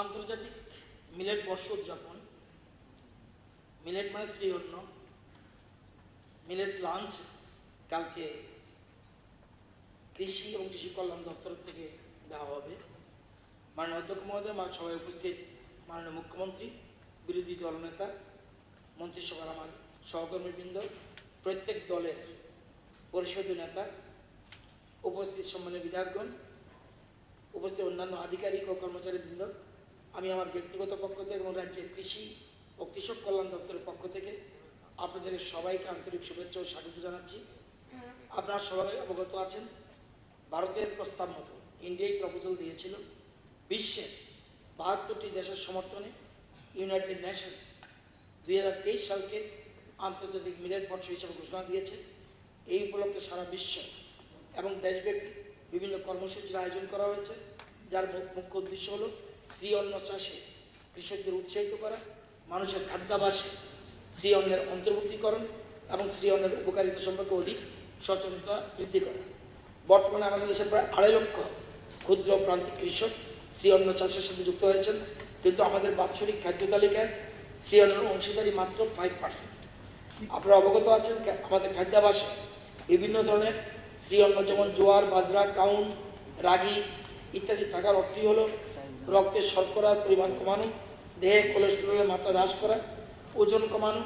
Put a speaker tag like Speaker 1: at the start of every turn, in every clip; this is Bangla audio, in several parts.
Speaker 1: আন্তর্জাতিক মিলেট বর্ষ উদযাপন। মিলেট মানে শ্রী অন্ন, মিলেট লাঞ্চ কালকে কৃষি এবং কৃষি কল্যাণ দপ্তর থেকে দেওয়া হবে। মাননীয় অধ্যক্ষ মহোদয়, সভায় উপস্থিত মাননীয় মুখ্যমন্ত্রী, বিরোধী দলনেতা, মন্ত্রিসভার আমার সহকর্মীবৃন্দ, প্রত্যেক দলের পরিষদীয় নেতা, উপস্থিত সম্মানীয় বিধায়কগণ, উপস্থিত অন্যান্য আধিকারিক ও কর্মচারীবৃন্দ, আমি আমার ব্যক্তিগত পক্ষ থেকে এবং রাজ্যের কৃষি ও কৃষক কল্যাণ দপ্তরের পক্ষ থেকে আপনাদের সবাইকে আন্তরিক শুভেচ্ছা ও স্বাগত জানাচ্ছি। আপনারা সবাই অবগত আছেন, ভারতের প্রস্তাব মতো ইন্ডিয়াই প্রপোজাল দিয়েছিল বিশ্বের 72টি দেশের সমর্থনে ইউনাইটেড নেশনস 2023 সালকে আন্তর্জাতিক মিলেট বর্ষ হিসেবে ঘোষণা দিয়েছে। এই উপলক্ষে সারা বিশ্ব এবং দেশব্যাপী বিভিন্ন কর্মসূচির আয়োজন করা হয়েছে, যার মুখ্য উদ্দেশ্য হল শ্রী অন্ন চাষে কৃষকদের উৎসাহিত করা, মানুষের খাদ্যাভ্যাসে শ্রী অন্নের অন্তর্ভুক্তিকরণ এবং শ্রী অন্নের উপকারিতা সম্পর্কে অধিক সচেতনতা বৃদ্ধি করা। বর্তমানে আমাদের দেশে প্রায় 2.5 লক্ষ ক্ষুদ্র প্রান্তিক কৃষক শ্রী অন্ন চাষের সাথে যুক্ত হয়েছেন, কিন্তু আমাদের বাৎসরিক খাদ্য তালিকায় শ্রী অন্নের অংশীদারি মাত্র 5%। আপনারা অবগত আছেন, আমাদের খাদ্যাভ্যাসে বিভিন্ন ধরনের শ্রী অন্ন যেমন জোয়ার, বাজরা, কাউন, রাগি ইত্যাদি থাকার অর্থই হলো রক্তের শর্করার পরিমাণ কমানো, দেহে কোলেস্টেরলের মাত্রা হ্রাস করা, ওজন কমানো,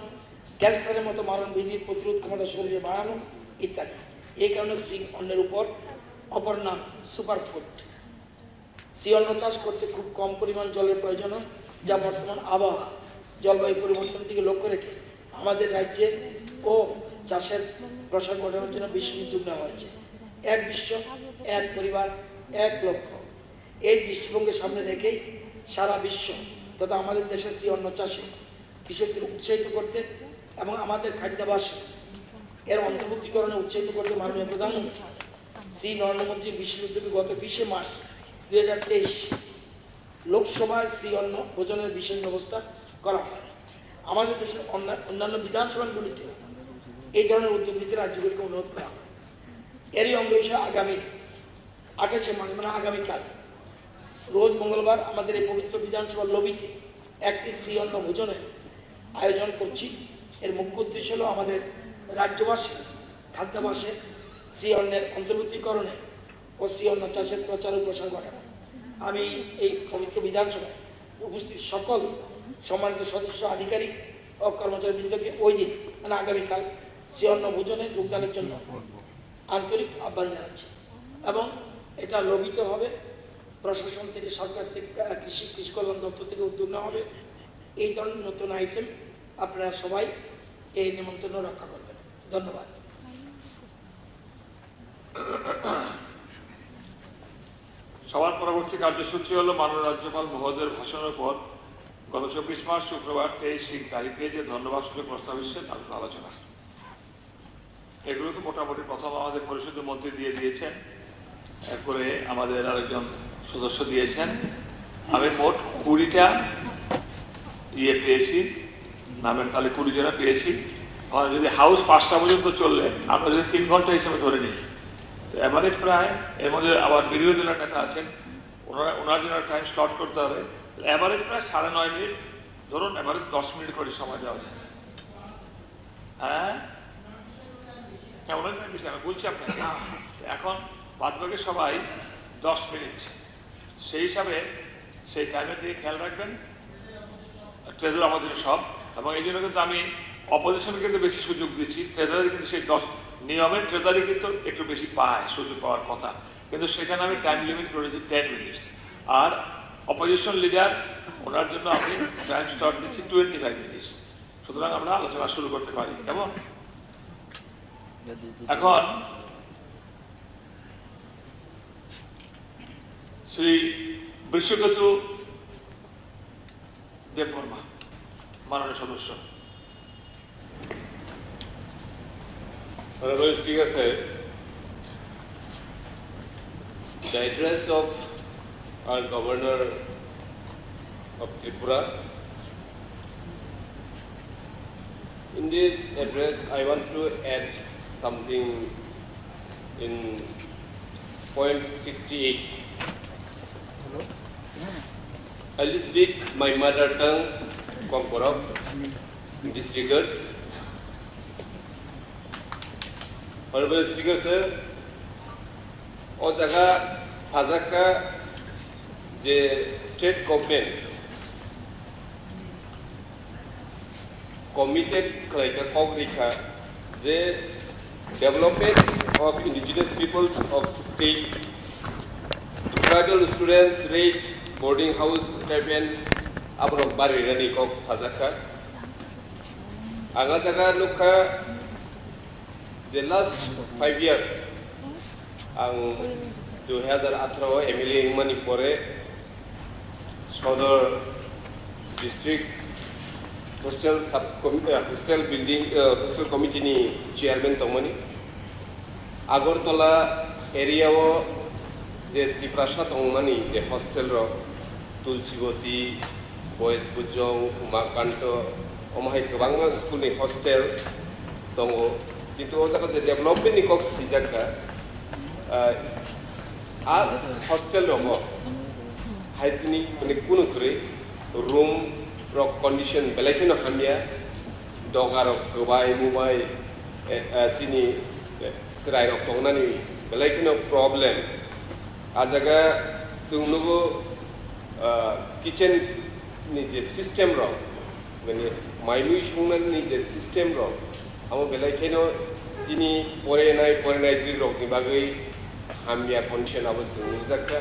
Speaker 1: ক্যান্সারের মতো মারণবিধির প্রতিরোধ ক্ষমতা শরীরে বাড়ানো ইত্যাদি। এই কারণে শ্রী অন্নের অপর নাম সুপারফুড। শ্রী অন্ন চাষ করতে খুব কম পরিমাণ জলের প্রয়োজন হয়, যা বর্তমান আবহাওয়া জলবায়ু পরিবর্তন থেকে লক্ষ্য রেখে আমাদের রাজ্যে ও চাষের প্রসার ঘটানোর জন্য বিশেষ উদ্যোগ নেওয়া হয়েছে। এক বিশ্ব, এক পরিবার, এক লক্ষ্য, এই দৃষ্টিভঙ্গির সামনে রেখেই সারা বিশ্ব তথা আমাদের দেশের শ্রী অন্ন চাষে কৃষকদের উৎসাহিত করতে এবং আমাদের খাদ্যাভ্যাসে এর অন্তর্ভুক্তিকরণে উৎসাহিত করতে মাননীয় প্রধানমন্ত্রী শ্রী নরেন্দ্র মোদীর বিশেষ উদ্যোগে গত 20 মার্চ 2023 লোকসভায় শ্রী অন্ন ভোজনের বিশেষ ব্যবস্থা করা হয়। আমাদের দেশের অন্যান্য বিধানসভাগুলিতে এই ধরনের উদ্যোগ নিতে রাজ্যগুলিকে অনুরোধ করা হয়। এরই অঙ্গ হিসেবে আগামী 28 মার্চ মানে আগামীকাল রোজ মঙ্গলবার আমাদের এই পবিত্র বিধানসভার লবিতে একটি শ্রী অন্ন ভোজনের আয়োজন করছি। এর মুখ্য উদ্দেশ্য হল আমাদের রাজ্যবাসী খাদ্যাভ্যাসে শ্রী অন্নের অন্তর্ভুক্তিকরণে ও শ্রী অন্ন চাষের প্রচার ও প্রসার ঘটানো। আমি এই পবিত্র বিধানসভায় উপস্থিত সকল সম্মানিত সদস্য, আধিকারিক ও কর্মচারীবৃন্দকে ওই দিন মানে আগামীকাল শ্রী অন্ন ভোজনে যোগদানের জন্য আন্তরিক আহ্বান জানাচ্ছি এবং এটা লবিত হবে। প্রশাসন থেকে, সরকার থেকে, কৃষি কল্যাণ দপ্তর থেকে উদ্যোগ নেওয়া হবে। এই ধরনের নতুন আইটেম আপনারা সবাই এই নিমন্ত্রণ রক্ষা করবেন। ধন্যবাদ।
Speaker 2: সবার পরবর্তী কার্যসূচি হল মাননীয় রাজ্যপাল মহোদয়ের ভাষণের পর গত 24 মার্চ শুক্রবার 23 তারিখে যে ধন্যবাদ সূচক প্রস্তাব এসেছে তার আলোচনা। এগুলো তো মোটামুটি প্রথম আমাদের পরিষদের মন্ত্রী দিয়ে দিয়েছেন, এরপরে আমাদের আরেকজন সদস্য দিয়েছেন। আমি মোট 20টা পেয়েছি, নামের তাহলে 20 জনা পেয়েছি। যদি হাউস 5টা পর্যন্ত চললে আমরা যদি 3 ঘন্টা হিসেবে ধরে নিই, তো অ্যাভারেজ প্রায়, এর মধ্যে আবার বিরোধী দলের নেতা আছেন, ওনার জন্য টাইম স্লট করতে হবে, অ্যাভারেজ প্রায় 9.5 মিনিট ধরুন, অ্যাভারেজ 10 মিনিট করে সময় দেওয়া যায়। হ্যাঁ, অনেক বিষয় আমি বলছি আপনাকে। এখন বাদবাকি সবাই 10 মিনিট, সেই হিসাবে সেই টাইমের দিকে খেয়াল রাখবেন। ট্রেজার আমাদের সব, এবং এই জন্য কিন্তু আমি অপোজিশনকে কিন্তু বেশি সুযোগ দিচ্ছি। ট্রেজারি কিন্তু সেই 10 নিয়মের ট্রেজারি কিন্তু একটু বেশি পায়, সুযোগ পাওয়ার কথা, কিন্তু সেখানে আমি টাইম লিমিট করেছি 10 মিনিট। আর অপোজিশন লিডার ওনার জন্য আমি টাইম স্লট দিচ্ছি 25 মিনিট। সুতরাং আমরা আলোচনা শুরু করতে পারি। কেমন? এখন শ্রী বিশ্বকেতু দেববর্মা মাননীয় সদস্য।
Speaker 3: Honorable Speaker Sir, the address of our Governor of Tripura. In this address, I want to add something in point 68. I'll speak my mother tongue, Kongkorok, in this regards. Honorable Speaker, sir, o jaga sajaka je state government committed kalaika kogrika je development of indigenous peoples of state, tribal students rate boarding house stipend abrok bari rani kok sajaka anga jaga lukha the last 5 years ang 2018 MLA mani pore Sodor district hostel hostel building hostel committee ni chairman tongmani Agartala area o je Tiprasha tongmani je hostel ro Tulsiboti boys bujong Umakanto omahai kebang school ni hostel tongo itu otak je development ni kok sijaka a hostel ro hygienic mane kuno kure room ro condition belakino hamia dogaro kebai mubai chini serai ro tongnani belakino problem ajaga sungnugo kitchen ni je system ro mane mainu shungnan ni je system ro amo belakino sini pore nai zero ni bagai hamia condition abo sungzaka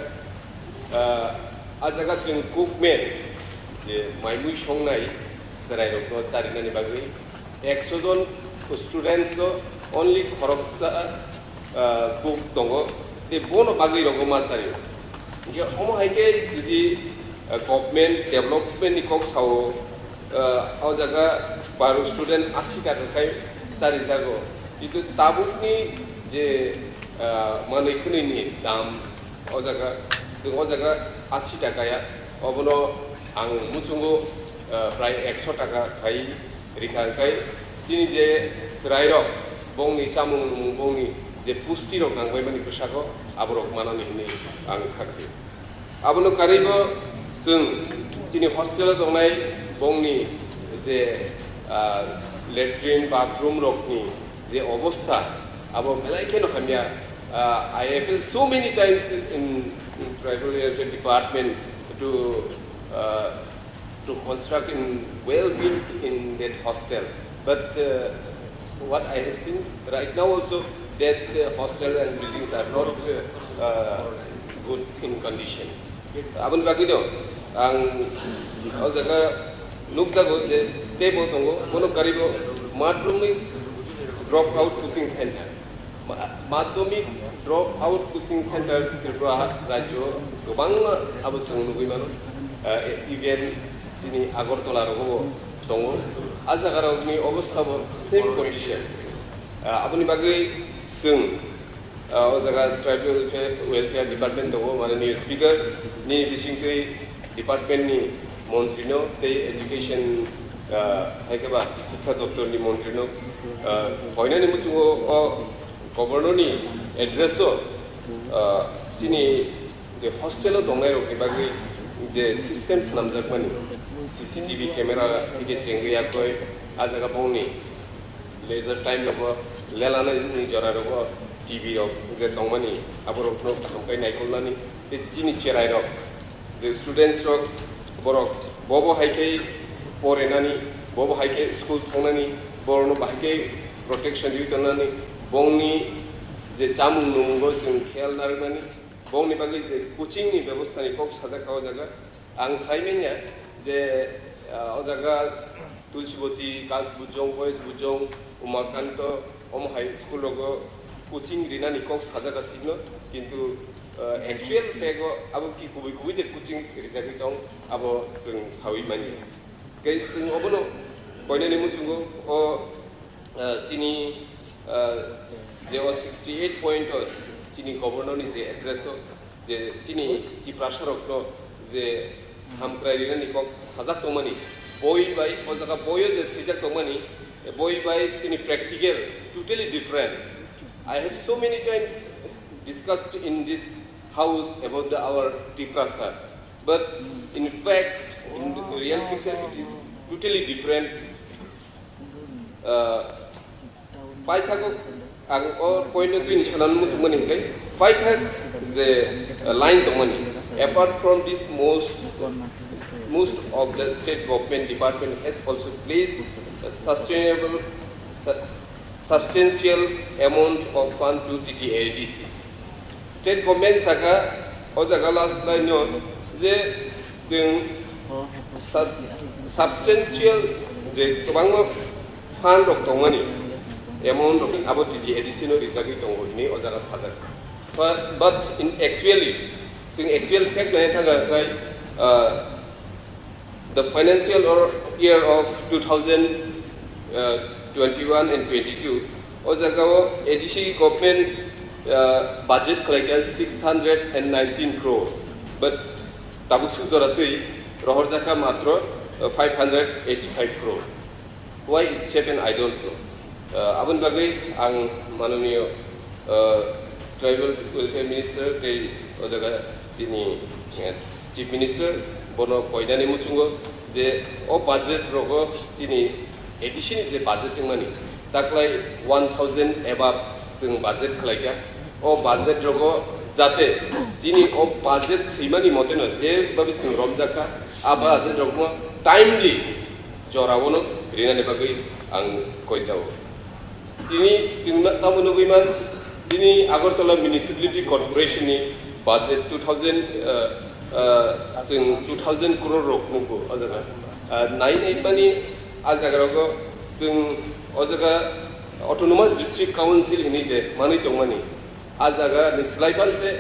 Speaker 3: ajaga chung cookman je mainu shongnai serai ro ko charinani bagai 100 jon students only khoroksa cook tongo te bono bagai ro masari ge omo haike jodi government development ni kok sao au jaga baru student 80 ta kai sari jago itu tabukni je manai khuni ni dam au jaga o jaga 80 taka ya obono ang muchungo prai 100 taka kai rikha kai sini je serai ro bongni samung bongni je pusti ro nangbai mani kusako aborok manani ni ang khakti abono karibo sung sini hostel dongnai bongni je latrine bathroom rokni je obostha abo belai no hamia I have been so many times in tribal welfare department to construct in well built in that hostel, but what I have seen right now also that hostel and buildings are not good in condition. Abang bagido ang jaga nukjago je tebo tongo kono karibo madhyamik drop out coaching center madhyamik drop out coaching center Tripura Rajyo gobang abo sungnu mano even sini Agartala ro tongo ajaga ni obostha bo same condition abuni bagai sung o jaga tribal welfare department tongo manani speaker ni bisingkai department ni মন্ত্রী নো তে এডুকেশন হাইকেবা শিক্ষা দপ্তর নি মন্ত্রী নো হয়নানি মুচুগো গভর্নর নি এড্রেস চিনি যে হস্টেল দংনাই রকে বাগি যে সিস্টেম সামজাকমানি সিসিটিভি ক্যামেরা থেকে চেঙ্গিয়া কই আজাগা বংনি লেজার টাইম লব লেলানা নি জরা রব টিভি রব যে দংমানি আবরক নো হামকাই নাইকলনানি তে চিনি চেরাই রব যে students rock borok bobo haike porenani bobo haike school thonani borno bahike protection diutanani bongni je chamung nungo jeng khel narnani bongni bagi je coaching ni ব্যবস্থা ni kok sada kaw jaga ang saimenya je o jaga tulsiboti girls bujong boys bujong umakanto om high school logo coaching rinani kok sada ka thino kintu actual fego abo ki kubi de coaching research tong abo sung sawi mani kai sung obono koine ni muchungo o chini je 68 point chini governor ni je address je chini ti prasharok to je hamkrai ni kok sajak tongmani boy by o jaga boy je sijak tongmani boy by chini practical totally different. I have so many times discussed in this house about our Tiprasa, but in fact, in the real picture, it is totally different. Paithak ang point of view nishanan mo sumani kay paithak the line to money. Apart from this, most of the state government department has also placed a substantial amount of fund to TTADC. State government saka ojaga last line the substantial the kubang fund of money amount of about TTADC no rizagi tongo ini ojaga sadar. But in actual fact, the financial year of 2021 and 22, Osakawa ADC government budget collected 619 crore, but Tabuksu Doratui, Rohorjaka Matro 585 crore. Why it happened, I don't know. Abun Bagwi, Ang Manunio Tribal Welfare Minister, Osaka Chini Chief Minister, Bono Koidani Muchungo, the budget rogo, Chini addition is the budgeting money. That like 1,000 above sing budget collector, or budget rogo, Zate, Chini or budget Simani Moteno, Ze Babis Romzaka, Abba Zedrogo, timely Jorawono, Rina Nebagui, and Koizao. Chini Singatamuno women, Chini Agartala Municipality Corporation budget 2,000 crore rokmugo ojaga 9 money azagarogo sing ojaga autonomous district council ini je mani tongmani azaga ni slaipan se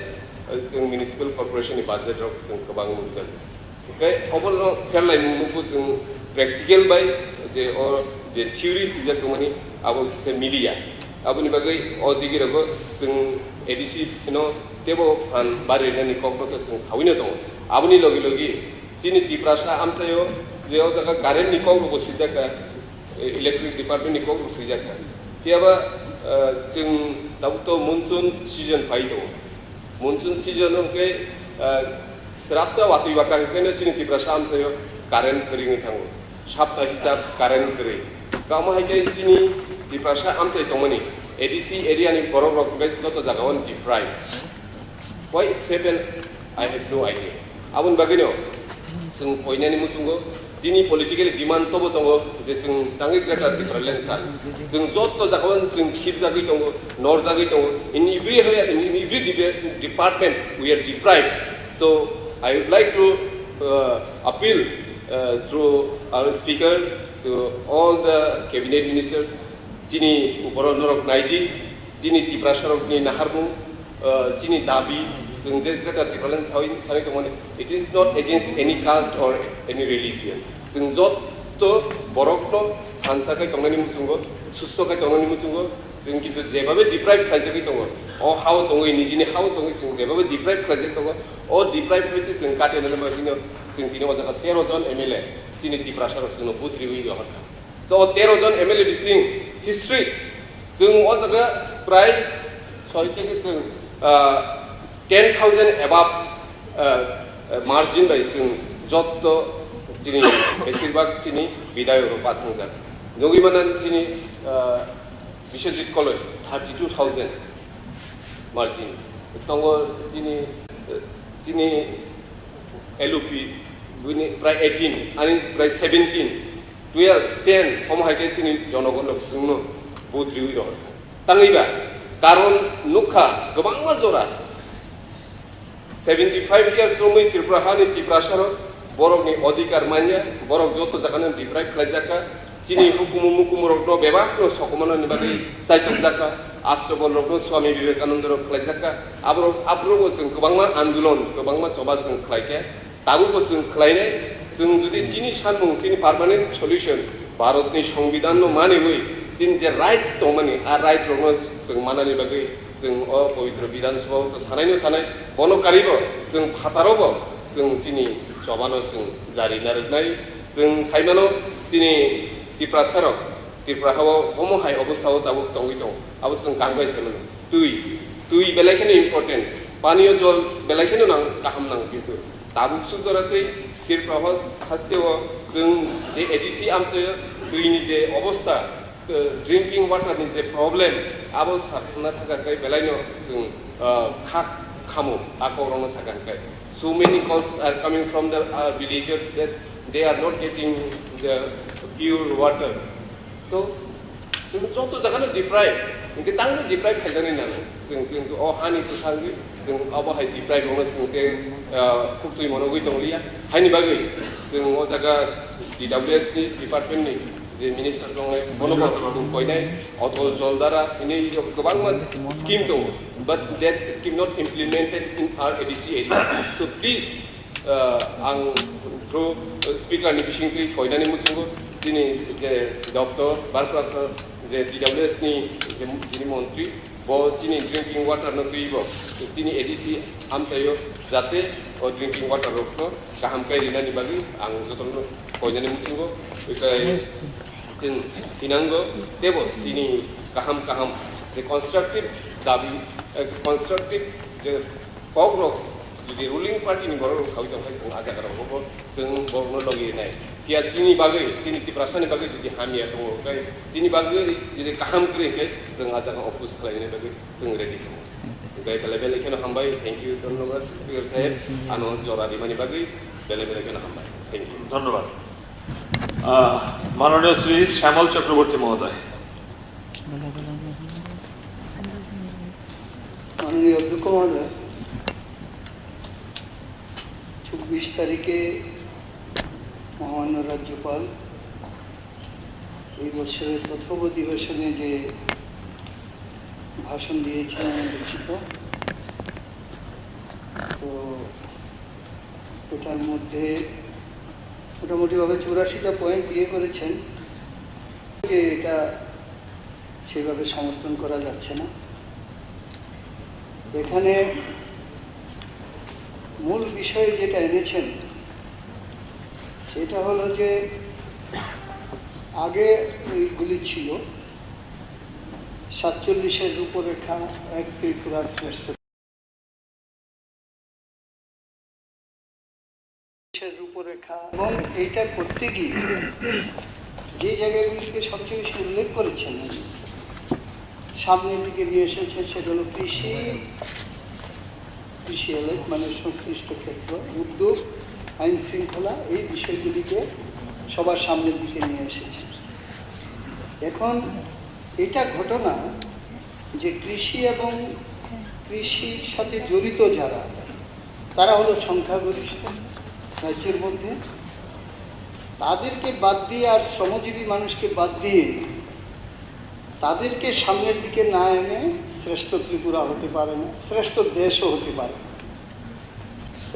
Speaker 3: sing municipal corporation budget rok sing kabang mungjan okay overall fairly mugo sing practical by je or je theory sijak tongmani abo se milia abuni bagai odigirogo sing ADC tebo fan bari nani kokto sing sawino tong abuni logi sini tiprasa amsayo jeo jaga current ni kokko sidaka electric department ni kokko sidaka tiaba jing tabto monsoon season faito monsoon season ke srapsa watu wakang kene sini tiprasa amsayo current kering thango sapta hisab current kering kama haike sini tiprasa amsay tongmani ADC area ni borok rok guys toto jagawan deprive. Why it's happened, I have no idea. Abun bagino, sing poinnya ni mucungo, sini politically demand tobo tongo, sing tangi kereta difference san. Sing jot to jagawan sing khip jagi tongo, nor jagi tongo. In every department we are deprived. So I would like to appeal through our speaker to all the cabinet ministers. Chini Khorang Naidi, Chini Tiprasharok ni Naharmu, Chini Dabi, Sungje Greta Tipalan Sawitomoni. It is not against any caste or any religion. Sungzot to Borokno, Hansaka Tomani Mutungo, Sustoka Tomani Mutungo, Singki to Zebabe deprived Kazakitongo, or how Tongo in Nijini, how Tongo Zebabe deprived Kazakitongo, or deprived British and Katin and Marino, Singino was a Terozon MLA, Chini Tiprasharok Suno Putri. So Terozon MLA is saying history. Sung was a pride, so I think it's 10,000 above margin by Sung Jotto Chini, Esibak Chini, Bidayo passing that. Nogimanan Chini, Bishop College, 32,000 margin. Tongo Chini LUP, price 18, and price 17. 12, 10, Home Hikesini, Jonogon of Suno, both Rio. Tangiba, Taron, Nuka, Gabangazora. 75 years from me, Tripurahani, Tiprasharo, Borogni, Odikar Mania, Borog Joto Zakan, Deprive Klazaka, Chini Hukumurokno, Beba, no Sokomano, Nibari, Saitok Zaka, Astrobol, Swami Vivekananda, Klazaka, Abrogos and Kubanga, Andulon, Kubanga, Sobas and Klake, Tabukos and Kleine. Sung jodi chini shanmung chini permanent solution Bharat ni সংবিধান no mane hui sin je rights to mani a right ro sung manani bagui sung o povitra Bidhan Sabha to sanai no sanai bono karibo sung phataro sung chini chobano sung jari narnai sung saimano chini tiprasaro tiprahawo homo hai obostao tabuk tongi tong abo sung kangbai saimano tui belai important paniyo jol belai nang kaham nang gitu दाबुकसु दराखै तिरफ्रा हास्तेव जों जे एडिसि आमसे दैनि जे अबस्था ड्रिंकिं वाटारनि जे प्रब्लेम आबो सारना थाखाय बेलायनो जों खामो आखौरावनो सागानखाय so many calls are coming from the villagers that they are not getting the pure water so जों जत जागानो डिप्राइभ इनके तांगे डिप्राइभ खालामनानै नानो जों किन्तु अ हानि तुसांगि जों आबहाय डिप्राइभ होनो जोंते खुबतुय मनोगै दंलिया हानि बागै जों अ जागा DWS नि डिपार्टमेन्ट नि जे मिनिस्टार दङ मनोबल जों कयनाय अटल जलदारा इनि गोबां स्किम दङ but that scheme not implemented in our ADC area so please आं through speaker नि बिसिंखै कयनानै मुथुंगो दिनै जे डक्टर बारप्राप्त जे DWS नि जिनि मन्त्रि ब जिनि ड्रिंकिं वाटार न गैबो जिनि एडिसि आमसायो जाते ओ ड्रिंकिं वाटार रखनो गाहाम कायरिनानि बागै आं जतन कयनानै मुथुंगो बेखाय जों हिनांगो देबो जिनि गाहाम जे कन्स्ट्राक्टिभ दाबि कन्स्ट्राक्टिभ जे पग्र जुदि रुलिं पार्टीनि बर' खावि दंखाय जों आजागारावबो जों बर'नो लगिनाय किया जिनि बागै जिनि तिप्रासानि बागै जुदि हामिया दङ ओमफ्राय जिनि बागै जुदि गाहाम ग्रेखाय जों आजागा अपोज खालामनाय बागै जों रेडि दङ ओमफ्राय बेलेखेनो हामबाय थेंक इउ धन्यबाद स्पिकार साहेब आनो जरा रिमानि बागै बेलेखेनो हामबाय थेंक इउ
Speaker 2: ধন্যবাদ মাননীয় শ্রী শ্যামল চক্রবর্তী মহোদয়
Speaker 4: माननीय अध्यक्ष महोदय 24 तारीखे महामान्य राज्यपाल এই বছরের প্রথম অধিবেশনে যে ভাষণ দিয়েছেন আমি দুঃখিত তো এটার মধ্যে মোটামুটিভাবে 84টা পয়েন্ট দিয়ে করেছেন যে এটা সেভাবে সমর্থন করা যাচ্ছে না এখানে মূল বিষয়ে যেটা এনেছেন সেটা হলো যে আগে ওইগুলি ছিল 47-এর রূপরেখা এক ত্রিপুরা শ্রেষ্ঠ রূপরেখা এবং এইটা করতে গিয়ে যে জায়গাগুলিকে সবচেয়ে বেশি উল্লেখ করেছেন সামনের দিকে নিয়ে এসেছে সেটা হলো কৃষি মানে সংশ্লিষ্ট ক্ষেত্র উদ্যোগ আইন শৃঙ্খলা এই বিষয়গুলিকে সবার সামনের দিকে নিয়ে এসেছে এখন এটা ঘটনা যে কৃষি এবং কৃষির সাথে জড়িত যারা তারা হলো সংখ্যাগরিষ্ঠ রাজ্যের মধ্যে তাদেরকে বাদ দিয়ে আর শ্রমজীবী মানুষকে বাদ দিয়ে তাদেরকে সামনের দিকে না এনে শ্রেষ্ঠ ত্রিপুরা হতে পারে না শ্রেষ্ঠ দেশও হতে পারে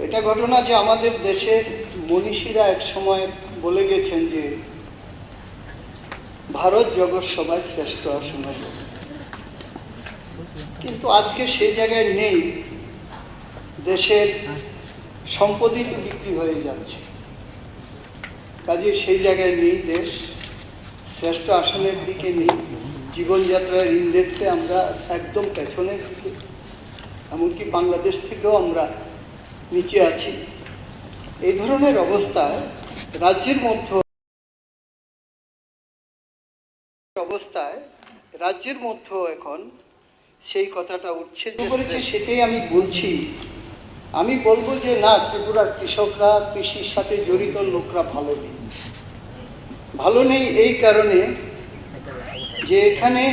Speaker 4: এটা ঘটনা যে আমাদের দেশের মনীষীরা এক সময় বলে গেছেন যে ভারত জগৎ সভায় শ্রেষ্ঠ আসন হবে কিন্তু আজকে সেই জায়গায় নেই দেশের সম্পদই তো বিক্রি হয়ে যাচ্ছে কাজে সেই জায়গায় নেই দেশ শ্রেষ্ঠ আসনের দিকে নেই জীবনযাত্রার ইন্ডেক্সে আমরা একদম পেছনের দিকে এমনকি বাংলাদেশ থেকেও আমরা নিচে আছি এই ধরনের অবস্থায় রাজ্যের মধ্যেও এখন সেই কথাটা উঠছে যে করেছে সেটাই আমি বলছি আমি বলবো যে না ত্রিপুরার কৃষকরা কৃষির সাথে জড়িত লোকরা ভালো নেই এই কারণে যে এখানে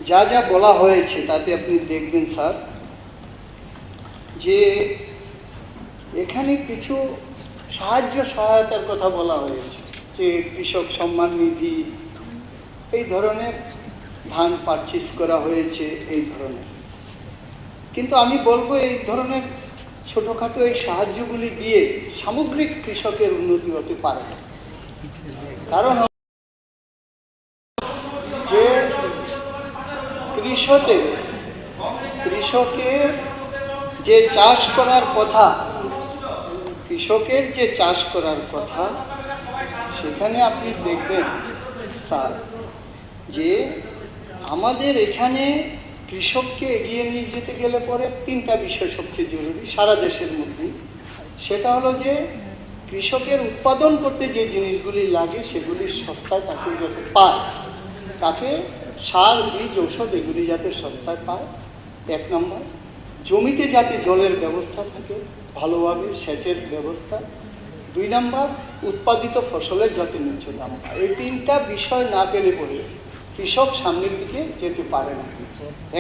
Speaker 4: যা যা বলা হয়েছে তাতে আপনি দেখবেন স্যার যে এখানে কিছু সহায়তার কথা বলা হয়েছে যে কৃষক সম্মান নিধি এই ধরনের ধান পারচেজ করা হয়েছে এই ধরনের কিন্তু আমি বলবো এই ধরনের ছোটখাটো এই সাহায্যগুলি দিয়ে সামগ্রিক কৃষকের উন্নতি হতে পারে না কারণ যে কৃষকের যে চাষ করার কথা সেখানে আপনি দেখবেন স্যার যে আমাদের এখানে কৃষককে এগিয়ে নিয়ে যেতে গেলে পরে তিনটা বিষয় সবচেয়ে জরুরি সারা দেশের মধ্যেই সেটা হলো যে কৃষকের উৎপাদন করতে যে জিনিসগুলি লাগে সেগুলি সস্তায় তাকে যাতে পায়, তাকে সার বীজ ঔষধ এগুলি যাতে সস্তায় পায়, 1 নম্বর। জমিতে যাতে জলের ব্যবস্থা থাকে ভালোভাবে, সেচের ব্যবস্থা, 2 নম্বর উৎপাদিত ফসলের যাতে ন্যায্য দাম পায়। এই 3টা বিষয় না পেলে পরে কৃষক সামনের দিকে যেতে পারে না।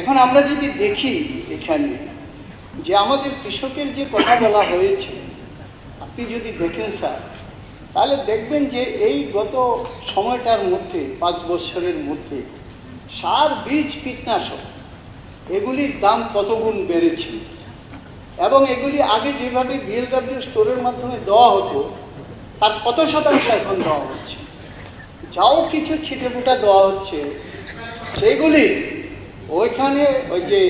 Speaker 4: এখন আমরা যদি দেখি এখানে যে আমাদের কৃষকের যে কথা বলা হয়েছে, আপনি যদি দেখেন স্যার, তাহলে দেখবেন যে এই গত সময়টার মধ্যে 5 বছরের মধ্যে সার বীজ কীটনাশক এগুলির দাম কত গুণ বেড়েছে, এবং এগুলি আগে যেভাবে বিএলডব্লিউ স্টোরের মাধ্যমে দেওয়া হতো তার কত শতাংশ এখন দেওয়া হচ্ছে। যাও কিছু ছিটেফোঁটা দেওয়া হচ্ছে সেগুলি ওইখানে ওই যে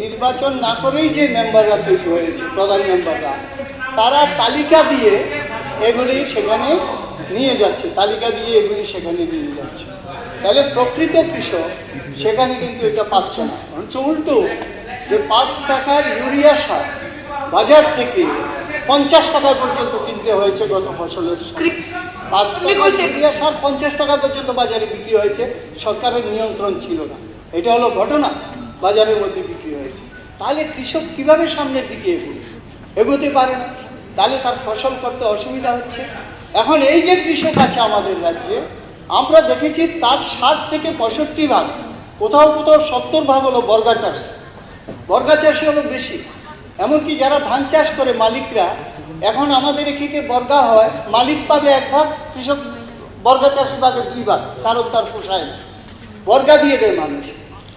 Speaker 4: নির্বাচন না করেই যে মেম্বাররা তৈরি হয়েছে, প্রধান মেম্বাররা, তারা তালিকা দিয়ে এগুলি সেখানে নিয়ে যাচ্ছে, তালিকা দিয়ে এগুলি সেখানে নিয়ে যাচ্ছে। তাহলে প্রকৃত কৃষক সেখানে কিন্তু এটা পাচ্ছে না, বরঞ্চ উল্টো, যে 5 টাকার ইউরিয়া সার বাজার থেকে 50 টাকা পর্যন্ত কিনতে হয়েছে গত ফসলের সময়। 5 টাকার ইউরিয়া সার 50 টাকা পর্যন্ত বাজারে বিক্রি হয়েছে, সরকারের নিয়ন্ত্রণ ছিল না, এটা হলো ঘটনা, বাজারের মধ্যে বিক্রি হয়েছে। তাহলে কৃষক কিভাবে সামনের দিকে এগোতে পারে না, তাহলে তার ফসল করতে অসুবিধা হচ্ছে। এখন এই যে কৃষক আছে আমাদের রাজ্যে, আমরা দেখেছি তার 60 থেকে 65 ভাগ, কোথাও কোথাও 70 ভাগ হলো বর্গা চাষি। বর্গা চাষি হলো বেশি, এমনকি যারা ধান চাষ করে মালিকরা, এখন আমাদের এদিকে বর্গা হয়, মালিক পাবে 1 ভাগ, কৃষক বর্গা চাষি পাবে 2 ভাগ, কারণ তার পোষায় না, বর্গা দিয়ে দেয় মানুষ।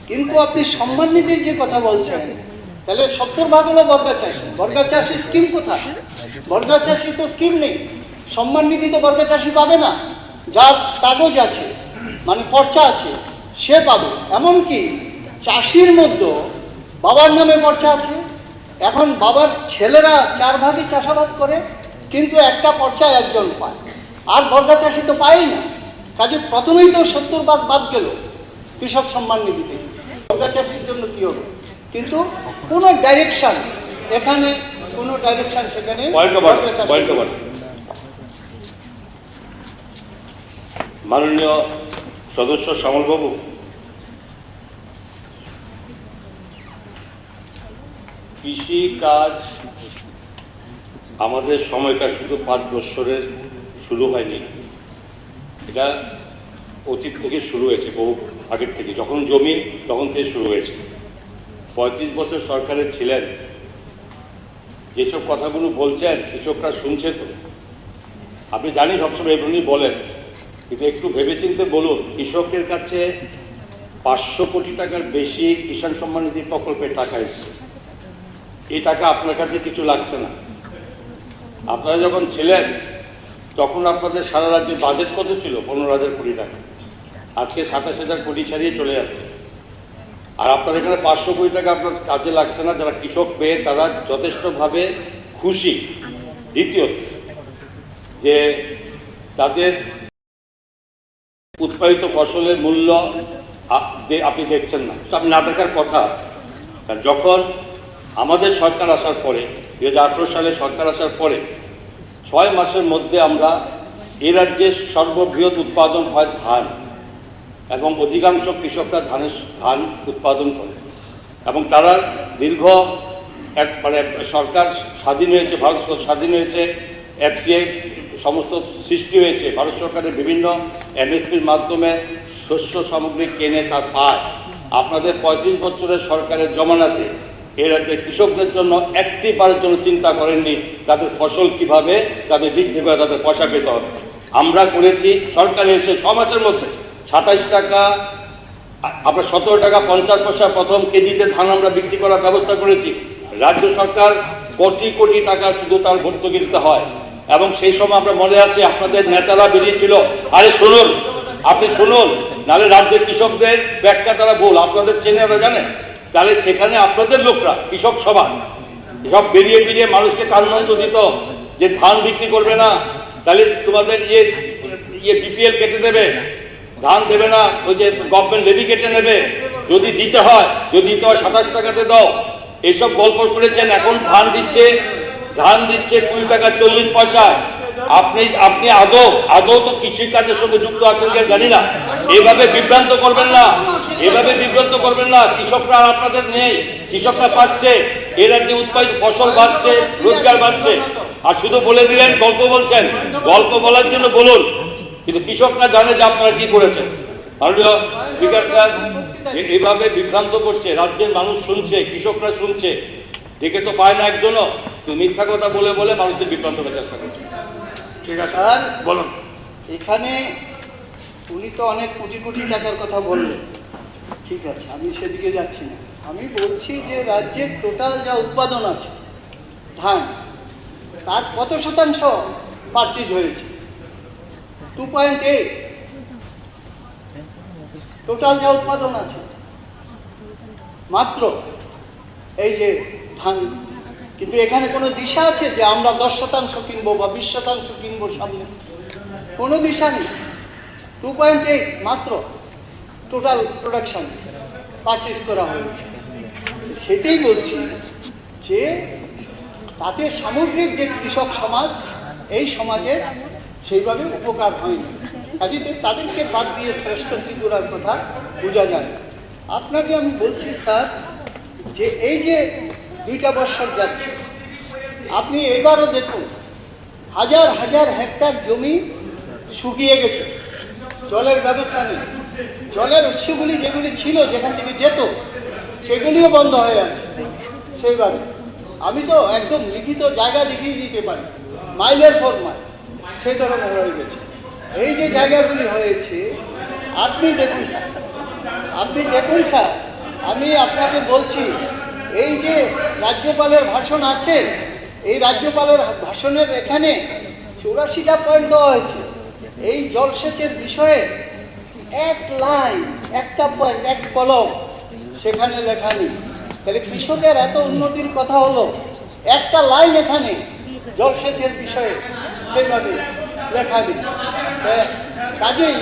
Speaker 4: কিন্তু আপনি সম্মান নীতির যে কথা বলছেন, তাহলে 70 ভাগ হলো বর্গা চাষি। বর্গা চাষি স্কিম কোথায়? বর্গা চাষি তো স্কিম নেই, সম্মান নীতি তো বর্গা চাষি পাবে না। যার কাগজ আছে, মানে পর্চা আছে, সে পাবে। এমনকি চাষির মধ্যে বাবার নামে পর্চা আছে, এখন বাবার ছেলেরা 4 ভাগে চাষাবাদ করে, কিন্তু একটা পর্চা একজন পায়, আর বর্গা চাষি তো পায়ই না। কাজে প্রথমেই তো 70 ভাগ বাদ গেল কৃষক সম্মান নিধি থেকে, বর্গা চাষির জন্য কি হবে? কিন্তু কোনো ডাইরেকশন, এখানে কোনো ডাইরেকশন সেখানে
Speaker 5: মাননীয় সদস্য শ্যামলবাবু, কৃষি কাজ আমাদের সময়কার শুধু 5 বছরের শুরু হয়নি, এটা অতীত থেকে শুরু হয়েছে, বহু আগের থেকে, যখন জমি তখন থেকে শুরু হয়েছে। 35 বছর সরকারে ছিলেন, যেসব কথাগুলো বলছেন কৃষকরা শুনছে তো। আপনি জানি সবসময় এমনি বলেন, কিন্তু একটু ভেবেচিন্তে বলুন, কৃষকের কাছে 500 কোটি টাকার বেশি কিষাণ সম্মান নিধি প্রকল্পের টাকা এসছে। এই টাকা আপনার কাছে কিছু লাগছে না। আপনারা যখন ছিলেন তখন আপনাদের সারা রাজ্যের বাজেট কত ছিল? 15,000 কোটি টাকা। আজকে 27,000 কোটি ছাড়িয়ে চলে যাচ্ছে। আর আপনার এখানে 500 কোটি টাকা আপনার কাজে লাগছে না। যারা কৃষক পেয়ে তারা যথেষ্টভাবে খুশি। দ্বিতীয়ত, যে তাদের উৎপাদিত ফসলের মূল্য আপনি দেখছেন না, আপনি না দেখার কথা। যখন আমাদের সরকার আসার পরে, 2018 সালে সরকার আসার পরে 6 মাসের মধ্যে আমরা এ রাজ্যের সর্ববৃহৎ উৎপাদন হয় ধান, এবং অধিকাংশ কৃষকরা ধান উৎপাদন করে, এবং তারা দীর্ঘ মানে সরকার স্বাধীন হয়েছে, ভারত স্বাধীন হয়েছে, এফসিআই সমস্ত সৃষ্টি হয়েছে, ভারত সরকারের বিভিন্ন এমএসপির মাধ্যমে শস্য সামগ্রী কেনে তার পায়। আপনাদের 35 বছরের সরকারের জমানাতে এ রাজ্যের কৃষকদের জন্য একটি বারের জন্য চিন্তা করেননি তাদের ফসল কিভাবে তাদের বিক্রি করে তাদের পয়সা পেতে হবে। আমরা করেছি, সরকারে এসে 6 মাসের মধ্যে 27 টাকা, আমরা 17 টাকা 50 পয়সা প্রথম কেজিতে ধান আমরা বিক্রি করার ব্যবস্থা করেছি। রাজ্য সরকার কোটি কোটি টাকা শুধু তার ভর্তুকি দিতে হয়, এবং সেই সময় আমরা মনে আছে আপনাদের নেতারা বেরিয়েছিল, আরে শুনুন, আপনি শুনুন, নাহলে রাজ্যের কৃষকদের ব্যাখ্যা তারা ভুল, আপনাদের চেনে ওরা জানেন। তাহলে সেখানে আপনাদের লোকরা কৃষক সভা সব বেরিয়ে বেরিয়ে মানুষকে কানমন্ত্র দিত যে ধান বিক্রি করবে না, তাহলে তোমাদের বিপিএল কেটে দেবে, ধান দেবে না, ওই যে গভর্নমেন্ট লেভি কেটে নেবে, যদি দিতে হয় 27 টাকাতে দাও, এইসব গল্প করেছেন। এখন ধান দিচ্ছে ধান দিচ্ছে 20 টাকা 40 পয়সায়। আপনি আদৌ তো কৃষি কাজের সঙ্গে যুক্ত আছেন কিনা জানি না। এভাবে বিভ্রান্ত করবেন না, এভাবে বিভ্রান্ত করবেন না। কৃষকরা আর আপনাদের নেই, কৃষকরা পাচ্ছে, এর যে উৎপাদিত ফসল বাড়ছে, রোজগার বাড়ছে। আর শুধু বলে দিলেন, গল্প বলছেন, গল্প বলার জন্য বলুন, কিন্তু কৃষকরা জানে যে আপনারা কি করেছেন। মাননীয় স্পিকার স্যার এভাবে বিভ্রান্ত করছে, রাজ্যের মানুষ শুনছে, কৃষকরা শুনছে, দেখে তো পায় না একজনও, কিন্তু মিথ্যা কথা বলে বলে মানুষদের বিভ্রান্ত করার চেষ্টা করছে।
Speaker 2: ঠিক আছে
Speaker 4: স্যার
Speaker 2: বলুন।
Speaker 4: এখানে উনি তো অনেক কোটি কোটি টাকার কথা বললেন, ঠিক আছে, আমি সেদিকে যাচ্ছি না। আমি বলছি যে রাজ্যের টোটাল যা উৎপাদন আছে ধান, তার কত শতাংশ পারচেজ হয়েছে? 2.8 টোটাল যা উৎপাদন আছে মাত্র এই যে ধান। কিন্তু এখানে কোনো দিশা আছে যে আমরা 10% কিনবো বা 20% কিনবো সামনে? কোনো দিশা নেই। 2.8 মাত্র টোটাল প্রোডাকশন পারচেজ করা হয়েছে। সেটাই বলছি যে তাতে সামগ্রিক যে কৃষক সমাজ, এই সমাজের সেইভাবে উপকার হয়নি। কাজেতে তাদেরকে বাদ দিয়ে শ্রেষ্ঠ ত্রিপুরার কথা বোঝা যায়। আপনাকে আমি বলছি স্যার যে এই যে 2টা বৎসর যাচ্ছে, আপনি এবারও দেখুন হাজার হাজার হেক্টর জমি শুকিয়ে গেছে, জলের ব্যবস্থা নেই। জলের উৎসগুলি যেগুলি ছিল, যেখান থেকে যেত, সেগুলিও বন্ধ হয়ে আছে। সেইভাবে আমি তো একদম লিখিত জায়গা দেখিয়ে দিতে পারি, মাইলের পর মাইল সেই ধরনের হয়ে গেছে। এই যে জায়গাগুলি হয়েছে, আপনি দেখুন স্যার, আমি আপনাকে বলছি, এই যে রাজ্যপালের ভাষণ আছে, এই রাজ্যপালের ভাষণের এখানে 84টা পয়েন্ট দেওয়া হয়েছে। এই জলসেচের বিষয়ে এক লাইন, একটা পয়েন্ট, এক কলম সেখানে লেখা নেই। তাহলে কৃষকের এত উন্নতির কথা হলো, একটা লাইন এখানে জলসেচের বিষয়ে সেইভাবে লেখা নেই। কাজেই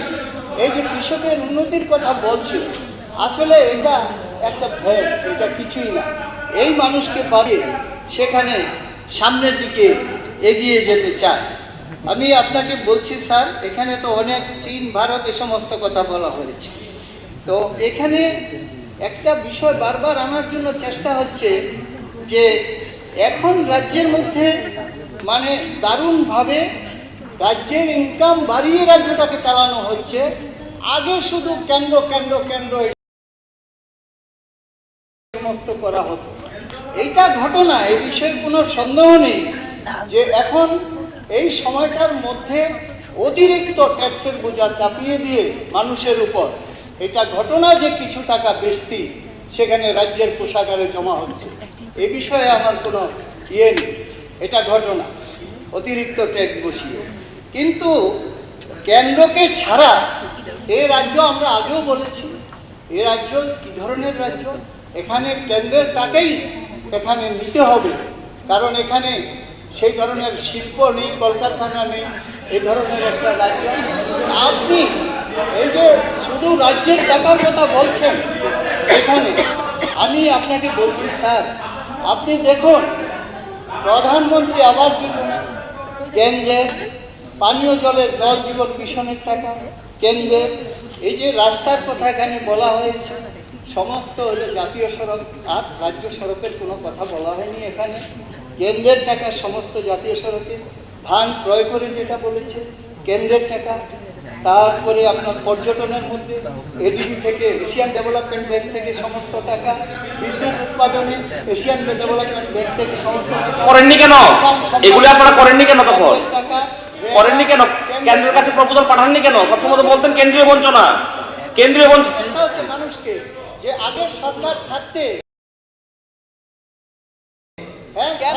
Speaker 4: এই যে কৃষকের উন্নতির কথা বলছে, আসলে এটা একটা ভয়, এটা কিছুই না। এই মানুষকে বাড়িয়ে সেখানে সামনের দিকে এগিয়ে যেতে চায়। আমি আপনাকে বলছি স্যার, এখানে তো অনেক চীন, ভারত এ সমস্ত কথা বলা হয়েছে। তো এখানে একটা বিষয় বারবার আনার জন্য চেষ্টা হচ্ছে যে এখন রাজ্যের মধ্যে মানে দারুণভাবে রাজ্যের ইনকাম বাড়িয়ে রাজ্যটাকে চালানো হচ্ছে। আগে শুধু কেন্দ্র কেন্দ্র কেন্দ্র সমস্ত করা হতো। এইটা ঘটনা, এই বিষয়ে কোনো সন্দেহ নেই যে এখন এই সময়টার মধ্যে অতিরিক্ত ট্যাক্সের বোঝা চাপিয়ে দিয়ে মানুষের উপর, এটা ঘটনা যে কিছু টাকা বেশি সেখানে রাজ্যের কোষাগারে জমা হচ্ছে, এ বিষয়ে আমার কোনো ইয়ে নেই। এটা ঘটনা অতিরিক্ত ট্যাক্স বসিয়ে। কিন্তু কেন্দ্রকে ছাড়া এই রাজ্য, আমরা আগেও বলেছি, এ রাজ্য কি ধরনের রাজ্য? এখানে কেন্দ্রের টাকাই এখানে নিতে হবে, কারণ এখানে সেই ধরনের শিল্প নেই, কলকারখানা নেই, এই ধরনের একটা রাজ্য। আপনি এই যে শুধু রাজ্যের টাকার কথা বলছেন, সেখানে আমি আপনাকে বলছি স্যার, আপনি দেখুন প্রধানমন্ত্রী আবাস যোজনা কেন্দ্রের, পানীয় জলের জল জীবন মিশনের টাকা কেন্দ্রের, এই যে রাস্তার কথা এখানে বলা হয়েছে সমস্ত হলো জাতীয় সড়ক, আর রাজ্য সড়কের কোনো কথা বলা হয়নি এখানে। কেন্দ্রের টাকা সমস্ত জাতীয় সড়কে, ধান ক্রয় করে যেটা বলেছে কেন্দ্রের টাকা। তারপরে আপনার পর্যটনের মধ্যে এডিবি থেকে, এশিয়ান ডেভেলপমেন্ট ব্যাংক থেকে সমস্ত টাকা, বিদ্যুৎ উৎপাদনে এশিয়ান ডেভেলপমেন্ট ব্যাংক থেকে সমস্ত টাকা।
Speaker 6: করেননি কেন এগুলো? আপনারা করেননি কেন? তখন করেননি কেন? কেন্দ্রের কাছে প্রপোজাল পাঠাননি কেন? সবসময় তো বলতেন কেন্দ্রীয় বঞ্চনা, কেন্দ্রীয়
Speaker 4: চেষ্টা হচ্ছে মানুষকে যে আগের সরকার থাকতে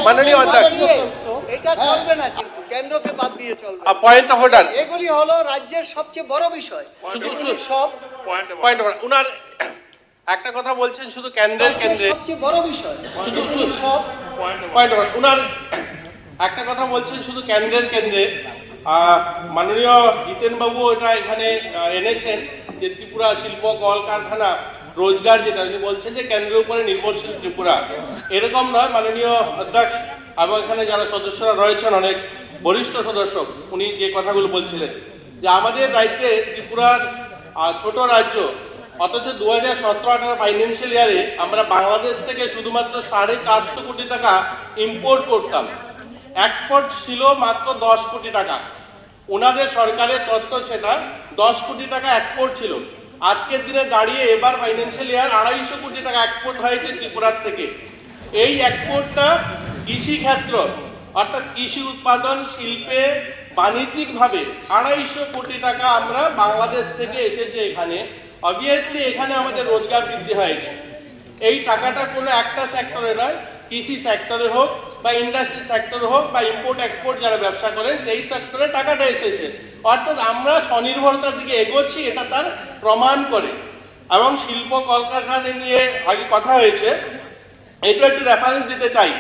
Speaker 6: মাননীয় অধ্যক্ষ,
Speaker 4: এটা চলবে না, কিন্তু কেন্দ্রকে বাদ দিয়ে চলবে।
Speaker 6: পয়েন্ট অফ অর্ডার,
Speaker 4: এগুলি হলো রাজ্যের সবচেয়ে বড় বিষয়। সব
Speaker 6: পয়েন্ট অফ অর্ডার। উনার একটা কথা বলছেন শুধু কেন্দ্রের কেন্দ্রে,
Speaker 4: সবচেয়ে বড় বিষয় সব
Speaker 6: পয়েন্ট অফ অর্ডার। উনার একটা কথা বলছেন শুধু কেন্দ্রের কেন্দ্রে। মাননীয় জিতেন বাবু এটা এখানে এনেছেন যে ত্রিপুরা শিল্প, কলকারখানা, রোজগার, যেটা উনি বলছেন যে কেন্দ্রের উপরে নির্ভরশীল ত্রিপুরা, এরকম নয়। মাননীয় অধ্যক্ষ এবং এখানে যারা সদস্যরা রয়েছেন অনেক বরিষ্ঠ সদস্য, উনি যে কথাগুলো বলছিলেন যে আমাদের রাজ্যে ত্রিপুরার ছোট রাজ্য, অথচ 2017-18 ফাইন্যান্সিয়াল ইয়ারে আমরা বাংলাদেশ থেকে শুধুমাত্র 450 কোটি টাকা ইম্পোর্ট করতাম, এক্সপোর্ট ছিল মাত্র 10 কোটি টাকা। ওনাদের সরকারের তথ্য সেটা 10 কোটি টাকা এক্সপোর্ট ছিল। আজকের দিনে দাঁড়িয়ে এবার ফাইন্যান্সিয়াল ইয়ার 250 কোটি টাকা এক্সপোর্ট হয়েছে ত্রিপুরার থেকে। এই এক্সপোর্টটা কৃষি ক্ষেত্র অর্থাৎ কৃষি উৎপাদন শিল্পে বাণিজ্যিকভাবে 250 কোটি টাকা আমরা বাংলাদেশ থেকে এসেছে এখানে। অবভিয়াসলি এখানে আমাদের রোজগার বৃদ্ধি হয়েছে। এই টাকাটা কোনো একটা সেক্টরে নয়, কৃষি সেক্টরে হোক বা ইন্ডাস্ট্রি সেক্টরে হোক বা ইম্পোর্ট এক্সপোর্ট যারা ব্যবসা করেন সেই সেক্টরে টাকাটা এসেছে। অর্থাৎ আমরা স্বনির্ভরতার দিকে এগোচ্ছি, এটা তার প্রমাণ করে। এবং শিল্প কলকারখানা নিয়ে আগে কথা হয়েছে, এটা একটু রেফারেন্স দিতে চাই।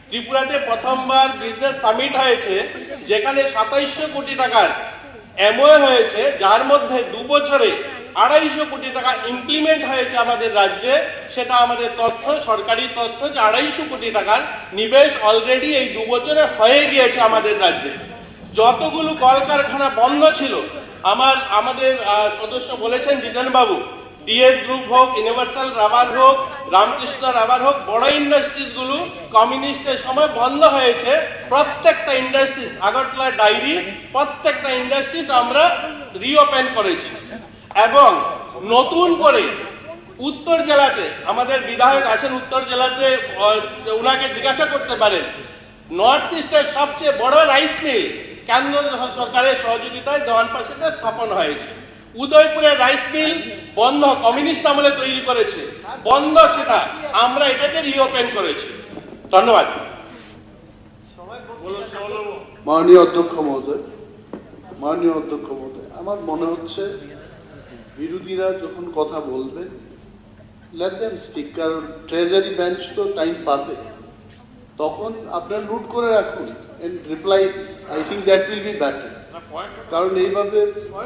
Speaker 6: ত্রিপুরাতে প্রথমবার বিজনেস সামিট হয়েছে যেখানে 2700 কোটি টাকার এমওএ হয়েছে, যার মধ্যে 2 বছরে 250 কোটি টাকা ইমপ্লিমেন্ট হয়েছে আমাদের রাজ্যে। সেটা আমাদের তথ্য, সরকারি তথ্য, যে 250 কোটি টাকার নিবেশ অলরেডি এই 2 বছরে হয়ে গিয়েছে আমাদের রাজ্যে। যতগুলো কলকারখানা বন্ধ ছিল, আমাদের সদস্য বলেছেন জিতেন বাবু, ডিএস গ্রুপ হোক, ইউনিভার্সাল রাবার হোক, রামকৃষ্ণ রাবার হোক, বড় ইন্ডাস্ট্রিজ গুলো কমিউনিস্টের সময় বন্ধ হয়েছে। প্রত্যেকটা ইন্ডাস্ট্রিজ, আগরতলা ডায়েরি, প্রত্যেকটা ইন্ডাস্ট্রিজ আমরা রিওপেন করেছি। এবং নতুন করে উত্তর জেলাতে, আমাদের বিধায়ক আছেন উত্তর জেলাতে, ওনাকে জিজ্ঞাসা করতে পারেন, নর্থ ইস্টের সবচেয়ে বড় রাইস মিল কেন্দ্র সরকারের সহযোগিতায় দেওয়ানপাশিতে স্থাপন হয়েছে। উদয়পুরের রাইস মিল বন্ধ, কমিউনিস্ট আমলে তৈরি করেছে, বন্ধ, সেটা আমরা এটাকে রিওপেন করেছি। ধন্যবাদ।
Speaker 7: মাননীয় অধ্যক্ষ মহোদয়, আমার মনে হচ্ছে বিরোধীরা যখন কথা বলবেন লেট দেম স্পিক, কারণ ট্রেজারি বেঞ্চ তো টাইম পাবে, তখন আপনার নোট করে রাখুন and reply this. I think that will be better, কারণ এইভাবে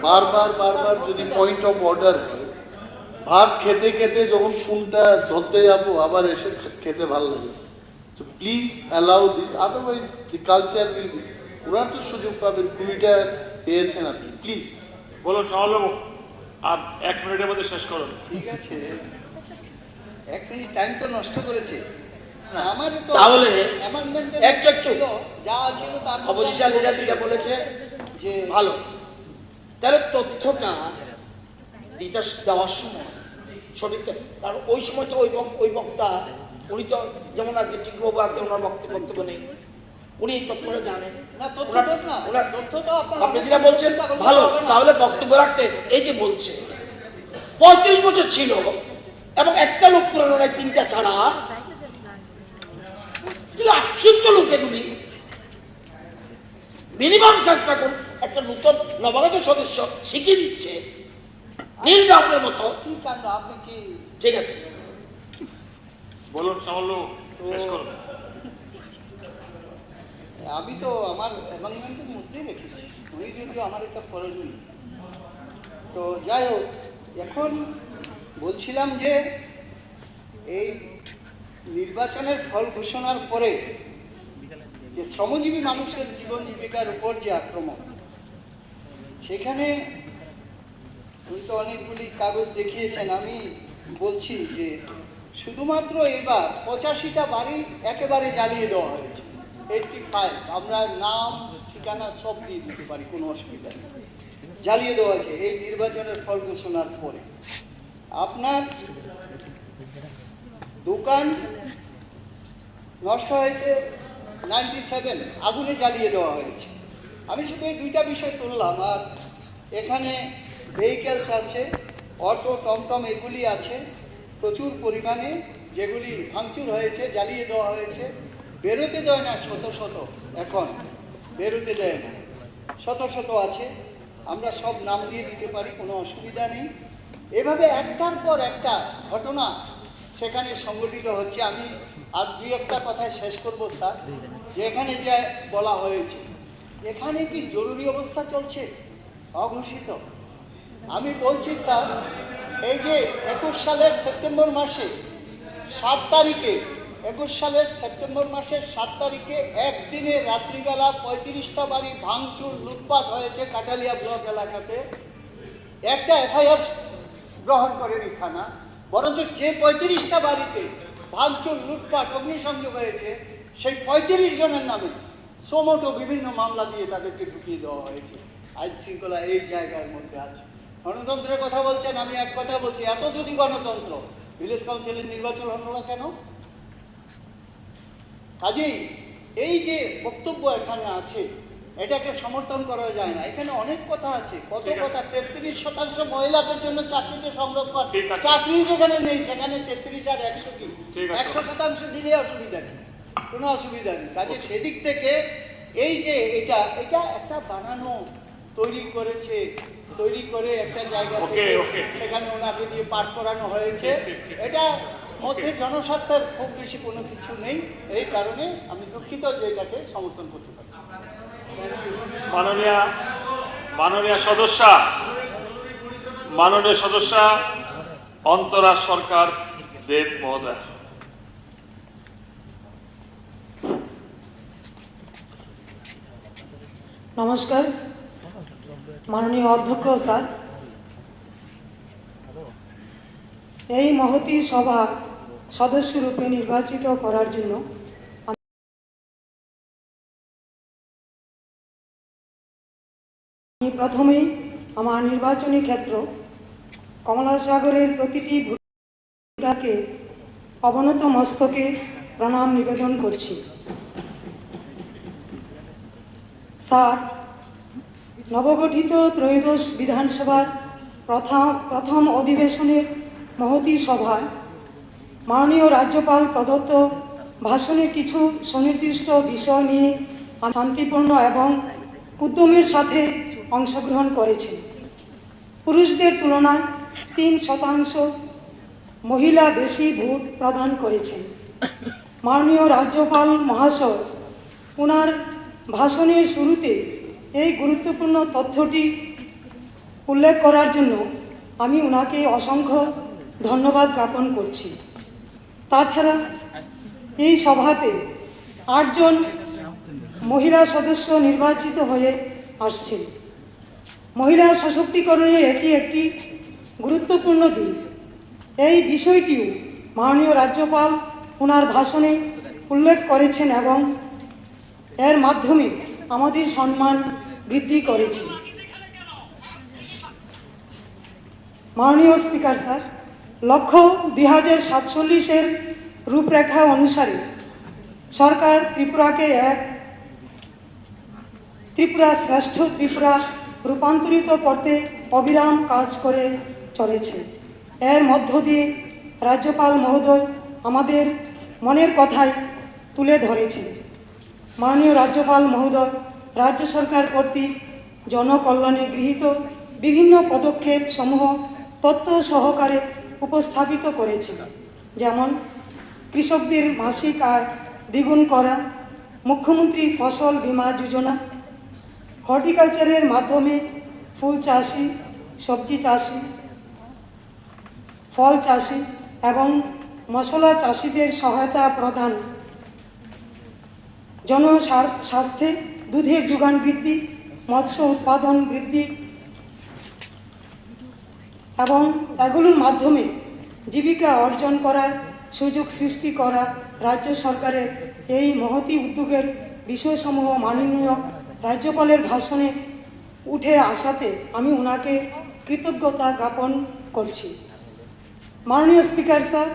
Speaker 7: বারবার যদি পয়েন্ট অফ অর্ডার হয়, ভাত খেতে খেতে যখন ফোনটা ধরতে যাবো আবার এসে খেতে ভালো লাগে। তো please allow this, otherwise the culture will be, ওনার তো সুযোগ পাবেন, 20টা পেয়েছেন আপনি, প্লিজ
Speaker 2: বলুন সমালোচক, আর 1 মিনিটের মধ্যে শেষ করুন।
Speaker 4: ঠিক আছে, 1 মিনিট টাইম তো নষ্ট করেছে। আমার তো
Speaker 1: তাহলে
Speaker 4: অ্যামেন্ডমেন্টের
Speaker 1: একটু
Speaker 4: ছিল, যা ছিল তার
Speaker 1: অপোজিশন লিডার যেটা বলেছে
Speaker 4: যে
Speaker 1: ভালো, তাহলে তথ্যটা দেওয়ার সময় সঠিক, কারণ ওই সময় তো ওই বক্তা, উনি তো যেমন আজকে টিকবাবু আজকে ওনার বক্তব্য নেই, উনি এই তথ্যটা জানেন না। তথ্য তো আপনি যেটা বলছেন ভালো, তাহলে বক্তব্য রাখতে, এই যে বলছে 35 বছর ছিল এবং একটা লোক পুরানো নয়, 3টা ছাড়া, আশ্চর্য লোক এগুলি। মিনিমাম সেন্স রাখুন, একটা নতুন নবাগত সদস্য শিখিয়ে দিচ্ছে নীল রাউন্ডের মতো। কি কাণ্ড, আপনি কি ঠিক আছে
Speaker 2: বলুন সমালোচক, শেষ করুন।
Speaker 4: আমি তো আমার অ্যামেন্ডমেন্টের মধ্যেই রেখেছি, উনি যদিও আমার একটা পড়েননি। তো যাই হোক, এখন বলছিলাম যে এই নির্বাচনের ফল ঘোষণার পরে যে শ্রমজীবী মানুষের জীবন জীবিকার উপর যে আক্রমণ, সেখানে উনি তো অনেকগুলি কাগজ দেখিয়েছেন। আমি বলছি যে শুধুমাত্র এবার 85টা বাড়ি একেবারে জ্বালিয়ে দেওয়া হয়েছে, 85, আমরা নাম ঠিকানা সব দিয়ে দিতে পারি, কোনো অসুবিধা নেই, জ্বালিয়ে দেওয়া হয়েছে এই নির্বাচনের ফল ঘোষণার পরে। আপনার দোকান নষ্ট হয়েছে 97, আগুনে জ্বালিয়ে দেওয়া হয়েছে। আমি শুধু এই 2টা বিষয় তুললাম। আর এখানে ভেহিকেলস আছে, অটো, টমটম, এগুলি আছে প্রচুর পরিমাণে, যেগুলি ভাঙচুর হয়েছে, জ্বালিয়ে দেওয়া হয়েছে। বেরোতে দেয় না, শত এখন বেরোতে দেয় না, শত আছে। আমরা সব নাম দিয়ে দিতে পারি, কোনো অসুবিধা নেই। এভাবে একটার পর একটা ঘটনা সেখানে সংগঠিত হচ্ছে। আমি আর 2-1টা কথায় শেষ করব স্যার, যে এখানে যে বলা হয়েছে, এখানে কি জরুরি অবস্থা চলছে অঘোষিত? আমি বলছি স্যার, এই যে 21 সালের সেপ্টেম্বর মাসে 7 তারিখে 21 সালের সেপ্টেম্বর মাসের 7 তারিখে একদিনে রাত্রিবেলা 35টা বাড়ি ভাঙচুর লুটপাট হয়েছে কাটালিয়া ব্লক এলাকাতে। একটা এফআইআর গ্রহণ করেনি থানা, বরঞ্চ যে 35টা বাড়িতে ভাঙচুর লুটপাট অগ্নিসংযোগ হয়েছে সেই 35 জনের নামে সোমোটো বিভিন্ন মামলা দিয়ে তাদেরকে ঢুকিয়ে দেওয়া হয়েছে। আইন শৃঙ্খলা এই জায়গার মধ্যে আছে। গণতন্ত্রের কথা বলছেন, আমি এক কথা বলছি, এত যদি গণতন্ত্র, ভিলেজ কাউন্সিলের নির্বাচন হলো না কেন? কাজেই এই যে বক্তব্য এখানে আছে এটাকে সমর্থন করা যায় না। এখানে অনেক কথা আছে, কত কথা। 33% মহিলাদের জন্য চাকরিতে সংরক্ষণ, চাকরি যেখানে নেই সেখানে 33 আর 100 কি 100% দিলে অসুবিধা কি? কোনো অসুবিধা নেই। কাজে সেদিক থেকে এই যে এটা একটা বানানো তৈরি করে একটা জায়গা থেকে সেখানে ওনাকে দিয়ে পাঠ করানো হয়েছে। এটা মধ্যে জনস্বার্থের খুব বেশি কোনো কিছু নেই। এই কারণে আমি দুঃখিত যে এটাকে সমর্থন করতে পারছি।
Speaker 2: মাননীয় সদস্যা অন্তরা সরকার দেব মহোদয়।
Speaker 8: নমস্কার মাননীয় অধ্যক্ষ স্যার, এই মহতী সভা সদস্য রূপে নির্বাচিত করার জন্য আমি প্রথমেই আমার নির্বাচনী ক্ষেত্র কমলাসাগরের প্রতিটি ভোটারকে অবনত মস্তকে প্রণাম নিবেদন করছি। স্যার, নবগঠিত ত্রয়োদশ বিধানসভার প্রথম অধিবেশনের মহতী সভায় মাননীয় রাজ্যপাল প্রদত্ত ভাষণের কিছু সুনির্দিষ্ট বিষয় নিয়ে শান্তিপূর্ণ এবং উদ্যমের সাথে অংশগ্রহণ করেছেন। পুরুষদের তুলনায় 3% মহিলা বেশি ভোট প্রদান করেছেন। মাননীয় রাজ্যপাল মহাশয় ওনার ভাষণের শুরুতে এই গুরুত্বপূর্ণ তথ্যটি উল্লেখ করার জন্য আমি ওনাকে অসংখ্য ধন্যবাদ জ্ঞাপন করছি। তাছাড়া এই সভাতে 8 জন মহিলা সদস্য নির্বাচিত হয়ে আসছেন। মহিলা সশক্তিকরণের এটি একটি গুরুত্বপূর্ণ দিক। এই বিষয়টিও মাননীয় রাজ্যপাল ওনার ভাষণে উল্লেখ করেছেন এবং এর মাধ্যমে আমাদের সম্মান বৃদ্ধি করেছে। মাননীয় স্পিকার স্যার, লক্ষ্য 2047-এর রূপরেখা অনুসারে সরকার ত্রিপুরাকে ত্রিপুরা শ্রেষ্ঠ ত্রিপুরা রূপান্তরিত করতে অবিরাম কাজ করে চলেছে। এর মধ্য দিয়ে রাজ্যপাল মহোদয় আমাদের মনের কথাই তুলে ধরেছেন। মাননীয় রাজ্যপাল মহোদয় রাজ্য সরকার কর্তৃক জনকল্যাণে গৃহীত বিভিন্ন পদক্ষেপ সমূহ তথ্য সহকারে উপস্থাপিত করেছেন, যেমন কৃষকদের মাসিক আয় দ্বিগুণ করা, মুখ্যমন্ত্রী ফসল বীমা যোজনা, হর্টিকালচারের মাধ্যমে ফুল চাষি, সবজি চাষি, ফল চাষি এবং মশলা চাষিদের সহায়তা প্রদান, জনস্বাস্থ্যে দুধের যোগান বৃদ্ধি, মৎস্য উৎপাদন বৃদ্ধি এবং এগুলোর মাধ্যমে জীবিকা অর্জন করার সুযোগ সৃষ্টি করা রাজ্য সরকারের এই মহতী উদ্যোগের বিষয়সমূহ মাননীয় রাজ্যপালের ভাষণে উঠে আসাতে আমি ওনাকে কৃতজ্ঞতা জ্ঞাপন করছি। মাননীয় স্পিকার স্যার,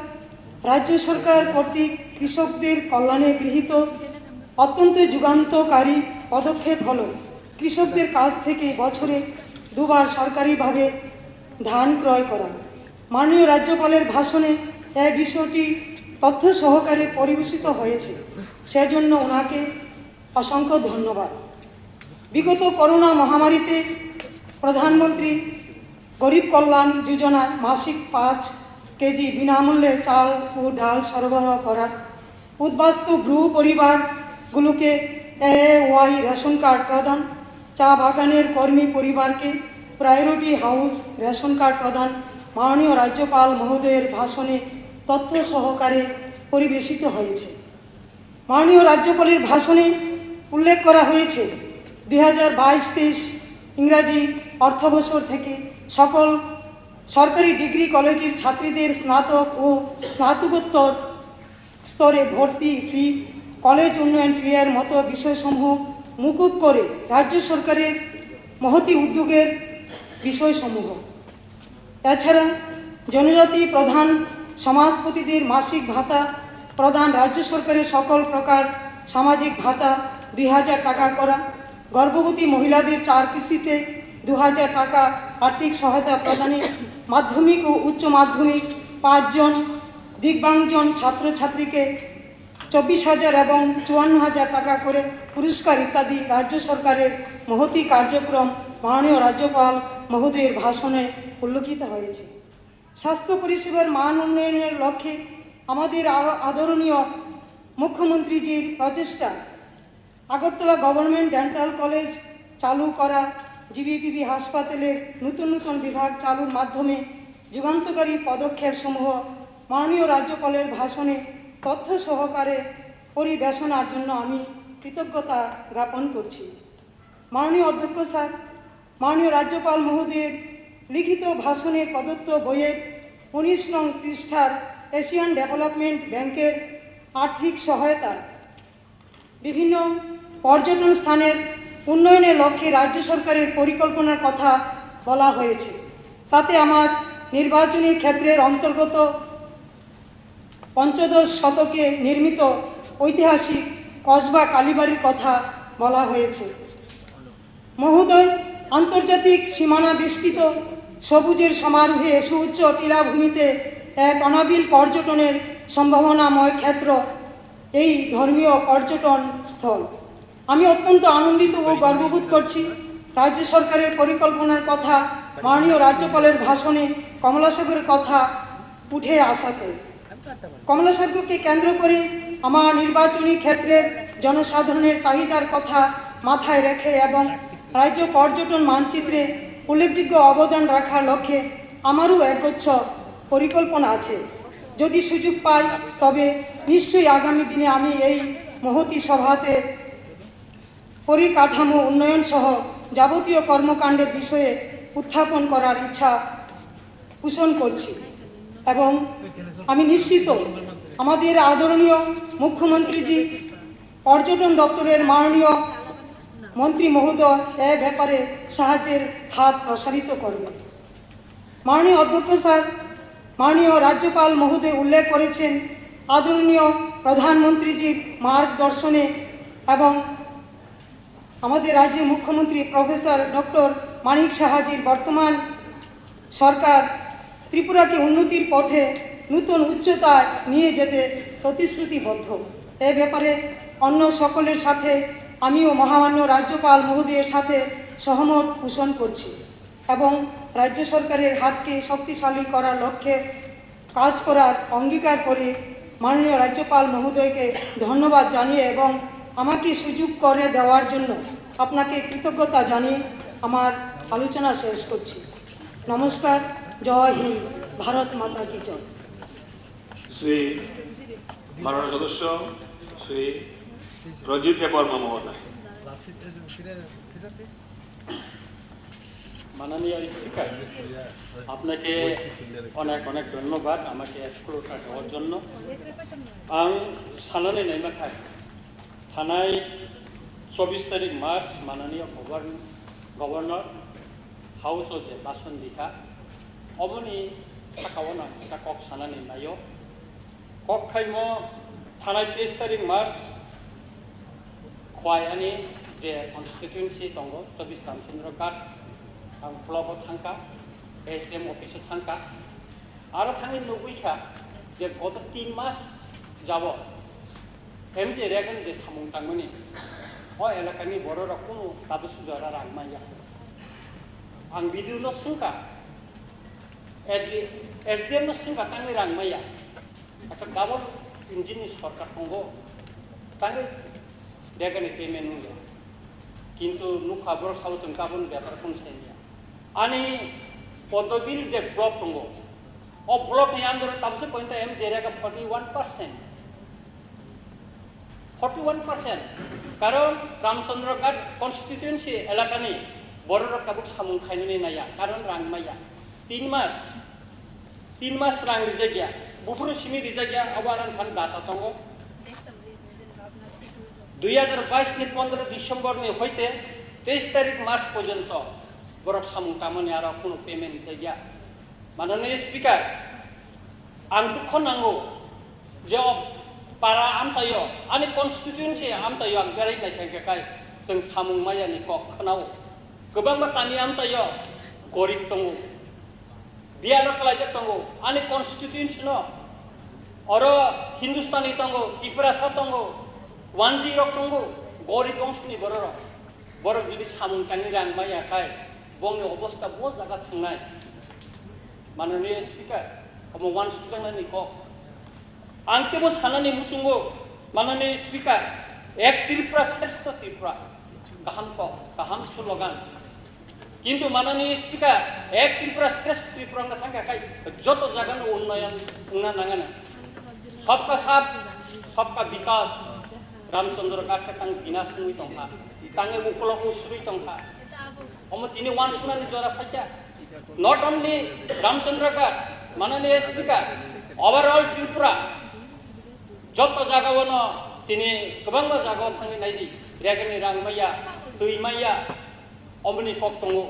Speaker 8: রাজ্য সরকার কর্তৃক কৃষকদের কল্যাণে গৃহীত অত্যন্ত যুগান্তকারী পদক্ষেপ হল কৃষকদের কাছ থেকে বছরে 2 বার সরকারিভাবে ধান ক্রয় করা। মাননীয় রাজ্যপালের ভাষণে এই বিষয়টি তথ্য সহকারে পরিবেশিত হয়েছে, সেজন্য ওনাকে অসংখ্য ধন্যবাদ। বিগত করোনা মহামারীতে প্রধানমন্ত্রী গরিব কল্যাণ যোজনায় মাসিক 5 কেজি বিনামূল্যে চাল ও ডাল সরবরাহ করা, উদ্বাস্তু গৃহ পরিবারগুলোকে AAY রেশন কার্ড প্রদান, চা বাগানের কর্মী পরিবারকে প্রায়োরিটি হাউস রেশন কার্ড প্রদান মাননীয় রাজ্যপাল মহোদয়ের ভাষণে তথ্য সহকারে পরিবেশিত হয়েছে। মাননীয় রাজ্যপালের ভাষণে উল্লেখ করা হয়েছে 2022-23 ইংরাজি অর্থবছর থেকে সকল সরকারি ডিগ্রি কলেজের ছাত্রীদের স্নাতক ও স্নাতকোত্তর স্তরে ভর্তি ফি, কলেজ উন্নয়ন ফি এর মতো বিষয়সমূহ মুকুব করে রাজ্য সরকারের মহতি উদ্যোগের বিষয়সমূহ। এছাড়া জনজাতি প্রধান সমাজপতিদের মাসিক ভাতা প্রদান, রাজ্য সরকারের সকল প্রকার সামাজিক ভাতা 2000 টাকা করা, গর্ভবতী মহিলাদের 4 কিস্তিতে 2000 টাকা আর্থিক সহায়তা প্রদানে, মাধ্যমিক ও উচ্চ মাধ্যমিক 5 জন দিব্যাঙ্গজন ছাত্রছাত্রীকে 24,000 এবং 54,000 টাকা করে পুরস্কার ইত্যাদি রাজ্য সরকারের মহতি কার্যক্রম মাননীয় রাজ্যপাল মহোদয়ের ভাষণে উল্লেখিত হয়েছে। স্বাস্থ্য পরিষেবার মান উন্নয়নের লক্ষ্যে আমাদের আদরণীয় মুখ্যমন্ত্রীজির প্রচেষ্টা আগরতলা গভর্নমেন্ট ডেন্টাল কলেজ চালু করা, জিবিপিবি হাসপাতালের নতুন নতুন বিভাগ চালুর মাধ্যমে যুগান্তকারী পদক্ষেপসমূহ মাননীয় রাজ্যপালের ভাষণে তথ্য সহকারে পরিবেশনার জন্য আমি কৃতজ্ঞতা জ্ঞাপন করছি। মাননীয় অধ্যক্ষ স্যার, মাননীয় রাজ্যপাল মহোদয়ের লিখিত ভাষণের প্রদত্ত বইয়ের 19 নং পৃষ্ঠার এশিয়ান ডেভেলপমেন্ট ব্যাংকের আর্থিক সহায়তা বিভিন্ন পর্যটন স্থানের উন্নয়নের লক্ষ্যে রাজ্য সরকারের পরিকল্পনার কথা বলা হয়েছে। তাতে আমার নির্বাচনী ক্ষেত্রের অন্তর্গত পঞ্চদশ শতকে নির্মিত ঐতিহাসিক কসবা কালীবাড়ির কথা বলা হয়েছে। মহোদয়, আন্তর্জাতিক সীমানা বিস্তৃত সবুজের সমারোহে সুউচ্চ টিলাভূমিতে এক অনাবিল পর্যটনের সম্ভাবনাময় ক্ষেত্র এই ধর্মীয় পর্যটন স্থল। আমি অত্যন্ত আনন্দিত ও গর্ববোধ করছি রাজ্য সরকারের পরিকল্পনার কথা মাননীয় রাজ্যপালের ভাষণে কমলাসাগরের কথা উঠে আসাতে। কমলাসাগরকে কেন্দ্র করে আমার নির্বাচনী ক্ষেত্রের জনসাধারণের চাহিদার কথা মাথায় রেখে এবং রাজ্য পর্যটন মানচিত্রে উল্লেখযোগ্য অবদান রাখার লক্ষ্যে আমারও একগুচ্ছ পরিকল্পনা আছে। যদি সুযোগ পাই তবে নিশ্চয়ই আগামী দিনে আমি এই মহতি সভাতে পরিকাঠামো উন্নয়ন সহ যাবতীয় কর্মকাণ্ডের বিষয়ে উত্থাপন করার ইচ্ছা পোষণ করছি এবং আমি নিশ্চিত আমাদের আদরণীয় মুখ্যমন্ত্রীজি পর্যটন দপ্তরের মাননীয় মন্ত্রী মহোদয় এ ব্যাপারে সাহায্যের হাত প্রসারিত করবেন। মাননীয় অধ্যক্ষ স্যার, মাননীয় রাজ্যপাল মহোদয় উল্লেখ করেছেন আদরণীয় প্রধানমন্ত্রীজির মার্গদর্শনে এবং আমাদের রাজ্যের মুখ্যমন্ত্রী প্রফেসর ডক্টর মানিক সাহাজির বর্তমান সরকার ত্রিপুরাকে উন্নতির পথে নতুন উচ্চতায় নিয়ে যেতে প্রতিশ্রুতিবদ্ধ। এ ব্যাপারে অন্য সকলের সাথে আমিও মহামান্য রাজ্যপাল মহোদয়ের সাথে সহমত পোষণ করছি এবং রাজ্য সরকারের হাতকে শক্তিশালী করার লক্ষ্যে কাজ করার অঙ্গীকার করে মাননীয় রাজ্যপাল মহোদয়কে ধন্যবাদ জানিয়ে এবং আমাকে সুযোগ করে দেওয়ার জন্য আপনাকে কৃতজ্ঞতা জানিয়ে আমার আলোচনা শেষ করছি। নমস্কার, জয় হিন্দ, ভারত মাতা কি জয়।
Speaker 2: শ্রী মাননীয় সদস্য শ্রী রঞ্জিত দেববর্মা মহোদয়।
Speaker 9: মাননীয় স্পিকার, আপনাকে অনেক অনেক ধন্যবাদ আমাকে এক্সপ্লোরটা দেওয়ার জন্য। आं साननानै नायमाखाय थानाय 24 तारिख मार्च माननीय गवर्नर हाउस जे बासन दिखा अमनि साकावना साकक साननानै नायो कक खायमो थानाय 23 तारिख मार्च खवायानि जे कन्स्टिट्युएन्सि दङ 24 रामचन्द्र घाट आं ब्लकआव थांखा एसडिएम अफिसाव थांखा आरो थाङै नुबैखा जे गत 3 मास যাব एमजे रेगन जे सामुं थांमोनि अ एलाकानि बर'रा कुनु दाबो सुदारा रांमाया आं बिदिनो सोंखा एसडिएम न सोंखा थाङै रांमाया आसा गाबोन इन्जिनि सरकार दंगो थाङै रेगन पेमेन्ट नुया किन्तु नुखा ब्रक सावजों गाबोन बेपार खनसायनिया आनि पदबिल जे ब्लक दंगो अ ब्लक नि आन्दर ताबसे पॉइंट एम जे रेगा 41% 41%, কারণ রামচন্দ্রঘাট কনস্টিটিউয়েন্সি এলাকানি বড় কাবুক সামুং খাইনানি নায়া কারণ রাং মাইয়া 3 মাস রাং রিজাগিয়া বুফুর সিমি রিজাগিয়া আবার খান দাতা দङ 2022 नि 15 ডিসেম্বর नि হইতে 23 তারিখ মাস পর্যন্ত বড় সামুং কামনি আর কোনো পেমেন্ট জায়গা মাননীয় স্পিকার आं दुख नांगौ जे पारा आमसायो आंनि कन्स्टिट्युएन्सि आमसायो आं बेरायनाय थांखाय जों सामुं मायानि कखनाव गोबां बाथ्रानि आमसायो गरिब दङ बियानो खालायजोब दङ आंनि कन्स्टिट्युएन्सि न आरो हिन्दुस्तानी दङ त्रिपुरासा दङ 10 दङ गरिब बंशनि बर जुदि सामुं थांनि रां मायाखाय बंनि अबस्था ब जागा थांनाय माननीय speaker Kamu wan sujang ni kok. Angke bos hanani musungo manani speaker. Ek Tripura shrestha Tripura. Kaham slogan. Kintu manani speaker ek Tripura shrestha Tripura nga thangka kai joto jaga no unnayan unna nangana. Sabka sab sabka vikas Ramchandra Ghat tang binas nui tongha. Tange Yakulo usrui tongha. Omo tini wan sunani jora phaja. Not only Ramchandra Ghat माननीय स्पीकर ओवरऑल त्रिपुरा जत जागावनो तिनी गोबां जागाव थांनि नायदि रेगनि रां माया दै माया अमनि कक दङो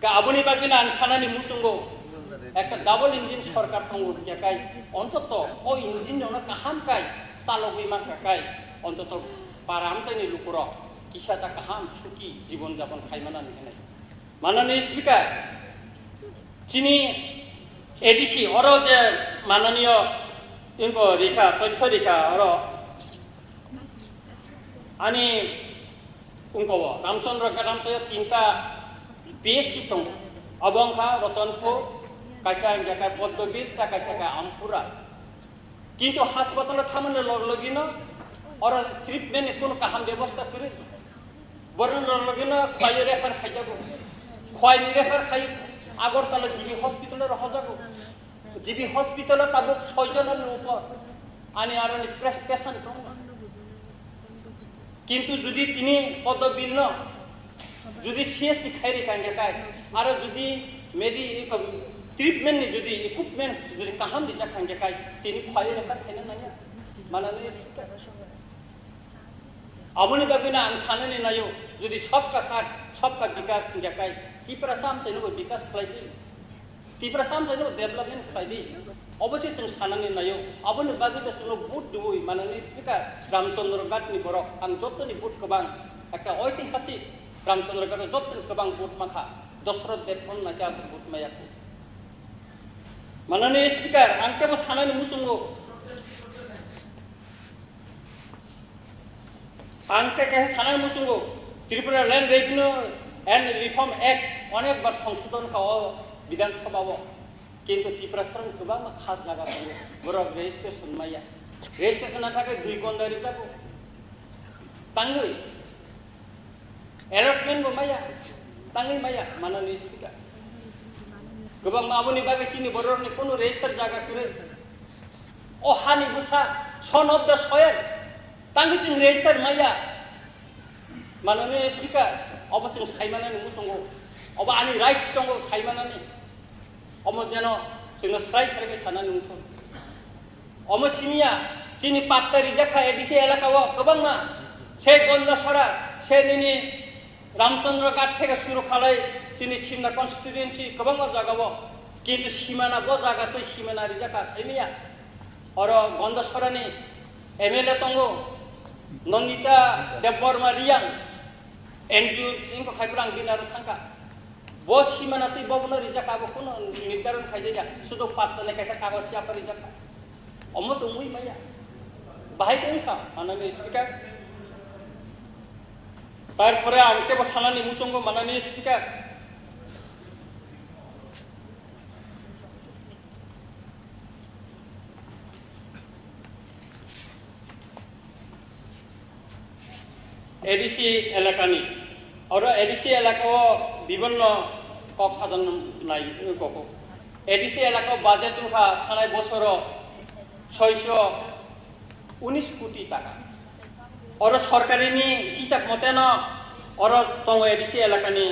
Speaker 9: का आबनि बागिना आं सानानि मुसुंगो একটা ডাবল ইঞ্জিন সরকার दङो केकाय অন্তত ও ইঞ্জিন जनो काहाम काय चालगै माखा काय অন্তত पारामसानि लुकुर किसाता काहाम सुखी जीवन যাপন खायमानानि होनाय माननीय स्पीकर चिनी एडीसी और जे माननीय इनको रेखा तथ्य रेखा और आनी उनको रामचंद्र घाट तीनटा बीएससी दङ अबंखा रतनपुर कायसा जाका पद्मबीर ता कायसा का आमपुरा किंतु हास्पाताल थामने लगलगिन और ट्रिटमेंट कोनो काहाम व्यवस्था करे बरन लगलगिन खाय रेफार खायजागो खाय रेफार खाय আগরতলা জিবি হসপিটালে রহজাগো জিবি হসপিটালে তাবুক 6 জনের উপর আনি আর পেশেন্ট দङ কিন্তু যদি তিনি পদবিন্ন যদি সিএসসি খাইরি কাঙ্গাকায় আর যদি মেডি ট্রিটমেন্ট যদি ইকুইপমেন্টস যদি কাহাম দিজা কাঙ্গাকায় তিনি ফাইল লেখা খাইনা নাया माननीय स्पीकर आबनि बागिना आं साननि नायो যদি सबका साथ सबका विकास सिंगाकाय Tripura samsai no vikas khlaidi Tripura samsai no development khlaidi obviously जों साननानै नायो आबनि बागै जों बुट दुइ माननीय स्पीकर रामचंद्र घाट नि बरक आं जतनि बुट गोबां একটা ঐতিহাসিক रामचंद्र घाट जतनि गोबां बुट माखा दशरथ देवखन नाखि आसर बुट मायाखौ माननीय स्पीकर आं केबो साननानै मुसुंगो आं केके साननानै मुसुंगो Tripura land revenue and reform act अनेक बार संशोधन खाओ विधानसभा किंतु त्रिपुरा सरकार गोबां खास जागा दङ बरक रेजिस्ट्रेशन माया रेजिस्ट्रेशन थाखाय 2 गन्दारि जागो तांगै एलटमेन्ट माया तांगै माया माननीय स्पीकर गोबां आबनि बागै चिनि बररनि कोनो रेजिस्टार जागा करे ओ हानि बुसा सन अफ द सयल तांगै जों रेजिस्टार माया माननीय स्पीकर अबसों सायमानानै मुसुंगो अब आंनि राइट्स दङ सायमानानै अम जेन जोंनो स्राय स्राय साननानै मुखो अम सिमिया चिनि पात्ता रिजाखा एडिसि एलाकाव गोबांना से गन्दासरा से निनि रामचंद्र घाट থেকে শুরু খালাই চিনি সিমনা কনস্টিটিউয়েন্সि गोबां जागाव किंतु सीमाना ब जागाते सीमाना रिजाखा छैमिया और गन्दासरानि एमएलए दङ नन्दिता देवबर्मा रियां एनजिओ सिंको खाइब्रां बिनार थांका बो सीमाना तै बबनो रिजाखा बो कोनो निर्धारण खाइजाया सुदो पात्तने कैसा कागज या पर रिजाखा अमो दंगै माया बाहाय देंखा माननीय स्पीकर तारपरे आंके बो सानानि मुसुंगो माननीय स्पीकर एडीसी एलाकानि और एडीसी एलाकाओ विभिन्न कक साधन नाय कको एडीसी एलाकाओ बाजेट थानाय बছर 619 কোটি টাকা और सरकारिनि हिसाब मतेनो और तंग एडिसि एलाकानि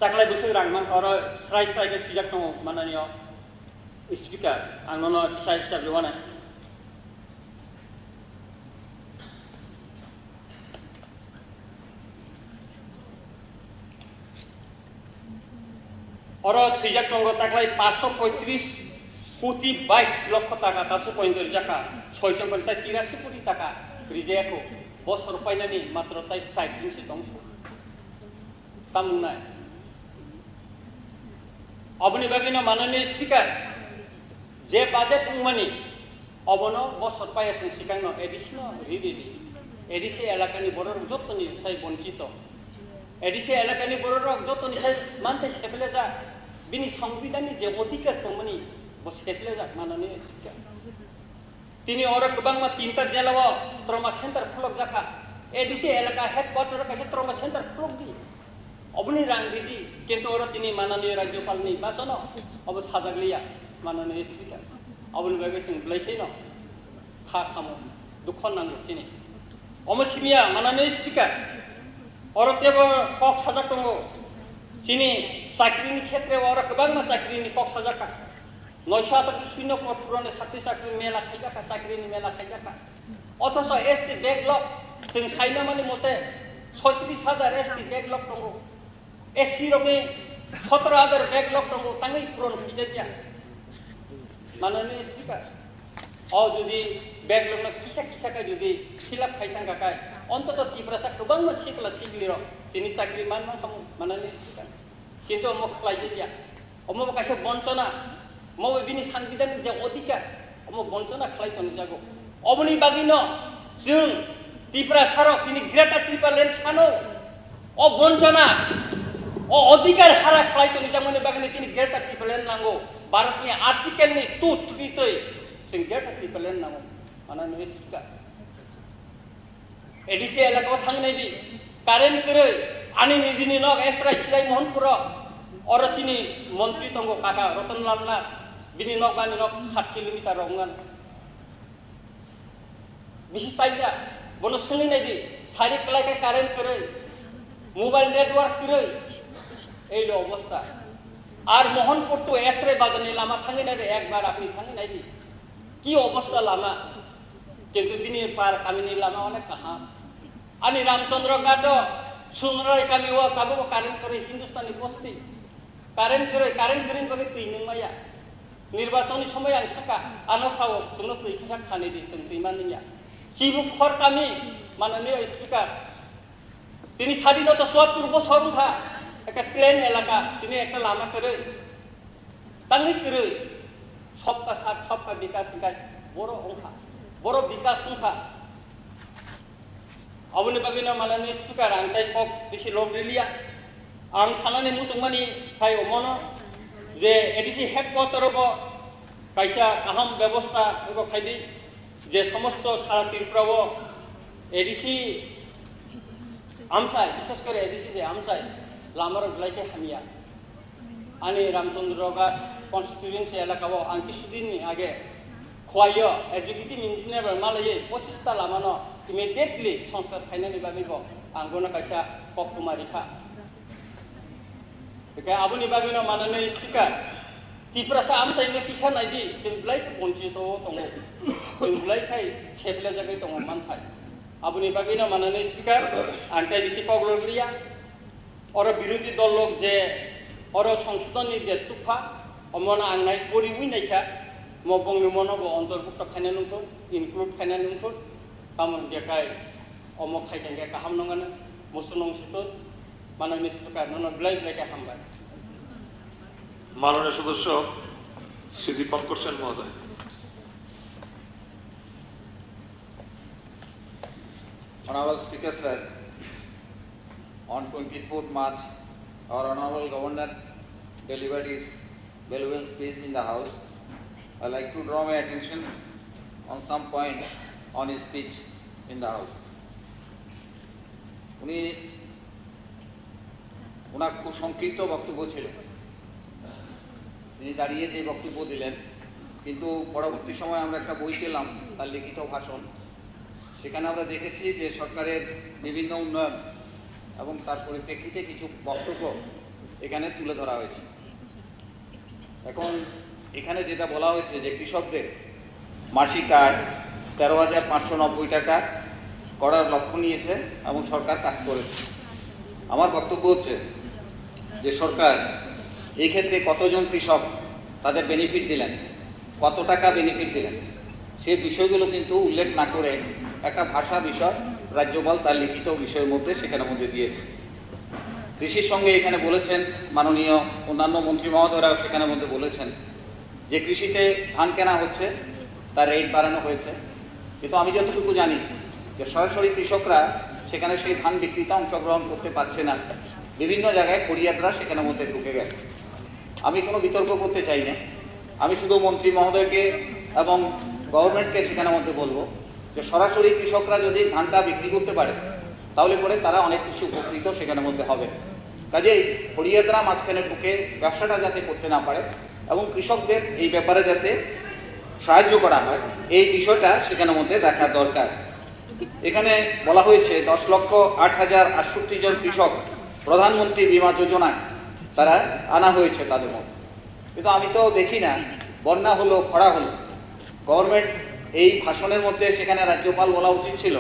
Speaker 9: ताकलाय बोसोर रांमान और स्राय स्राय के सुजाक दङ माननीय स्पिकार आंनो हिसाब हिसाब जवाना और सुजाक दङ ताकलाय 535 कोटी 22 लक्ष टाका 445 जाका 683 कोटी टाका रिजेको बसर पाइनानि मात्र ताइ साइकिंसि दंस तामुनाय अबनि बागिनो माननीय स्पिकार जे बाजेट उमनि अबनो बसर पायासन सिकांनो एडिसनो रिदिदि एडिसि एलाकानि बरर जतनि साइ बंचित एडिसि एलाकानि बरर जतनि साइ मानते सेबले जा बिनि संविधाननि जे अधिकार दंमनि बसकेटले जा माननीय स्पिकार तिनी और गोबांमा तीनटा जेलाव ट्रमा सेन्टर खुलक जाखा एडिसि एलाका हेडक्वार्टर कासे ट्रमा सेन्टर खुलक दि अबनि रां दिदि किन्तु और तिनी माननीय राज्यपालनि बासन अब साजागलिया माननीय स्पिकार अबनि बागै जों ब्लाइखैनो खा खामो दुख नांगौ तिनी अमसिमिया माननीय स्पिकार और तेबो कक साजाक दङ तिनी चाकरिनि क्षेत्रे और गोबांमा चाकरिनि कक साजाका 900 पुरानो साख्रि साख्रि मेला खाइजाका चाकरिनि मेला खाइजाका अथच एसटी बेकलग जों साइना माने मते 36,000 एसटी बेकलग दङ एससी रङे 17,000 बेकलग दङ ताङै पुरन खाइजाया माननीय स्पिकार अ जुदि बेकलगनो किसा किसा का जुदि फिलअप खाइतांगा काय अन्तत त्रिपुरा गोबां सिकला सिगलिर तिनी चाकरि मान माननीय स्पिकार किन्तु म खाइजाया अम कासे बञ्चना मबे बिनि संविधान जे अधिकार अम बञ्चना खालायथनो जागौ अबनि बागिनो जों त्रिपुरा सारक तिनी ग्रेटर त्रिपुरा लेन्ड सानो अ बञ्चना अ अधिकार हारा खालायथनो जामने बागिनो तिनी ग्रेटर त्रिपुरा लेन्ड नांगौ भारतनि आर्टिकलनि 2-3 तै जों ग्रेटर त्रिपुरा लेन्ड नांगौ माननीय स्पिकार एडिसि एलाकायाव थांनाय दि कारेन्ट करै आनि निजिनि नग एसराय सिराय मोहनपुर और तिनी मन्त्री दङ काका रतनलाल नाथ बिनि नग बानि नग 7 किलोमिटार रंगान बिसिस ताइदा बनो सोलिनाय दि सारि क्लाइका कारेन्ट करै मोबाइल नेटवर्क करै एल अवस्था আর মোহনপুর তো এসরে বাজানি লামা থাঙ্গি নাই একবার আপনি থাঙ্গি নাই কি অবস্থা লামা কিন্তু দিনের পার কামিনী লামা অনেক কাহা আনি রামচন্দ্র ঘাট সুন্দরাই কামিও কাবো কারেন্ট করে হিন্দুস্তানি বস্তি কারেন্ট করেন ভাবে তুই নংমায়া নির্বাচনী সময় আং থাকা আনসাও जोंनो তুই কিসা খানি দি जों তুইমানিয়া চিবুক খর কামি মাননীয় স্পিকার তিনি স্বাধীনতা ৭৪ বছর উঠা একটা প্লেন এলাকা তিনি একটা লামা করে তাঙ্গি করে সবকা সাথ সবকা বিকাশ গায় বড় বিকাশ সংখ্যা अबनि बागिनो माननीय स्पिकार आं ताइ कक बेसि लग्रिलिया आं सानानि मुसुंमानि फाय अमनो जे एडिसि हेडक्वार्टर अब कायसा अहम व्यवस्था एबो खायदि जे समस्त सारा त्रिपुराव एडिसि आमसाय विशेष करे एडिसि जे आमसाय लामार ग्लाइके हामिया आनि रामचंद्र घाट कन्स्टिट्युएन्सि एलाकाव आं किसुदिननि आगे खवायो एजुकेटिव इन्जिनियर मालायै 25 ता लामानो इमिडिएटली संस्कार खायनानि बागैबो आं गनो कायसा कककुमारिखा बेखाय आबुनि बागैनो माननीय स्पिकार त्रिपुरासा आमसायनो किसा नायदि जों ब्लाइके बन्चित दङ जों ब्लाइखाय सेबले जागै दङ मानथाय आबुनि बागैनो माननीय स्पिकार आं ताइ बिसि कगलग्लिया और विरोधी दल लोग जे और संशोधन जे तुफा अमना आंनाय परिबुइ नायखा मबंनि मनबो अंतर्भुक्त खायना नंखौ इनक्लुड खायना नंखौ कामन देखाय अम खायगेंगे गाहाम नंगानो मुसुनंसित माननीय स्पिकार नन ब्लाइ ब्लाइके हामबाय
Speaker 2: माननीय सदस्य श्री दीपंकर सेन महोदय
Speaker 10: Honorable Speaker sir, on 24th March, our Honorable Governor delivered his valuable speech in the House. I like to draw my attention on some points on his speech in the House. উনি ওনার খুব সংক্ষিপ্ত বক্তব্য ছিল, তিনি দাঁড়িয়ে যে বক্তব্য দিলেন, কিন্তু পরবর্তী সময় আমরা একটা বই পেলাম তার লিখিত ভাষণ, সেখানে আমরা দেখেছি যে সরকারের বিভিন্ন উন্নয়ন এবং তার পরিপ্রেক্ষিতে কিছু বক্তব্য এখানে তুলে ধরা হয়েছে। এখন এখানে যেটা বলা হয়েছে যে কৃষকদের মাসিক আয় 13,590 টাকা করার লক্ষ্য নিয়েছে এবং সরকার কাজ করেছে। আমার বক্তব্য হচ্ছে যে সরকার এই ক্ষেত্রে কতজন কৃষক তাদের বেনিফিট দিলেন, কত টাকা বেনিফিট দিলেন, সেই বিষয়গুলো কিন্তু উল্লেখ না করে একটা ভাষা বিষয় রাজ্যপাল তার লিখিত বিষয়ের মধ্যে সেখানের মধ্যে দিয়েছে। কৃষির সঙ্গে এখানে বলেছেন মাননীয় অন্যান্য মন্ত্রী মহোদয়রাও সেখানের মধ্যে বলেছেন যে কৃষিতে ধান কেনা হচ্ছে, তার রেট বাড়ানো হয়েছে, কিন্তু আমি যতটুকু জানি যে সরাসরি কৃষকরা সেখানে সেই ধান বিক্রিতে অংশগ্রহণ করতে পারছে না। বিভিন্ন জায়গায় কোরিয়াররা সেখানের মধ্যে ঢুকে গেছে। আমি কোনো বিতর্ক করতে চাই না, আমি শুধু মন্ত্রী মহোদয়কে এবং গভর্নমেন্টকে সেখানের মধ্যে বলবো যে সরাসরি কৃষকরা যদি ধানটা বিক্রি করতে পারে তাহলে পরে তারা অনেক কিছু উপকৃত সেখানের মধ্যে হবে। কাজেই কোরিয়াররা মাঝখানে ঢুকে ব্যবসাটা যাতে করতে না পারে এবং কৃষকদের এই ব্যাপারে যাতে সাহায্য করা হয়, এই বিষয়টা সেখানের মধ্যে দেখা দরকার। এখানে বলা হয়েছে 10,08,068 জন কৃষক প্রধানমন্ত্রী বীমা যোজনায় তারা আনা হয়েছে তাদের মধ্যে, কিন্তু আমি তো দেখি না বন্যা হলো, খরা হলো, গভর্নমেন্ট এই ভাষণের মধ্যে সেখানে রাজ্যপাল বলা উচিত ছিল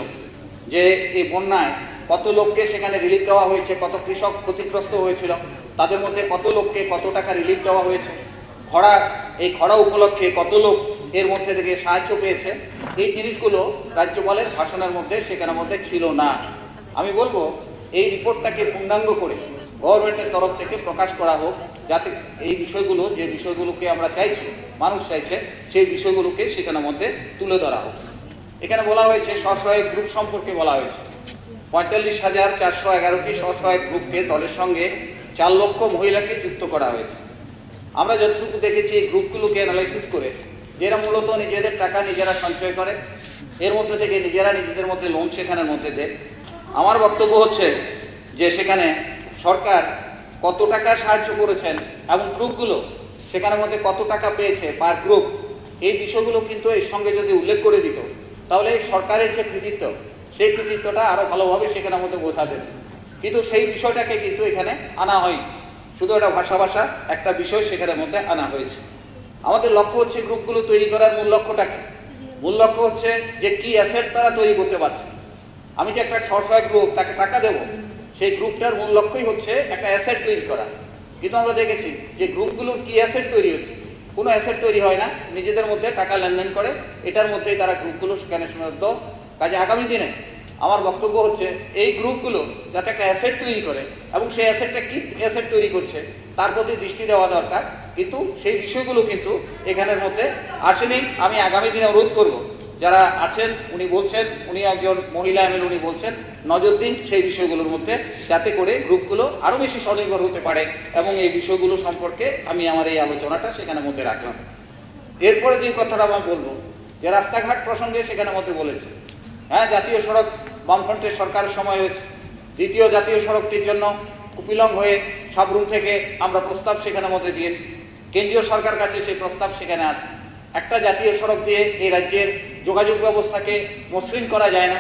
Speaker 10: যে এই বন্যায় কত লোককে সেখানে রিলিফ দেওয়া হয়েছে, কত কৃষক ক্ষতিগ্রস্ত হয়েছিল, তাদের মধ্যে কত লোককে কত টাকা রিলিফ দেওয়া হয়েছে, এই খরা উপলক্ষে কত লোক এর মধ্যে থেকে সাহায্য পেয়েছে, এই জিনিসগুলো রাজ্যপালের ভাষণের মধ্যে সেখানের মধ্যে ছিল না। আমি বলবো এই রিপোর্টটাকে পূর্ণাঙ্গ করে গভর্নমেন্টের তরফ থেকে প্রকাশ করা হোক, যাতে এই বিষয়গুলো, যে বিষয়গুলোকে আমরা চাইছি, মানুষ চাইছে, সেই বিষয়গুলোকে সেখানের মধ্যে তুলে ধরা হোক। এখানে বলা হয়েছে স্বসহায়ক গ্রুপ সম্পর্কে বলা হয়েছে 45,411টি স্বসহায়ক গ্রুপকে দলের সঙ্গে 4 লক্ষ মহিলাকে যুক্ত করা হয়েছে। আমরা যতটুকু দেখেছি এই গ্রুপগুলোকে অ্যানালাইসিস করে, যারা মূলত নিজেদের টাকা নিজেরা সঞ্চয় করে, এর মধ্যে থেকে নিজেরা নিজেদের মধ্যে লোন সেখানের মধ্যে দেয়। আমার বক্তব্য হচ্ছে যে সেখানে সরকার কত টাকা সাহায্য করেছেন এবং গ্রুপগুলো সেখানের মধ্যে কত টাকা পেয়েছে পার গ্রুপ, এই বিষয়গুলো কিন্তু এর সঙ্গে যদি উল্লেখ করে দিত তাহলে সরকারের যে কৃতিত্ব, সেই কৃতিত্বটা আরো ভালোভাবে সেখানের মধ্যে বোঝা যেত। কিন্তু সেই বিষয়টাকে কিন্তু এখানে আনা হয়নি, শুধু একটা ভাষা একটা বিষয় সেখানের মধ্যে আনা হয়েছে। আমাদের লক্ষ্য হচ্ছে গ্রুপগুলো তৈরি করার মূল লক্ষ্যটাকে, মূল লক্ষ্য হচ্ছে যে কি অ্যাসেট তারা তৈরি করতে পারছে। আমি যে একটা স্বসহায়ক গ্রুপ তাকে টাকা দেব, সেই গ্রুপটার মূল লক্ষ্যই হচ্ছে একটা অ্যাসেট তৈরি করা। কিন্তু আমরা দেখেছি যে গ্রুপগুলোর কি অ্যাসেট তৈরি হচ্ছে, কোনো অ্যাসেট তৈরি হয় না, নিজেদের মধ্যে টাকা লেনদেন করে, এটার মধ্যেই তারা গ্রুপগুলো সেখানে সীমাবদ্ধ। কাজে আগামী দিনে আমার বক্তব্য হচ্ছে এই গ্রুপগুলো যাতে একটা অ্যাসেট তৈরি করে এবং সেই অ্যাসেটটা কি অ্যাসেট তৈরি করছে তার প্রতি দৃষ্টি দেওয়া দরকার, কিন্তু সেই বিষয়গুলো কিন্তু এখানের মধ্যে আসেনি। আমি আগামী দিনে অনুরোধ করব যারা আছেন, উনি বলছেন, উনি একজন মহিলা এমএলএ, উনি বলছেন নজর দিন সেই বিষয়গুলোর মধ্যে, যাতে করে গ্রুপগুলো আরো বেশি স্বনির্ভর হতে পারে, এবং এই বিষয়গুলো সম্পর্কে আমি আমার এই আলোচনাটা সেখানের মধ্যে রাখলাম। এরপরে যে কথাটা আমি বলবো যে রাস্তাঘাট প্রসঙ্গে সেখানের মধ্যে বলেছে, হ্যাঁ, জাতীয় সড়ক বামফ্রন্টের সরকারের সময় হয়েছে, দ্বিতীয় জাতীয় সড়কটির জন্য কুপিলং হয়ে সাবরুম থেকে আমরা প্রস্তাব সেখানের মধ্যে দিয়েছি, কেন্দ্রীয় সরকার কাছে সেই প্রস্তাব সেখানে আছে। একটা জাতীয় সড়ক দিয়ে এই রাজ্যের যোগাযোগ ব্যবস্থাকে মসৃণ করা যায় না,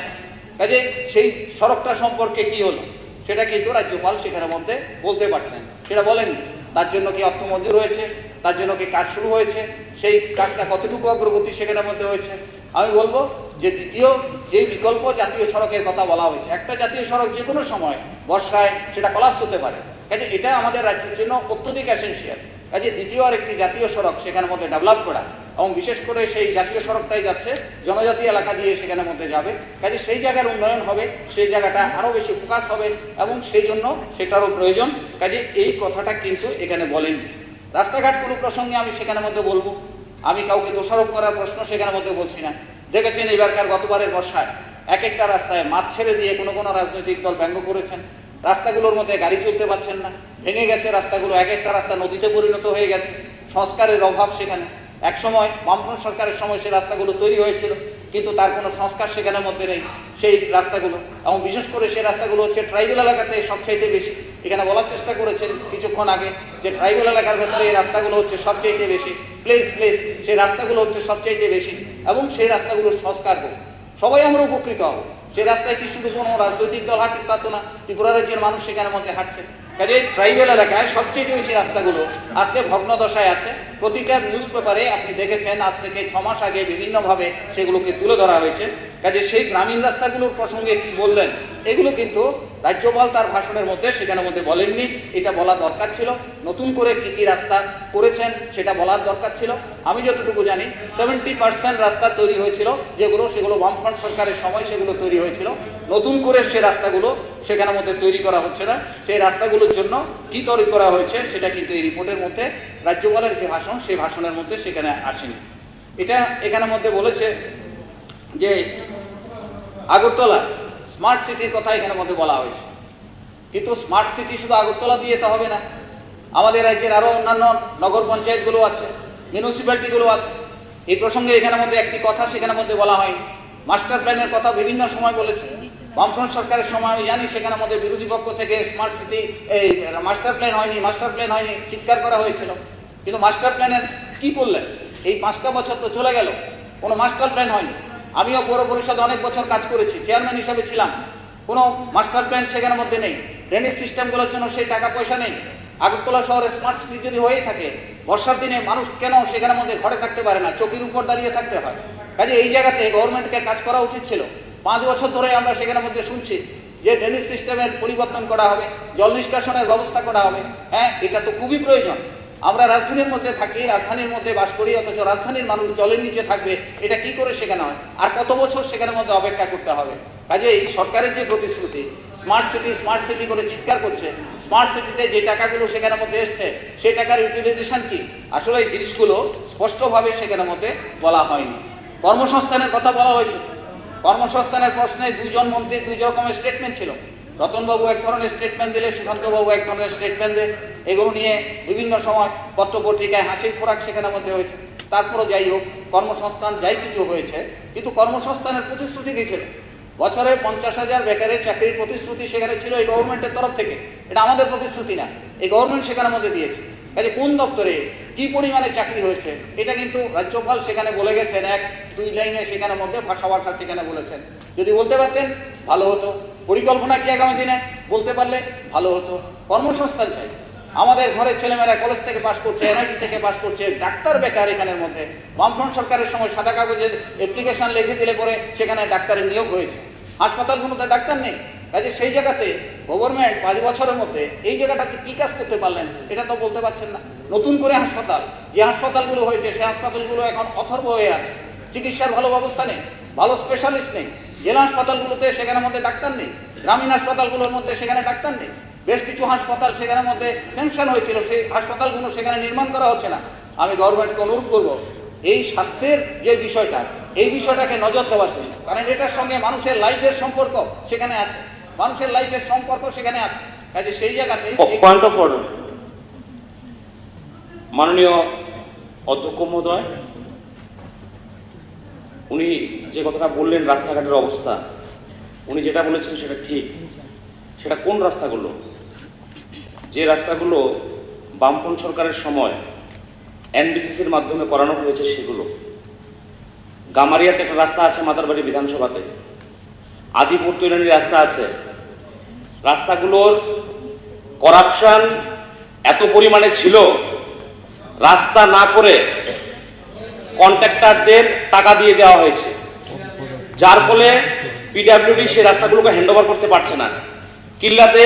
Speaker 10: কাজে সেই সড়কটা সম্পর্কে কি হলো সেটা কিন্তু রাজ্যপাল সেখানের মধ্যে বলতে পারতেন, সেটা বলেননি। তার জন্য কি অর্থ মঞ্জুর হয়েছে, তার জন্য কি কাজ শুরু হয়েছে, সেই কাজটা কতটুকু অগ্রগতি সেখানের মধ্যে হয়েছে। আমি বলবো যে দ্বিতীয় যে বিকল্প জাতীয় সড়কের কথা বলা হয়েছে, একটা জাতীয় সড়ক যে কোনো সময় বর্ষায় সেটা কলাপস হতে পারে, কাজে এটা আমাদের রাজ্যের জন্য অত্যধিক এসেনশিয়াল। কাজে দ্বিতীয় আরেকটি জাতীয় সড়ক সেখানের মধ্যে ডেভেলপ করা, এবং বিশেষ করে সেই জাতীয় সড়কটাই যাচ্ছে জনজাতি এলাকা দিয়ে সেখানের মধ্যে যাবে, কাজে সেই জায়গার উন্নয়ন হবে, সেই জায়গাটা আরো বেশি ফোকাস হবে, এবং সেই জন্য সেটারও প্রয়োজন। কাজে এই কথাটা কিন্তু এখানে বলেননি। রাস্তাঘাটগুলো প্রসঙ্গে আমি সেখানের মধ্যে বলবো, আমি কাউকে দোষারোপ করার প্রশ্ন সেখানের মধ্যে বলছি না। দেখেছেন এবারকার গতবারের বর্ষায় এক একটা রাস্তায় মাছ ছেড়ে দিয়ে কোনো কোনো রাজনৈতিক দল ব্যঙ্গ করেছেন, রাস্তাগুলোর মধ্যে গাড়ি চলতে পারছেন না, ভেঙে গেছে রাস্তাগুলো, এক একটা রাস্তা নদীতে পরিণত হয়ে গেছে, সংস্কারের অভাব সেখানে। এক সময় বামফ্রন্ট সরকারের সময় সেই রাস্তাগুলো তৈরি হয়েছিল, কিন্তু তার কোনো সংস্কার সেখানের মধ্যে নেই সেই রাস্তাগুলো, এবং বিশেষ করে সেই রাস্তাগুলো হচ্ছে ট্রাইবেল এলাকাতে সবচাইতে বেশি। এখানে বলার চেষ্টা করেছেন কিছুক্ষণ আগে যে ট্রাইবেল এলাকার ভেতরে এই রাস্তাগুলো হচ্ছে সবচাইতে বেশি, প্লেস সেই রাস্তাগুলো হচ্ছে সবচাইতে বেশি, এবং সেই রাস্তাগুলোর সংস্কার হোক। সবাই আমরা উপকৃত হব। সেই রাস্তায় কি শুধু কোনো রাজনৈতিক দল হাঁটতে তা তো না, ত্রিপুরা রাজ্যের মানুষ সেখানের মধ্যে হাঁটছে। কাজে ট্রাইবেল এলাকায় সবচেয়ে বেশি রাস্তাগুলো আজকে ভগ্ন দশায় আছে। প্রতিটা নিউজ পেপারে আপনি দেখেছেন আজ থেকে 6 মাস আগে বিভিন্নভাবে সেগুলোকে তুলে ধরা হয়েছে। কাজে সেই গ্রামীণ রাস্তাগুলোর প্রসঙ্গে কি বললেন, এগুলো কিন্তু রাজ্যপাল তার ভাষণের মধ্যে সেখানের মধ্যে বলেননি। এটা বলা দরকার ছিল। নতুন করে কি কি রাস্তা করেছেন সেটা বলার দরকার ছিল। আমি যতটুকু জানি 70% রাস্তা তৈরি হয়েছিল, সেগুলো বামফ্রন্ট সরকারের সময় সেগুলো তৈরি হয়েছিল। নতুন করে সে রাস্তাগুলো সেখানের মধ্যে তৈরি করা হচ্ছে না। সেই রাস্তাগুলোর জন্য কি তৈরি করা হয়েছে সেটা কিন্তু এই রিপোর্টের মধ্যে রাজ্যপালের যে ভাষণ সেই ভাষণের মধ্যে সেখানে আসেনি। এটা এখানের মধ্যে বলেছে যে আগরতলা স্মার্ট সিটির কথা এখানের মধ্যে বলা হয়েছে, কিন্তু স্মার্ট সিটি শুধু আগরতলা দিয়ে তো হবে না। আমাদের রাজ্যের আরো অন্যান্য নগর পঞ্চায়েতগুলো আছে, মিউনিসিপ্যালিটিগুলো আছে। এই প্রসঙ্গে এখানের মধ্যে একটি কথা সেখানের মধ্যে বলা হয়নি। মাস্টার প্ল্যানের কথা বিভিন্ন সময় বলেছে। বামফ্রন্ট সরকারের সময় আমি জানি সেখানের মধ্যে বিরোধী পক্ষ থেকে স্মার্ট সিটি এই মাস্টার প্ল্যান হয়নি চিৎকার করা হয়েছিল। কিন্তু মাস্টার প্ল্যানের কি করলেন? এই 5টা বছর তো চলে গেল, কোনো মাস্টার প্ল্যান হয়নি। আমিও পৌর পরিষদে অনেক বছর কাজ করেছি, চেয়ারম্যান হিসাবে ছিলাম। কোনো মাস্টার প্ল্যান সেখানের মধ্যে নেই। ড্রেনেজ সিস্টেমগুলোর জন্য সেই টাকা পয়সা নেই। আগরতলা শহরে স্মার্ট সিটি যদি হয়েই থাকে, বর্ষার দিনে মানুষ কেন সেখানের মধ্যে ঘরে থাকতে পারে না, চকির উপর দাঁড়িয়ে থাকতে হয়? কাজে এই জায়গাতে গভর্নমেন্টকে কাজ করা উচিত ছিল। 5 বছর ধরে আমরা সেখানের মধ্যে শুনছি যে ড্রেনেজ সিস্টেমের পরিবর্তন করা হবে, জল নিষ্কাশনের ব্যবস্থা করা হবে। হ্যাঁ, এটা তো খুবই প্রয়োজন। আমরা রাজধানীর মধ্যে থাকি, রাজধানীর মধ্যে বাস করি, অথচ রাজধানীর মানুষ জলের নিচে থাকবে, এটা কি করে শেখানো হয়? আর কত বছর সেখানের মধ্যে অপেক্ষা করতে হবে? কাজে এই সরকারের যে প্রতিশ্রুতি স্মার্ট সিটি করে চিৎকার করছে, স্মার্ট সিটিতে যে টাকাগুলো সেখানের মধ্যে এসছে সেই টাকার ইউটিলাইজেশন কি? আসলে এই জিনিসগুলো স্পষ্টভাবে সেখানের মধ্যে বলা হয়নি। কর্মসংস্থানের কথা বলা হয়েছে। কর্মসংস্থানের প্রশ্নে 2 জন মন্ত্রী 2 রকমের স্টেটমেন্ট ছিল। রতনবাবু এক ধরনের স্টেটমেন্ট দিলে, সুশান্তবাবু এক ধরনের স্টেটমেন্ট দেয়। এগুলো নিয়ে বিভিন্ন সময় পত্র পত্রিকায় হাসির খোরাক সেখানের মধ্যে হয়েছে। তারপরও যাই হোক, কর্মসংস্থান যাই কিছু হয়েছে, কিন্তু কর্মসংস্থানের প্রতিশ্রুতি কি ছিল? বছরে 50,000 বেকারের চাকরির প্রতিশ্রুতি সেখানে ছিল এই গভর্নমেন্টের তরফ থেকে। এটা আমাদের প্রতিশ্রুতি না, এই গভর্নমেন্ট সেখানের মধ্যে দিয়েছে। কাজে কোন দপ্তরে কি পরিমাণে চাকরি হয়েছে এটা কিন্তু রাজ্যপাল সেখানে বলে গেছেন, 1-2 লাইনে সেখানের মধ্যে ভাষা সেখানে বলেছেন। যদি বলতে পারতেন ভালো হতো। পরিকল্পনা কি আগামী দিনে বলতে পারলে ভালো হতো। কর্মসংস্থান চাই। আমাদের ঘরের ছেলেমেয়েরা কলেজ থেকে পাশ করছে, এনআইটি থেকে পাশ করছে, ডাক্তার বেকার এখানের মধ্যে। বামফ্রন্ট সরকারের সময় সাদা কাগজের অ্যাপ্লিকেশন লিখে দিলে পরে সেখানে ডাক্তারের নিয়োগ হয়েছে। হাসপাতালগুলোতে ডাক্তার নেই। কাজে সেই জায়গাতে গভর্নমেন্ট 5 বছরের মধ্যে এই জায়গাটাতে কি কাজ করতে পারলেন এটা তো বলতে পারছেন না। নতুন করে হাসপাতাল, যে হাসপাতালগুলো হয়েছে সেই হাসপাতালগুলো এখন অথর্ব হয়ে আছে। চিকিৎসার ভালো ব্যবস্থা নেই, ভালো স্পেশালিস্ট নেই। জেলা হাসপাতালগুলোতে সেখানের মধ্যে ডাক্তার নেই, গ্রামীণ হাসপাতালগুলোর মধ্যে সেখানে ডাক্তার নেই। বেশ কিছু হাসপাতাল সেখানের মধ্যে স্যাংশন হয়েছিল, সেই হাসপাতালগুলো সেখানে নির্মাণ করা হচ্ছে না। আমি গভর্নমেন্টকে অনুরোধ করব এই স্বাস্থ্যের যে বিষয়টা, এই বিষয়টাকে নজর দেওয়ার জন্য, কারণ এটার সঙ্গে মানুষের লাইফের সম্পর্ক সেখানে আছে, মানুষের লাইফের সম্পর্ক সেখানে আছে। কাজে সেই জায়গাতে
Speaker 11: পয়েন্ট অফ অর্ডার। মাননীয় অধ্যক্ষ মহোদয়, উনি যে কথাটা বললেন রাস্তাঘাটের অবস্থা, উনি যেটা বলেছেন সেটা ঠিক। সেটা কোন রাস্তাগুলো? যে রাস্তাগুলো বামফ্রন্ট সরকারের সময় এনবিসিসির মাধ্যমে করানো হয়েছে সেগুলো। গামারিয়াতে একটা রাস্তা আছে, মাদারবাড়ি বিধানসভাতে আদিপুর তৈরানি রাস্তা আছে। রাস্তাগুলোর করাপশন এত পরিমাণে ছিল, রাস্তা না করে কন্ট্রাক্টরদের টাকা দিয়ে দেওয়া হয়েছে, যার ফলে পিডব্লিউডি সেই রাস্তাগুলোকে হ্যান্ডওভার করতে পারছে না। কিল্লাতে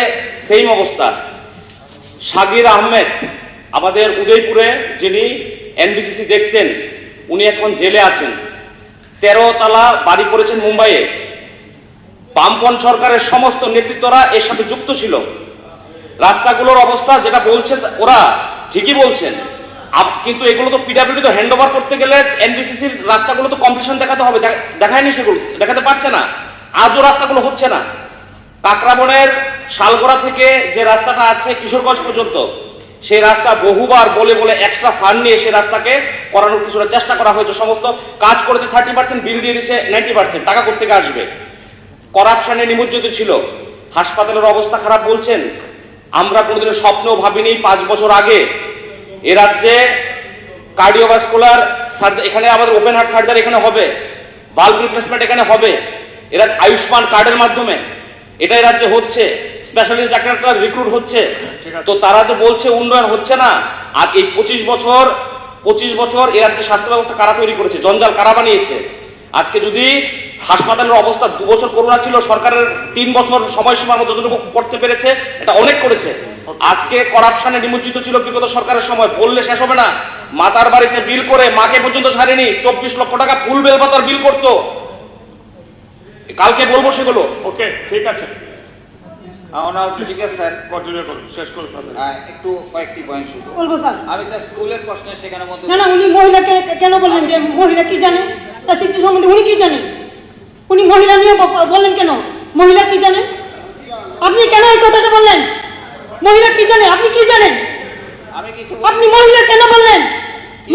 Speaker 11: সেম অবস্থা। সাগির আহমেদ আমাদের উদয়পুরে যিনি এনবিসিসি দেখতেন, উনি এখন জেলে আছেন। 13 তলা বাড়ি করেছেন মুম্বাইয়ে। বামফ্রন্ট সরকারের সমস্ত নেতৃত্বরা এর সাথে যুক্ত ছিল। রাস্তাগুলোর অবস্থা যেটা বলছেন ওরা ঠিকই বলছেন, কিন্তু এগুলো তো পিডব্লিউডি তো হ্যান্ডওভার করতে গেলে এনবিসিসির রাস্তাগুলো তো কমপ্লিশন দেখাতে হবে, দেখায়নি, সেগুলো দেখাতে পারছে না। আজও রাস্তাগুলো হচ্ছে না। কাকরাবনের শালগোড়া থেকে যে রাস্তাটা আছে কিশোরগঞ্জ পর্যন্ত, সেই রাস্তা বহুবার বলে বলে এক্সট্রা ফান্ড নিয়ে সেই রাস্তাকে করানোর কিছুটা চেষ্টা করা হয়েছে। সমস্ত কাজ করেছে 30%, বিল দিয়ে দিয়েছে 90%। টাকা কোত্থেকে আসবে? করাপশনে নিমজ্জিত ছিল। হাসপাতালের অবস্থা খারাপ বলছেন, আমরা কোনোদিনও স্বপ্নেও ভাবিনি 5 বছর আগে এ রাজ্যে কার্ডিওভাস্কুলার সার্জারি, এখানে আমাদের ওপেন হার্ট সার্জারি এখানে হবে। বাল্ব রিপ্লেসমেন্ট এখানে হবে, এরা আয়ুষ্মান কার্ডের মাধ্যমে এটাই রাজ্যে হচ্ছে, স্পেশালিস্ট ডাক্তাররা রিক্রুট হচ্ছে। তো তারা যে বলছে উন্নয়ন হচ্ছে না, আর এই 25 বছর এ রাজ্যে স্বাস্থ্য ব্যবস্থা কারা তৈরি করেছে, জঞ্জাল কারা বানিয়েছে। আজকে যদি হাসপাতালের অবস্থা 2 বছর করোনা ছিল, সরকারের 3 বছর সময়সীমার মধ্যে যতটুকু করতে পেরেছে এটা অনেক করেছে। আজকে করাপশনে নিমজ্জিত ছিল বিগত সরকারের সময়, বললে শেষ হবে না। মাতার বাড়িতে বিল করে মাকে পর্যন্ত ছাড়েনি, 24 লক্ষ টাকা ফুল বেলপাতার বিল করতো। কালকে বলবো সেগুলো।
Speaker 2: ওকে, ঠিক আছে,
Speaker 10: অনারেবল স্পিকার স্যার,
Speaker 2: কন্টিনিউ করুন, শেষ করুন।
Speaker 10: একটু কয়েকটি পয়েন্ট শুধু
Speaker 8: বলবো স্যার।
Speaker 10: আমি স্যার স্কুলের প্রশ্নে সেখানে মধ্যে
Speaker 8: না উনি মহিলাকে কেন বললেন যে মহিলা কি জানে, এসএসসি সম্বন্ধে উনি কি জানেন? উনি মহিলা নিয়ে বললেন কেন? মহিলা কি জানে? আপনি কেন এই কথাটা বললেন? মহিলা কি জানে? আপনি কি জানেন?
Speaker 10: আমি কিছু
Speaker 8: আপনি মহিলা কেন বললেন?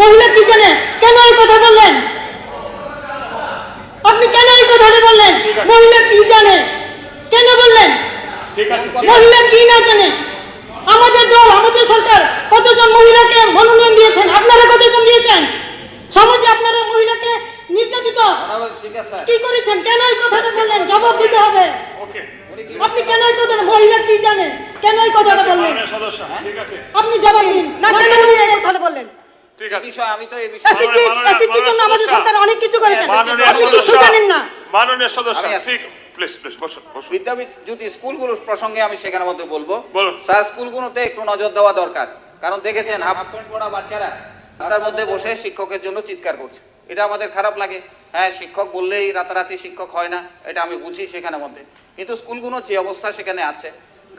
Speaker 8: মহিলা কি জানে? কেন এই কথা বললেন? আপনি কেন এই কথাটা বললেন? মহিলা কি জানে কেন বললেন?
Speaker 2: ঠিক আছে,
Speaker 8: মহিলা কি না জানে? আমাদের দল, আমাদের সরকার কতজন মহিলাকে মনোনয়ন দিয়েছেন? আপনারা কতজন দিয়েছেন? সমাজে আপনারা মহিলাকে নির্যাতিত
Speaker 10: অনারেবল স্পিকার স্যার,
Speaker 8: কি করেছেন? কেন এই কথাটা বললেন? জবাব দিতে হবে।
Speaker 2: ওকে,
Speaker 8: আপনি কেন এই কথাটা, মহিলা কি জানে কেন এই কথাটা বললেন?
Speaker 2: মাননীয় সদস্য, ঠিক আছে,
Speaker 8: আপনি জবাব দিন। না কেন উনি এই কথাটা বললেন?
Speaker 2: ঠিক আছে।
Speaker 10: বিষয় আমি তো এই বিষয়ে
Speaker 8: এসএসসির জন্য আমাদের সরকার অনেক কিছু করেছে,
Speaker 2: মাননীয়
Speaker 8: আপনি কিছু
Speaker 2: সদস্য,
Speaker 8: জানেন না।
Speaker 2: মাননীয় সদস্য,
Speaker 10: আমি আছি।
Speaker 2: ঠিক, প্লিজ বসুন।
Speaker 10: বিদ্যাজ্যোতি স্কুলগুলোর প্রসঙ্গে আমি সেখানে মধ্যে বলবো
Speaker 2: বলুন।
Speaker 10: স্যার, স্কুলগুলোতে একটু নজর দেওয়া দরকার। কারণ দেখেছেন হাফ প্যান্ট পরা বাচ্চারা রাস্তার মধ্যে বসে শিক্ষকের জন্য চিৎকার করছে, এটা আমাদের খারাপ লাগে। হ্যাঁ, শিক্ষক বললেই রাতারাতি শিক্ষক হয় না, এটা আমি বুঝি সেখানে মধ্যে, কিন্তু স্কুলগুলোর যে অবস্থা সেখানে আছে,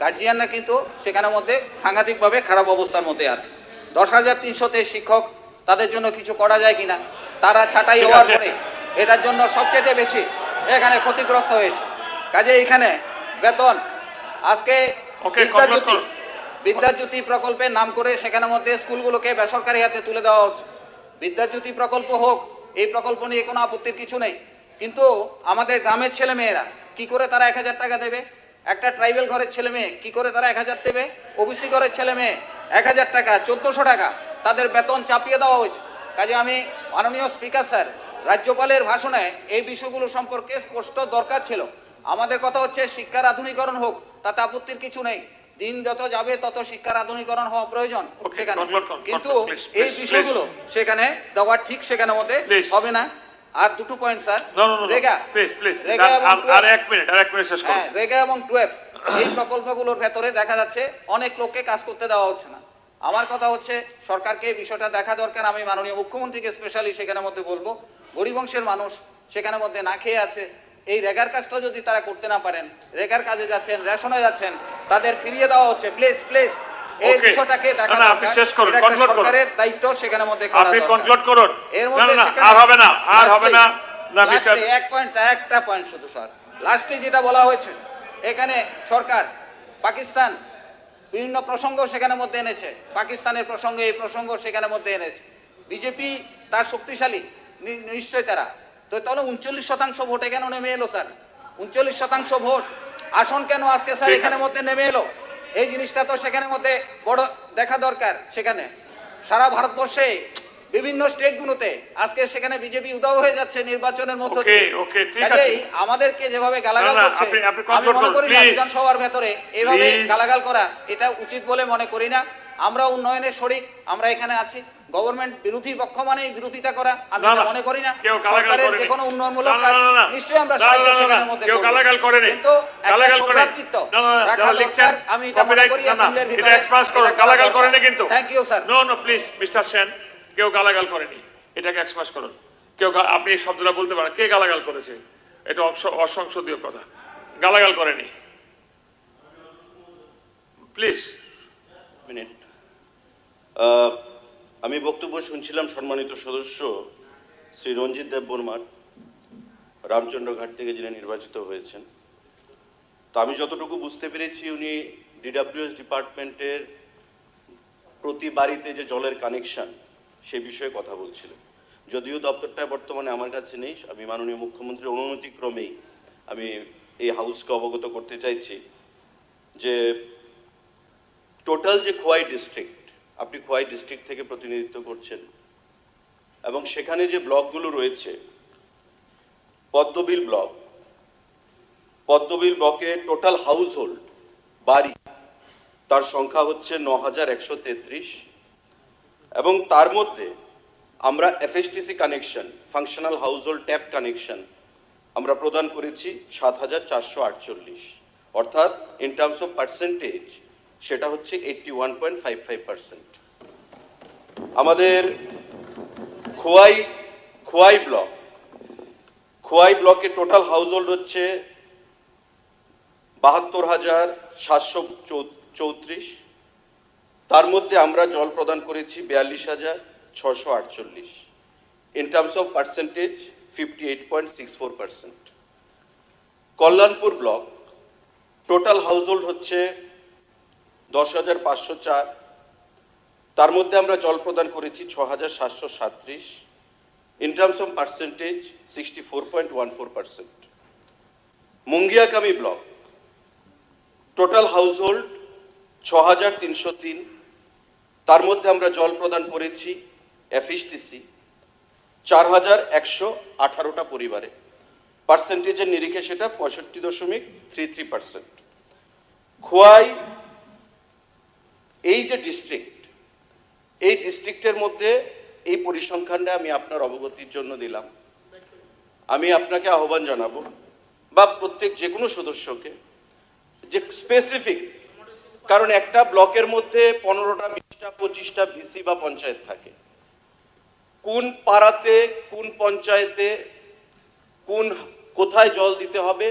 Speaker 10: গার্জিয়ানরা কিন্তু সেখানে মধ্যে সাংঘাতিকভাবে খারাপ অবস্থার মধ্যে আছে। 10,300 শিক্ষক, তাদের জন্য কিছু করা যায় কিনা? তারা ছাঁটাই হওয়ার পরে এটার জন্য সবচেয়ে বেশি এখানে ক্ষতিগ্রস্ত হয়েছে। কাজে এখানে বেতন আজকে বিদ্যাজ্যোতি প্রকল্পের নাম করে সেখানে মধ্যে স্কুলগুলোকে বেসরকারি হাতে তুলে দেওয়া হচ্ছে। বিদ্যাজ্যোতি প্রকল্প হোক, এই প্রকল্প নিয়ে কোনো আপত্তির কিছু নেই, কিন্তু আমাদের গ্রামের ছেলে মেয়েরা কি করে তারা 1,000 টাকা দেবে? একটা ট্রাইবেল ঘরের ছেলে মেয়ে কি করে তারা 1,000 দেবে? ওবিসি ঘরের ছেলে মেয়ে 1,000 টাকা, 1,400 টাকা তাদের বেতন চাপিয়ে দেওয়া হয়েছে। কাজে আমি মাননীয় স্পিকার স্যার, রাজ্যপালের ভাষণে এই বিষয়গুলো সম্পর্কে স্পষ্ট দরকার ছিল। আমাদের কথা হচ্ছে শিক্ষার আধুনিকরণ হোক, তাতে আপত্তির কিছু নেই, দিন যত যাবে তত শিক্ষার আধুনিকরণ হওয়া প্রয়োজন সেখানে, কিন্তু এই বিষয়গুলো সেখানে দেওয়া ঠিক সেখানে মধ্যে হবে না। আর দুটো পয়েন্ট স্যার, রেগা এবং 12 এই প্রকল্পগুলোর ভেতরে দেখা যাচ্ছে অনেক লোককে কাজ করতে দেওয়া হচ্ছে না। আমার কথা হচ্ছে সরকারকে এই বিষয়টা দেখা দরকার। আমি মাননীয় মুখ্যমন্ত্রীকে স্পেশালি সেখানে মধ্যে বলবো, গরিব অংশের মানুষ সেখানে মধ্যে না খেয়ে আছে, এই রেগার কাজটা যদি তারা করতে না পারেন, রেগার কাজে যাচ্ছেন, রেশনে যাচ্ছেন, তাদের ফিরিয়ে দেওয়া হচ্ছে। প্লিজ এই বিষয়টাকে দেখা দরকার, সরকারের দায়িত্ব সেখানে মধ্যে করা দরকার।
Speaker 2: কনক্লুড করুন।
Speaker 10: এর মধ্যে
Speaker 2: আর হবে না
Speaker 10: একটা পয়েন্ট শুধু স্যার, লাস্টে যেটা বলা হয়েছে, এখানে সরকার পাকিস্তান বিভিন্ন প্রসঙ্গ সেখানে মধ্যে এনেছে, পাকিস্তানের প্রসঙ্গে এই প্রসঙ্গ সেখানে মধ্যে এনেছে। বিজেপি তার শক্তিশালী নিশ্চয় তারা, তো তাহলে 39% ভোটে কেন নেমে এলো স্যার? 39% ভোট আসন কেন আজকে স্যার এখানে মধ্যে নেমে এলো? এই জিনিসটা তো সেখানে মধ্যে বড় দেখা দরকার। সেখানে সারা ভারতবর্ষে বিভিন্ন স্টেটগুলোতে আজকে সেখানে বিজেপি উদাও হয়ে যাচ্ছে নির্বাচনের মধ্য দিয়ে। আমাদেরকে যেভাবে গালাগাল করছে, আমি মনে করি না বিধানসভার ভেতরে এভাবে গালাগাল করা এটা উচিত বলে মনে করি না। আমরা উন্নয়নের শরিক, আমরা এখানে আছি। গভর্নমেন্ট বিরোধী পক্ষ মানে বিরোধিতা করা আমি মনে করি না। সরকারের যে কোনো উন্নয়নমূলক কাজ নিশ্চয়ই আমরা সাহায্য সেখানের মধ্যে করব, কিন্তু একটা সৌভ্রাতৃত্ব রাখা দরকার। আমি এটা মনে করি অ্যাসেম্বলির ভিতরে এক্সপ্রেস করুন, গালাগাল করেন কিন্তু। Thank you sir.
Speaker 2: No please mister Sen, কেউ গালাগাল করেনি, এটাকে এক্সপ্রেস করুন। কেউ আপনি এই শব্দটা বলতে পারেন, কে গালাগাল করেছে? এটা অসংসদীয় কথা, গালাগাল করেনি। প্লিজ
Speaker 12: মিনিট, আমি বক্তব্য শুনছিলাম সম্মানিত সদস্য শ্রী রঞ্জিত দেব বর্মার, রামচন্দ্রঘাট থেকে যিনি নির্বাচিত হয়েছেন। তো আমি যতটুকু বুঝতে পেরেছি উনি ডিডাব্লিউএস ডিপার্টমেন্টের প্রতি বাড়িতে যে জলের কানেকশন সে বিষয়ে কথা বলছিলেন। যদিও দপ্তরটা বর্তমানে আমার কাছে নেই, আমি মাননীয় মুখ্যমন্ত্রীর অনুমতিক্রমেই আমি এই হাউসকে অবগত করতে চাইছি যে টোটাল যে খোয়াই ডিস্ট্রিক্ট, আপনি খোয়াই ডিস্ট্রিক্ট থেকে প্রতিনিধিত্ব করছেন, এবং সেখানে যে ব্লকগুলো রয়েছে পদ্মবিল ব্লক, পদ্মবিল ব্লকে টোটাল হাউস হোল্ড বাড়ি তার সংখ্যা হচ্ছে ৯,১৩৩ এবং তার মধ্যে আমরা FSTC connection, functional household tap connection আমরা প্রদান করেছি ৭,৪৪৮, অর্থাৎ ইন টার্মস অফ পার্সেন্টেজ সেটা হচ্ছে 81.55%। আমাদের খোয়াই ব্লকে টোটাল হাউস হোল্ড হচ্ছে ৭২,৭৩৪, তার মধ্যে আমরা জল প্রদান করেছি ৪২,৬৪৮, in terms of percentage 58.64%। Kalyanpur block total household হচ্ছে ১০,৫০৪, তার মধ্যে আমরা জল প্রদান করেছি ৬,৭৩৭, in terms of percentage 64.14%। Mungiakami block total household ৬,৩০৩, তার মধ্যে আমরা জল প্রদান করেছি এফএসটিসি ৪,১১৮টা পরিবারে, পার্সেন্টেজের নিরিখে সেটা 65.33%। খোয়াই এই যে ডিস্ট্রিক্ট, এই ডিস্ট্রিক্টের মধ্যে এই পরিসংখ্যানটা আমি আপনার অবগতির জন্য দিলাম। আমি আপনাকে আহ্বান জানাবো বা প্রত্যেক যে কোনো সদস্যকে যে স্পেসিফিক, কারণ একটা ব্লকের মধ্যে 15টা 20টা 25টা ভিসি বা পঞ্চায়েত থাকে, কোন পাড়াতে কোন পঞ্চায়েতে কোথায় জল দিতে হবে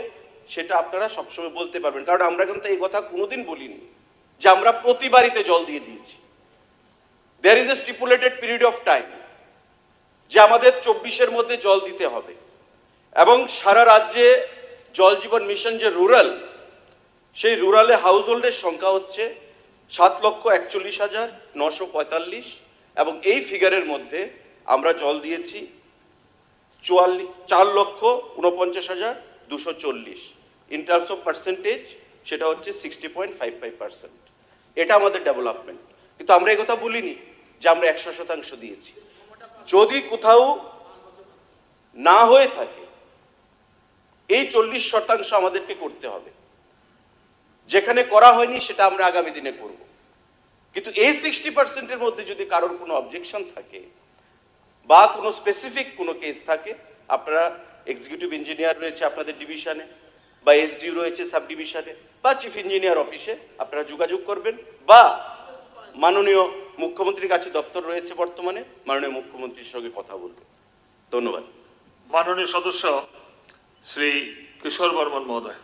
Speaker 12: সেটা আপনারা সবসময় বলতে পারবেন, কারণ আমরা কিন্তু এই কথা কোনোদিন বলিনি যে আমরা প্রতি বাড়িতে জল দিয়ে দিয়েছি। There is a stipulated period of time যে আমাদের 24-এর মধ্যে জল দিতে হবে, এবং সারা রাজ্যে জল জীবন মিশন যে রুরাল, সেই রুরালে হাউস হোল্ডের সংখ্যা হচ্ছে ৭,৪১,৯৪৫, এবং এই ফিগারের মধ্যে আমরা জল দিয়েছি ৪,৪,৪৯,২৪০, ইন টার্মস অফ পার্সেন্টেজ সেটা হচ্ছে 60.55%। এটা আমাদের ডেভেলপমেন্ট, কিন্তু আমরা এই কথা বলিনি যে আমরা 100% দিয়েছি। যদি কোথাও না হয়ে থাকে এই 40% আমাদেরকে করতে হবে, যেখানে করা হয়নি সেটা আমরা আগামী দিনে করব। কিন্তু এই 60%-এর মধ্যে যদি কারোর কোনো অবজেকশন থাকে বা কোনো স্পেসিফিক কোনো কেস থাকে, আপনারা এক্সিকিউটিভ ইঞ্জিনিয়ার রয়েছে আপনাদের ডিভিশনে, বা এসডিও রয়েছে সাব ডিভিশনে, বা চিফ ইঞ্জিনিয়ার অফিসে আপনারা যোগাযোগ করবেন, বা মাননীয় মুখ্যমন্ত্রীর কাছে দপ্তর রয়েছে বর্তমানে, মাননীয় মুখ্যমন্ত্রীর সঙ্গে কথা বলবেন। ধন্যবাদ।
Speaker 2: মাননীয় সদস্য শ্রী কিশোর বর্মন মহোদয়।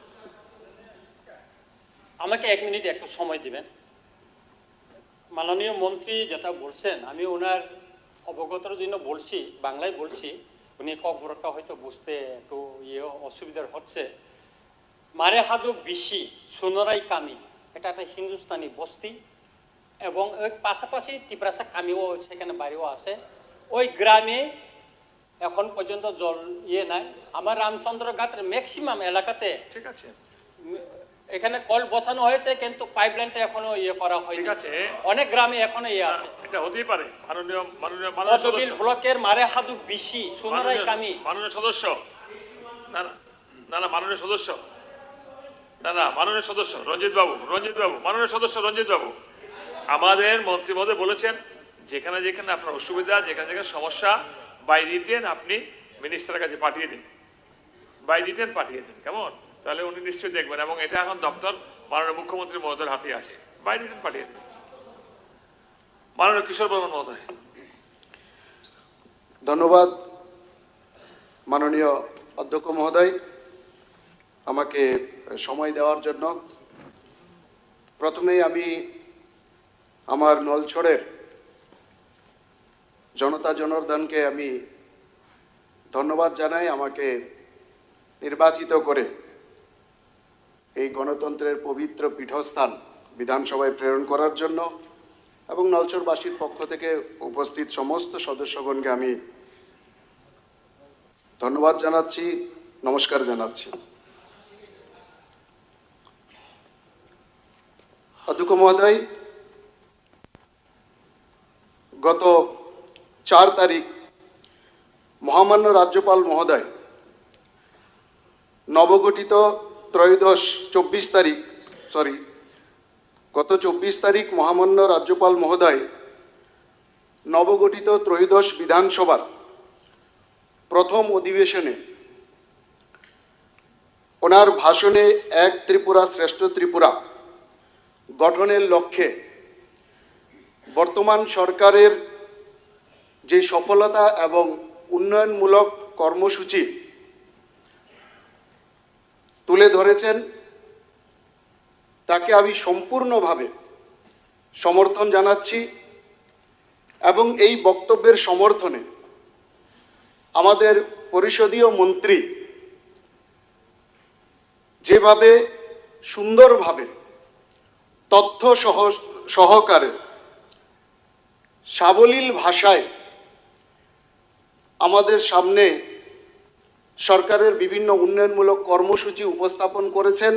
Speaker 9: আমাকে 1 মিনিট একটু সময় দিবেন। মাননীয় মন্ত্রী যেটা বলছেন আমি ওনার অবগতর জন্য বলছি, বাংলায় বলছি, উনি কখবরটা হয়তো বুঝতে একটু অসুবিধার হচ্ছে। মারে হাদু বিশি সোনরাই কামি, এটা একটা হিন্দুস্তানি বস্তি, এবং ওই পাশাপাশি ত্রিপুরাসা কামিও সেখানে বাড়িও আছে। ওই গ্রামে এখন পর্যন্ত জল নাই। আমার রামচন্দ্র ঘাটের ম্যাক্সিমাম এলাকাতে ঠিক আছে, এখানে কল বসানো হয়েছে, কিন্তু পাইপলাইনটা এখনো করা হয়নি। ঠিক আছে, অনেক গ্রামে এখনো আছে।
Speaker 2: এটা হতেই পারে। মাননীয়
Speaker 9: ব্লকের মারে হাদু বিশি সোনারাই কামি।
Speaker 2: মাননীয় সদস্য, না না মাননীয় সদস্য, না মাননীয় সদস্য রঞ্জিত বাবু, মাননীয় সদস্য রঞ্জিত বাবু, আমাদের মন্ত্রী মহোদয় বলেছেন যেখানে যেখানে আপনার অসুবিধা, যেখানে যেখানে সমস্যা, বাই রিটেন আপনি মিনিস্টারের কাছে পাঠিয়ে দিন, বাই রিটেন পাঠিয়ে দিন। কেমন? তাহলে উনি নিশ্চয়ই দেখবেন, এবং এটা এখন দপ্তর মাননীয় মুখ্যমন্ত্রী মহোদয়ের হাতে আছে, বাই রিটেন পাঠিয়ে দিন। মাননীয় কিশোর বর্মন মহোদয়।
Speaker 7: ধন্যবাদ মাননীয় অধ্যক্ষ মহোদয় আমাকে সময় দেওয়ার জন্য। প্রথমেই আমি আমার নলছড়ের জনতা জনার্দনকে আমি ধন্যবাদ জানাই আমাকে নির্বাচিত করে এই গণতন্ত্রের পবিত্র পীঠস্থান বিধানসভায় প্রেরণ করার জন্য, এবং নলছড়বাসীর পক্ষ থেকে উপস্থিত সমস্ত সদস্যগণকে আমি ধন্যবাদ জানাচ্ছি, নমস্কার জানাচ্ছি। অধ্যক্ষ মহোদয়, গত 4 তারিখ মহামান্য রাজ্যপাল মহোদয় নবগঠিত ত্রয়োদশ 24 তারিখ গত 24 তারিখ মহামান্য রাজ্যপাল মহোদয় নবগঠিত ত্রয়োদশ বিধানসভার প্রথম অধিবেশনে ওনার ভাষণে এক ত্রিপুরা শ্রেষ্ঠ ত্রিপুরা গঠনের লক্ষ্যে বর্তমান সরকারের যে সফলতা এবং উন্নয়নমূলক কর্মসূচি তুলে ধরেছেন তাকে আমি সম্পূর্ণভাবে সমর্থন জানাচ্ছি এবং এই বক্তব্যের সমর্থনে আমাদের পরিষদীয় মন্ত্রী যেভাবে সুন্দরভাবে তথ্য সহকারে সাবলীল ভাষায় আমাদের সামনে সরকারের বিভিন্ন উন্নয়নমূলক কর্মসূচি উপস্থাপন করেছেন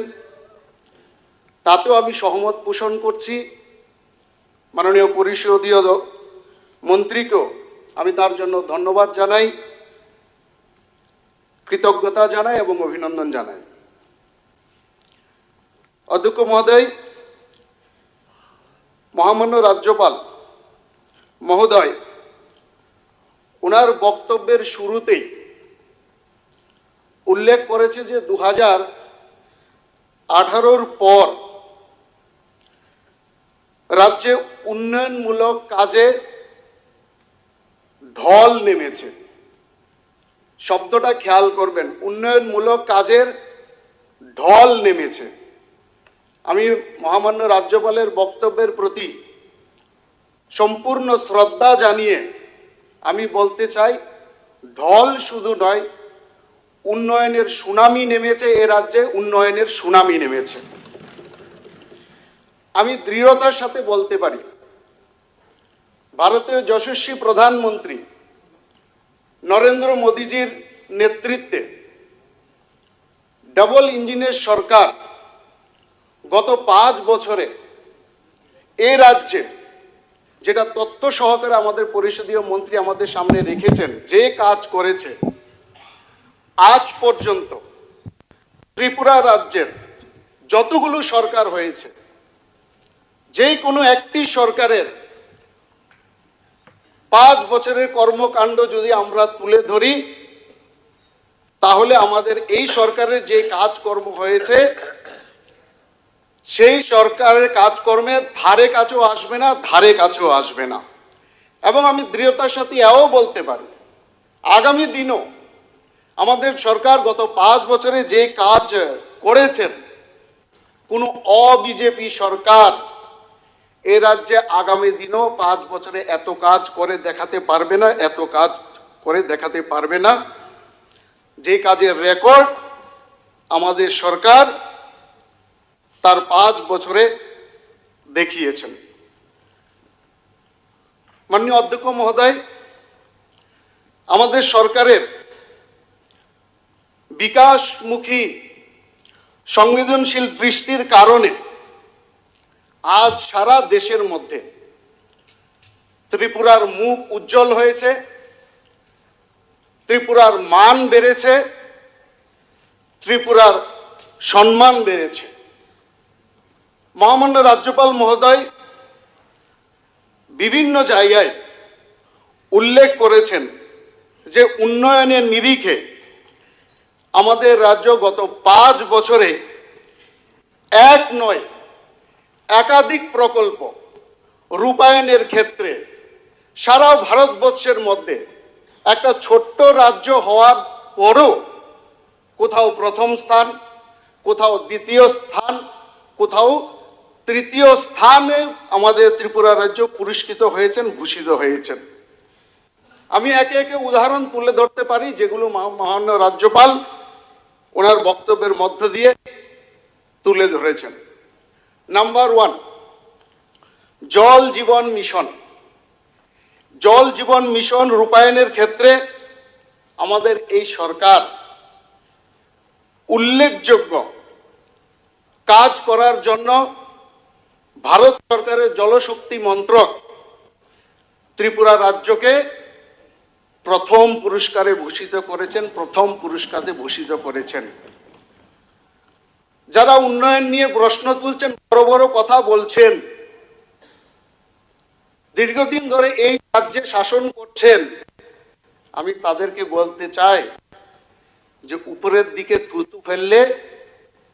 Speaker 7: তাতেও আমি সহমত পোষণ করছি। মাননীয় পরিষদীয় মন্ত্রীকেও আমি তার জন্য ধন্যবাদ জানাই, কৃতজ্ঞতা জানাই এবং অভিনন্দন জানাই। অধ্যক্ষ মহোদয়, মহামান্য রাজ্যপাল মহোদয় ওনার বক্তব্যের শুরুতেই উল্লেখ করেছে যে 2018-র পর রাজ্যে উন্নয়নমূলক কাজে ঢল নেমেছে। শব্দটা খেয়াল করবেন, উন্নয়নমূলক কাজের ঢল নেমেছে। আমি মহামান্য রাজ্যপালের বক্তব্যের প্রতি সম্পূর্ণ শ্রদ্ধা জানিয়ে আমি বলতে চাই, ঢল শুধু নয়, উন্নয়নের সুনামি নেমেছে। এ রাজ্যে উন্নয়নের সুনামি নেমেছে। আমি দৃঢ়তার সাথে বলতে পারি, ভারতের যশস্বী প্রধানমন্ত্রী নরেন্দ্র মোদীজির নেতৃত্বে ডাবল ইঞ্জিনের সরকার গত 5 বছরে এ রাজ্যে, যেটা তথ্য সহকারে আমাদের পরিষদীয় মন্ত্রী আমাদের সামনে রেখেছেন, যে কাজ করেছে, আজ পর্যন্ত ত্রিপুরা রাজ্যের যতগুলো সরকার হয়েছে, যে কোনো একটি সরকারের 5 বছরের কর্মকাণ্ড যদি আমরা তুলে ধরি, তাহলে আমাদের এই সরকারের যে কাজকর্ম হয়েছে সেই সরকারের কাজকর্মের ধারে কাছেও আসবে না। এবং আমি দৃঢ়তার সাথে এও বলতে পারি, আগামী দিনও আমাদের সরকার গত 5 বছরে যে কাজ করেছেন, কোনো অবিজেপি সরকার এ রাজ্যে আগামী দিনও 5 বছরে এত কাজ করে দেখাতে পারবে না, যে কাজের রেকর্ড আমাদের সরকার তার 5 বছরে দেখিয়েছেন। মাননীয় অধ্যক্ষ মহোদয়, আমাদের সরকারের বিকাশমুখী সংবেদনশীল দৃষ্টির কারণে আজ সারা দেশের মধ্যে ত্রিপুরার মুখ উজ্জ্বল হয়েছে, ত্রিপুরার মান বেড়েছে, ত্রিপুরার সম্মান বেড়েছে। মহামান্য রাজ্যপাল মহোদয় বিভিন্ন জায়গায় উল্লেখ করেছেন যে উন্নয়নের নিরিখে আমাদের রাজ্য গত 5 বছরে এক নয় একাধিক প্রকল্প রূপায়ণের ক্ষেত্রে সারা ভারতবর্ষের মধ্যে একটা ছোট্ট রাজ্য হওয়ার পরও কোথাও প্রথম স্থান, কোথাও দ্বিতীয় স্থান, কোথাও তৃতীয় স্থানে আমাদের ত্রিপুরা রাজ্য পুরস্কৃত হয়েছেন, ভূষিত হয়েছেন। আমি একে একে উদাহরণ তুলে ধরতে পারি, যেগুলো মহামান্য রাজ্যপাল ওনার বক্তব্যের মধ্য দিয়ে তুলে ধরেছেন। নাম্বার 1, জল জীবন মিশন। জল জীবন মিশন রূপায়ণের ক্ষেত্রে আমাদের এই সরকার উল্লেখযোগ্য কাজ করার জন্য ভারত সরকারের জলশক্তি মন্ত্রক ত্রিপুরা রাজ্যকে প্রথম পুরস্কারে ভূষিত করেছেন। যারা উন্নয়ন নিয়ে প্রশ্ন তুলছেন, বড় বড় কথা বলছেন, দীর্ঘদিন ধরে এই রাজ্যে শাসন করছেন, আমি তাদেরকে বলতে চাই যে উপরের দিকে থুতু ফেললে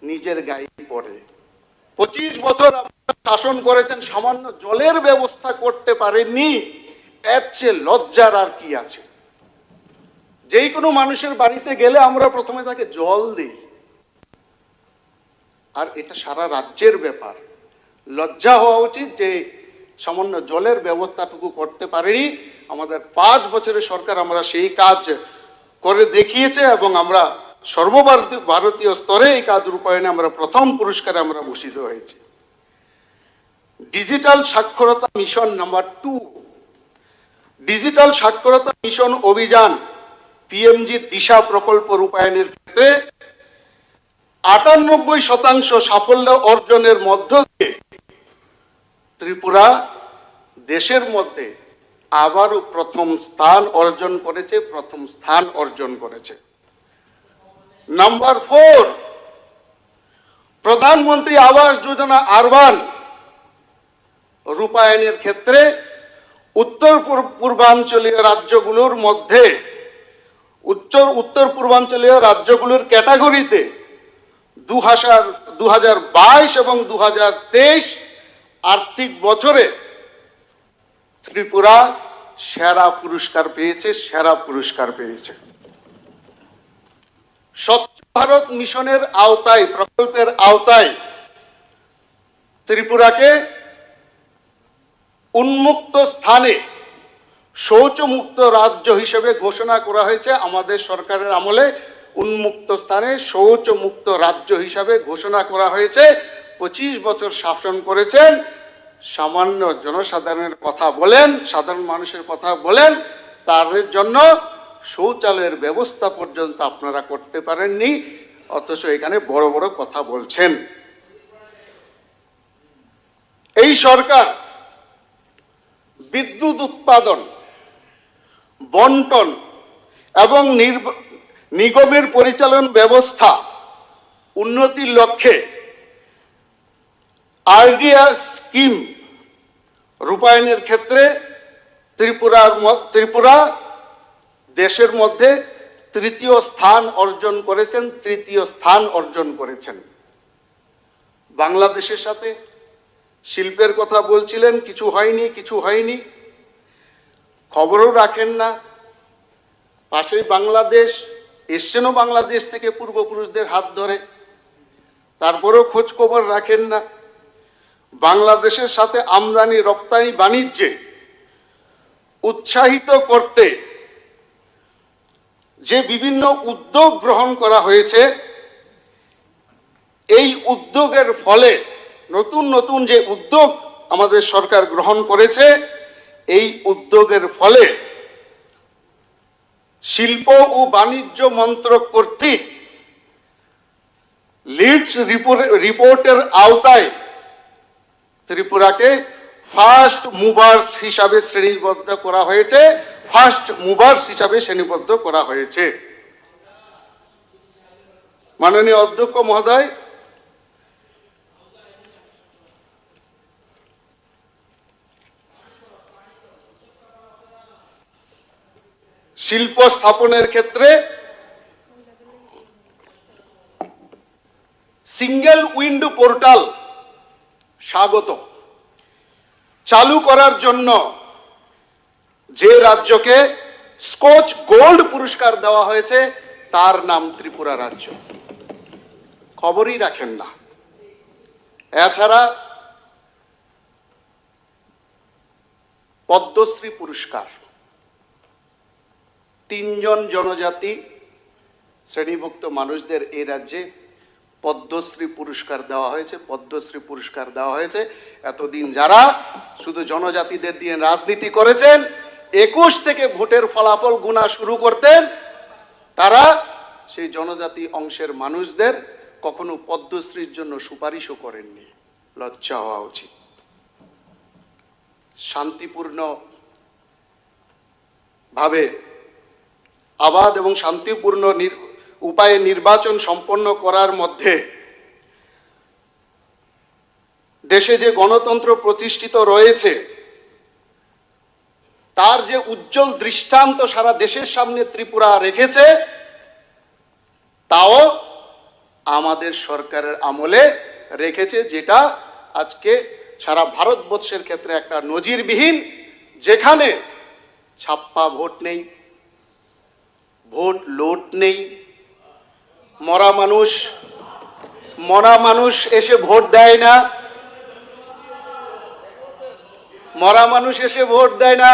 Speaker 7: নিজের গায়ে পড়ে। 25 বছর আপনারা শাসন করেছেন, সামান্য জলের ব্যবস্থা করতে পারেননি, এর চেয়ে লজ্জার আর কি আছে? যেই কোনো মানুষের বাড়িতে গেলে আমরা প্রথমে তাকে জল দিই, আর এটা সারা রাজ্যের ব্যাপার। লজ্জা হওয়া উচিত যে সামান্য জলের ব্যবস্থাটুকু করতে পারেনি। আমাদের 5 বছরের সরকার আমরা সেই কাজ করে দেখিয়েছে এবং আমরা সর্বভারতীয় স্তরে এই কাজ রূপায়ণে আমরা প্রথম পুরস্কারে আমরা ভূষিত হয়েছি। ডিজিটাল সাক্ষরতা মিশন নাম্বার 2, ডিজিটাল সাক্ষরতা মিশন অভিযান পিএমজি দিশা প্রকল্প রূপায়ণের ক্ষেত্রে 98% সাফল্য অর্জনের মধ্য দিয়ে ত্রিপুরা দেশের মধ্যে আবারও প্রথম স্থান অর্জন করেছে। নাম্বার 4, প্রধানমন্ত্রী আবাস যোজনা আরবান রূপায়ণের ক্ষেত্রে উত্তর পূর্বাঞ্চলীয় রাজ্যগুলোর মধ্যে উত্তর পূর্বাঞ্চলীয় রাজ্যগুলোর ক্যাটাগরিতে 2022 এবং 2023 আর্থিক বছরে ত্রিপুরা সেরা পুরস্কার পেয়েছে। স্বচ্ছ ভারত মিশনের আওতায়, প্রকল্পের আওতায় ত্রিপুরাকে উন্মুক্ত স্থানে শৌচমুক্ত রাজ্য হিসেবে ঘোষণা করা হয়েছে। আমাদের সরকারের আমলে উন্মুক্ত স্থানে শৌচমুক্ত রাজ্য হিসাবে ঘোষণা করা হয়েছে। 25 বছর শাসন করেছেন, সামান্য জনসাধারণের কথা বলেন, সাধারণ মানুষের কথা বলেন, তাদের জন্য শৌচালয়ের ব্যবস্থা পর্যন্ত আপনারা করতে পারেননি, অথচ এখানে বড় বড় কথা বলছেন। এই সরকার বিদ্যুৎ উৎপাদন, বন্টন এবং নিগমের পরিচালন ব্যবস্থা উন্নতির লক্ষ্যে আরডিআর স্কিম রূপায়ণের ক্ষেত্রে ত্রিপুরা দেশের মধ্যে তৃতীয় স্থান অর্জন করেছেন। বাংলাদেশের সাথে শিল্পের কথা বলছিলেন, কিছু হয়নি, খবরও রাখেন না। পাশেই বাংলাদেশ, এসছেনও বাংলাদেশ থেকে পূর্বপুরুষদের হাত ধরে, তারপরেও খোঁজ খবর রাখেন না। বাংলাদেশের সাথে আমদানি রপ্তানি বাণিজ্যে উৎসাহিত করতে যে বিভিন্ন উদ্যোগ গ্রহণ করা হয়েছে, এই উদ্যোগের ফলে নতুন যে উদ্যোগ আমাদের সরকার গ্রহণ করেছে, এই উদ্যোগের ফলে শিল্প ও বাণিজ্য মন্ত্রক কর্তৃক লিডস রিপোর্টের আওতায় ত্রিপুরাকে ফার্স্ট মুভার্স হিসাবে শ্রেণীবদ্ধ করা হয়েছে। মাননীয় অধ্যক্ষ মহোদয়, শিল্প স্থাপনের ক্ষেত্রে সিঙ্গেল উইন্ডো পোর্টাল স্বাগত চালু করার জন্য যে রাজ্যকে স্কচ গোল্ড পুরস্কার দেওয়া হয়েছে, তার নাম ত্রিপুরা রাজ্য। খবরই রাখেন না। এছাড়া পদ্মশ্রী পুরস্কার 3 জন জনজাতি শ্রেণীভুক্ত মানুষদের এই রাজ্যে পদ্মশ্রী পুরস্কার দেওয়া হয়েছে। এতদিন যারা শুধু জনজাতিদের দিয়ে রাজনীতি করেছেন, 21 থেকে ভোটের ফলাফল গুনা শুরু করতেন, তারা সেই জনজাতি অংশের মানুষদের কখনো পদ্মশ্রীর জন্য সুপারিশও করেননি। লজ্জা হওয়া উচিত। শান্তিপূর্ণ ভাবে অবাধ এবং শান্তিপূর্ণ উপায়ে নির্বাচন সম্পন্ন করার মধ্যে দেশে যে গণতন্ত্র প্রতিষ্ঠিত রয়েছে তার যে উজ্জ্বল দৃষ্টান্ত সারা দেশের সামনে ত্রিপুরা রেখেছে, তাও আমাদের সরকারের আমলে রেখেছে, যেটা আজকে সারা ভারতবর্ষের ক্ষেত্রে একটা নজিরবিহীন, যেখানে ছাপ্পা ভোট নেই, ভোট লোট নেই, মরা মানুষ এসে ভোট দেয় না, মরা মানুষ এসে ভোট দেয় না,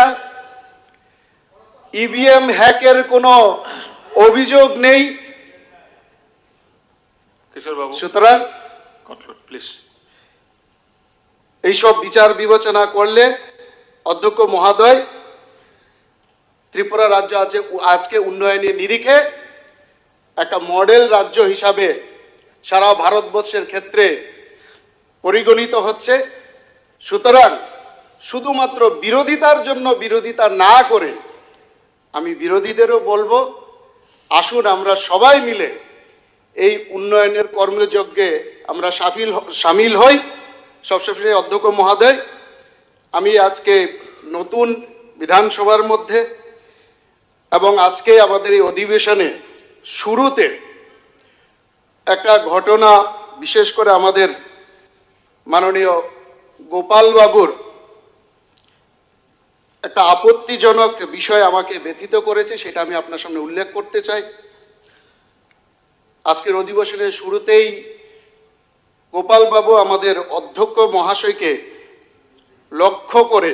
Speaker 7: ইভিএম হ্যাকের কোনো অভিযোগ নেই। সুতরাং
Speaker 2: প্লিজ
Speaker 7: এইসব বিচার বিবেচনা করলে অধ্যক্ষ মহোদয়, ত্রিপুরা রাজ্য আজকে উন্নয়নের নিরিখে একটা মডেল রাজ্য হিসাবে সারা ভারতবর্ষের ক্ষেত্রে পরিগণিত হচ্ছে। সুতরাং শুধুমাত্র বিরোধিতার জন্য বিরোধিতা না করে আমি বিরোধীদেরও বলবো, আসুন আমরা সবাই মিলে এই উন্নয়নের কর্মযজ্ঞে আমরা সামিল হই। সবশেষে অধ্যক্ষ মহোদয়, আমি আজকে নতুন বিধানসভার মধ্যে এবং আজকে আমাদের এই অধিবেশনে শুরুতে একটা ঘটনা, বিশেষ করে আমাদের মাননীয় গোপাল বাবুর একটা আপত্তিজনক বিষয় আমাকে ব্যথিত করেছে, সেটা আমি আপনার সামনে উল্লেখ করতে চাই। আজকের অধিবেশনের শুরুতেই গোপাল বাবু আমাদের অধ্যক্ষ মহাশয়কে লক্ষ্য করে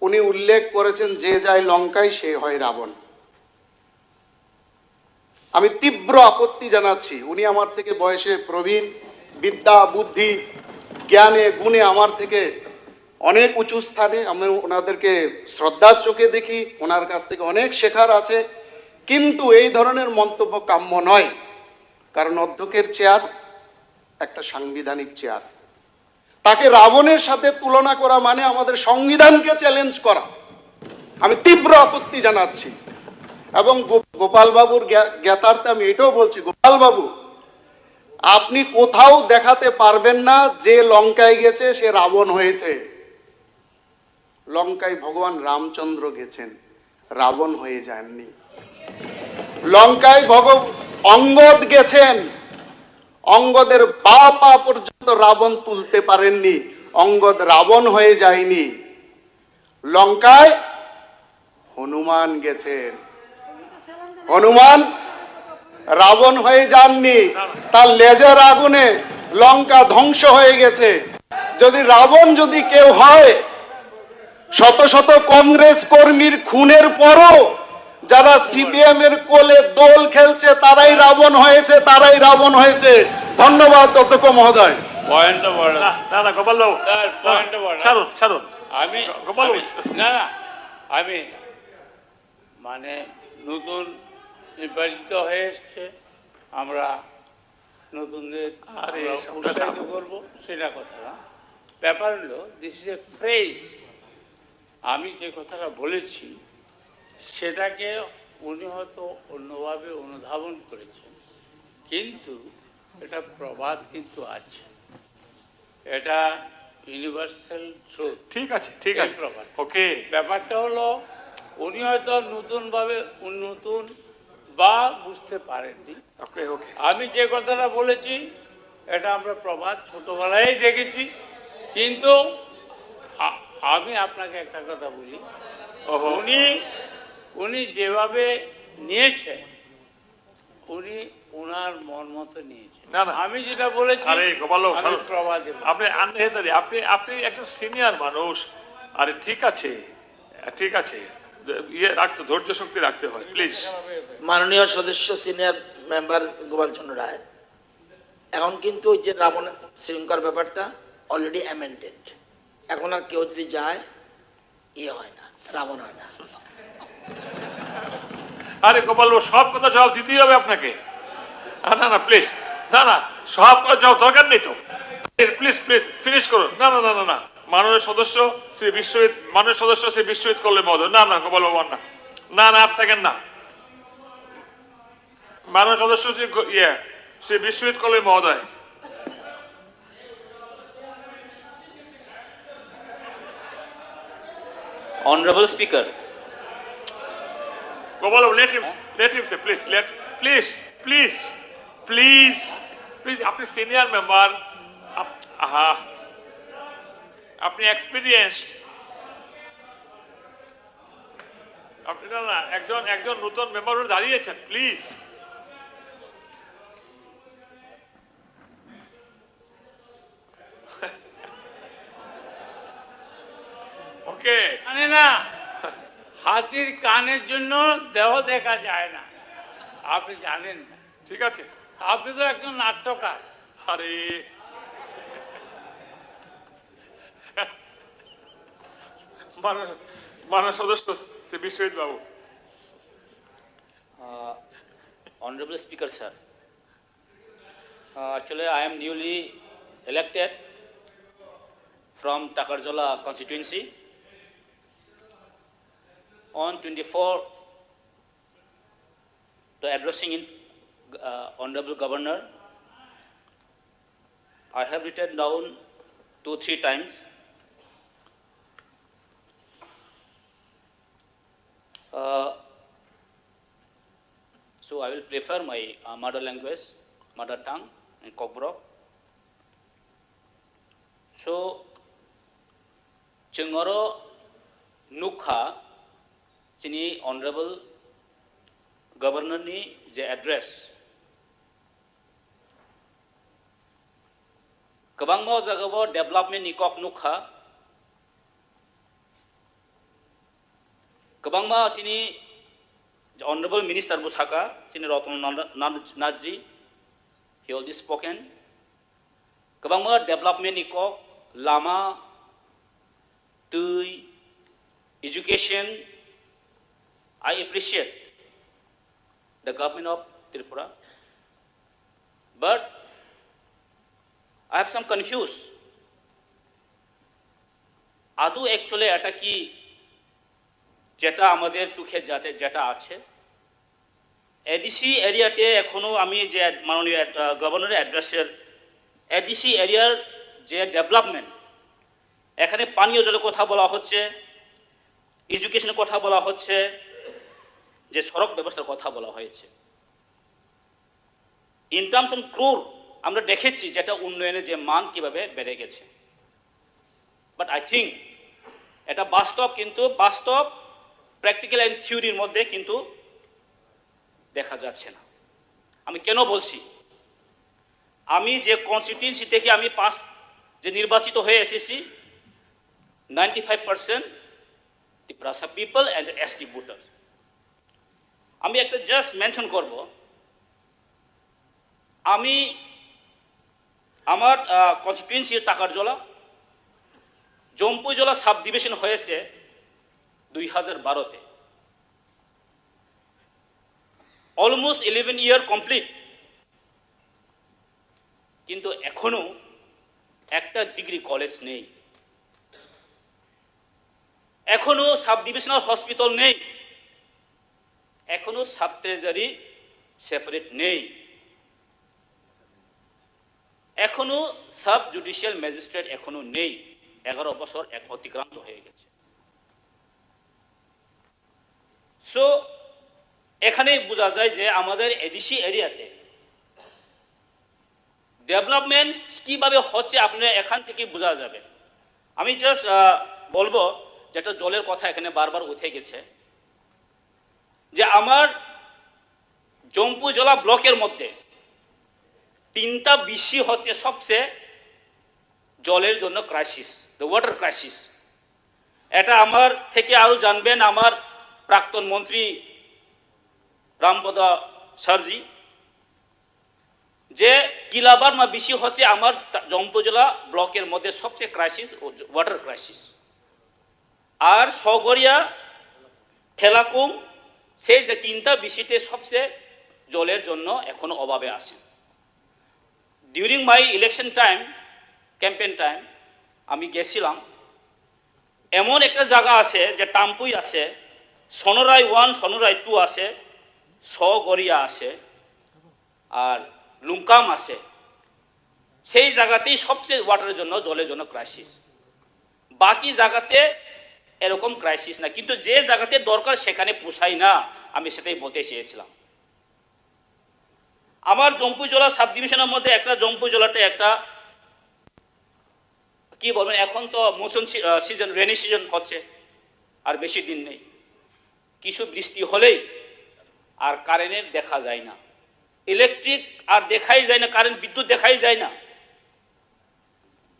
Speaker 7: উনি উল্লেখ করেছেন, যে যায় লঙ্কায় সে হয় রাবণ। আমি তীব্র আপত্তি জানাচ্ছি। উনি আমার থেকে বয়সে প্রবীণ, বিদ্যা বুদ্ধি জ্ঞানে গুণে আমার থেকে অনেক উঁচু স্থানে, আমি ওনাদেরকে শ্রদ্ধার চোখে দেখি, ওনার কাছ থেকে অনেক শেখার আছে, কিন্তু এই ধরনের মন্তব্য কাম্য নয়। কারণ অধ্যক্ষের চেয়ার একটা সাংবিধানিক চেয়ার, তাকে রাবণের সাথে তুলনা করা মানে আমাদের সংবিধানকে চ্যালেঞ্জ করা। আমি তীব্র আপত্তি জানাচ্ছি। এবং গোপাল বাবুর জ্ঞাতার্থে আমি এটাও বলছি, গোপাল বাবু, আপনি কোথাও দেখাতে পারবেন না যে লঙ্কায় গেছে সে রাবণ হয়েছে। লঙ্কায় ভগবান রামচন্দ্র গেছেন, রাবণ হয়ে যাননি। লঙ্কায় অঙ্গদ গেছেন, অঙ্গদের পা পর্যন্ত রাবণ তুলতে পারেননি, অঙ্গদ রাবণ হয়ে যায়নি। লঙ্কায় হনুমান গেছেন, হনুমান রাবণ হয়ে যাননি, তার লেজের আগুনে লঙ্কা ধ্বংস হয়ে গেছে। যদি রাবণ যদি কেউ হয়, শত শত কংগ্রেস কর্মীর খুনের পরও যারা সিপিএম এর কোলে দোল খেলছে তারাই রাবণ হয়েছে, তারাই রাবণ হয়েছে। ধন্যবাদ অধ্যক্ষ মহোদয়।
Speaker 13: আমি মানে নতুন নির্বাচিত হয়ে এসছে, আমরা নতুনদের উৎসাহিত করবো, সেটা কথা না। ব্যাপার হলো, দিস ইজ এ ফ্রেজ। আমি যে কথাটা বলেছি সেটাকে উনি হয়তো অন্যভাবে অনুধাবন করেছেন, কিন্তু এটা প্রবাদ কিন্তু আছে, এটা ইউনিভার্সাল ট্রুথ।
Speaker 2: ঠিক আছে, ঠিক আছে,
Speaker 13: প্রবাদ।
Speaker 2: ওকে।
Speaker 13: ব্যাপারটা হলো, উনি হয়তো নতুন বা বুঝতে পারেননি।
Speaker 2: ওকে ওকে।
Speaker 13: আমি যে কথাটা বলেছি এটা আমরা প্রবাদ ছোটবেলায় দেখেছি, কিন্তু আমি আপনাকে একটা কথা বলি, উনি যেভাবে নিয়েছেন, উনি ওনার মন মতো নিয়েছেন।
Speaker 2: না না,
Speaker 13: আমি যেটা বলেছি,
Speaker 2: আরে গোপাল
Speaker 13: প্রবাদে
Speaker 2: আপনি আননেসারি, আপনি একটা সিনিয়র মানুষ। আরে ঠিক আছে, ঠিক আছে, ইয়ে রাখতে, ধৈর্য শক্তি রাখতে হয়, প্লিজ।
Speaker 1: মাননীয় সদস্য সিনিয়র মেম্বার গোপাল চন্দ্র রায়, এখন কিন্তু ওই যে রাবণ শৃঙ্খলার ব্যাপারটা অলরেডি অ্যামেন্ডেড। এখন আর কেউ যদি যায় ইয়ে হয় না, রাবণ হয় না।
Speaker 2: আরে গোপাল, সব কথা জবাব দিতেই হবে আপনাকে। না না প্লিজ, না না, সব কথা জবাব দরকার নেই তো। প্লিজ প্লিজ ফিনিশ করুন। না না না না না, মাননীয় সদস্য শ্রী বিশ্বজিৎ করলে মহোদয়। না না গোপাল বাবু, না না না, 8 সেকেন্ড না। মাননীয় সদস্য শ্রী বিশ্বজিৎ করলে মহোদয়।
Speaker 11: Honorable Speaker.
Speaker 2: Gopal, let him say, please. আপনি সিনিয়র মেম্বার, আপনি এক্সপিরিয়েন্স, আপনি না একজন নতুন মেম্বার দাঁড়িয়েছেন, প্লিজ। ওকে,
Speaker 13: জানে না হাতির কানের জন্য দেহ দেখা যায় না, আপনি জানেন না।
Speaker 2: ঠিক আছে,
Speaker 13: আপনি তো একজন নাট্যকার।
Speaker 2: আরে মাননীয় সদস্য শ্রী বিশ্বজিৎ বাবু।
Speaker 11: Honorable Speaker, sir. Actually, I am newly elected from Takarjola constituency. On 24, to addressing in Honorable Governor, I have written down 2-3 times. So I will prefer my mother language, mother tongue, and Kokborok. So, Chingoro Nukha, Chini Honorable Governor ni je address. Kabangmo Zagabo development ni Kok Nukha. Kabangma Chini Honorable Minister Busaka, Chini Ratan Naji, he already spoken. Kabangma development ni Kok, Lama, Tui, education. I appreciate the government of Tripura, but I have some confused. Adu actually ataki যেটা আমাদের চোখে যেটা আছে এডিসি এরিয়াতে এখনো আমি যে মাননীয় গভর্নরের অ্যাড্রেসের এডিসি এরিয়ার যে ডেভেলপমেন্ট এখানে পানীয় জলের কথা বলা হচ্ছে, এডুকেশনের কথা বলা হচ্ছে, যে সড়ক ব্যবস্থার কথা বলা হয়েছে। ইন টার্মস অফ ক্রোর আমরা দেখেছি যেটা উন্নয়নের যে মান কিভাবে বেড়ে গেছে, বাট আই থিঙ্ক এটা বাস্তব, কিন্তু বাস্তব প্র্যাকটিক্যাল অ্যান্ড থিওরির মধ্যে কিন্তু দেখা যাচ্ছে না। আমি কেন বলছি, আমি যে কনস্টিটিউয়েন্সি থেকে আমি যে নির্বাচিত হয়ে এসেছি 95% Tripura people and ST voter. আমি একটা জাস্ট মেনশন করব, আমি আমার constituency Takarjala Jampujala sub division হয়েছে 2012-তে, অলমোস্ট 11 ইয়ার কমপ্লিট, কিন্তু এখনো একটা ডিগ্রি কলেজ নেই, এখনো সাব ডিভিশনাল হসপিটাল নেই, এখনো সাব ট্রেজারি সেপারেট নেই, এখনো সাব জুডিশিয়াল ম্যাজিস্ট্রেট এখনো নেই। 11 বছর অতিক্রান্ত হয়ে গেছে। সো এখানেই বোঝা যায় যে আমাদের এডিসি এরিয়াতে ডেভেলপমেন্ট কিভাবে হচ্ছে আপনারা এখান থেকে বোঝা যাবে। আমি জাস্ট বলবো, যেটা জলের কথা এখানে বারবার উঠে গেছে, যে আমার জম্পুজলা ব্লকের মধ্যে 3টা বিসি হচ্ছে সবচেয়ে জলের জন্য ক্রাইসিস, দ্য ওয়াটার ক্রাইসিস। এটা আমার থেকে আরো জানবেন আমার প্রাক্তন মন্ত্রী রামপদ স্যারজি, যে কিলাবারমা বিসি হচ্ছে আমার জম্পুজলা ব্লকের মধ্যে সবচেয়ে ক্রাইসিস, ওয়াটার ক্রাইসিস। আর সগরিয়া ঠেলাকুম, সেই যে 3টা বিসিতে সবচেয়ে জলের জন্য এখনো অভাবে আছে। During my election time, campaign time, আমি গেছিলাম, এমন একটা জায়গা আছে যে টাম্পুই আছে, সনরাই 1, সনরাই 2 আছে, সগরিয়া আছে, আর লুমকাম আছে। সেই জায়গাতেই সবচেয়ে ওয়াটারের জন্য, জলের জন্য ক্রাইসিস। বাকি জায়গাতে এরকম ক্রাইসিস না, কিন্তু যে জায়গাতে দরকার সেখানে পোষায় না, আমি সেটাই বলতে চেয়েছিলাম। আমার জম্পুজলা সাব ডিভিশনের মধ্যে একটা জম্পুজলাতে একটা কি বলবেন, এখন তো মৌসুম সিজন, রেনি সিজন হচ্ছে, আর বেশি দিন নেই। কিছু বৃষ্টি হলেই আর কারেন্টের দেখা যায় না, ইলেকট্রিক আর দেখাই যায় না, কারেন্ট বিদ্যুৎ দেখাই যায় না।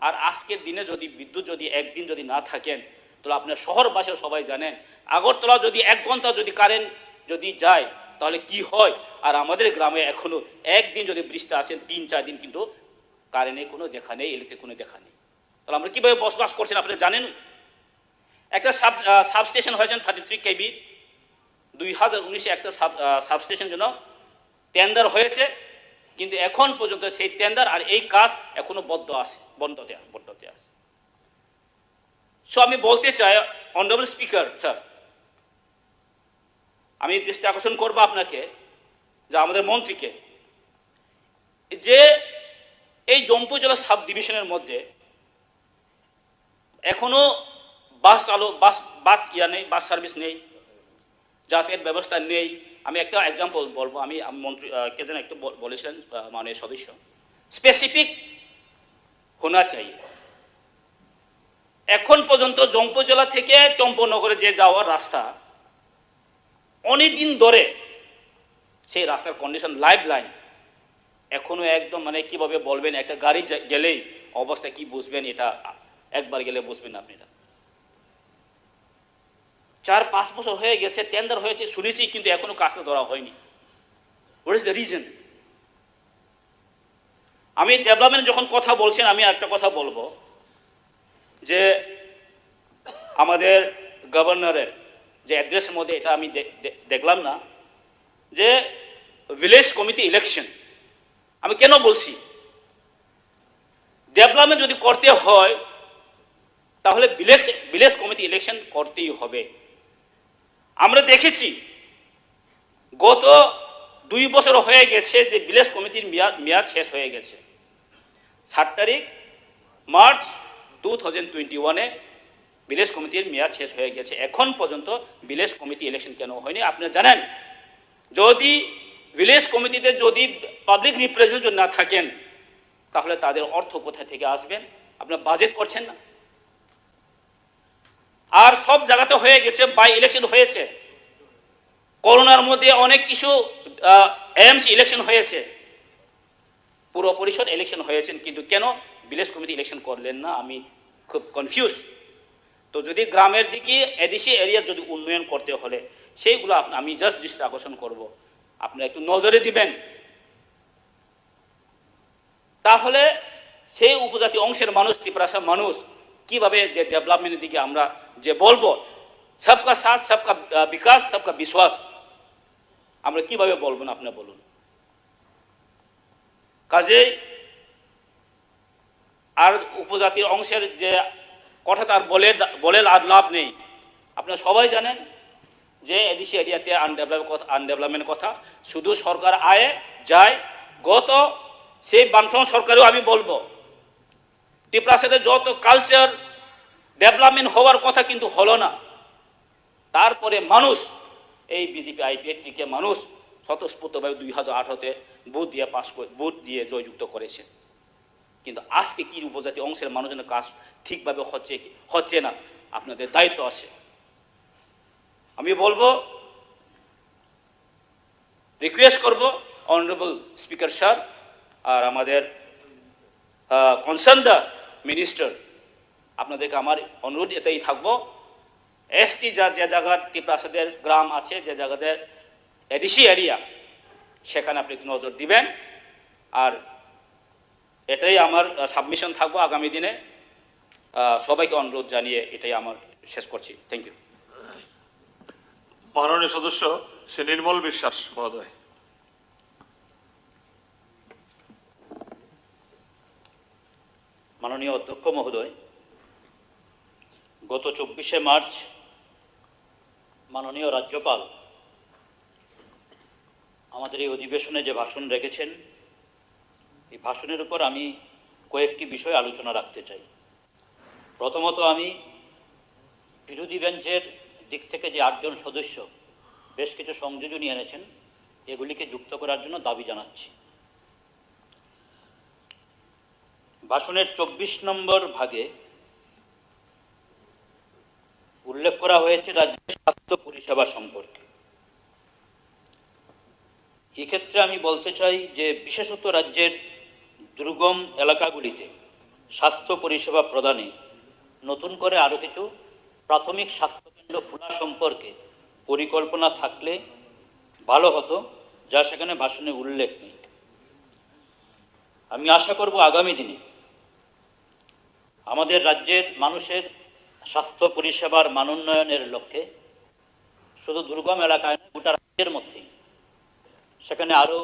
Speaker 11: আর আজকের দিনে যদি বিদ্যুৎ যদি একদিন যদি না থাকেন, তাহলে আপনার শহরবাসীরা সবাই জানেন, আগরতলা যদি 1 ঘন্টা যদি কারেন্ট যদি যায় তাহলে কি হয়। আর আমাদের গ্রামে এখনো একদিন যদি বৃষ্টি আসেন 3-4 দিন কিন্তু কারেন্টের কোনো দেখা নেই, ইলেকট্রিক কোনো দেখা নেই। তাহলে আমরা কীভাবে বসবাস করছেন আপনারা জানেন। একটা সাবস্টেশন হয়েছেন 33 kV, 2019-এ একটা সাবস্টেশন জন্য টেন্ডার হয়েছে, কিন্তু এখন পর্যন্ত সেই টেন্ডার আর এই কাজ এখনো বন্ধতে আছে। সো আমি বলতে চাই, অনারেবল স্পিকার স্যার, আমি দৃষ্টি আকর্ষণ করবো আপনাকে, যে আমাদের মন্ত্রীকে, যে এই জম্পুজলা সাব ডিভিশনের মধ্যে এখনো বাস নেই, বাস সার্ভিস নেই, যাতায়াত ব্যবস্থা নেই। আমি একটা এক্সাম্পল বলবো, আমি মন্ত্রী কে যেন একটু বলেছিলেন মাননীয় সদস্য, স্পেসিফিক হোনা চাই। এখন পর্যন্ত জম্পুজলা থেকে চম্পনগরে যে যাওয়ার রাস্তা অনেকদিন ধরে, সেই রাস্তার কন্ডিশন, লাইফ লাইন এখনো একদম মানে কিভাবে বলবেন, একটা গাড়ি গেলেই অবস্থা কি বুঝবেন, এটা একবার গেলে বুঝবেন আপনি। 4-5 বছর হয়ে গেছে, টেন্ডার হয়েছে শুনেছি, কিন্তু এখনো কাজটা ধরা হয়নি। What is the reason? আমি ডেভেলপমেন্ট যখন কথা বলছেন, আমি একটা কথা বলবো, যে আমাদের গভর্নরের যে অ্যাড্রেসের মধ্যে এটা আমি দেখলাম না, যে ভিলেজ কমিটি ইলেকশন। আমি কেন বলছি, ডেভেলপমেন্ট যদি করতে হয় তাহলে ভিলেজ কমিটি ইলেকশন করতেই হবে। আমরা দেখেছি গত 2 বছর হয়ে গেছে যে ভিলেজ কমিটির মেয়াদ শেষ হয়ে গেছে। 7 তারিখ মার্চ 2021-এ ভিলেজ কমিটির মেয়াদ শেষ হয়ে গেছে, এখন পর্যন্ত ভিলেজ কমিটি ইলেকশন কেন হয়নি আপনারা জানেন? যদি ভিলেজ কমিটিতে যদি পাবলিক রিপ্রেজেন্টেটিভ না থাকেন, তাহলে তাদের অর্থ কোথা থেকে আসবেন? আপনারা বাজেট করছেন না। আর সব জায়গাতে হয়ে গেছে, বাই ইলেকশন হয়েছে, করোনার মধ্যে অনেক কিছু এমসি ইলেকশন হয়েছে, পুরো পরিষদ ইলেকশন হয়েছেন, কিন্তু কেন ভিলেজ কমিটি ইলেকশন করলেন না? আমি খুব কনফিউজ। তো যদি গ্রামের দিকে এডিসি এরিয়ার যদি উন্নয়ন করতে হলে সেইগুলো আমি জাস্ট দৃষ্টি আকর্ষণ করবো, আপনারা একটু নজরে দিবেন, তাহলে সেই উপজাতি অংশের মানুষ, ত্রিপুরার মানুষ কিভাবে যে ডেভেলপমেন্টের দিকে আমরা যে বলবো সবকা সাথ, সবকা বিকাশ, সবকা বিশ্বাস, আমরা কিভাবে বলবো না আপনি বলুন। কাজেই আর উপজাতির অংশের যে কথাটা আর বলে আর লাভ নেই। আপনারা সবাই জানেন যে এডিসি এরিয়াতে আনডেভেলপমেন্ট কথা, শুধু সরকার আয়ে যায়। গত সেই বামফ্রন্ট সরকারেও আমি বলবো, ত্রিপুরার সাথে যত কালচার ডেভেলপমেন্ট হওয়ার কথা কিন্তু হলো না। তারপরে মানুষ এই বিজেপি আইপিএফটিকে মানুষ স্বতঃস্ফূর্তভাবে 2018-তে ভোট দিয়ে জয়যুক্ত করেছে, কিন্তু আজকে কি উপজাতি অংশের মানুষজনের কাজ ঠিকভাবে হচ্ছে না, আপনাদের দায়িত্ব আছে। আমি বলবো, রিকোয়েস্ট করব অনারেবল স্পিকার স্যার আর আমাদের কনসার্ন দ্য মিনিস্টার, আপনাদেরকে আমার অনুরোধ এটাই থাকবো, এসটি যে জায়গার ত্রিপুরাদের গ্রাম আছে, যে জায়গাতে এডিসি এরিয়া, সেখানে আপনি একটু নজর দিবেন। আর এটাই আমার সাবমিশন থাকবো আগামী দিনে। সবাইকে অনুরোধ জানিয়ে এটাই আমার শেষ করছি। Thank you.
Speaker 2: মাননীয় সদস্য শ্রী নির্মল বিশ্বাস মহোদয়।
Speaker 14: মাননীয় অধ্যক্ষ মহোদয়, গত 24শে মার্চ মাননীয় রাজ্যপাল আমাদের এই অধিবেশনে যে ভাষণ রেখেছেন, এই ভাষণের উপর আমি কয়েকটি বিষয় আলোচনা রাখতে চাই। প্রথমত, আমি বিরোধী বেঞ্চের দিক থেকে যে 8 জন সদস্য বেশ কিছু সংযোজনী এনেছেন, এগুলিকে যুক্ত করার জন্য দাবি জানাচ্ছি। ভাষণের 24 নম্বর ভাগে উল্লেখ করা হয়েছে রাজ্যের স্বাস্থ্য পরিষেবা সম্পর্কে। এক্ষেত্রে আমি বলতে চাই যে বিশেষত রাজ্যের দুর্গম এলাকাগুলিতে স্বাস্থ্য পরিষেবা প্রদানে নতুন করে আরও কিছু প্রাথমিক স্বাস্থ্যকেন্দ্র খোলা সম্পর্কে পরিকল্পনা থাকলে ভালো হতো, যা সেখানে ভাষণে উল্লেখ নেই। আমি আশা করব আগামী দিনে আমাদের রাজ্যের মানুষের স্বাস্থ্য পরিষেবার মানোন্নয়নের লক্ষ্যে শুধু দুর্গম এলাকায় নয়, গোটা রাজ্যের মধ্যেই সেখানে আরও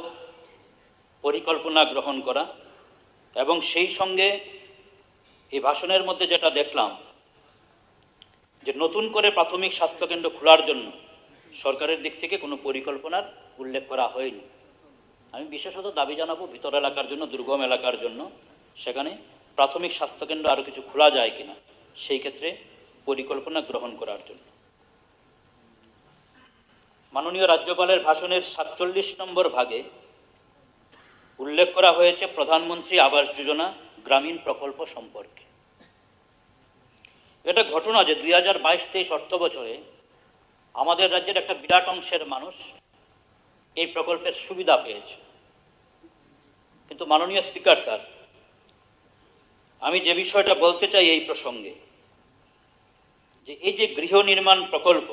Speaker 14: পরিকল্পনা গ্রহণ করা, এবং সেই সঙ্গে এই ভাষণের মধ্যে যেটা দেখলাম যে নতুন করে প্রাথমিক স্বাস্থ্যকেন্দ্র খোলার জন্য সরকারের দিক থেকে কোনো পরিকল্পনার উল্লেখ করা হয়নি। আমি বিশেষত দাবি জানাবো ভিতর এলাকার জন্য, দুর্গম এলাকার জন্য সেখানে প্রাথমিক স্বাস্থ্যকেন্দ্র আরও কিছু খোলা যায় কিনা সেই ক্ষেত্রে পরিকল্পনা গ্রহণ করার জন্য। মাননীয় রাজ্যপালের ভাষণের 47 নম্বর ভাগে উল্লেখ করা হয়েছে প্রধানমন্ত্রী আবাস যোজনা গ্রামীণ প্রকল্প সম্পর্কে। এটা ঘটনা যে 2022-23 অর্থ বছরে আমাদের রাজ্যের একটা বিরাট অংশের মানুষ এই প্রকল্পের সুবিধা পেয়েছে। কিন্তু মাননীয় স্পিকার স্যার, আমি যে বিষয়টা বলতে চাই এই প্রসঙ্গে, যে এই যে গৃহ নির্মাণ প্রকল্প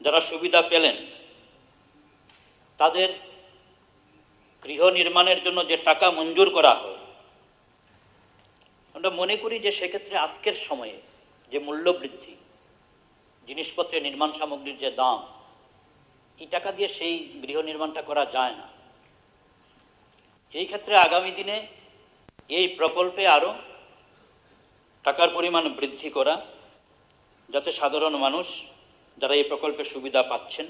Speaker 14: যারা সুবিধা পেলেন, তাদের গৃহ নির্মাণের জন্য যে টাকা মঞ্জুর করা হয়, আমরা মনে করি যে সেক্ষেত্রে আজকের সময়ে যে মূল্য বৃদ্ধি, জিনিসপত্রের নির্মাণ সামগ্রীর যে দাম, এই টাকা দিয়ে সেই গৃহ নির্মাণটা করা যায় না। এই ক্ষেত্রে আগামী দিনে এই প্রকল্পে আরও টাকার পরিমাণ বৃদ্ধি করা, যাতে সাধারণ মানুষ যারা এই প্রকল্পের সুবিধা পাচ্ছেন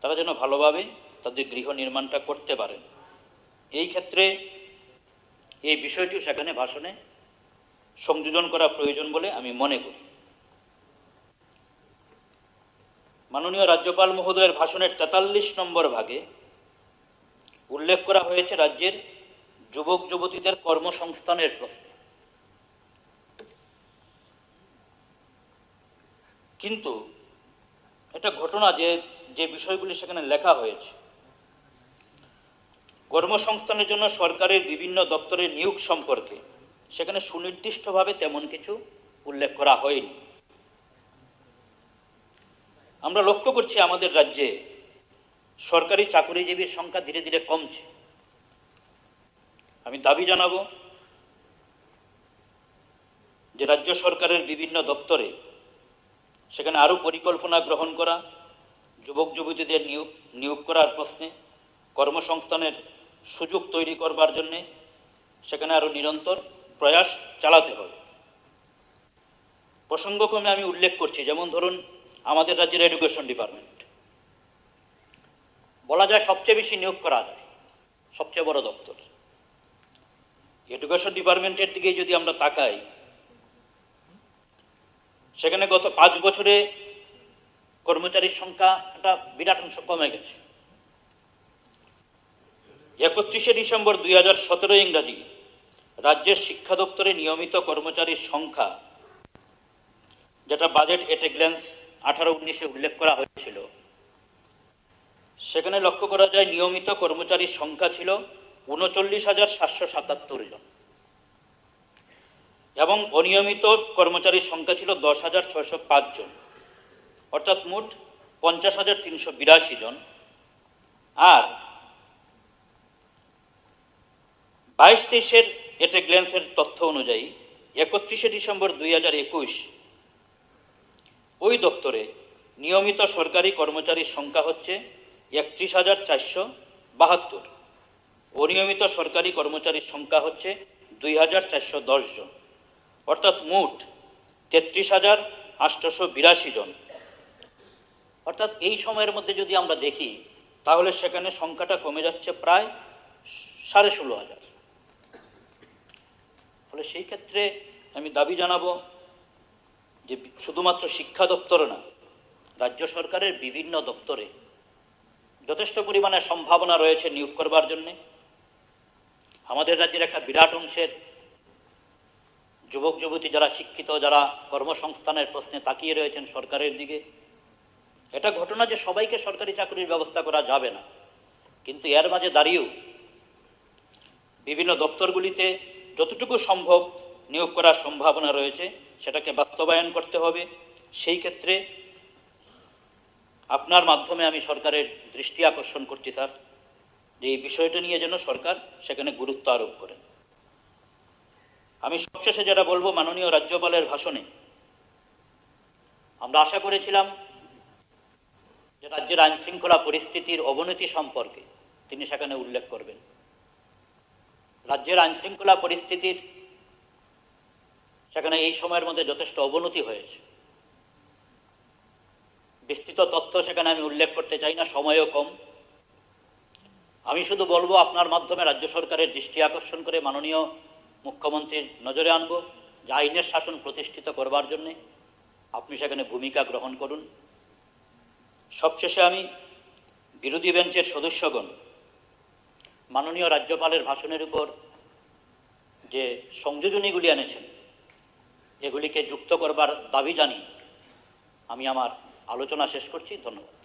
Speaker 14: তারা যেন ভালোভাবে তাদের গৃহ নির্মাণটা করতে পারেন। এই ক্ষেত্রে এই বিষয়টিও সেখানে ভাষণে সংযোজন করা প্রয়োজন বলে আমি মনে করি। মাননীয় রাজ্যপাল মহোদয়ের ভাষণের 43 নম্বর ভাগে উল্লেখ করা হয়েছে রাজ্যের যুবক যুবতীদের কর্মসংস্থানের প্রশ্নে। কিন্তু এটা ঘটনা যে বিষয়গুলি সেখানে লেখা হয়েছে, কর্মসংস্থানের জন্য সরকারের বিভিন্ন দপ্তরের নিয়োগ সম্পর্কে সেখানে সুনির্দিষ্টভাবে তেমন কিছু উল্লেখ করা হয়নি। আমরা লক্ষ্য করছি আমাদের রাজ্যে সরকারি চাকরিজীবীর সংখ্যা ধীরে ধীরে কমছে। আমি দাবি জানাবো যে রাজ্য সরকারের বিভিন্ন দপ্তরে সেখানে আরও পরিকল্পনা গ্রহণ করা, যুবক যুবতীদের নিয়োগ করার প্রশ্নে, কর্মসংস্থানের সুযোগ তৈরি করবার জন্যে সেখানে আরও নিরন্তর প্রয়াস চালাতে হবে। প্রসঙ্গক্রমে আমি উল্লেখ করছি, যেমন ধরুন আমাদের রাজ্যের এডুকেশন ডিপার্টমেন্ট, বলা যায় সবচেয়ে বেশি নিয়োগ করা যায়, সবচেয়ে বড় দপ্তর। এডুকেশন ডিপার্টমেন্টের দিকে যদি আমরা তাকাই, সেখানে গত 5 বছরে কর্মচারীর সংখ্যা একটা বিরাট অংশ কমে গেছে। 31শে ডিসেম্বর 2017 ইংরাজি রাজ্যের শিক্ষা দপ্তরে নিয়মিত কর্মচারীর সংখ্যা, যেটা বাজেট এট এ গ্ল্যান্স 18-19-এ উল্লেখ করা হয়েছিল, সেখানে লক্ষ্য করা যায় নিয়মিত কর্মচারীর সংখ্যা ছিল 39,777 জন এবং অনিয়মিত কর্মচারীর সংখ্যা ছিল 10,605 জন, অর্থাৎ মোট 50,382 জন। আর 22-23-এর এট এ গ্ল্যান্সের তথ্য অনুযায়ী 31শে ডিসেম্বর 2021 ওই দপ্তরে নিয়মিত সরকারি কর্মচারীর সংখ্যা হচ্ছে 31,472, অনিয়মিত সরকারি কর্মচারীর সংখ্যা হচ্ছে 2,410 জন, অর্থাৎ মোট 33,882 জন। অর্থাৎ এই সময়ের মধ্যে যদি আমরা দেখি, তাহলে সেখানে সংখ্যাটা কমে যাচ্ছে প্রায় 16,500। ফলে সেই ক্ষেত্রে আমি দাবি জানাবো যে শুধুমাত্র শিক্ষা দপ্তরে না, রাজ্য সরকারের বিভিন্ন দপ্তরে যথেষ্ট পরিমাণে সম্ভাবনা রয়েছে নিয়োগ করবার জন্যে। আমাদের রাজ্যের একটা বিরাট অংশের যুবক যুবতী যারা শিক্ষিত, যারা কর্মসংস্থানের প্রশ্নে তাকিয়ে রয়েছেন সরকারের দিকে। এটা ঘটনা যে সবাইকে সরকারি চাকরির ব্যবস্থা করা যাবে না, কিন্তু এর মাঝে দাঁড়িয়েও বিভিন্ন দপ্তরগুলিতে যতটুকু সম্ভব নিয়োগ করার সম্ভাবনা রয়েছে সেটাকে বাস্তবায়ন করতে হবে। সেই ক্ষেত্রে আপনার মাধ্যমে আমি সরকারের দৃষ্টি আকর্ষণ করছি স্যার, যে এই বিষয়টা নিয়ে যেন সরকার সেখানে গুরুত্ব আরোপ করেন। আমি সবশেষে যেটা বলবো, মাননীয় রাজ্যপালের ভাষণে আমরা আশা করেছিলাম যে রাজ্যের আইন শৃঙ্খলা পরিস্থিতির অবনতি সম্পর্কে তিনি সেখানে উল্লেখ করবেন। রাজ্যের আইন শৃঙ্খলা পরিস্থিতির সেখানে এই সময়ের মধ্যে যথেষ্ট অবনতি হয়েছে। বিস্তৃত তথ্য সেখানে আমি উল্লেখ করতে চাই না, সময়ও কম। আমি শুধু বলবো আপনার মাধ্যমে রাজ্য সরকারের দৃষ্টি আকর্ষণ করে মাননীয় মুখ্যমন্ত্রীর নজরে আনবো যে আইনের শাসন প্রতিষ্ঠিত করবার জন্যে আপনি সেখানে ভূমিকা গ্রহণ করুন। সবশেষে আমি বিরোধী বেঞ্চের সদস্যগণ মাননীয় রাজ্যপালের ভাষণের উপর যে সংযোজনীগুলি এনেছেন এগুলিকে যুক্ত করবার দাবি জানি আমি আমার আলোচনা শেষ করছি। ধন্যবাদ।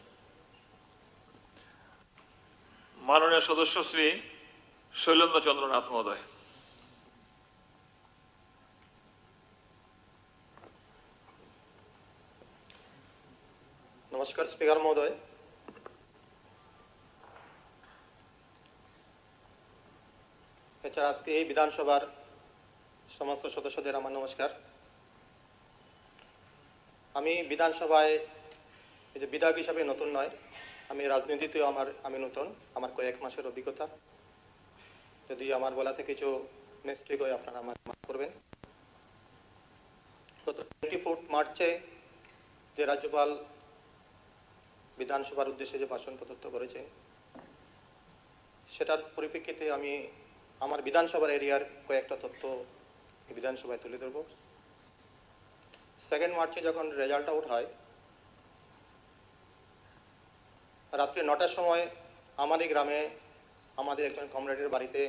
Speaker 2: মাননীয় সদস্য শ্রী শৈলেন্দ্র চন্দ্রনাথ মহোদয়।
Speaker 15: নমস্কার স্পিকার মহোদয়, এছাড়া আজকে এই বিধানসভার সমস্ত সদস্যদের আমার নমস্কার। আমি বিধানসভায় এই যে বিধায়ক হিসাবে নতুন নয়, আমি রাজনীতিতেও আমি নতুন, আমার কয়েক মাসের অভিজ্ঞতা। যদি আমার বলাতে কিছু মিস্টেক হয় আপনারা আমার মাফ করবেন। গত 24 মার্চে যে রাজ্যপাল বিধানসভার উদ্দেশ্যে যে ভাষণ প্রদত্ত করেছে সেটার পরিপ্রেক্ষিতে আমি আমার বিধানসভার এরিয়ার কয়েকটা তথ্য বিধানসভায় তুলে ধরব। 2 মার্চে যখন রেজাল্ট আউট হয়, রাত্রি 9টার সময় আমার এই গ্রামে আমাদের একজন কমরেডের বাড়িতে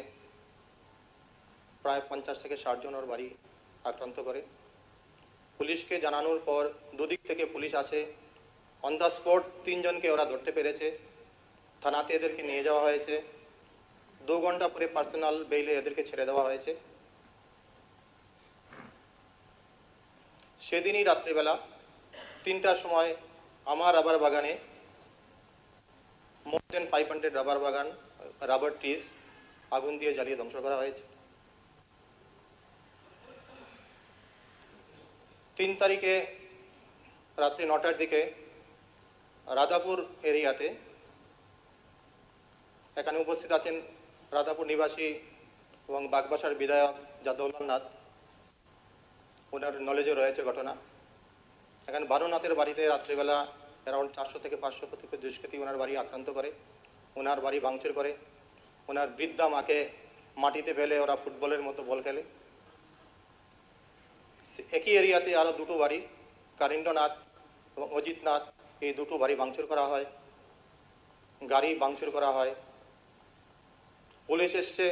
Speaker 15: প্রায় 50 থেকে 60 জনের বাড়ি আক্রান্ত করে। পুলিশকে জানানোর পর দুদিক থেকে পুলিশ আছে, অন দ্য স্পট 3 জনকে ওরা ধরতে পেরেছে, থানাতে এদেরকে নিয়ে যাওয়া হয়েছে। 2 ঘন্টা পরে পার্সোনাল বেইলে এদেরকে ছেড়ে দেওয়া হয়েছে। সেদিনই রাত্রিবেলা 3টার সময় আমার রাবার বাগানে মোর দেন 500 রাবার ট্রিজ আগুন দিয়ে জ্বালিয়ে ধ্বংস করা হয়েছে। 3 তারিখে রাত্রি 9টার দিকে রাধাপুর এরিয়াতে, এখানে উপস্থিত আছেন রাধাপুর নিবাসী এবং বাগবাসার বিধায়ক যাদবলাল নাথ, ওনার নলেজে রয়েছে ঘটনা। এখানে বারুনাথের বাড়িতে রাত্রিবেলা অ্যারাউন্ড 400 থেকে 500 প্রতিপক্ষ দুষ্কৃতী ওনার বাড়ি আক্রান্ত করে, ওনার বাড়ি ভাঙচুর করে, ওনার বৃদ্ধা মাকে মাটিতে ফেলে ওরা ফুটবলের মতো বল খেলে। একই এরিয়াতে আরো 2টো বাড়ি, কারিন্দ্রনাথ এবং অজিত নাথ, এই 2টো বাড়ি ভাঙচুর করা হয়, গাড়ি ভাঙচুর করা হয়। পুলিশ এসছে,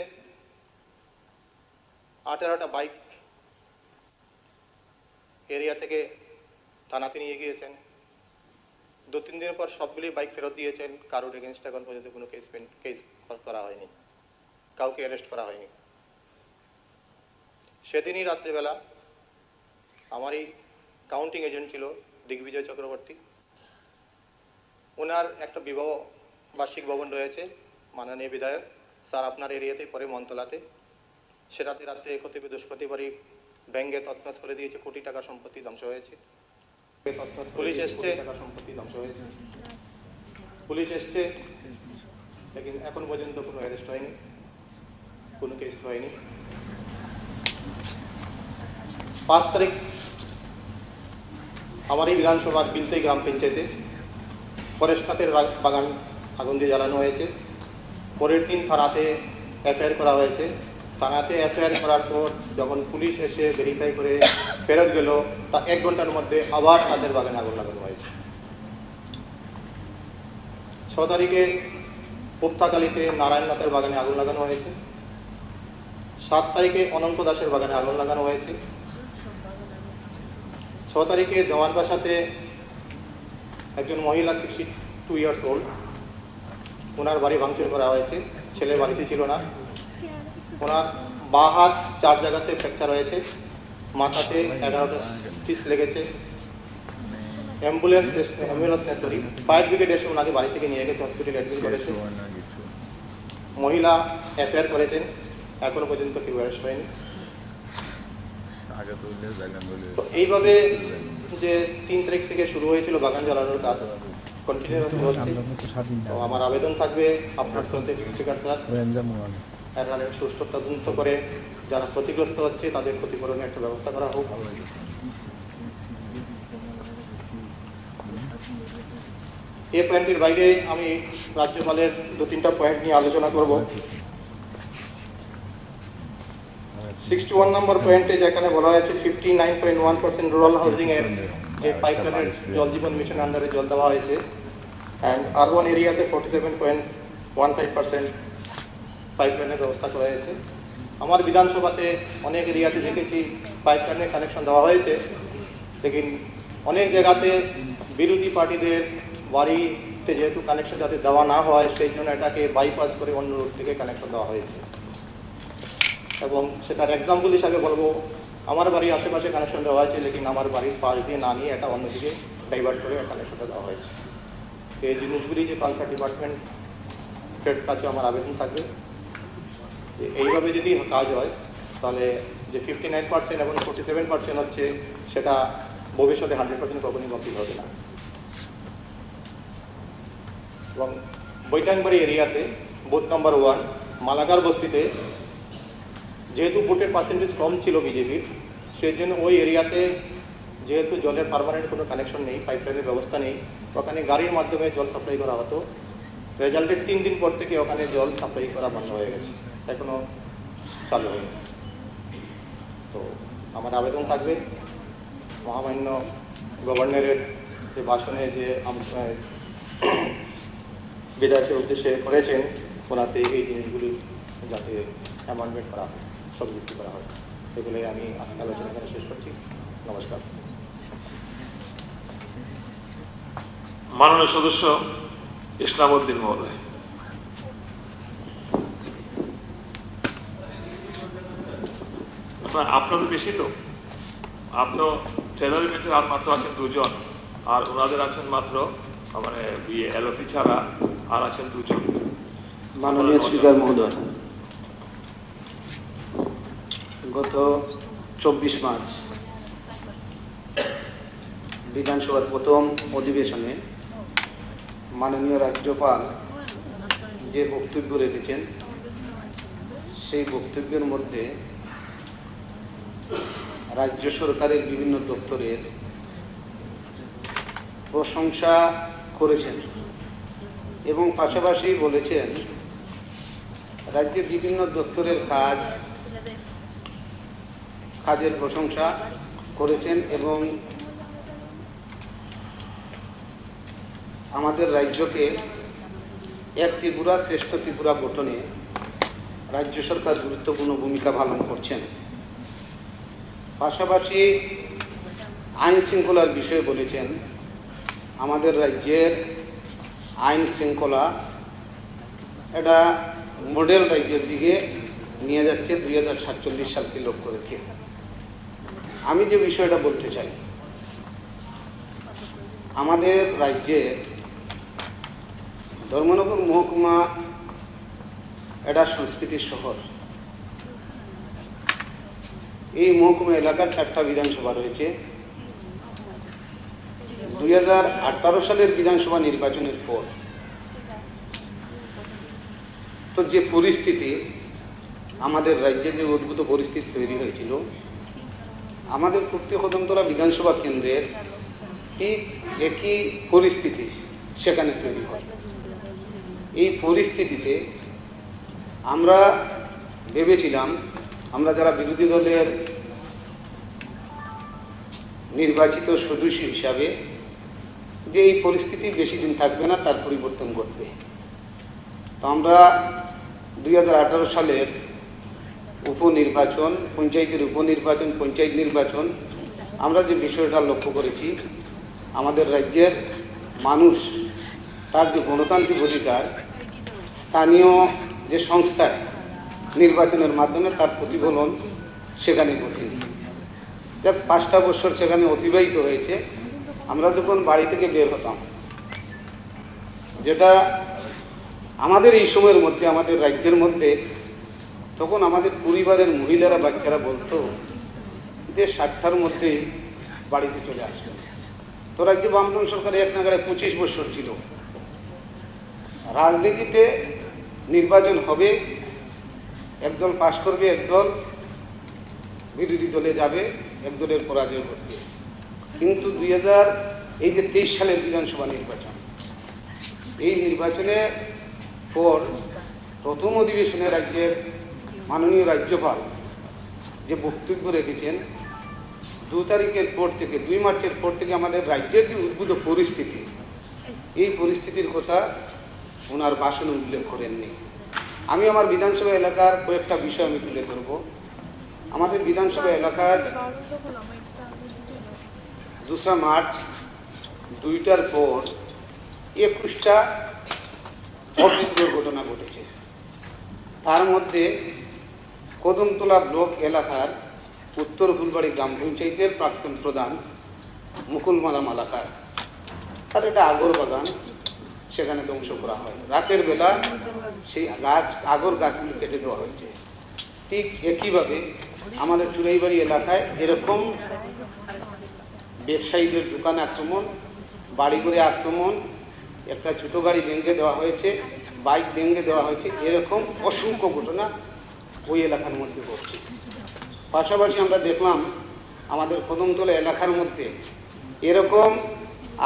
Speaker 15: 18টা বাইক এরিয়া থেকে থানাতে নিয়ে গিয়েছেন। 2-3 দিন পর সবগুলি বাইক ফেরত দিয়েছেন। কারোর এগেনস্ট এখন পর্যন্ত কোনো কেস করা হয়নি, কাউকে অ্যারেস্ট করা হয়নি। সেদিনই রাত্রিবেলা আমারই কাউন্টিং এজেন্ট ছিল দিগ্বিজয় চক্রবর্তী, ওনার একটা বিবাহ বার্ষিক ভবন রয়েছে, মাননীয় বিধায়ক স্যার আপনার এরিয়াতে পরে মন্তলাতে, সেটাতে রাত্রে একত্রিত দুষ্কৃতিকারী ব্যাঙ্গে তছনছ করে দিয়েছে, কোটি টাকা সম্পত্তি ধ্বংস হয়েছে। পুলিশ এসছে, লেকিন এখন পর্যন্ত কোনো অ্যারেস্ট হয়নি, কোনো কেস হয়নি। 5 তারিখ আমার এই বিধানসভার বিলতেই গ্রাম পঞ্চায়েতে পরেশনাথের বাগান আগুন দিয়ে জ্বালানো হয়েছে। পরের দিন থানাতে এফআইআর করা হয়েছে, থানাতে এফআইআর করার পর যখন পুলিশ এসে ভেরিফাই করে ফেরত গেল, তা 1 ঘন্টার মধ্যে আবার তাদের বাগানে আগুন লাগানো হয়েছে। 6 তারিখে পোপ্তাকালীতে নারায়ণনাথের বাগানে আগুন লাগানো হয়েছে। 7 তারিখে অনন্ত দাসের বাগানে আগুন লাগানো হয়েছে। 6 তারিখে দেওয়ানবাসাতে একজন মহিলা 62 ইয়ার্স ওল্ড, ওনার বাড়ি ভাঙচুর করা হয়েছে। ছেলে বাড়িতে ছিল না। ওনার বাঁ হাত 4 জায়গাতে ফ্র্যাকচার হয়েছে, মাথাতে 11টা স্টিচ লেগেছে। অ্যাম্বুলেন্স সরি ফায়ার ব্রিগেড এসে ওনাকে বাড়ি থেকে নিয়ে গেছে, হসপিটালে অ্যাডমিট করেছে। মহিলা এফআইআর করেছেন, এখনো পর্যন্ত কেউ অ্যারেস্ট হয়নি। তো এইভাবে যে 3 তারিখ থেকে শুরু হয়েছিল বাগান জ্বালানোর কাজ কন্টিনিউয়াসলি হচ্ছে। তো আমার আবেদন থাকবে আপনার তরফে স্পিকার স্যার, এর সুষ্ঠু তদন্ত করে যারা ক্ষতিগ্রস্ত হচ্ছে তাদের ক্ষতিপূরণের একটা ব্যবস্থা করা হোক। এই পয়েন্টের বাইরে আমি রাজ্যপালের 2-3টা পয়েন্ট নিয়ে আলোচনা করব। 61 নম্বর পয়েন্টে যেখানে বলা হয়েছে 59.1% রুরাল হাউজিং এর যে পাইপলাইনের জল জীবন মিশন আন্ডারে জল দেওয়া হয়েছে, অ্যান্ড আরবান এরিয়াতে 47.15% পাইপলাইনের ব্যবস্থা করা হয়েছে। আমার বিধানসভাতে অনেক এরিয়াতে দেখেছি পাইপলাইনের কানেকশন দেওয়া হয়েছে, লেকিন অনেক জায়গাতে বিরোধী পার্টিদের বাড়িতে যেহেতু কানেকশন যাতে দেওয়া না হয় সেই জন্য এটাকে বাইপাস করে অন্য রুট থেকে কানেকশন দেওয়া হয়েছে। এবং সেটার এক্সাম্পল হিসাবে বলবো, আমার বাড়ির আশেপাশে কানেকশন দেওয়া হয়েছে, লেকিন আমার বাড়ির পাশ দিয়ে না নিয়ে এটা অন্যদিকে ডাইভার্ট করে কানেকশনটা দেওয়া হয়েছে। এই জিনিসগুলি যে কালচার ডিপার্টমেন্টের কাছে আমার আবেদন থাকবে যে এইভাবে যদি কাজ হয় তাহলে যে 59% এবং 47% হচ্ছে সেটা ভবিষ্যতে 100% কখনই কমপ্লিট হবে না। এবং বৈটাংবাড়ি এরিয়াতে বুথ নাম্বার 1 মালাগার বস্তিতে যেহেতু ভোটের পার্সেন্টেজ কম ছিল বিজেপির, সেই জন্য ওই এরিয়াতে যেহেতু জলের পার্মানেন্ট কোনো কানেকশন নেই, পাইপলাইনের ব্যবস্থা নেই, ওখানে গাড়ির মাধ্যমে জল সাপ্লাই করা হতো। রেজাল্টের 3 দিন পর থেকে ওখানে জল সাপ্লাই করা বন্ধ হয়ে গেছে, এখনো চালু হয়নি। তো আমার আবেদন থাকবে মহামান্য গভর্নরের যে ভাষণে যে বিধায়কের উদ্দেশ্যে করেছেন, ওনাতে এই জিনিসগুলি যাতে অ্যামেন্ডমেন্ট করা হয়, সংযুক্ত করা হয়, এগুলোই আমি আজকে আলোচনা এখানে শেষ করছি। নমস্কার।
Speaker 2: মাননীয় সদস্য ইসলামউদ্দিন মহোদয়। আপনাদের বেশি তো, আপনিও ট্রেনারি বেঞ্চের আর মাত্র আছেন 2 জন, আর ওনাদের আছেন মাত্র মানে এলওপি ছাড়া আর আছেন 2 জন।
Speaker 16: মাননীয় স্পিকার মহোদয়, গত 24 মার্চ বিধানসভার প্রথম অধিবেশনে মাননীয় রাজ্যপাল যে বক্তব্য রেখেছেন, সেই বক্তব্যের মধ্যে রাজ্য সরকারের বিভিন্ন দপ্তরের প্রশংসা করেছেন এবং পাশাপাশি বলেছেন রাজ্যের বিভিন্ন দপ্তরের কাজের প্রশংসা করেছেন এবং আমাদের রাজ্যকে এক ত্রিপুরা শ্রেষ্ঠ ত্রিপুরা গঠনে রাজ্য সরকার গুরুত্বপূর্ণ ভূমিকা পালন করছেন। পাশাপাশি আইন শৃঙ্খলার বিষয়ে বলেছেন আমাদের রাজ্যের আইন শৃঙ্খলা এটা মডেল রাজ্যের দিকে নিয়ে যাচ্ছে 2047 সালকে লক্ষ্য রেখে। আমি যে বিষয়টা বলতে চাই, আমাদের রাজ্যের ধর্মনগর মহকুমা এটা সংস্কৃতির শহর। এই মহকুমা এলাকার 4টা বিধানসভা রয়েছে। 2018 সালের বিধানসভা নির্বাচনের পর তো যে পরিস্থিতি আমাদের রাজ্যে, যে অদ্ভুত পরিস্থিতি তৈরি হয়েছিল, আমাদের কদমতলা বিধানসভা কেন্দ্রের ঠিক একই পরিস্থিতি সেখানে তৈরি হয়। এই পরিস্থিতিতে আমরা ভেবেছিলাম আমরা যারা বিরোধী দলের নির্বাচিত সদস্য হিসাবে যে এই পরিস্থিতি বেশি দিন থাকবে না, তার পরিবর্তন ঘটবে। তো আমরা 2018 সালের উপনির্বাচন, পঞ্চায়েতের উপনির্বাচন, পঞ্চায়েত নির্বাচন, আমরা যে বিষয়টা লক্ষ্য করেছি, আমাদের রাজ্যের মানুষ তার যে গণতান্ত্রিক অধিকার স্থানীয় যে সংস্থায় নির্বাচনের মাধ্যমে তার প্রতিফলন সেখানে ঘটেনি। 5টা বছর সেখানে অতিবাহিত হয়েছে। আমরা যখন বাড়ি থেকে বের হতাম, যেটা আমাদের এই সময়ের মধ্যে, আমাদের রাজ্যের মধ্যে, তখন আমাদের পরিবারের মহিলারা, বাচ্চারা বলতো যে 7টার মধ্যে বাড়িতে চলে আসবে। তো রাজ্যে বামফ্রন্ট সরকারের এক নাগাড়ে 25 বছর ছিল। রাজনীতিতে নির্বাচন হবে, একদল পাশ করবে, একদল বিরোধী দলে যাবে, একদলের পরাজয় ঘটবে। কিন্তু 2023 সালের বিধানসভা নির্বাচন, এই নির্বাচনের পর প্রথম অধিবেশনে রাজ্যের মাননীয় রাজ্যপাল যে বক্তব্য রেখেছেন, 2 তারিখের পর থেকে, 2 মার্চের পর থেকে আমাদের রাজ্যের যে উদ্ভূত পরিস্থিতি, এই পরিস্থিতির কথা ওনার ভাষণে উল্লেখ করেননি। আমি আমার বিধানসভা এলাকার কয়েকটা বিষয় আমি তুলে ধরব। আমাদের বিধানসভা এলাকার 2 মার্চ 2টার পর 21টা অপ্রীতিকর ঘটনা ঘটেছে। তার মধ্যে কদমতলা ব্লক এলাকার উত্তর ফুলবাড়ি গ্রাম পঞ্চায়েতের প্রাক্তন প্রধান মুকুলমালা মালাকার, তার একটা আগর বাগান সেখানে ধ্বংস করা হয়। রাতের বেলা সেই আগর গাছগুলো কেটে দেওয়া হয়েছে। ঠিক একইভাবে আমাদের চুরাইবাড়ি এলাকায় এরকম ব্যবসায়ীদের দোকানে আক্রমণ, বাড়িঘরে আক্রমণ, একটা ছোটো গাড়ি ভেঙে দেওয়া হয়েছে, বাইক ভেঙে দেওয়া হয়েছে, এরকম অসংখ্য ঘটনা ওই এলাকার মধ্যে ঘটছে। পাশাপাশি আমরা দেখলাম আমাদের কদমতলা এলাকার মধ্যে এরকম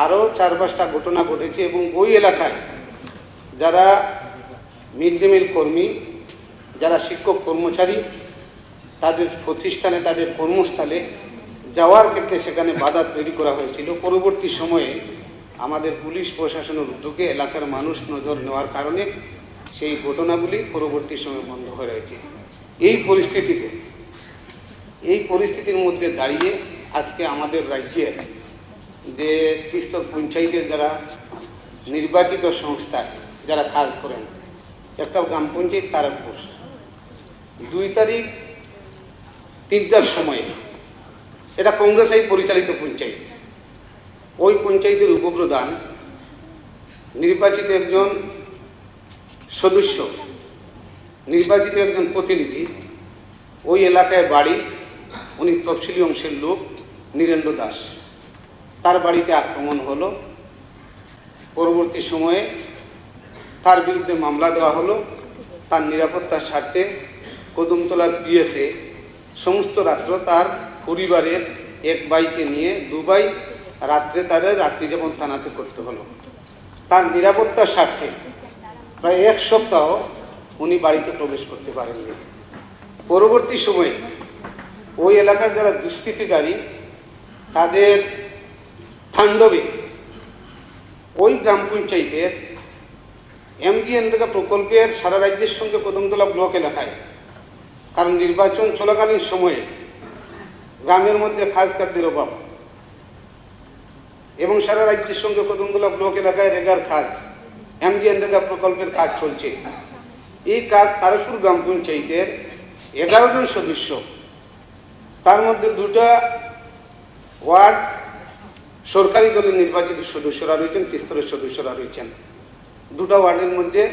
Speaker 16: আরও 4-5টা ঘটনা ঘটেছে এবং ওই এলাকায় যারা মিড ডে মিল কর্মী, যারা শিক্ষক কর্মচারী, তাদের প্রতিষ্ঠানে, তাদের কর্মস্থলে যাওয়ার ক্ষেত্রে সেখানে বাধা তৈরি করা হয়েছিল। পরবর্তী সময়ে আমাদের পুলিশ প্রশাসনের উদ্যোগে এলাকার মানুষ নজর নেওয়ার কারণে সেই ঘটনাগুলি পরবর্তী সময়ে বন্ধ হয়ে রয়েছে। এই পরিস্থিতির মধ্যে দাঁড়িয়ে আজকে আমাদের রাজ্যের যে ত্রিস্তর পঞ্চায়েতের যারা নির্বাচিত সংস্থায় যারা কাজ করেন, একটা গ্রাম পঞ্চায়েত তারাপুর, 2 তারিখ 3টার সময়ে, এটা কংগ্রেসাই পরিচালিত পঞ্চায়েত, ওই পঞ্চায়েতের উপপ্রধান নির্বাচিত একজন সদস্য, নির্বাচিত একজন প্রতিনিধি, ওই এলাকায় বাড়ি, উনি তফসিলি অংশের লোক, নীরেন্দ্র দাস, তার বাড়িতে আক্রমণ হলো। পরবর্তী সময়ে তার বিরুদ্ধে মামলা দেওয়া হলো। তার নিরাপত্তার স্বার্থে কদমতলার পিএসএ সমস্ত রাত্র তার পরিবারের এক ভাইকে নিয়ে 2 ভাই রাত্রে তাদের রাত্রিযাপন থানাতে করতে হলো। তার নিরাপত্তার স্বার্থে প্রায় 1 সপ্তাহ উনি বাড়িতে প্রবেশ করতে পারেননি। পরবর্তী সময়ে ওই এলাকার যারা দুষ্কৃতিকারী, তাদের তাণ্ডবে ওই গ্রাম পঞ্চায়েতের MGNরেগা প্রকল্পের সারা রাজ্যের সঙ্গে কদমতলা ব্লক এলাকায়, কারণ নির্বাচন চলাকালীন সময়ে গ্রামের মধ্যে খাদ্যের অভাব এবং সারা রাজ্যের সঙ্গে কদমতলা ব্লক এলাকায় রেগার কাজ, MGNরেগা প্রকল্পের কাজ চলছে। এই কাজ তারকপুর গ্রাম পঞ্চায়েতের 11 জন সদস্য, তার মধ্যে 2টা ওয়ার্ড সরকারি দলের নির্বাচিত সদস্যরা রয়েছেন, ত্রিস্তরের সদস্যরা রয়েছেন। 2টা ওয়ার্ডের মধ্যে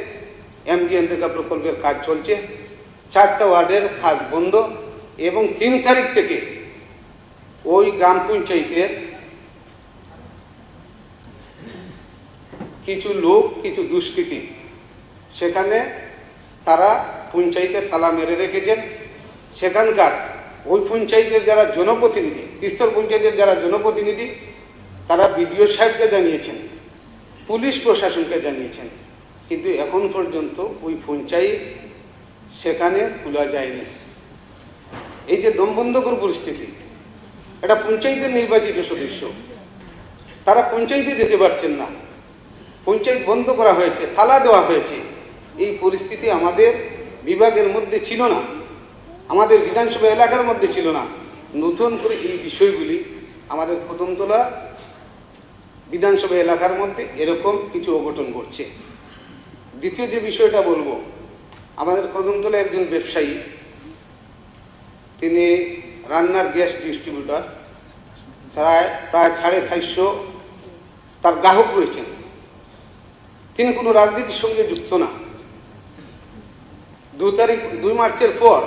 Speaker 16: MGNরেগা প্রকল্পের কাজ চলছে, 4টা ওয়ার্ডের কাজ বন্ধ এবং 3 তারিখ থেকে ওই গ্রাম পঞ্চায়েতের কিছু লোক, কিছু দুষ্কৃতী সেখানে তারা পঞ্চায়েতের তালা মেরে রেখেছেন। সেখানকার ওই পঞ্চায়েতের যারা জনপ্রতিনিধি, ত্রিস্তর পঞ্চায়েতের যারা জনপ্রতিনিধি, তারা বিডিও সাহেবকে জানিয়েছেন, পুলিশ প্রশাসনকে জানিয়েছেন, কিন্তু এখন পর্যন্ত ওই পঞ্চায়েত সেখানে খোলা যায়নি। এই যে দমবন্ধকর পরিস্থিতি, এটা পঞ্চায়েতের নির্বাচিত সদস্য, তারা পঞ্চায়েতে যেতে পারছেন না, পঞ্চায়েত বন্ধ করা হয়েছে, তালা দেওয়া হয়েছে। এই পরিস্থিতি আমাদের বিভাগের মধ্যে ছিল না, আমাদের বিধানসভা এলাকার মধ্যে ছিল না। নতুন করে এই বিষয়গুলি আমাদের কদমতলা বিধানসভা এলাকার মধ্যে এরকম কিছু অঘটন ঘটছে। দ্বিতীয় যে বিষয়টা বলবো, আমাদের কদমতলা একজন ব্যবসায়ী, তিনি রান্নার গ্যাস ডিস্ট্রিবিউটর, প্রায় 450 তার গ্রাহক রয়েছেন। তিনি কোনো রাজনীতির সঙ্গে যুক্ত না। 2 মার্চের পর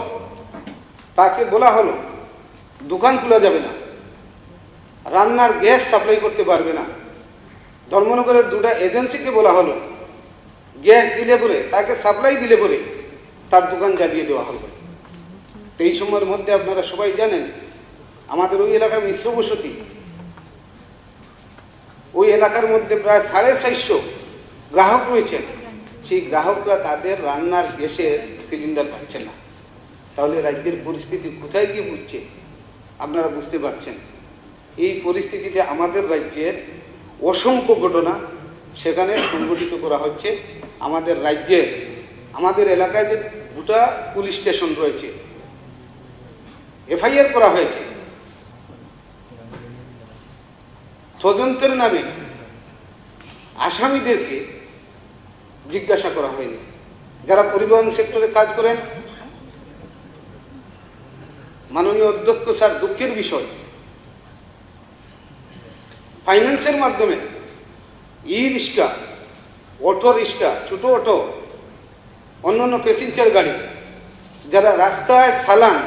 Speaker 16: তাকে বলা হলো দোকান খোলা যাবে না, রান্নার গ্যাস সাপ্লাই করতে পারবে না। ধর্মনগরের 2টা এজেন্সিকে বলা হলো গ্যাস দিলে পরে, তাকে সাপ্লাই দিলে পরে তার দোকান জ্বালিয়ে দেওয়া হবে। এই সময়ের মধ্যে আপনারা সবাই জানেন আমাদের ওই এলাকা মিশ্র বসতি, ওই এলাকার মধ্যে প্রায় 450 গ্রাহক রয়েছেন। সেই গ্রাহকরা তাদের রান্নার গ্যাসের সিলিন্ডার পাচ্ছেন না। তাহলে রাজ্যের পরিস্থিতি কোথায় গিয়ে বুঝছে আপনারা বুঝতে পারছেন। এই পরিস্থিতিতে আমাদের রাজ্যের অসংখ্য ঘটনা সেখানে সংগঠিত করা হচ্ছে। আমাদের রাজ্যের, আমাদের এলাকায় যে 2টা পুলিশ স্টেশন রয়েছে, এফআইআর করা হয়েছে, তদন্তের নামে আসামিদেরকে জিজ্ঞাসা করা হয়নি। যারা পরিবহন সেক্টরে কাজ করেন, মাননীয় অধ্যক্ষ স্যার, দুঃখের বিষয়, ফাইন্যান্সের মাধ্যমে ই-রিক্সা, অটো রিক্সা, ছোট অটো, অন্যান্য প্যাসেঞ্জার গাড়ি, যারা রাস্তায় চালান,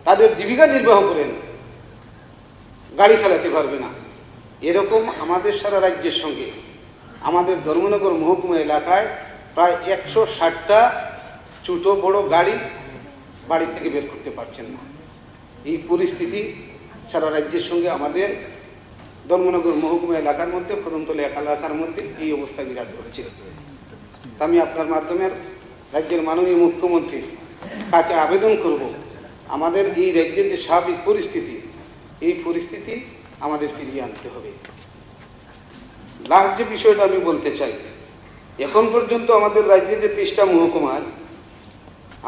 Speaker 16: তাদের জীবিকা নির্বাহ করেন, গাড়ি চালাতে পারবে না। এরকম আমাদের সারা রাজ্যের সঙ্গে আমাদের ধর্মনগর মহকুমা এলাকায় প্রায় 160টা ছোট বড় গাড়ি বাড়ি থেকে বের করতে পারছেন না। এই পরিস্থিতি সারা রাজ্যের সঙ্গে আমাদের ধর্মনগর মহকুমা এলাকার মধ্যে, কদমতলা এলাকার মধ্যে এই অবস্থা বিরাজ করছে। আমি আপনার মাধ্যমে রাজ্যের মাননীয় মুখ্যমন্ত্রীর কাছে আবেদন করব, আমাদের এই রাজ্যের যে স্বাভাবিক পরিস্থিতি, এই পরিস্থিতি আমাদের ফিরিয়ে আনতে হবে। লাস্ট যে বিষয়টা আমি বলতে চাই, এখন পর্যন্ত আমাদের রাজ্যে যে 30টা মহকুমায়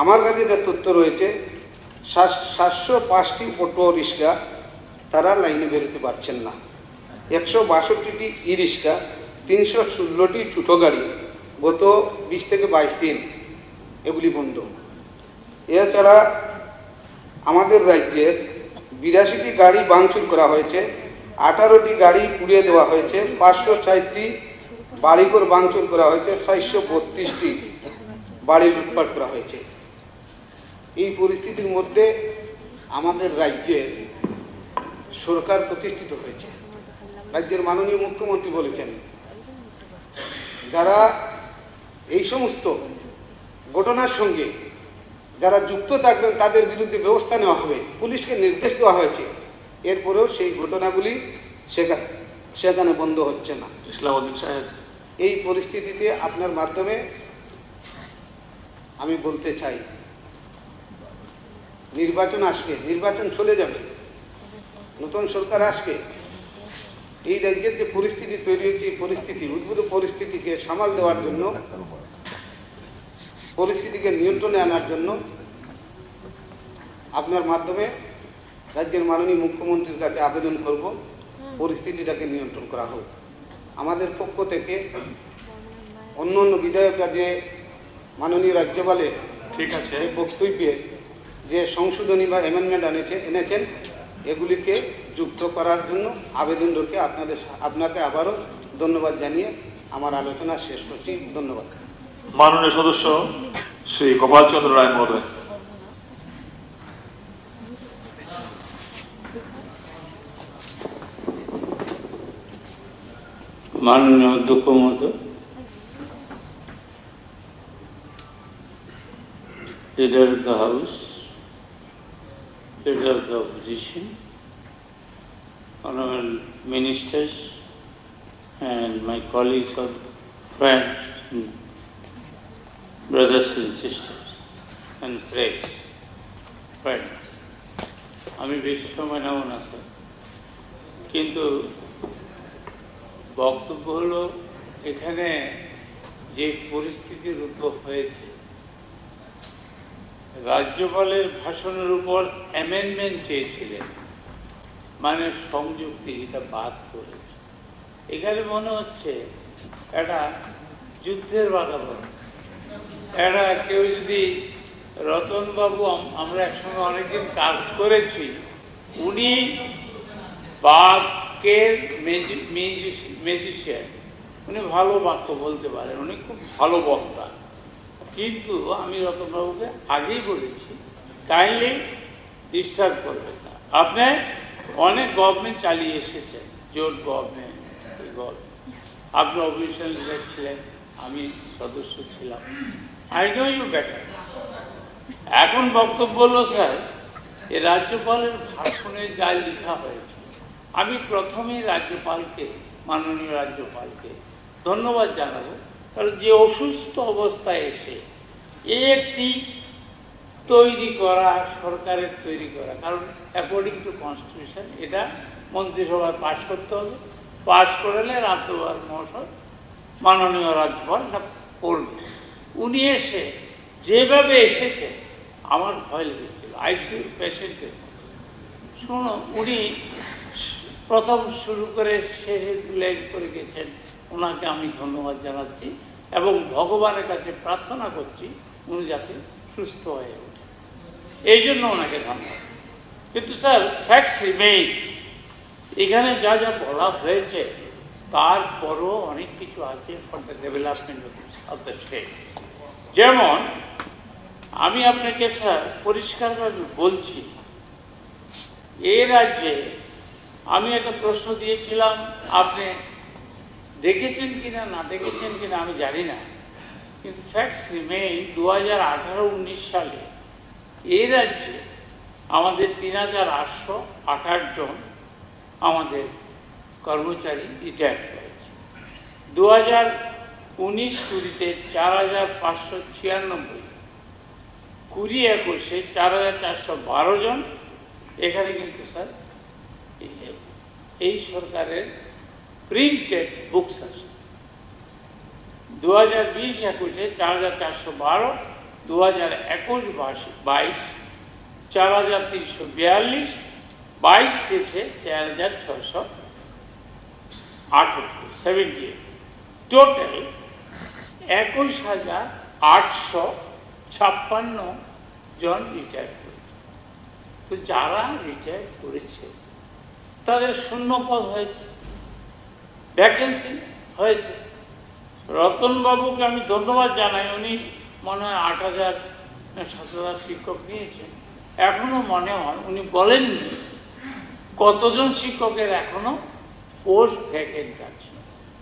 Speaker 16: আমার কাছে যে তথ্য রয়েছে, 705টি অটো রিক্সা তারা লাইনে বেরোতে পারছেন না, 162টি ই রিক্সা, 316টি ছোটো গাড়ি গত 20 থেকে 22 দিন এগুলি বন্ধ। এছাড়া আমাদের রাজ্যের 82টি গাড়ি ভাঙচুর করা হয়েছে, 18টি গাড়ি পুড়িয়ে দেওয়া হয়েছে, 560টি বাড়িঘর ভাঙচুর করা হয়েছে, 432টি বাড়ি লুটপাট করা হয়েছে। এই পরিস্থিতির মধ্যে আমাদের রাজ্যের সরকার প্রতিষ্ঠিত হয়েছে। রাজ্যের মাননীয় মুখ্যমন্ত্রী বলেছেন যারা এই সমস্ত ঘটনার সঙ্গে যারা যুক্ত থাকবেন তাদের বিরুদ্ধে ব্যবস্থা নেওয়া হবে, পুলিশকে নির্দেশ দেওয়া হয়েছে। এরপরেও সেই ঘটনাগুলি সেখানে বন্ধ হচ্ছে না। এই পরিস্থিতিতে আপনার মাধ্যমে আমি বলতে চাই, নির্বাচন আসবে, নির্বাচন চলে যাবে, নতুন সরকার আসবে। এই রাজ্যের যে পরিস্থিতি তৈরি হয়েছে, এই পরিস্থিতি, উদ্ভূত পরিস্থিতিকে সামাল দেওয়ার জন্য, পরিস্থিতিকে নিয়ন্ত্রণে আনার জন্য আপনার মাধ্যমে রাজ্যের মাননীয় মুখ্যমন্ত্রীর কাছে আবেদন করব, পরিস্থিতিটাকে নিয়ন্ত্রণ করা হোক। আমাদের পক্ষ থেকে অন্য অন্য বিধায়করা যে মাননীয় রাজ্যপালের এই বক্তব্যে যে সংশোধনী বা অ্যামেন্ডমেন্ট এনেছেন, এগুলিকে যুক্ত করার জন্য আবেদন রেখে আপনাকে আবারও ধন্যবাদ জানিয়ে আমার আলোচনা শেষ করছি। ধন্যবাদ।
Speaker 2: মাননীয় সদস্য শ্রী গোপাল চন্দ্র রায় মহোদয়।
Speaker 17: মাননীয় অধ্যক্ষ মহোদয়, Leader of the House, Leader of the Opposition, Honorable Ministers, and my colleagues and friends, brothers and sisters, and press, friends. আমি বেশি সময় নেব না স্যার, কিন্তু বক্তব্য হলো এখানে যে পরিস্থিতির উদ্ভব হয়েছে, রাজ্যপালের ভাষণের উপর অ্যামেন্ডমেন্ট চেয়েছিলেন, মানে সংযুক্তি, এটা বাদ করে এখানে মনে হচ্ছে একটা যুদ্ধের বাতাবরণ। একটা কেউ যদি রতনবাবু, আমরা একসঙ্গে অনেকদিন কাজ করেছি, উনি বাক্যের ম্যাজিশিয়ান, উনি ভালো বাক্য বলতে পারেন, উনি খুব ভালো বক্তা। কিন্তু আমি রতনবাবুকে আগেই বলেছি, কাইন্ডলি ডিস্টার্ব করবেন না। আপনি অনেক গভর্নমেন্ট চালিয়ে এসেছেন, জোট গভর্নমেন্ট, আপনি অপোজিশন লিডার ছিলেন, আমি সদস্য ছিলাম, আই নো ইউ বেটার। এখন বক্তব্য হলো স্যার, এই রাজ্যপালের ভাষণে যা লেখা হয়েছে, আমি প্রথমেই রাজ্যপালকে, মাননীয় রাজ্যপালকে ধন্যবাদ জানাবো, কারণ যে অসুস্থ অবস্থায় এসে একটি তৈরি করা, সরকারের তৈরি করা, কারণ অ্যাকর্ডিং টু কনস্টিটিউশন এটা মন্ত্রিসভায় পাশ করতে হবে, পাশ করলে রাজ্যপাল মহাশয়, মাননীয় রাজ্যপাল করবে। উনি এসে যেভাবে এসেছে আমার ভয় লেগেছিল, আইসিইউ পেশেন্টের মতো। শুনো, উনি প্রথম শুরু করে শেষে লাইন করে গেছেন, ওনাকে আমি ধন্যবাদ জানাচ্ছি এবং ভগবানের কাছে প্রার্থনা করছি উনি যাতে সুস্থ হয়ে ওঠে, এই জন্য ওনাকে ধন্যবাদ। কিন্তু স্যার, ফ্যাক্টস রিমেইন, এখানে যা যা বলা হয়েছে তারপরও অনেক কিছু আছে for the development of the state. যেমন আমি আপনাকে স্যার পরিষ্কারভাবে বলছি, এই রাজ্যে আমি একটা প্রশ্ন দিয়েছিলাম, আপনি দেখেছেন কিনা না দেখেছেন কিনা আমি জানি না, কিন্তু ফ্যাক্টস রিমেইন 2018-19 সালে এই রাজ্যে আমাদের 3828 জন আমাদের কর্মচারী রিটায়ার করেছে। 2019-20-তে 4596, 20-21-এ 4412 জন। এখানে কিন্তু স্যার এই সরকারের প্রিন্টেড বুকস আছে। 2020-21-এ 4412, 2021-22 4342, 22-23-এ 4678, টোটাল 21856 জন রিটায়ার করেছে। তো যারা রিটায়ার করেছে তাদের শূন্য পদ হয়েছে, ভ্যাকেন্সি হয়েছে। রতনবাবুকে আমি ধন্যবাদ জানাই, উনি মনে হয় 8000-7000 শিক্ষক নিয়েছেন। এখনো মনে হয় উনি বলেননি কতজন শিক্ষকের এখনো পোস্ট ভ্যাকেন্ট আছে,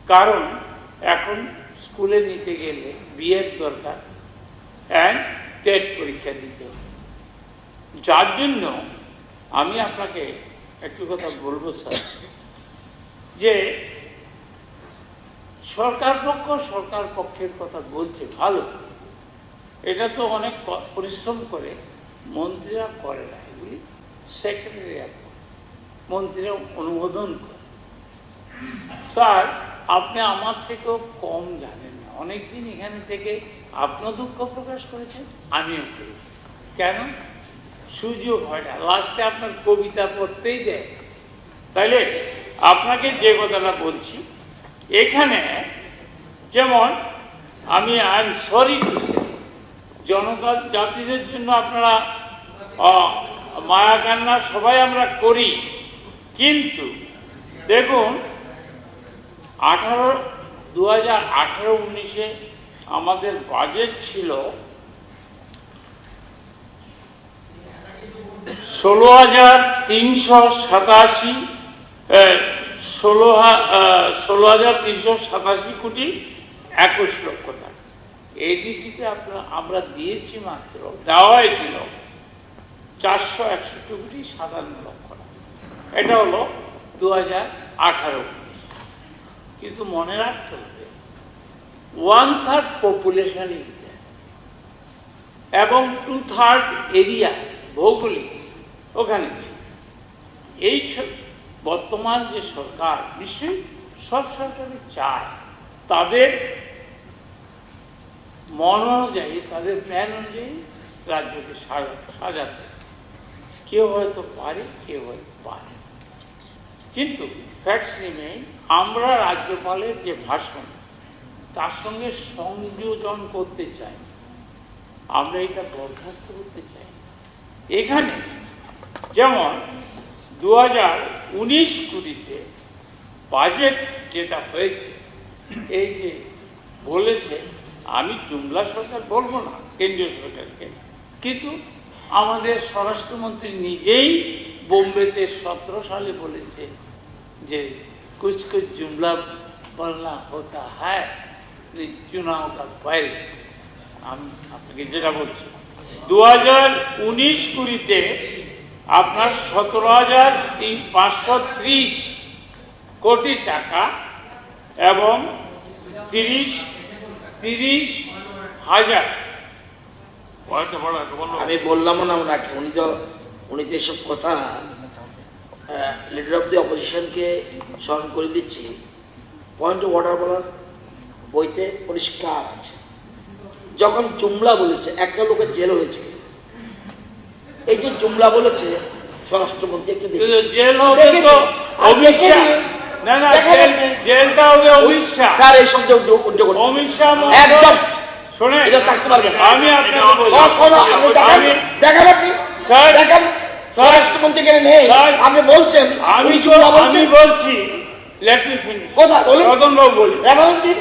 Speaker 17: কারণ এখন স্কুলে নিতে গেলে বিএড দরকার অ্যান্ড টেট পরীক্ষা দিতে হবে। যার জন্য আমি আপনাকে একটু কথা বলবো স্যার, যে সরকার পক্ষের কথা বলছে ভালো, এটা তো অনেক পরিশ্রম করে, মন্ত্রীরা করে না, এগুলি সেক্রেটারিরা করে, মন্ত্রীরা অনুমোদন করে। স্যার, আপনি আমার থেকেও কম জানেন না, অনেকদিন এখানে থেকে আপনিও দুঃখ প্রকাশ করেছেন, আমিও করেছি। কেন? সুযোগ হয় না, লাস্টে আপনার কবিতা পড়তেই দেয়। তাইলে আপনাকে যে কথাটা বলছি, এখানে যেমন আমি I am sorry to say, জনতা জাতিদের জন্য আপনারা মায়া কান্না সবাই আমরা করি, কিন্তু দেখুন 2018-19-এ আমাদের বাজেট ছিল 16,387 কোটি 21 লক্ষ টাকা। এডিসিতে আমরা দিয়েছি মাত্র, দেওয়া হয়েছিল 461 কোটি 57 লক্ষ টাকা। এটা হলো 2018। কিন্তু মনে রাখতে হবে 1/3 পপুলেশন ইজ দেয়ার, এবং 2/3 এরিয়া ভৌগোলিক ওখানে। এই বর্তমান যে সরকার, নিশ্চয়ই সব সরকারই চায় তাদের মন অনুযায়ী, তাদের প্ল্যান অনুযায়ী রাজ্যকে সাজাতে। কেউ হয়তো পারে, কেউ হয়তো পারে, কিন্তু ফ্যাক্টস রিমেইন, আমরা রাজ্যপালের যে ভাষণ তার সঙ্গে সংযোজন করতে চাই, আমরা এটা বরখাস্ত করতে চাই। এখানে যেমন 2019-20 বাজেট যেটা হয়েছে, এই যে বলেছে, আমি জুমলা সরকার বলবো না, কেন্দ্রীয় সরকারকে, কিন্তু আমাদের স্বরাষ্ট্রমন্ত্রী নিজেই বোম্বেতে 17 সালে বলেছে যে কুছ কুছ জুমলা বলনা হতা হ্যায় চুনাও কা ফাইল। আমি আপনাকে যেটা বলছি, 2019-20 আপনার 17,530 কোটি টাকা এবং 30,000।
Speaker 1: আমি বললাম না ওনাকে, উনি তো এসব কথা লিডার অফ দি অপোজিশনকে স্মরণ করে দিচ্ছি। পয়েন্ট অফ অর্ডার বলার বইতে পরিষ্কার আছে, যখন জুমলা বলেছে একটা লোকের জেল হয়েছে। এই যে জুমলা বলেছে স্বরাষ্ট্রমন্ত্রী, একটু
Speaker 17: জেল হবে তো অমিত শাহ, না না জেলটা হবে অমিত শাহ।
Speaker 1: স্যার এই শব্দ উদ্যোগ
Speaker 17: অমিত শাহ
Speaker 1: একদম
Speaker 17: শুনে
Speaker 1: এটা থাকতে পারবেন।
Speaker 17: আমি আপনাকে
Speaker 1: দেখেন, আপনি স্যার দেখেন স্বরাষ্ট্রমন্ত্রী এখানে নেই, আপনি বলছেন
Speaker 17: আমি বলছি, লেট মি ফিনিশ।
Speaker 1: কথা বলুন,
Speaker 17: রতনবাবু বলি,
Speaker 1: রেফারেন্স দিন।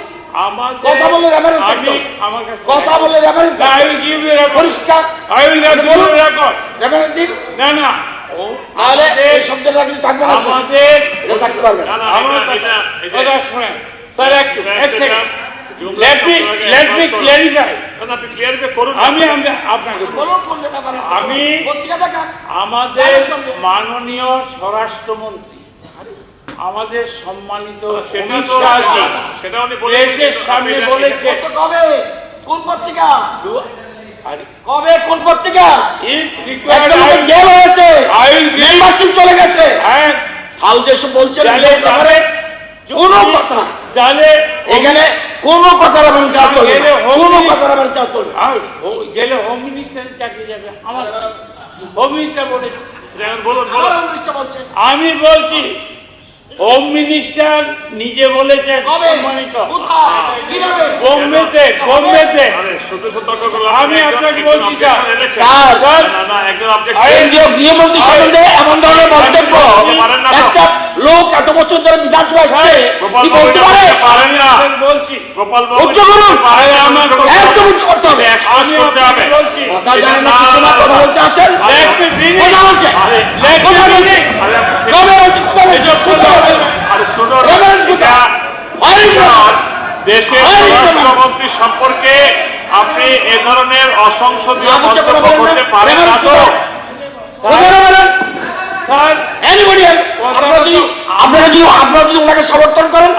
Speaker 17: কথা বলে রেফারেন্স,
Speaker 1: আমি
Speaker 17: আমার কাছে
Speaker 1: কথা বলে reference,
Speaker 17: I will give you reference,
Speaker 1: পরিষ্কার
Speaker 17: I will give you record,
Speaker 1: reference দিন।
Speaker 17: না না,
Speaker 1: তাহলে এই শব্দটা কিন্তু থাকবে না,
Speaker 17: আমাদের
Speaker 1: এটা থাকতে পারবে না।
Speaker 17: আমার কথা শুনেন স্যার, এক সেকেন্ড, let me clarify.
Speaker 2: আপনি ক্লিয়ারিফাই করুন।
Speaker 17: আমি আপনাকে আমি আমাদের মাননীয় স্বরাষ্ট্রমন্ত্রী, আমাদের সম্মানিত
Speaker 2: সেটা উনি
Speaker 17: প্রেসের সামনে বলেছে।
Speaker 1: কবে কোন পত্রিকা, কবে কোন পত্রিকা জেল হয়েছে, মেম্বারশিপ চলে গেছে, হাউস এসে বলছেন কোনো কথা জানে, এখানে কোনো কথা রাখবেন চা চলবে, কোনো কথা রাখবেন চা চলবে।
Speaker 17: গেলে হোম মিনিস্টারের চাকরি যাবে, আমার হোম মিনিস্টার বলেছে। আমি বলছি হোম মিনিস্টার নিজে বলেছেন, বোম্বেতে আমি আপনাকে বলছি স্যার,
Speaker 1: গৃহমন্ত্রী সম্বন্ধে এমন ধরনের মন্তব্য একটা লোক এত বছর ধরে বিধানসভায় আসছে কি বলতে পারে না?
Speaker 17: বলছি
Speaker 1: কথা জানে না, কিছু না, কথা বলতে আসেন, কথা বলছে
Speaker 2: দেশের স্বরাষ্ট্রমন্ত্রী সম্পর্কে আপনি এ ধরনের অসংসদীয় মন্তব্য করতে পারেন না তো?
Speaker 1: আপনারা যদি ওনাকে সমর্থন করেন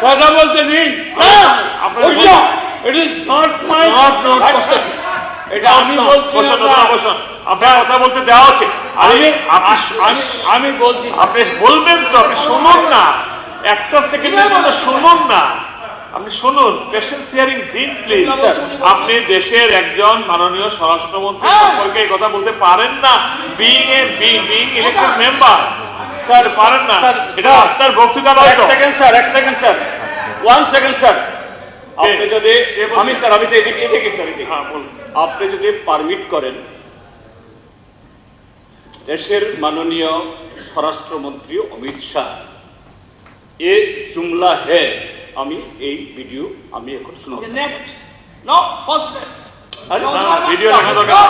Speaker 17: কথা বলতে দিন। এটা আমি বলছি,
Speaker 2: আপনার কথা বলতে দেওয়া উচিত।
Speaker 17: আমি বলছি,
Speaker 2: আপনি বলবেন তো, আপনি শুনুন না, একটা সেকেন্ডের জন্য শুনুন না, আপনি শুনুন, পেশেন্স হিয়ারিং দিন প্লিজ। আপনি দেশের একজন মাননীয় স্বরাষ্ট্রমন্ত্রী সম্পর্কে এই কথা বলতে পারেন না, বিং ইলেকটেড মেম্বার। স্যার পারেন না, এটা রাস্তার বক্তৃতা নয় তো।
Speaker 5: এক সেকেন্ড স্যার, 1 সেকেন্ড স্যার, আপনি যদি আপনি যদি পারমিট করেন, দেশের মাননীয় স্বরাষ্ট্রমন্ত্রী অমিত শাহ এ জুমলা হে, আমি এই ভিডিও আমি এখন শোনাবো।
Speaker 2: ভিডিও দেখা দরকার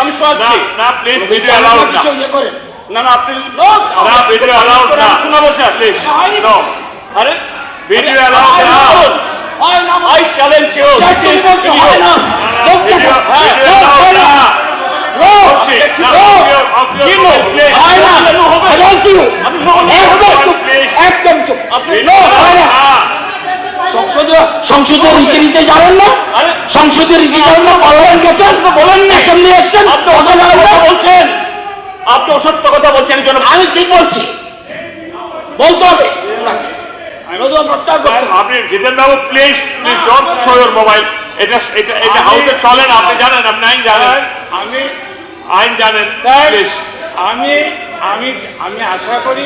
Speaker 5: আমি শোনাচ্ছি
Speaker 2: না, প্লিজ ভিডিও অ্যালাউড না,
Speaker 5: না আপনি
Speaker 2: না, ভিডিও অ্যালাউড না,
Speaker 5: শোনাবো স্যার প্লিজ।
Speaker 2: নো,
Speaker 5: আরে
Speaker 2: ভিডিও অ্যালাউড না,
Speaker 5: I challenge you.
Speaker 1: একদম চুপ,
Speaker 11: সংসদের রীতিনীতি জানেন না? সংসদের রীতি জানেন না? পার্লামেন্ট গেছেন, বলেন অ্যাসেম্বলি এসছেন,
Speaker 5: বলছেন আপনি অসত্য কথা বলছেন।
Speaker 11: আমি ঠিক বলছি, বলতে হবে।
Speaker 2: আপনি জিতেন বাবু please please don't show your mobile. এটা এটা এটা হাউসে চলে না, আপনি জানেন, আপনি আইন জানেন, আইন জানেন। প্লিজ
Speaker 17: আমি আমি আমি আশা করি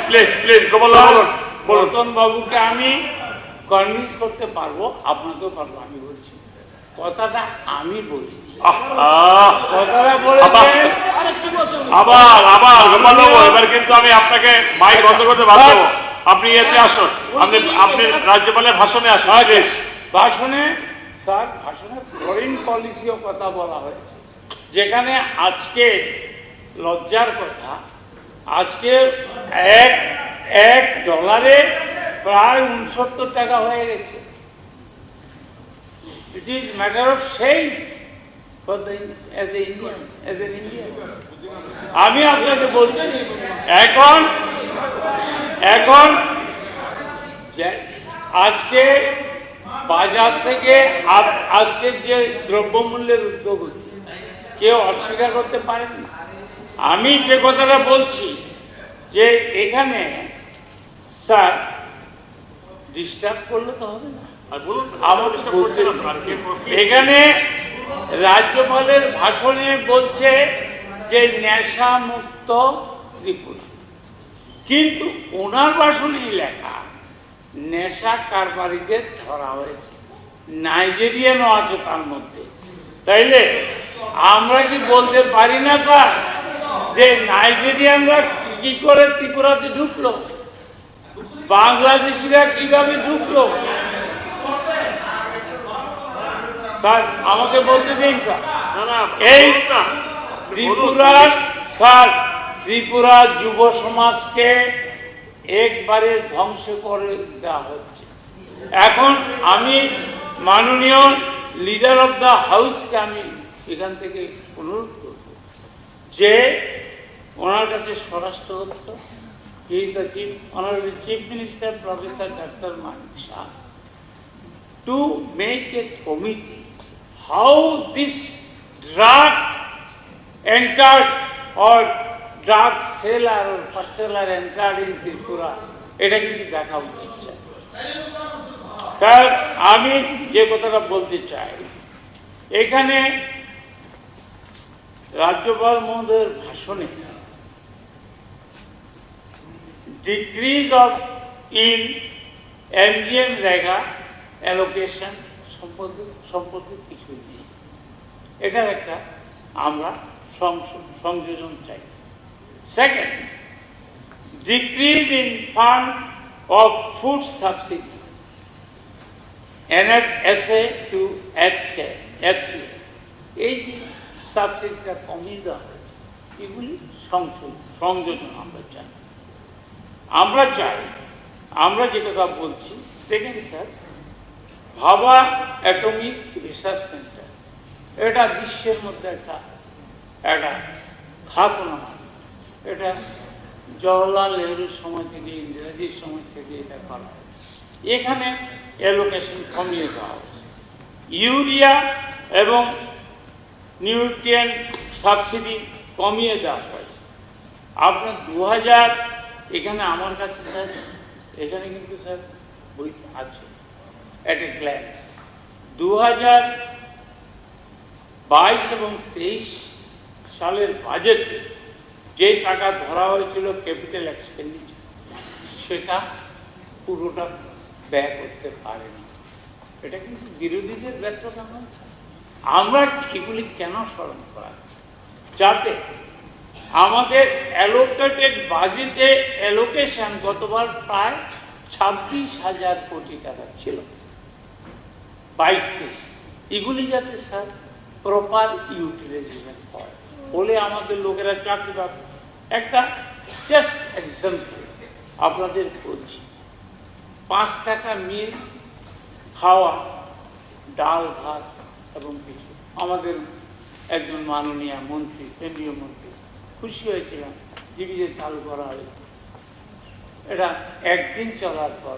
Speaker 2: প্লিজ প্লিজ
Speaker 17: রতন বাবুকে আমি কনভিন্স করতে পারবো, আপনাকেও পারবো। আমি বলছি কথাটা আমি বলি, কথাটা বলেছেন।
Speaker 2: আবার আবার গোপাল বাবু, এবার কিন্তু আমি আপনাকে মাইক বন্ধ করতে বাধ্য হবো। আপনি এতে আসুন, আপনি রাজ্যপালের ভাষণে আসুন।
Speaker 17: ভাষণে স্যার, ভাষণে ফরেন পলিসিও কথা বলা হয়েছে, যেখানে আজকে লজ্জার কথা, আজকে এক ডলারে প্রায় 69 টাকা হয়ে গেছে। It is matter of shame for the as an Indian. আমি আপনাকে বলছি, এখন আজকে বাজার থেকে আজকের যে দ্রব্যমূল্যের ঊর্ধ্বগতি কেউ অস্বীকার করতে পারেন না। আমি যে কথাটা বলছি যে এখানে স্যার ডিস্টার্ব করলে তো হবে না। এখানে রাজ্যপালের ভাষণে বলছে যে নেশা মুক্ত ত্রিপুরা, কিন্তু ওনার ভাষণেই লেখা নেশা কারবারিদের ধরা হয়েছে, নাইজেরিয়ানও আছে তার মধ্যে। তাইলে আমরা কি বলতে পারি না স্যার যে নাইজেরিয়ানরা কি করে ত্রিপুরাতে ঢুকলো, বাংলাদেশিরা কিভাবে ঢুকলো? স্যার আমাকে বলতে দিন স্যার। এই ত্রিপুরার স্যার, ত্রিপুরা যুব সমাজকে একবারে ধ্বংস করে দেওয়া হচ্ছে। এখন আমি মাননীয় লিডার অফ দ্য হাউসকে আমি এখান থেকে অনুরোধ করব যে ওনার কাছে স্বরাষ্ট্র দপ্তর, he is the honourable chief minister professor doctor Manik Shah, to make a committee how this drug entered or drug seller or purchaser entered in Tripura, এটা কিন্তু দেখা উচিত স্যার। আমি যে কথাটা বলতে চাই, এখানে রাজ্যপাল মহোদয়ের ভাষণে decrease of in MGNREGA allocation সম্পর্কে কিছু নেই। এটার একটা আমরা সংযোজন চাই। Second, decrease in fund of food subsidy NFSA to FCA, এই যে সাবসিডিটা কমিয়ে দেওয়া হয়েছে, এগুলি সংযোজন আমরা চাই। আমরা যে কথা বলছি দেখেন স্যার, ভাবা অ্যাটমিক রিসার্চ সেন্টার, এটা বিশ্বের মধ্যে একটা খ্যাতনামা। এটা জওহরলাল নেহরুর সময় থেকে, ইন্দিরাজির সময় থেকে এটা করা হয়েছে। এখানে অ্যালোকেশন কমিয়ে দেওয়া হয়েছে, ইউরিয়া এবং নিউট্রিয়েন্ট সাবসিডি কমিয়ে দেওয়া হয়েছে। আপনার 2000, এখানে আমার কাছে স্যার, এখানে কিন্তু স্যার বই আছে এট এ গ্ল্যান্স, 2022 এবং 23 সালের বাজেটে যে টাকা ধরা হয়েছিল ক্যাপিটাল এক্সপেন্ডিচার, সেটা পুরোটা ব্যয় করতে পারেনি। এটা কিন্তু বিরোধীদের ব্যর্থতা নয়। আমরা এগুলি কেন স্মরণ করা, যাতে আমাদের অ্যালোকেটেড বাজেটে অ্যালোকেশন গতবার প্রায় 26,000 কোটি টাকা ছিল, 22-23, এগুলি যাতে স্যার প্রপার ইউটিলাইজেশন হয়, বলে আমাদের লোকেরা চাকরি পাবে। একটা জাস্ট এক্সাম্পল আপনাদের বলছি, 5 টাকা মিল খাওয়া, ডাল ভাত এবং কিছু, আমাদের একজন মাননীয় মন্ত্রী, কেন্দ্রীয় মন্ত্রী, খুশি হয়েছিলাম টিভিতে চালু করা হয়েছে। এটা একদিন চলার পর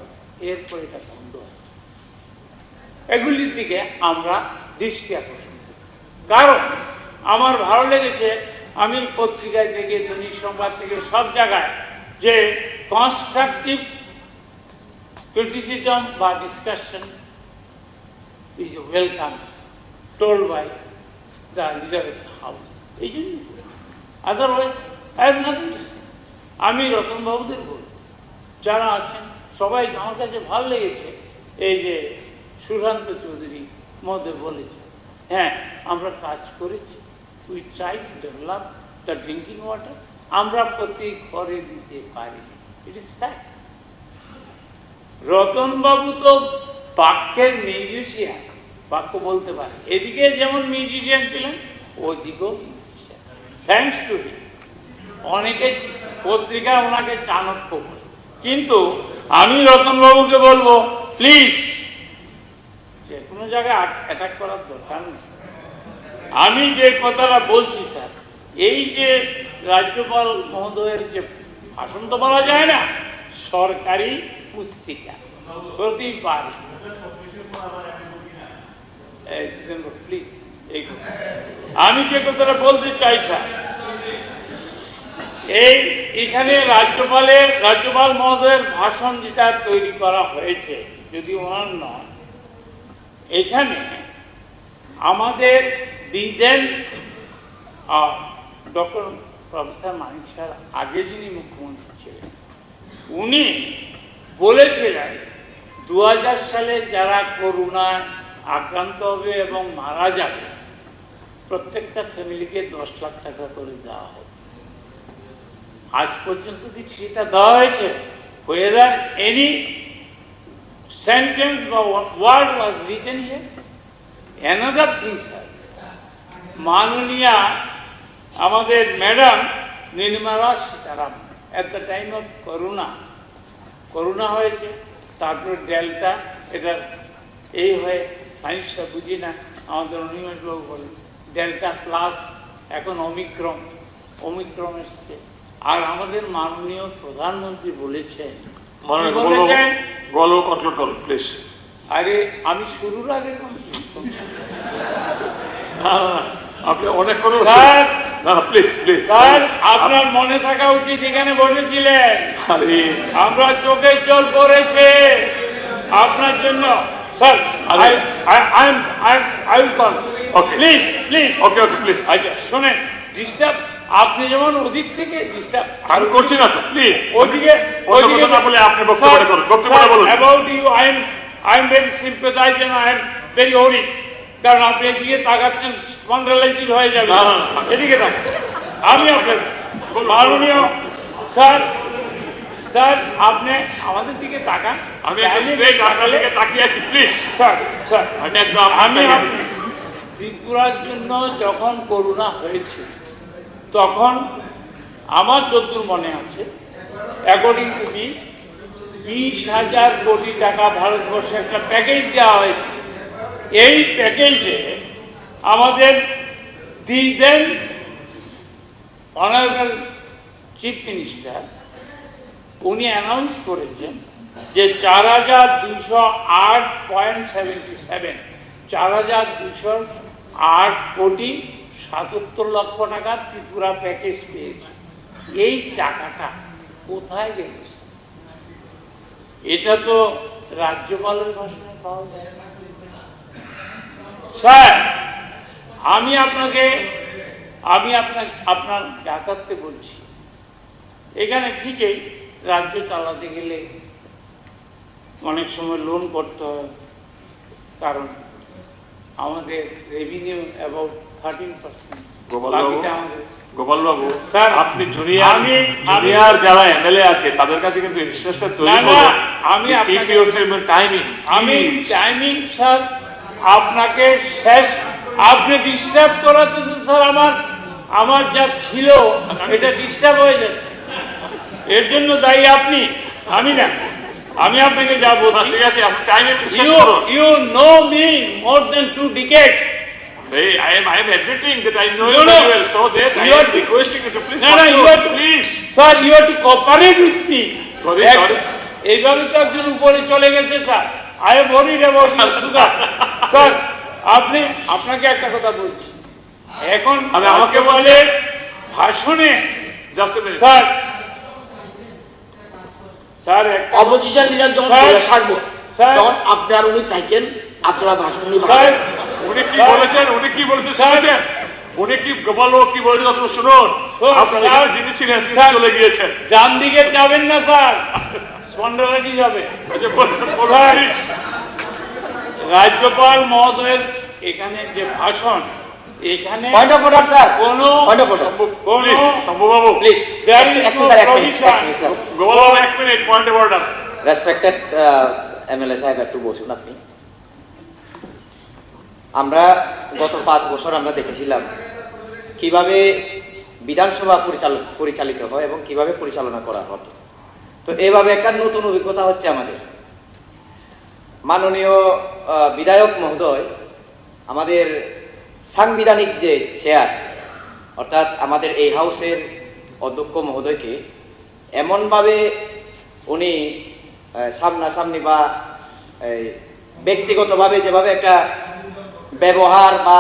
Speaker 17: এরপর এটা বন্ধ হয়। এগুলির দিকে আমরা দৃষ্টি আকর্ষণ করি। কারণ আমার ভালো লেগেছে, আমি পত্রিকায় থেকে দৈনিক সংবাদ থেকে সব জায়গায় যে কনস্ট্রাকটিভ criticism বা discussion is welcome told by the leader of the house. এই জন্য otherwise I have nothing to say. আমি রতন বাবুদের বলি, যারা আছেন সবাই আমার কাছে ভালো লেগেছে এই যে সুশান্ত চৌধুরী মধ্যে বলেছে, হ্যাঁ আমরা কাজ করেছি, we try to develop the drinking water, আমরা প্রতি ঘরে দিতে পারি, ইট ইজ ফ্যাক্ট। রতনবাবু তো বাক্যের মিউজিশিয়ান, বাক্য বলতে পারে, এদিকে যেমন মিউজিশিয়ান ছিলেন ওদিকেও মিউজিশিয়ান, থ্যাংকস টু হিম। অনেকে পত্রিকা ওনাকে চাণক্য বলে, কিন্তু আমি রতনবাবুকে বলবো প্লিজ যে কোনো জায়গায় অ্যাটাক করার দরকার নেই। আমি যে কথাটা বলছি স্যার, এই যে রাজ্যপাল মহোদয়ের যে ভাষণ তো বলা যায় না, সরকারি পুস্তিকা প্রতিবার প্লিজ, আমি যে কথাটা বলতে চাই স্যার, এখানে রাজ্যপাল মহোদয়ের ভাষণ যেটা তৈরি করা হয়েছে, যদি ওনার নয়, এখানে আমাদের দিদেন ডক্টর প্রফেসর মানিক স্যার আগে যিনি মুখ্যমন্ত্রী ছিলেন, উনি বলেছিলেন 2000 সালে যারা করোনায় আক্রান্ত হবে এবং মারা যাবে প্রত্যেকটা ফ্যামিলিকে 10 লাখ টাকা করে দেওয়া হবে। আজ পর্যন্ত কি সেটা দেওয়া হয়েছে? whether any sentence or word was written here? Another thing, sir, মাননীয়া আমাদের madam Nirmala Sitharaman at the time of corona হয়েছে, তারপর ডেল্টা, এটা এই হয়ে সায়েন্সটা বুঝি না, আমাদের অনিমেষবাবু বলেন ডেল্টা প্লাস, এখন অমিক্রম এসছে। আর আমাদের মাননীয় প্রধানমন্ত্রী বলেছেন, আরে আমি শুরুর আগে
Speaker 2: আপনি অনেক
Speaker 17: স্যার, আপনার মনে থাকা উচিত এখানে বসেছিলেন, আমরা চোখের জল পড়েছে আপনার জন্য স্যার। আচ্ছা শোনেন, ডিস্টার্ব আপনি যেমন ওদিক থেকে ডিস্টার্ব
Speaker 2: আর করছি না তো, প্লিজ
Speaker 17: ওদিকে
Speaker 2: না বলে আপনি বক্তব্য বলুন।
Speaker 17: About you I am very sympathize and I am very worried, কারণ আপনি এদিকে তাকাচ্ছেন স্পন্ডালাইটিস হয়ে যাবে, এদিকে না। আমি আপনার মাননীয় স্যার আপনি আমাদের দিকে তাকান,
Speaker 2: আমি তাকিয়ে আছি, প্লিজ
Speaker 17: স্যার। আমি ত্রিপুরার জন্য যখন করোনা হয়েছে তখন আমার যতদূর মনে আছে, অ্যাকর্ডিং টু মি 20,000 কোটি টাকা ভারতবর্ষে একটা প্যাকেজ দেওয়া হয়েছে। এই প্যাকেজে আমাদের দিদেন অনারেবল চিফ মিনিস্টার উনি অ্যানাউন্স করেছেন যে 4,208.77 4,208 কোটি 77 লক্ষ টাকা ত্রিপুরা প্যাকেজ পেয়েছে। এই টাকাটা কোথায় গেছে? এটা তো রাজ্যপালের ভাষণে পাওয়া যায়। স্যার আমি আপনার যাতায়াতে বলছি, এখানে ঠিকই রাজ্য চালাতে গেলে অনেক সময় লোন করতে হয়, কারণ আমাদের রেভিনিউ অ্যাবাউট 13%।
Speaker 2: গোপালবাবু স্যার, আপনি জুনিয়র যারা এমএলএ আছে তাদের কাছে কিন্তু ইনস্ট্রাকশন তৈরি করুন।
Speaker 17: টাইমিং স্যার আপনাকে শেষ, আপনি ডিস্টার্ব করাতেছেন স্যার। আমার যা ছিল এটা ডিস্টার্ব হয়ে যাচ্ছে, এর জন্য দায়ী আপনি, আমি না। আমি আপনাকে যা বলছি,
Speaker 2: ঠিক আছে,
Speaker 17: you know me more than 2 decades.
Speaker 2: I am admitting that I know you very well, so that I am requesting you to please.
Speaker 17: Please, sir, you have to cooperate with me.
Speaker 2: Sorry.
Speaker 17: এইভাবে তো একজন উপরে চলে গেছে sir,
Speaker 13: I am worried about your sugar. Sir আপনি আপনাকে একটা কথা বলছি, এখন আমাকে বলে ভাষণে স্যার স্যার
Speaker 18: অপোজিশন লিডার যখন সারবো তখন আপনি আর উনি থাকেন, আপনারা ভাষণ
Speaker 2: স্যার উনি কি বলেছেন, উনি কি বলেছেন শুনেছেন? উনি কি গোপাল কি বলেছেন আপনারা শুনুন। আপনারা যিনি ছিলেন চলে গিয়েছেন।
Speaker 13: ডান দিকে যাবেন না স্যার, স্পন্ডলাইটি যাবে। রাজ্যপাল মহোদয়ের এখানে যে ভাষণ, এখানে
Speaker 18: পয়েন্ট অফ অর্ডার স্যার,
Speaker 13: কোনো
Speaker 2: সম্ভববাবু
Speaker 18: প্লিজ
Speaker 2: গোপাল এক minute, point of order.
Speaker 18: Respected MLA সাহেব একটু বসুন আপনি। আমরা গত 5 বছর আমরা দেখেছিলাম কিভাবে বিধানসভা পরিচালিত হয় এবং কিভাবে পরিচালনা করা হতো। তো এইভাবে একটা নতুন অভিজ্ঞতা হচ্ছে আমাদের। মাননীয় বিধায়ক মহোদয় আমাদের সাংবিধানিক যে চেয়ার, অর্থাৎ আমাদের এই হাউসের অধ্যক্ষ মহোদয়কে এমনভাবে উনি সামনাসামনি বা ব্যক্তিগতভাবে যেভাবে একটা ব্যবহার বা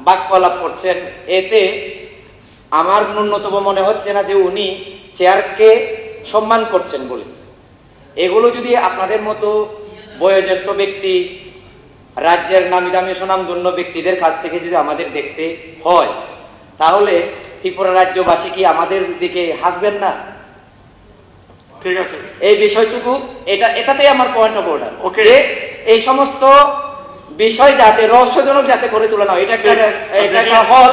Speaker 18: বাক্যলাপ করছেন, এতে আমার ন্যূনতম মনে হচ্ছে না যে উনি চেয়ারকে সম্মান করছেন বলে। এগুলো যদি আপনাদের মতো বয়োজ্যেষ্ঠ ব্যক্তি, রাজ্যের নামি দামি সুনামধন্য ব্যক্তিদের কাছ থেকে যদি আমাদের দেখতে হয়, তাহলে ত্রিপুরা রাজ্যবাসী কি আমাদের দিকে হাসবেন না?
Speaker 2: ঠিক আছে,
Speaker 18: এই বিষয়টুকু এটাতেই আমার পয়েন্ট অফ অর্ডার, যে এই সমস্ত বিষয় যাতে রহস্যজনক যাতে করে তোলা না। এটা একটা হল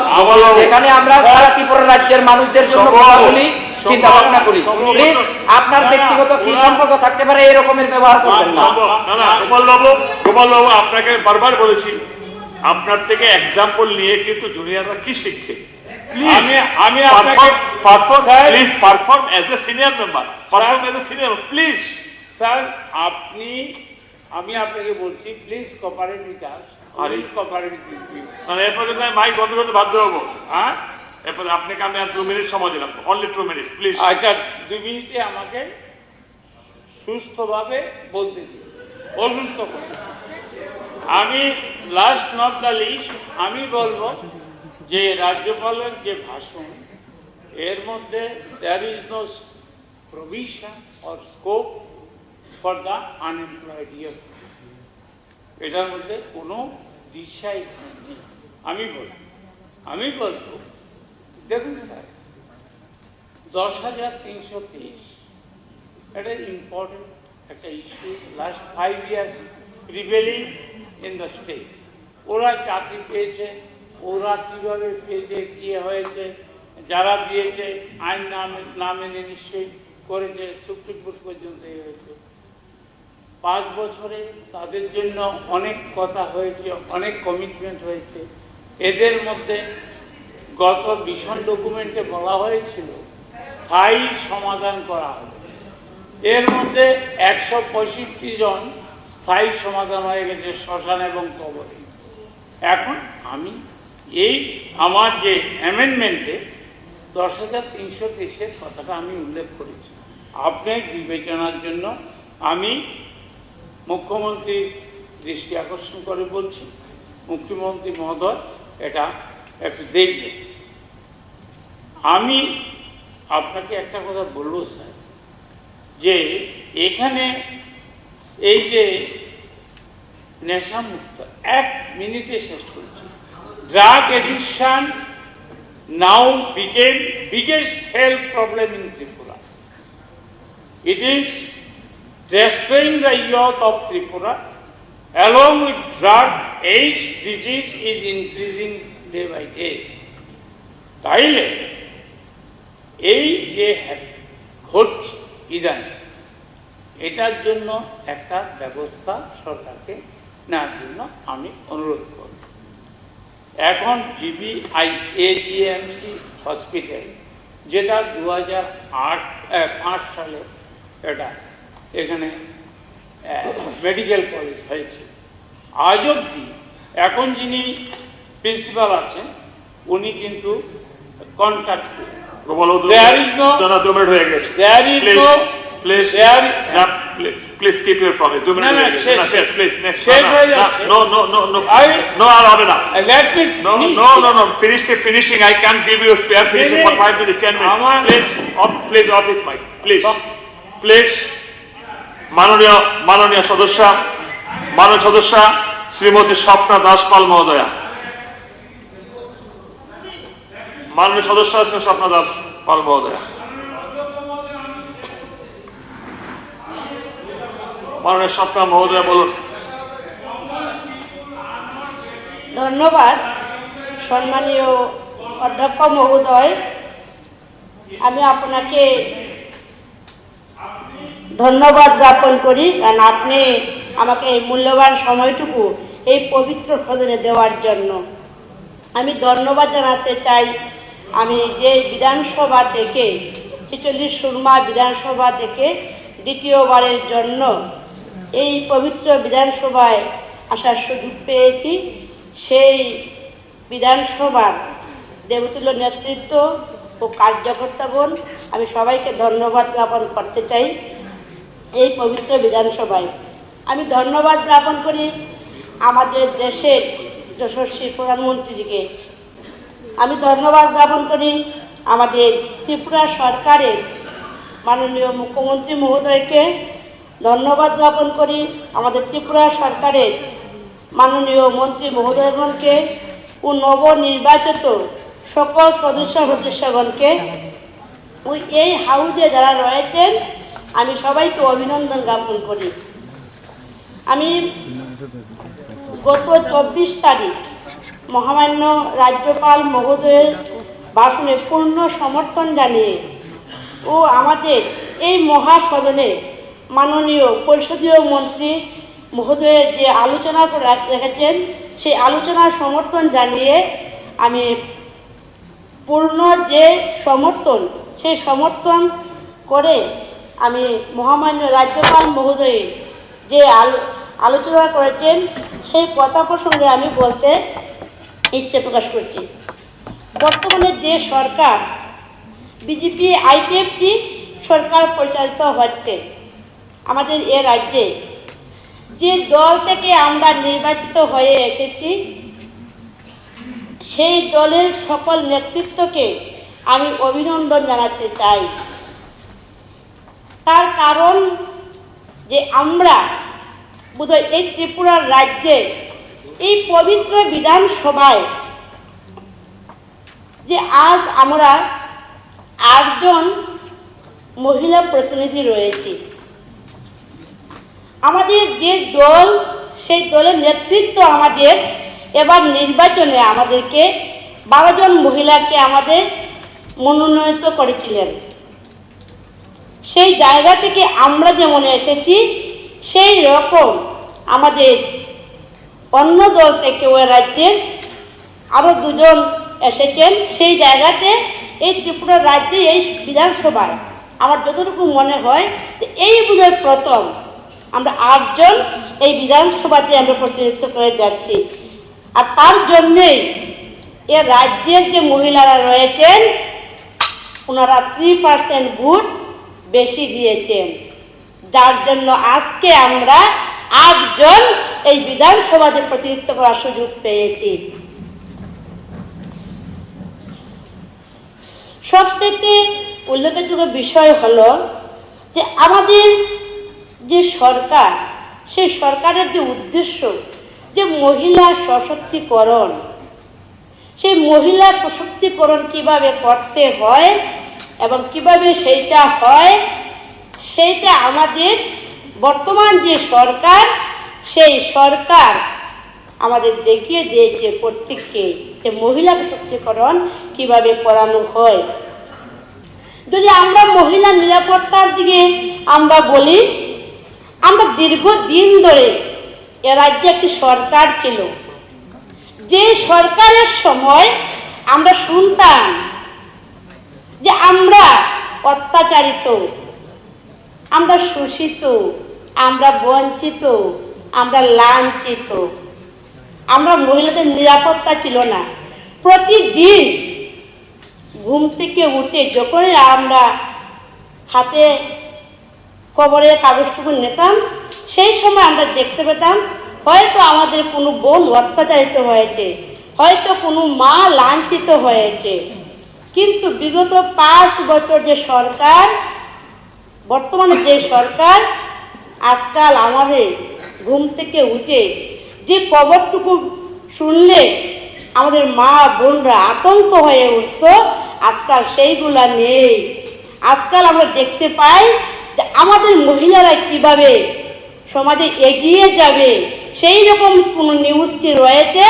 Speaker 18: যেখানে আমরা সারা ত্রিপুরা রাজ্যের মানুষদের জন্য কথা বলি, চিন্তা ভাবনা করি। প্লিজ আপনার ব্যক্তিগত কি সম্পর্ক থাকতে পারে এই রকমের ব্যবহার করবেন না।
Speaker 2: গোপাল বাবু আপনাকে বারবার বলেছি, আপনার থেকে এক্সাম্পল নিয়ে কিন্তু জুনিয়ররা কি শিখছে।
Speaker 13: আমি আপনাকে
Speaker 2: perform as a senior member, perform as a senior please.
Speaker 13: Sir আমি আপনাকে বলছি, please cooperate with us, will cooperate with you.
Speaker 2: মানে এরপর কিন্তু আমি মাইক বন্ধ করতে বাধ্য হবো। হ্যাঁ, এরপরে আপনাকে আমি আর 2 মিনিট সময় দিলাম, অনলি 2 মিনিট প্লিজ।
Speaker 13: আচ্ছা 2 মিনিটে আমাকে সুস্থভাবে বলতে দিন, অসুস্থ করে। আমি লাস্ট নট দ্য লিস্ট আমি বলবো যে রাজ্যপালের যে ভাষণ, এর মধ্যে there is no provision or scope for the unemployed year. এটার মধ্যে কোনো দিশাই নেই। আমি বলবো দেখুন স্যার, 10,323 এটা ইম্পর্টেন্ট একটা issue. Last 5 years prevailing in the state. ওরা চাকরি পেয়েছে, ওরা কিভাবে পেয়েছে, কি হয়েছে, যারা দিয়েছে আইন না মেনে নিশ্চয়ই করেছে, সুপ্রিম কোর্ট পর্যন্ত হয়েছে। 5 বছরে তাদের জন্য অনেক কথা হয়েছে, অনেক কমিটমেন্ট হয়েছে। এদের মধ্যে গত ভিশন ডকুমেন্টে বলা হয়েছিল স্থায়ী সমাধান করা হবে। এর মধ্যে 165 জন স্থায়ী সমাধান হয়ে গেছে শ্মশান এবং কবরে। এখন আমি আমার যে অ্যামেন্ডমেন্টে 10,323 কথাটা আমি উল্লেখ করেছি, আপনার বিবেচনার জন্য আমি মুখ্যমন্ত্রীর দৃষ্টি আকর্ষণ করে বলছি, মুখ্যমন্ত্রী মহোদয় এটা একটু দেখবেন। আমি আপনাকে একটা কথা বলবো স্যার, যে এখানে এই যে নেশামুক্ত, 1 মিনিটে শেষ করছি, drug addiction now became biggest health problem in Tripura. It is destroying the youth of Tripura. Along with drug, AIDS disease is increasing day by day. তাইলে এই যে ঘটছে ইদানিং, এটার জন্য একটা ব্যবস্থা সরকারকে নেওয়ার জন্য আমি অনুরোধ করব। এখন AGMC হসপিটাল, যেটা 2005 সালে এটা এখানে মেডিকেল কলেজ হয়েছে, আজ অবধি এখন যিনি প্রিন্সিপাল আছেন উনি কিন্তু contract.
Speaker 2: There is no. There is no. Please keep your promise 2 minute please next
Speaker 13: শেষ হয়ে যাচ্ছে
Speaker 2: নো আর হবে না
Speaker 13: let me
Speaker 2: no finishing I can give you spare finishing for 5 minutes 10 minutes please office mic please মাননীয় সদস্যা শ্রীমতী স্বপ্না দাসপাল মহোদয়া মাননীয় সদস্য আছেন স্বপ্না দাসপাল মহোদয়া মাননীয় স্বপ্না মহোদয়া বলুন
Speaker 19: ধন্যবাদ সম্মানীয় অধ্যক্ষ মহোদয় আমি আপনাকে ধন্যবাদ জ্ঞাপন করি কারণ আপনি আমাকে এই মূল্যবান সময়টুকু এই পবিত্র সদনে দেওয়ার জন্য আমি ধন্যবাদ জানাতে চাই আমি যে বিধানসভা থেকে ৪৬ সুরমা বিধানসভা থেকে দ্বিতীয়বারের জন্য এই পবিত্র বিধানসভায় আসার সুযোগ পেয়েছি সেই বিধানসভার দেবতুল্য নেতৃত্ব ও কার্যকর্তাগণ আমি সবাইকে ধন্যবাদ জ্ঞাপন করতে চাই এই পবিত্র বিধানসভায় আমি ধন্যবাদ জ্ঞাপন করি আমাদের দেশের যশস্বী প্রধানমন্ত্রীজিকে আমি ধন্যবাদ জ্ঞাপন করি আমাদের ত্রিপুরা সরকারের মাননীয় মুখ্যমন্ত্রী মহোদয়কে ধন্যবাদ জ্ঞাপন করি আমাদের ত্রিপুরা সরকারের মাননীয় মন্ত্রী মহোদয়গণকে ও নবনির্বাচিত সকল সদস্যগণকে ওই এই হাউজে যারা রয়েছেন আমি সবাইকে অভিনন্দন জ্ঞাপন করি আমি গত 24 তারিখ মহামান্য রাজ্যপাল মহোদয়ের ভাষণে পূর্ণ সমর্থন জানিয়ে ও আমাদের এই মহাসদনে মাননীয় পরিষদীয় মন্ত্রী মহোদয়ের যে আলোচনা রেখেছেন সেই আলোচনার সমর্থন জানিয়ে আমি পূর্ণ যে সমর্থন সেই সমর্থন করে আমি মহামান্য রাজ্যপাল মহোদয় যে আলোচনা করেছেন সেই কথা প্রসঙ্গে আমি বলতে ইচ্ছে প্রকাশ করছি বর্তমানে যে সরকার বিজেপি আইপিএফটি সরকার পরিচালিত হচ্ছে আমাদের এ রাজ্যে যে দল থেকে আমরা নির্বাচিত হয়ে এসেছি সেই দলের সকল নেতৃত্বকে আমি অভিনন্দন জানাতে চাই তার কারণ যে আমরা বোধহয় এই ত্রিপুরার রাজ্যে এই পবিত্র বিধানসভায় যে আজ আমরা 8 জন মহিলা প্রতিনিধি রয়েছি আমাদের যে দল সেই দলের নেতৃত্ব আমাদের এবার নির্বাচনে আমাদেরকে 12 জন মহিলাকে আমাদের মনোনীত করেছিলেন সেই জায়গা থেকে আমরা যেমন এসেছি সেই রকম আমাদের অন্য দল থেকে ওই রাজ্যের আরও 2 জন এসেছেন সেই জায়গাতে এই ত্রিপুরা রাজ্যে এই বিধানসভায় আমার যতটুকু মনে হয় যে এই বোধহয় প্রথম আমরা 8 জন এই বিধানসভাতে আমরা প্রতিনিধিত্ব করে যাচ্ছি আর তার জন্যেই এ রাজ্যের যে মহিলারা রয়েছেন ওনারা 3% ভোট বেশি দিয়েছেন যার জন্য আজকে আমরা 8 জন এই বিধানসভাতে প্রতিনিধিত্ব করার সুযোগ পেয়েছি সবথেকে উল্লেখযোগ্য বিষয় হলো যে আমাদের যে সরকার সেই সরকারের যে উদ্দেশ্য যে মহিলা সশক্তিকরণ সেই মহিলা সশক্তিকরণ কিভাবে করতে হয় এবং কিভাবে সেইটা হয় সেইটা আমাদের বর্তমান যে সরকার সেই সরকার আমাদের দেখিয়ে দিয়েছে প্রত্যেককে যে মহিলা সশক্তিকরণ কিভাবে করানো হয় যদি আমরা মহিলা নিরাপত্তার দিকে আমরা বলি আমরা দীর্ঘদিন ধরে এ রাজ্যে একটি সরকার ছিল যে সরকারের সময় আমরা শুনতাম যে আমরা অত্যাচারিত আমরা শোষিত আমরা বঞ্চিত আমরা লাঞ্ছিত আমরা মহিলাদের নিরাপত্তা ছিল না প্রতিদিন ঘুম থেকে উঠে যখনই আমরা হাতে খবরের কাগজটুকু নিতাম, সেই সময় আমরা দেখতে পেতাম হয়তো আমাদের কোনো বোন অত্যাচারিত হয়েছে, হয়তো কোনো মা লাঞ্ছিত হয়েছে। কিন্তু বিগত 5 বছর যে সরকার, বর্তমানে যে সরকার, আজকাল আমাদের ঘুম থেকে উঠে যে খবরটুকু শুনলে আমাদের মা বোনরা আতঙ্ক হয়ে উঠত, আজকাল সেইগুলা নেই। আজকাল আমরা দেখতে পাই যে আমাদের মহিলারা কিভাবে সমাজে এগিয়ে যাবে, সেই রকম কোনো নিউজ কি রয়েছে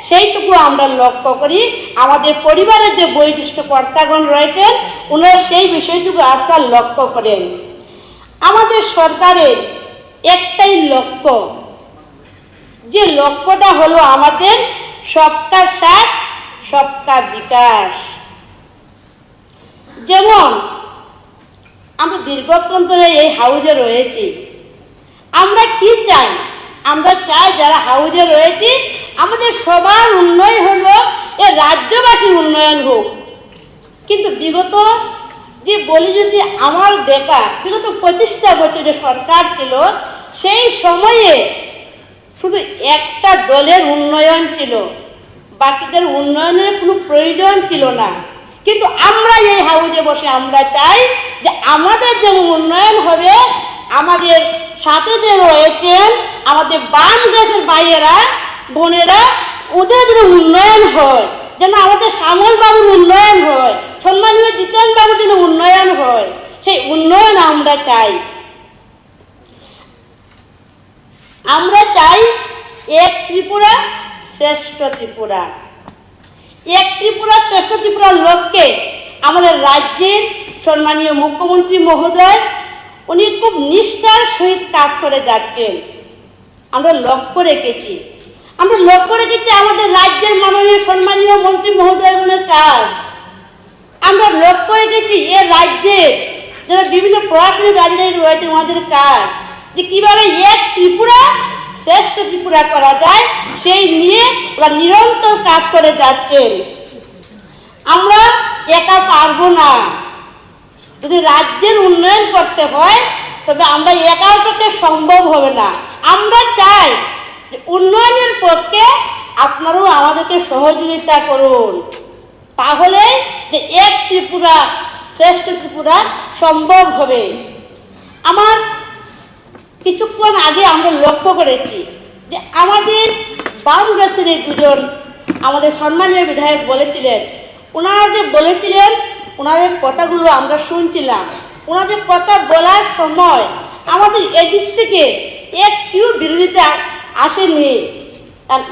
Speaker 19: সেইটুকু আমরা লক্ষ্য করি। আমাদের পরিবারের যে বয়োজ্যেষ্ঠ কর্তাগণ রয়েছেন ওনারা সেই বিষয়টুকু আজকাল লক্ষ্য করেন। আমাদের সরকারের একটাই লক্ষ্য, যে লক্ষ্যটা হলো আমাদের সবকা সাথ সবকা বিকাশ। যেমন আমরা দীর্ঘক্ষণ ধরে এই হাউজে রয়েছি, আমরা কি চাই? আমরা চাই যারা হাউজে রয়েছি আমাদের সবার উন্নয়ন হলো, এ রাজ্যবাসীর উন্নয়ন হোক। কিন্তু বিগত যে বলি যদি আমার দেখা বিগত 25টা বছর যে সরকার ছিল, সেই সময়ে শুধু একটা দলের উন্নয়ন ছিল, বাকিদের উন্নয়নের কোনো প্রয়োজন ছিল না। কিন্তু আমরা এই হাউজে বসে আমরা চাই যে আমাদের যেমন উন্নয়ন হবে, আমাদের সাথে যে রয়েছেন আমাদের বাম দেশের ভাইয়েরা বোনেরা, ওদের যেন উন্নয়ন হয়, যেন আমাদের শ্যামল বাবুর উন্নয়ন হয়, সম্মানীয় জিতেন বাবুর যেন উন্নয়ন হয়, সেই উন্নয়ন আমরা চাই। আমরা চাই এক ত্রিপুরা শ্রেষ্ঠ ত্রিপুরা। এক ত্রিপুরা শ্রেষ্ঠ ত্রিপুরার লক্ষ্যে আমাদের রাজ্যের সম্মানীয় মুখ্যমন্ত্রী মহোদয় উনি খুব নিষ্ঠার সহিত কাজ করে যাচ্ছেন। আমরা লক্ষ্য রেখেছি আমাদের রাজ্যের মাননীয় সম্মানীয় মন্ত্রী মহোদয়গণের কাজ। আমরা লক্ষ্য রেখেছি এ রাজ্যের যারা বিভিন্ন প্রশাসনিক আধিকারিক রয়েছে ওনাদের কাজ, যে কিভাবে এক ত্রিপুরা শ্রেষ্ঠ ত্রিপুরা করা যায়, সেই নিয়ে ওরা নিরন্তর কাজ করে যাচ্ছেন। আমরা একা পারবো না, যদি রাজ্যের উন্নয়ন করতে হয় তবে আমরা একার পক্ষে সম্ভব হবে না। আমরা চাই যে উন্নয়নের পক্ষে আপনারাও আমাদেরকে সহযোগিতা করুন, তাহলে যে এক ত্রিপুরা শ্রেষ্ঠ ত্রিপুরা সম্ভব হবে। আমার কিছুক্ষণ আগে আমরা লক্ষ্য করেছি যে আমাদের বাম গাছের এই দুজন আমাদের সম্মানীয় বিধায়ক বলেছিলেন, ওনারা যে বলেছিলেন ওনাদের কথাগুলো আমরা শুনছিলাম। ওনাদের কথা বলার সময় আমাদের এদিক থেকে একটিও বিরোধিতা আসেনি।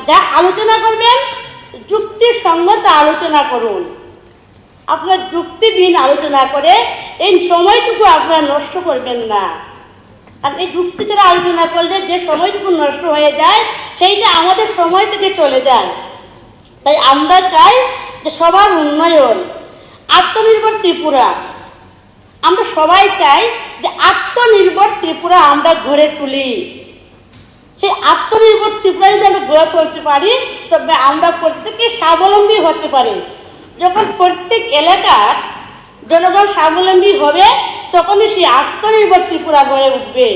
Speaker 19: যা আলোচনা করবেন যুক্তিসঙ্গত আলোচনা করুন, আপনার যুক্তিবিহীন আলোচনা করে এই সময়টুকু আপনারা নষ্ট করবেন না। আর এই যুক্তি ছাড়া আলোচনা করলে যে সময়টুকু নষ্ট হয়ে যায় সেইটা আমাদের সময় থেকে চলে যায়। তাই আমরা চাই যে সবার উন্নয়ন, আত্মনির্ভর ত্রিপুরা। আমরা সবাই চাই যে আত্মনির্ভর ত্রিপুরা আমরা গড়ে তুলি। সেই আত্মনির্ভর ত্রিপুরা যদি আমরা গড়ে তুলতে পারি তবে আমরা প্রত্যেকে স্বাবলম্বী হতে পারি। যখন প্রত্যেক এলাকার জনগণ স্বাবলম্বী হবে তখনই সেই আত্মনির্ভর ত্রিপুরা গড়ে উঠবে।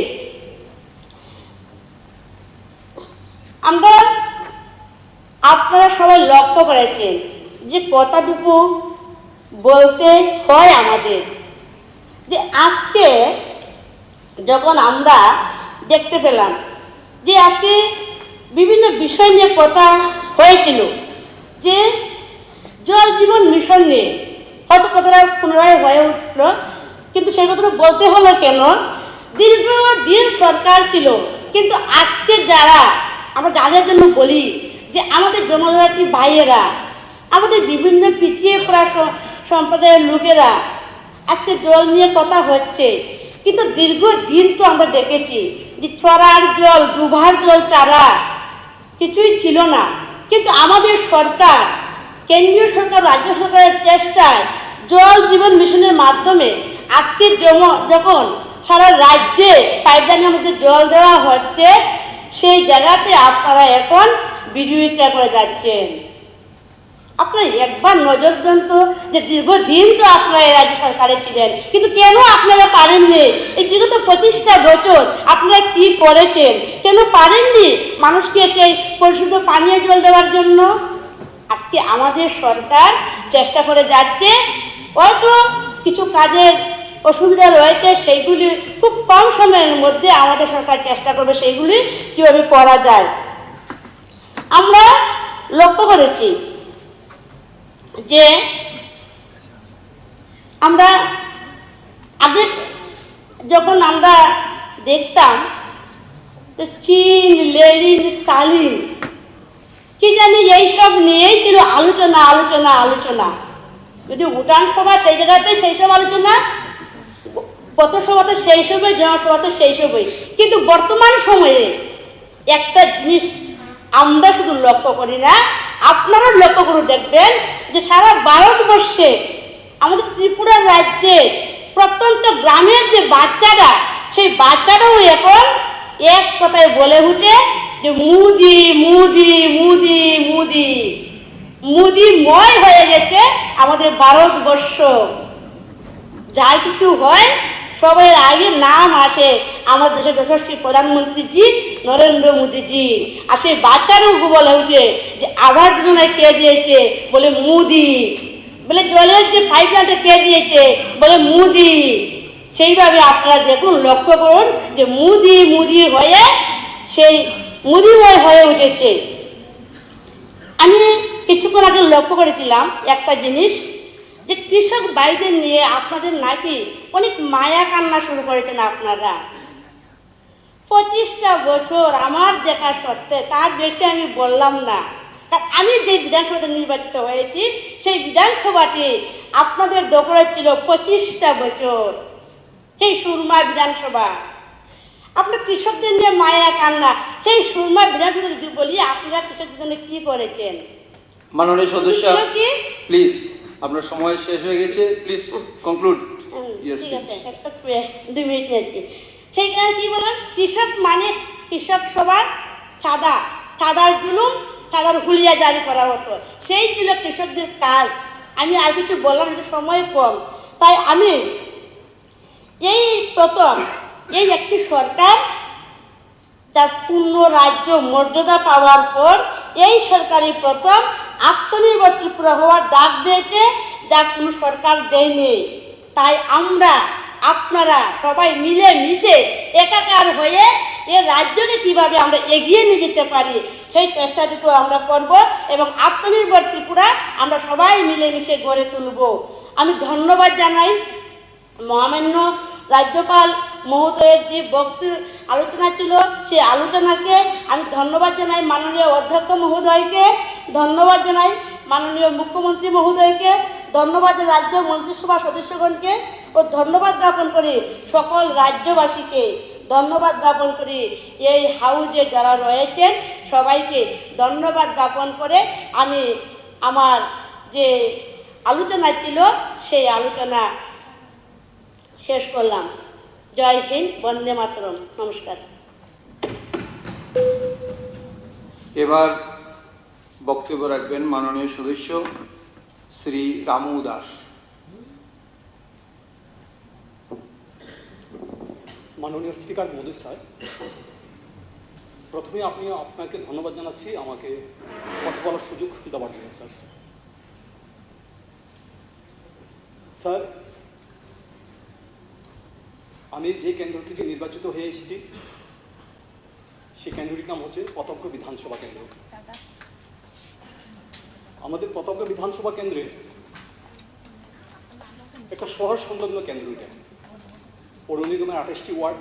Speaker 19: আমরা আপনারা সবাই লক্ষ্য করেছেন যে কথাটুকু বলতে হয় আমাদের, যে আজকে যখন আমরা দেখতে পেলাম যে আজকে বিভিন্ন বিষয় নিয়ে কথা হয়েছিল, যে জল জীবন মিশন নিয়ে হয়তো কথাটা পুনরায় হয়ে উঠল, কিন্তু সেই কথাটা বলতে হলো কেন? দীর্ঘদিন সরকার ছিল, কিন্তু আজকে যারা আমরা যাদের জন্য বলি যে আমাদের জনজাতি ভাইয়েরা, আমাদের বিভিন্ন পিছিয়ে পড়া সম্প্রদায়ের লোকেরা আজকে জল নিয়ে কথা হচ্ছে, কিন্তু দীর্ঘদিন তো আমরা দেখেছি যে চড়ার জল, দুভার জল চারা কিছুই ছিল না। কিন্তু আমাদের সরকার, কেন্দ্রীয় সরকার, রাজ্য সরকারের চেষ্টায় জল জীবন মিশনের মাধ্যমে আজকে যখন সারা রাজ্যে পাইপলাইনের মধ্যে জল দেওয়া হচ্ছে, সেই জায়গাতে আপনারা এখন বিরোধিতা করে যাচ্ছেন। আপনারা একবার নজর দেন তো যে দীর্ঘদিন তো আপনারা এই রাজ্য সরকারে ছিলেন, কিন্তু কেন আপনারা পারেননি? এই বিগত 25টা বছর আপনারা কি করেছেন? কেন পারেননি মানুষকে সেই পরিশুদ্ধ পানীয় জল দেওয়ার জন্য? আজকে আমাদের সরকার চেষ্টা করে যাচ্ছে, হয়তো কিছু কাজের অসুবিধা রয়েছে, সেইগুলি খুব কম সময়ের মধ্যে আমাদের সরকার চেষ্টা করবে সেইগুলি কীভাবে করা যায়। আমরা লক্ষ্য করেছি যে আমরা আগে যখন আমরা দেখতাম যে চীন, লেনিন, স্টালিন কি জানি এইসব নিয়েই ছিল আলোচনা আলোচনা আলোচনা। যদি উঠান সভা সেই জায়গাতে সেই সব আলোচনা, পথসভাতে সেই সবই, জনসভাতে সেই সবই। কিন্তু বর্তমান সময়ে একটা জিনিস আমরা শুধু লক্ষ্য করি না, আপনারা লক্ষ্য করে দেখবেন যে সারা ভারতবর্ষে আমাদের ত্রিপুরা রাজ্যে প্রত্যন্ত গ্রামের যে বাচ্চারা, সেই বাচ্চারাও এখন এক কথায় বলে উঠে যে মুদি মুদি মুদি মুদি। মুদিময় হয়ে গেছে আমাদের ভারতবর্ষ। যাই কিছু হয় সবার আগে নাম আসে আমাদের দেশের যশস্বী প্রধানমন্ত্রীজি নরেন্দ্র মোদীজি। আর সেই বাচ্চারাও বলে উঠে যে আবাস যোজনায় কে দিয়েছে, বলে মোদি। বলে জলের যে পাইপলাইনটা কে দিয়েছে, বলে মোদি। সেইভাবে আপনারা দেখুন, লক্ষ্য করুন যে মুদি মুদি হয়ে সেই মুদিময় হয়ে উঠেছে। আমি কিছুক্ষণ আগে লক্ষ্য করেছিলাম একটা জিনিস, যে কৃষক ভাইদের নিয়ে আপনাদের নাকি অনেক মায়া কান্না শুরু করেছেন আপনারা। 25টা বছর আমার দেখা সত্ত্বে, তার বেশি আমি বললাম না, কারণ আমি যে বিধানসভাতে নির্বাচিত হয়েছি সেই বিধানসভাটি আপনাদের দখলে ছিল 25টা বছর, সেই সুরমা বিধানসভা। আপনার কৃষকদের নিয়ে মায়া কান্না, সেই সুরমা বিধানসভা যদি বলি আপনারা কৃষকদের জন্য কি করেছেন?
Speaker 10: মাননীয় সদস্য প্লিজ, আপনার সময় শেষ হয়ে গেছে, প্লিজ কনক্লুড।
Speaker 19: ঠিক আছে, 2 মিনিট নিয়েছি। সেইখানে কি বলেন, কৃষক মানে কৃষক সবার চাঁদা, চাঁদার জুলুম, চাঁদার হুলিয়া জারি করা হতো, সেই ছিল কৃষকদের কাজ। আমি আর কিছু বললাম, কিন্তু সময় কম, তাই আমি এই প্রথম এই একটি সরকার তার পূর্ণ রাজ্য মর্যাদা পাওয়ার পর এই সরকারই প্রথম আত্মনির্ভর ত্রিপুরা হওয়ার ডাক দিয়েছে, যা কোনো সরকার দেয়নি। তাই আমরা আপনারা সবাই মিলে মিশে একাকার হয়ে এ রাজ্যকে কিভাবে আমরা এগিয়ে নিয়ে যেতে পারি সেই চেষ্টাটুকু আমরা করব, এবং আত্মনির্ভর ত্রিপুরা আমরা সবাই মিলে মিশে গড়ে তুলব। আমি ধন্যবাদ জানাই মহামান্য রাজ্যপাল মহোদয়ের যে আলোচনা ছিল, সেই আলোচনাকে আমি ধন্যবাদ জানাই। মাননীয় অধ্যক্ষ মহোদয়কে ধন্যবাদ জানাই, মাননীয় মুখ্যমন্ত্রী মহোদয়কে ধন্যবাদ, রাজ্য মন্ত্রিসভা সদস্যগণকে ও ধন্যবাদ জ্ঞাপন করি, সকল রাজ্যবাসীকে ধন্যবাদ জ্ঞাপন করি, এই হাউজে যারা রয়েছেন সবাইকে ধন্যবাদ জ্ঞাপন করে আমি আমার যে আলোচনা ছিল সেই আলোচনা শেষ করলাম। জয় হিন্দ, বন্দে মাতরম। নমস্কার।
Speaker 10: এবার বক্তব্য রাখবেন মাননীয় সদস্য শ্রী রামু দাস।
Speaker 20: মাননীয় স্পিকার মহোদয় স্যার, প্রথমে আপনাকে ধন্যবাদ জানাচ্ছি আমাকে কথা বলার সুযোগ দেওয়ার জন্য। স্যার স্যার আমি যে কেন্দ্র থেকে নির্বাচিত হয়ে এসেছি সেই কেন্দ্রটির নাম হচ্ছে প্রত্যক্ষ বিধানসভা কেন্দ্র। আমাদের প্রত্যক্ষ বিধানসভা কেন্দ্রে একটা শহর সংলগ্ন কেন্দ্র, এটা পৌর নিগমের 28টি ওয়ার্ড,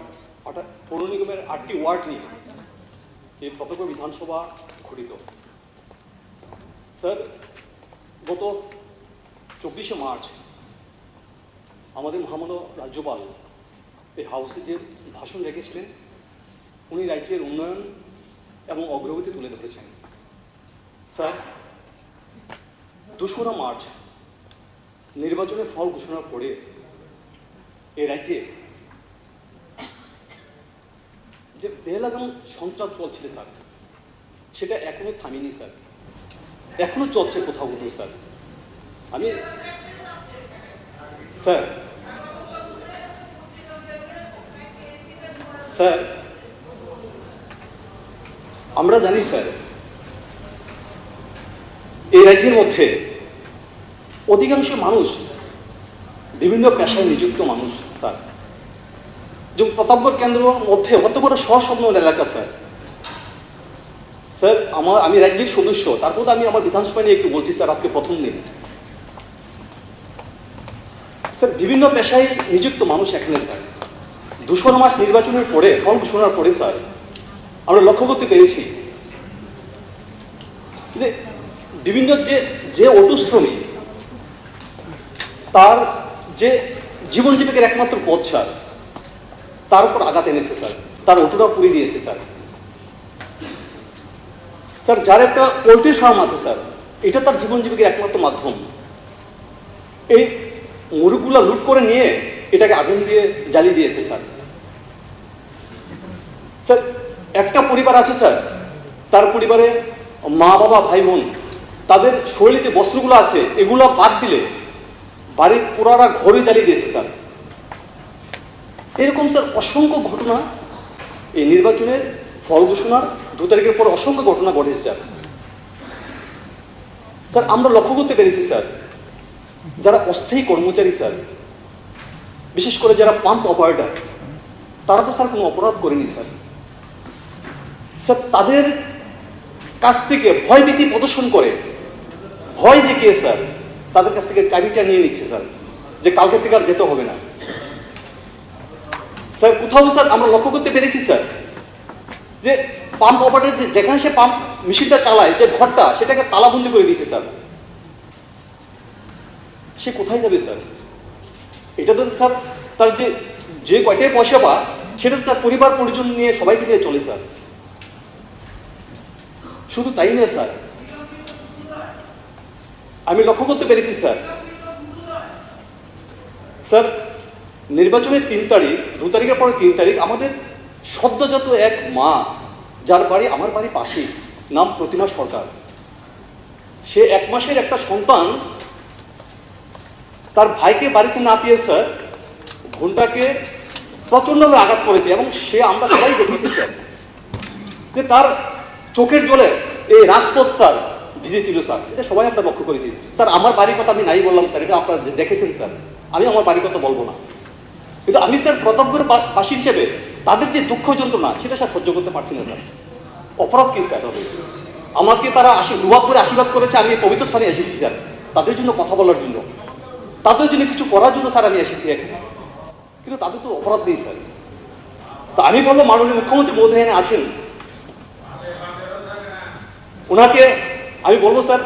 Speaker 20: পৌর নিগমের 8টি ওয়ার্ড নিয়ে এই প্রত্যক্ষ বিধানসভা গঠিত। স্যার গত 24শে মার্চ আমাদের মহামান্য রাজ্যপাল এই হাউসে যে ভাষণ রেখেছিলেন, উনি রাজ্যের উন্নয়ন এবং অগ্রগতি তুলে ধরেছেন। স্যার 2রা মার্চ নির্বাচনের ফল ঘোষণার পরে এ রাজ্যে যে বেলাগাম সন্ত্রাস চলছিল স্যার, সেটা এখনো থামেনি স্যার। এখনো চলছে কোথাও কোথাও স্যার। আমি স্যার স্যার আমরা জানি স্যার এই রাজ্যের মধ্যে অধিকাংশ মানুষ বিভিন্ন পেশায় নিযুক্ত মানুষ স্যার। যেমন প্রতাপগড় কেন্দ্রের মধ্যে অত বড় স্বস্বপ্ন এলাকা স্যার। স্যার আমি রাজ্যের সদস্য, তারপর আমি আমার বিধানসভা নিয়ে একটু বলছি স্যার। আজকে প্রথম দিন স্যার বিভিন্ন পেশায় নিযুক্ত মানুষ এখানে স্যার। 200 মাস নির্বাচনের পরে, ফল ঘোষণার পরে স্যার আমরা লক্ষ্য করতে পেরেছি যে বিভিন্ন যে অটো শ্রমিক তার যে জীবন জীবিকার একমাত্র পথ স্যার, তার উপর আঘাত এনেছে স্যার। তার অটোটা পুড়িয়ে দিয়েছে স্যার। স্যার যার একটা পোল্ট্রি ফার্ম আছে স্যার, এটা তার জীবন জীবিকার একমাত্র মাধ্যম। এই মুরগগুলা লুট করে নিয়ে এটাকে আগুন দিয়ে জ্বালিয়ে দিয়েছে স্যার। স্যার একটা পরিবার আছে স্যার, তার পরিবারে মা বাবা ভাই বোন, তাদের শরীরে যে বস্ত্রগুলো আছে এগুলো বাদ দিলে বাড়ির পুরারা ঘরে জ্বালিয়ে দিয়েছে স্যার। এরকম স্যার অসংখ্য ঘটনা এই নির্বাচনের ফল ঘোষণার 2 তারিখের পর অসংখ্য ঘটনা ঘটেছে স্যার। স্যার আমরা লক্ষ্য করতে পেরেছি স্যার, যারা অস্থায়ী কর্মচারী স্যার, বিশেষ করে যারা পাম্প অপারেটর, তারা তো স্যার কোনো অপরাধ করেনি স্যার। স্যার তাদের কাছ থেকে ভয়ভীতি প্রদর্শন করে, ভয় দেখিয়ে স্যার তাদের কাছ থেকে চাবিটা নিয়ে নিচ্ছে স্যার, যে কালকে থেকে আর যেতে হবে না। স্যার কোথাও স্যার আমরা লক্ষ্য করতে পেরেছি স্যার যে পাম্প অপারেটর যেখানে সে পাম্প মেশিনটা চালায়, যে ঘরটা, সেটাকে তালাবন্দি করে দিয়েছে স্যার। সে কোথায় যাবে স্যার? এটা তো স্যার তার যে কয়টাই পয়সা পা, সেটা তার পরিবার পরিজন নিয়ে সবাইকে নিয়ে চলে স্যার। শুধু তাই না স্যার, আমি লক্ষ্য করতে পেরেছি স্যার, স্যার নির্বাচনের 3 তারিখ, 2 তারিখের পরে 3 তারিখ আমাদের সদ্যজাত এক মা, যার বাড়ি আমার বাড়ি পাশেই, নাম প্রতিমা সরকার, সে 1 মাসের একটা সন্তান তার ভাইকে বাড়িতে না পেয়ে স্যার ঘন্টাকে প্রচন্ডভাবে আঘাত করেছে। এবং সে আমরা সবাই দেখেছি স্যার যে তার চোখের জলে এই রাজপথ স্যার ভিজেছিল স্যার। এটা সবাই আমরা লক্ষ্য করেছি স্যার। আমার বাড়ির কথা আমি নাই বললাম স্যার, এটা আপনারা দেখেছেন স্যার। আমি আমার বাড়ির কথা বলবো না, কিন্তু আমি স্যার প্রতাপগড় বাসী হিসেবে তাদের যে দুঃখ যন্ত্রণা, সেটা স্যার সহ্য করতে পারছি না স্যার। অপরাধ কি স্যার হবে? আমাকে তারা দুয়াত করে আশীর্বাদ করেছে, আমি পবিত্র স্থানে এসেছি স্যার তাদের জন্য কথা বলার জন্য, তাদের জন্য কিছু করার জন্য স্যার আমি এসেছি এখানে। কিন্তু তাদের তো অপরাধ নেই স্যার। তা আমি বলবো মাননীয় মুখ্যমন্ত্রী মহোদয় আছেন, ওনাকে আমি বলবো স্যার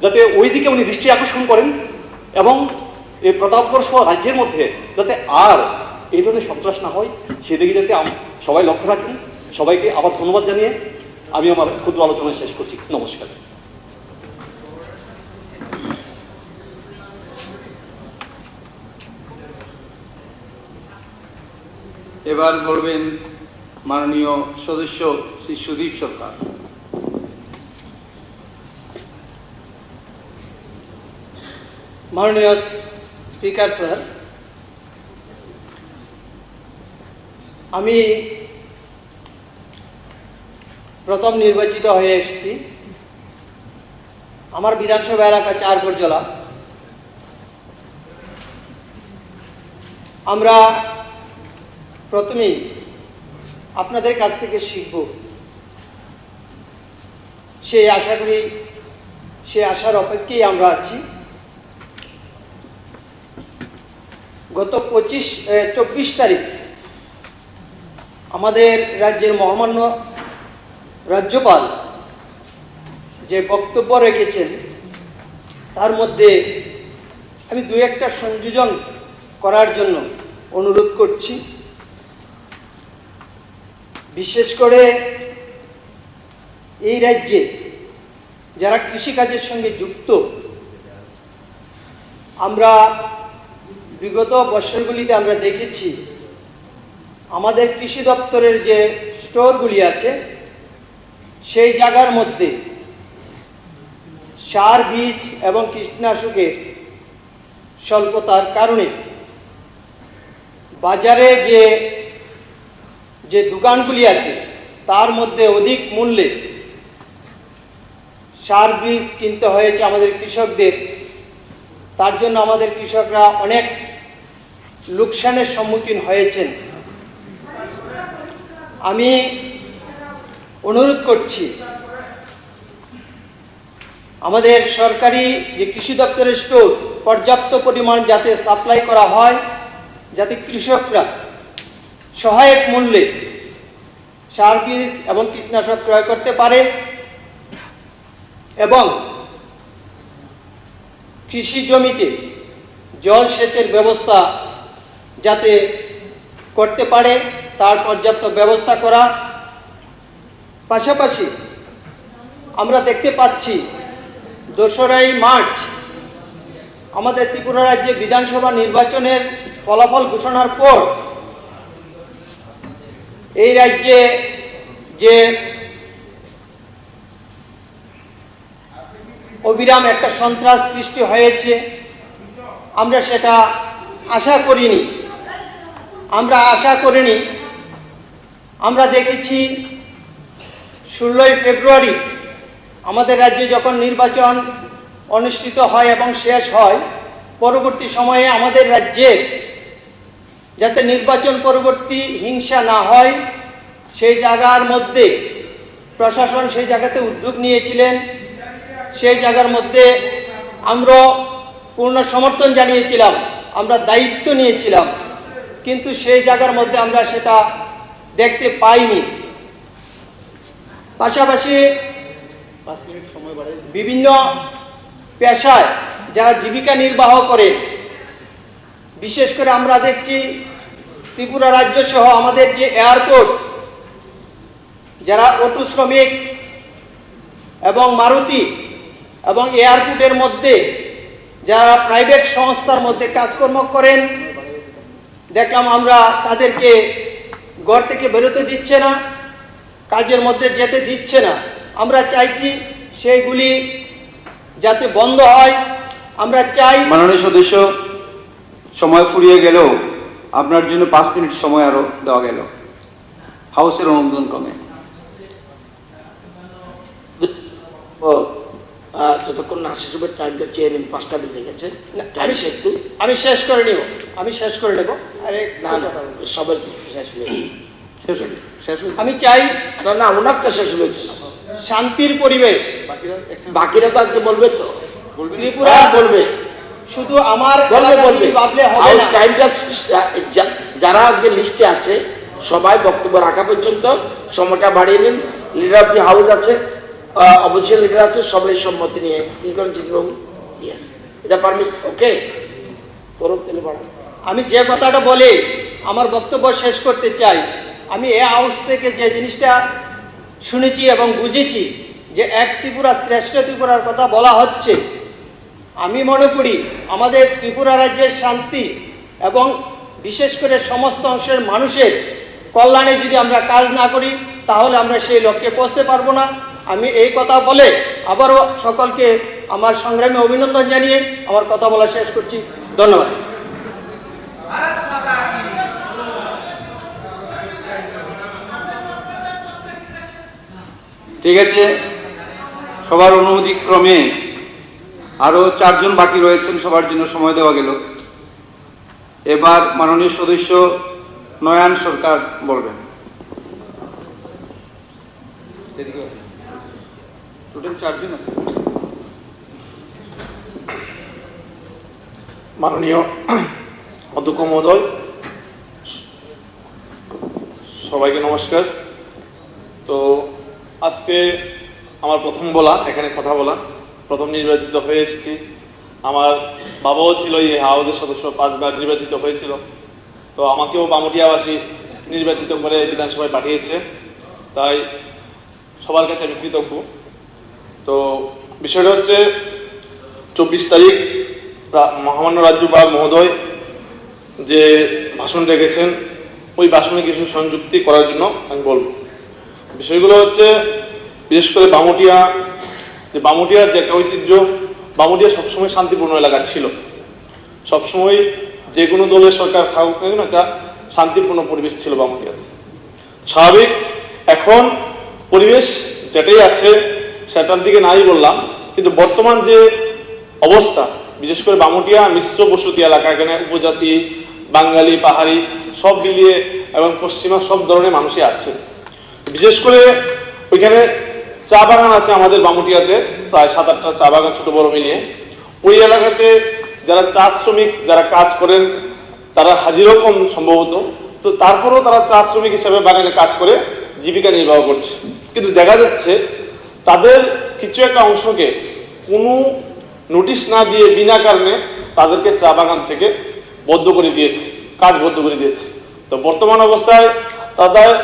Speaker 20: যাতে ওই দিকে উনি দৃষ্টি আকর্ষণ করেন এবং এই প্রতাপগড় সহ রাজ্যের মধ্যে যাতে আর এই ধরনের সন্ত্রাস না হয়, সেদিকে যাতে সবাই লক্ষ্য রাখেন। সবাইকে আবার ধন্যবাদ জানিয়ে আমি আমার ক্ষুদ্র আলোচনা শেষ করছি। নমস্কার।
Speaker 21: এবার বলবেন মাননীয় সদস্য শ্রী সুদীপ সরকার।
Speaker 4: মাননীয় স্পিকার স্যার, আমি প্রথম নির্বাচিত হয়ে এসেছি। আমার বিধানসভা এলাকা 4 উপজেলা। আমরা প্রথমেই আপনাদের কাছ থেকে শিখব, সেই আশা করি, সে আশার অপেক্ষায় আমরা আছি। গত 24 তারিখ আমাদের রাজ্যের মহামান্য রাজ্যপাল যে বক্তব্য রেখেছেন, তার মধ্যে আমি 2-1টা সংযোজন করার জন্য অনুরোধ করছি। বিশেষ করে এই রাজ্যে যারা কৃষিকাজের সঙ্গে যুক্ত, আমরা বিগত বছরগুলিতে আমরা দেখেছি আমাদের কৃষি দপ্তরের যে স্টোরগুলি আছে, সেই জায়গার মধ্যে সার, বীজ এবং কীটনাশকের স্বল্পতার কারণে বাজারে যে দোকানগুলি আছে তার মধ্যে অধিক মূল্যে সার, বীজ কিনতে হয়েছে আমাদের কৃষকদের। তার জন্য আমাদের কৃষকরা অনেক লোকসানের সম্মুখীন হয়েছেন। আমি অনুরোধ করছি আমাদের সরকারি যে কৃষি দপ্তরের স্টোর পর্যাপ্ত পরিমাণ যাতে সাপ্লাই করা হয়, যাতে কৃষকরা সহায়ক মূল্যে সার, বীজ এবং কীটনাশক ক্রয় করতে পারে এবং কৃষি জমিতে জল সেচের ব্যবস্থা যাতে করতে পারে তার পর্যাপ্ত ব্যবস্থা করা। পাশাপাশি আমরা দেখতে পাচ্ছি 2রা মার্চ আমাদের ত্রিপুরা রাজ্যে বিধানসভা নির্বাচনের ফলাফল ঘোষণার পর এই রাজ্যে যে অবিরাম একটা সন্ত্রাস সৃষ্টি হয়েছে, আমরা সেটা আশা করিনি। আমরা দেখেছি 16ই ফেব্রুয়ারি আমাদের রাজ্যে যখন নির্বাচন অনুষ্ঠিত হয় এবং শেষ হয়, পরবর্তী সময়ে আমাদের রাজ্যে যাতে নির্বাচন পরবর্তী হিংসা না হয় সেই জায়গার মধ্যে প্রশাসন সেই জায়গাতে উদ্যোগ নিয়েছিলেন। সেই জায়গার মধ্যে আমরা পূর্ণ সমর্থন জানিয়েছিলাম, আমরা দায়িত্ব নিয়েছিলাম, কিন্তু সেই জায়গার মধ্যে আমরা সেটা দেখতে পাইনি। পাশাপাশি বিভিন্ন পেশায় যারা জীবিকা নির্বাহ করে, বিশেষ করে আমরা দেখছি ত্রিপুরা রাজ্য সহ আমাদের যে এয়ারপোর্ট, যারা অটো শ্রমিক এবং মারুতি এবং এয়ারপোর্টের মধ্যে যারা প্রাইভেট সংস্থার মধ্যে কাজকর্ম করেন, দেখলাম আমরা তাদেরকে ঘর থেকে বেরোতে দিচ্ছে না, কাজের মধ্যে যেতে দিচ্ছে না। আমরা চাইছি সেইগুলি যাতে বন্ধ হয়। আমরা চাই
Speaker 21: মাননীয় সদস্য, সময় ফুরিয়ে গেলেও আপনার জন্য 5 মিনিট সময় আরো দেওয়া গেল হাউসের অনুমোদন ক্রমে।
Speaker 3: যতক্ষণ না শেষ হবে টাইমটা চেয়ে নিন, 5টা বেজে গেছে।
Speaker 4: আমি শেষ করে নেব। আরে
Speaker 3: না না, সবার শেষ হয়ে
Speaker 4: আমি চাই
Speaker 3: না, ওনারটা শেষ হয়েছে।
Speaker 4: শান্তির পরিবেশ।
Speaker 3: বাকিরা তো আজকে বলবে, তো
Speaker 4: ত্রিপুরা
Speaker 3: বলবে,
Speaker 4: শুধু আমার
Speaker 3: বলবে। টাইমটা যারা আজকে লিস্টে আছে সবাই বক্তব্য রাখা পর্যন্ত সময়টা বাড়িয়ে নিন। লিডার অফ দি হাউস আছে, অপোজিশন লিডার আছে, সবাই সম্মতি নিয়ে কি করেন চিন্তাবাবু? ইয়েস, এটা পারমিট, ওকে করুক তিনি বাড়ান।
Speaker 4: আমি যে কথাটা বলি আমার বক্তব্য শেষ করতে চাই। আমি এ হাউস থেকে যে জিনিসটা শুনেছি এবং বুঝেছি যে এক ত্রিপুরা শ্রেষ্ঠ ত্রিপুরার কথা বলা হচ্ছে, আমি মনে করি আমাদের ত্রিপুরা রাজ্যের শান্তি এবং বিশেষ করে সমস্ত অংশের মানুষের কল্যাণে যদি আমরা কাজ না করি তাহলে আমরা সেই লক্ষ্যে পৌঁছতে পারবো না। আমি এই কথা বলে আবারও সকলকে আমার সংগ্রামী অভিনন্দন জানিয়ে আমার কথা বলা শেষ করছি। ধন্যবাদ।
Speaker 21: ঠিক আছে, সবার অনুমতি ক্রমে আরো 4 জন বাকি রয়েছেন, সবার জন্য সময় দেওয়া গেল। এবার মাননীয় সদস্য নয়ন সরকার বলবেন। টোটাল 4 জন আছে।
Speaker 22: মাননীয় অধ্যক্ষ মহোদয়, সবাইকে নমস্কার। তো আজকে আমার প্রথম বলা, এখানে কথা বলা, প্রথম নির্বাচিত হয়ে এসেছি। আমার বাবাও ছিল এই হাউসের সদস্য, 5 বার নির্বাচিত হয়েছিল। তো আমাকেও বামুটিয়াবাসী নির্বাচিত করে বিধানসভায় পাঠিয়েছে, তাই সবার কাছে আমি কৃতজ্ঞ। তো বিষয়টা হচ্ছে 24 তারিখ মহামান্য রাজ্যপাল মহোদয় যে ভাষণ রেখেছেন, ওই ভাষণে কিছু সংযুক্তি করার জন্য আমি বলব। বিষয়গুলো হচ্ছে বিশেষ করে বামুটিয়া যে বামুটিয়ার যে একটা ঐতিহ্য, বামুটিয়া সবসময় শান্তিপূর্ণ এলাকা ছিল, সবসময় যে কোনো দলের সরকার থাকুক না কেন একটা শান্তিপূর্ণ পরিবেশ ছিল বামুটিয়াতে। স্বাভাবিক এখন পরিবেশ যেটাই আছে সেটার দিকে নাই বললাম, কিন্তু বর্তমান যে অবস্থা, বিশেষ করে বামুটিয়া মিশ্র বসতি এলাকা, এখানে উপজাতি, বাঙালি, পাহাড়ি সব মিলিয়ে এবং পশ্চিমা সব ধরনের মানুষই আছে। বিশেষ করে ওইখানে চা বাগান আছে আমাদের বামুটিয়াতে, প্রায় 7-8টা চা বাগান ছোট বড় মিলিয়ে। ওই এলাকাতে যারা চা শ্রমিক যারা কাজ করেন তারা হাজিরও কম সম্ভবত, তো তারপরেও তারা চা শ্রমিক হিসেবে বাগানে কাজ করে জীবিকা নির্বাহ করছে। কিন্তু দেখা যাচ্ছে তাদের কিছু একটা অংশকে কোনো নোটিশ না দিয়ে বিনা কারণে তাদেরকে চা বাগান থেকে বদ্ধ করে দিয়েছে, কাজ বদ্ধ করে দিয়েছে। তো বর্তমান অবস্থায়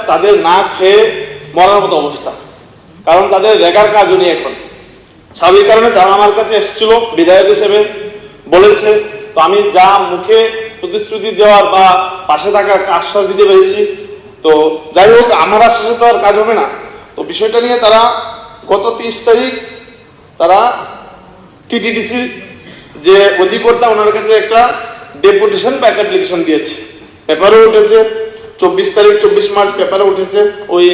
Speaker 22: তাদের না খেয়ে মরার মতো অবস্থা, কারণ তাদের রেগার কাজও নেই এখন। স্বাভাবিক কারণে তারা আমার কাছে এসেছিল বিধায়ক হিসেবে, বলেছে, তো আমি যা মুখে প্রতিশ্রুতি দেওয়ার বা পাশে থাকার আশ্বাস দিতে পেরেছি। তো যাই হোক, আমার আশ্বাসে তো আর কাজ হবে না। তো বিষয়টা নিয়ে তারা গত 30 তারিখ তারা টিটিডিসির যে অধিকর্তা ওনার কাছে একটা ডেপুটেশন বা একটা অ্যাপ্লিকেশন দিয়েছে, পেপারে উঠেছে 24 তারিখ 24 মার্চ পেপারে উঠেছে। ওই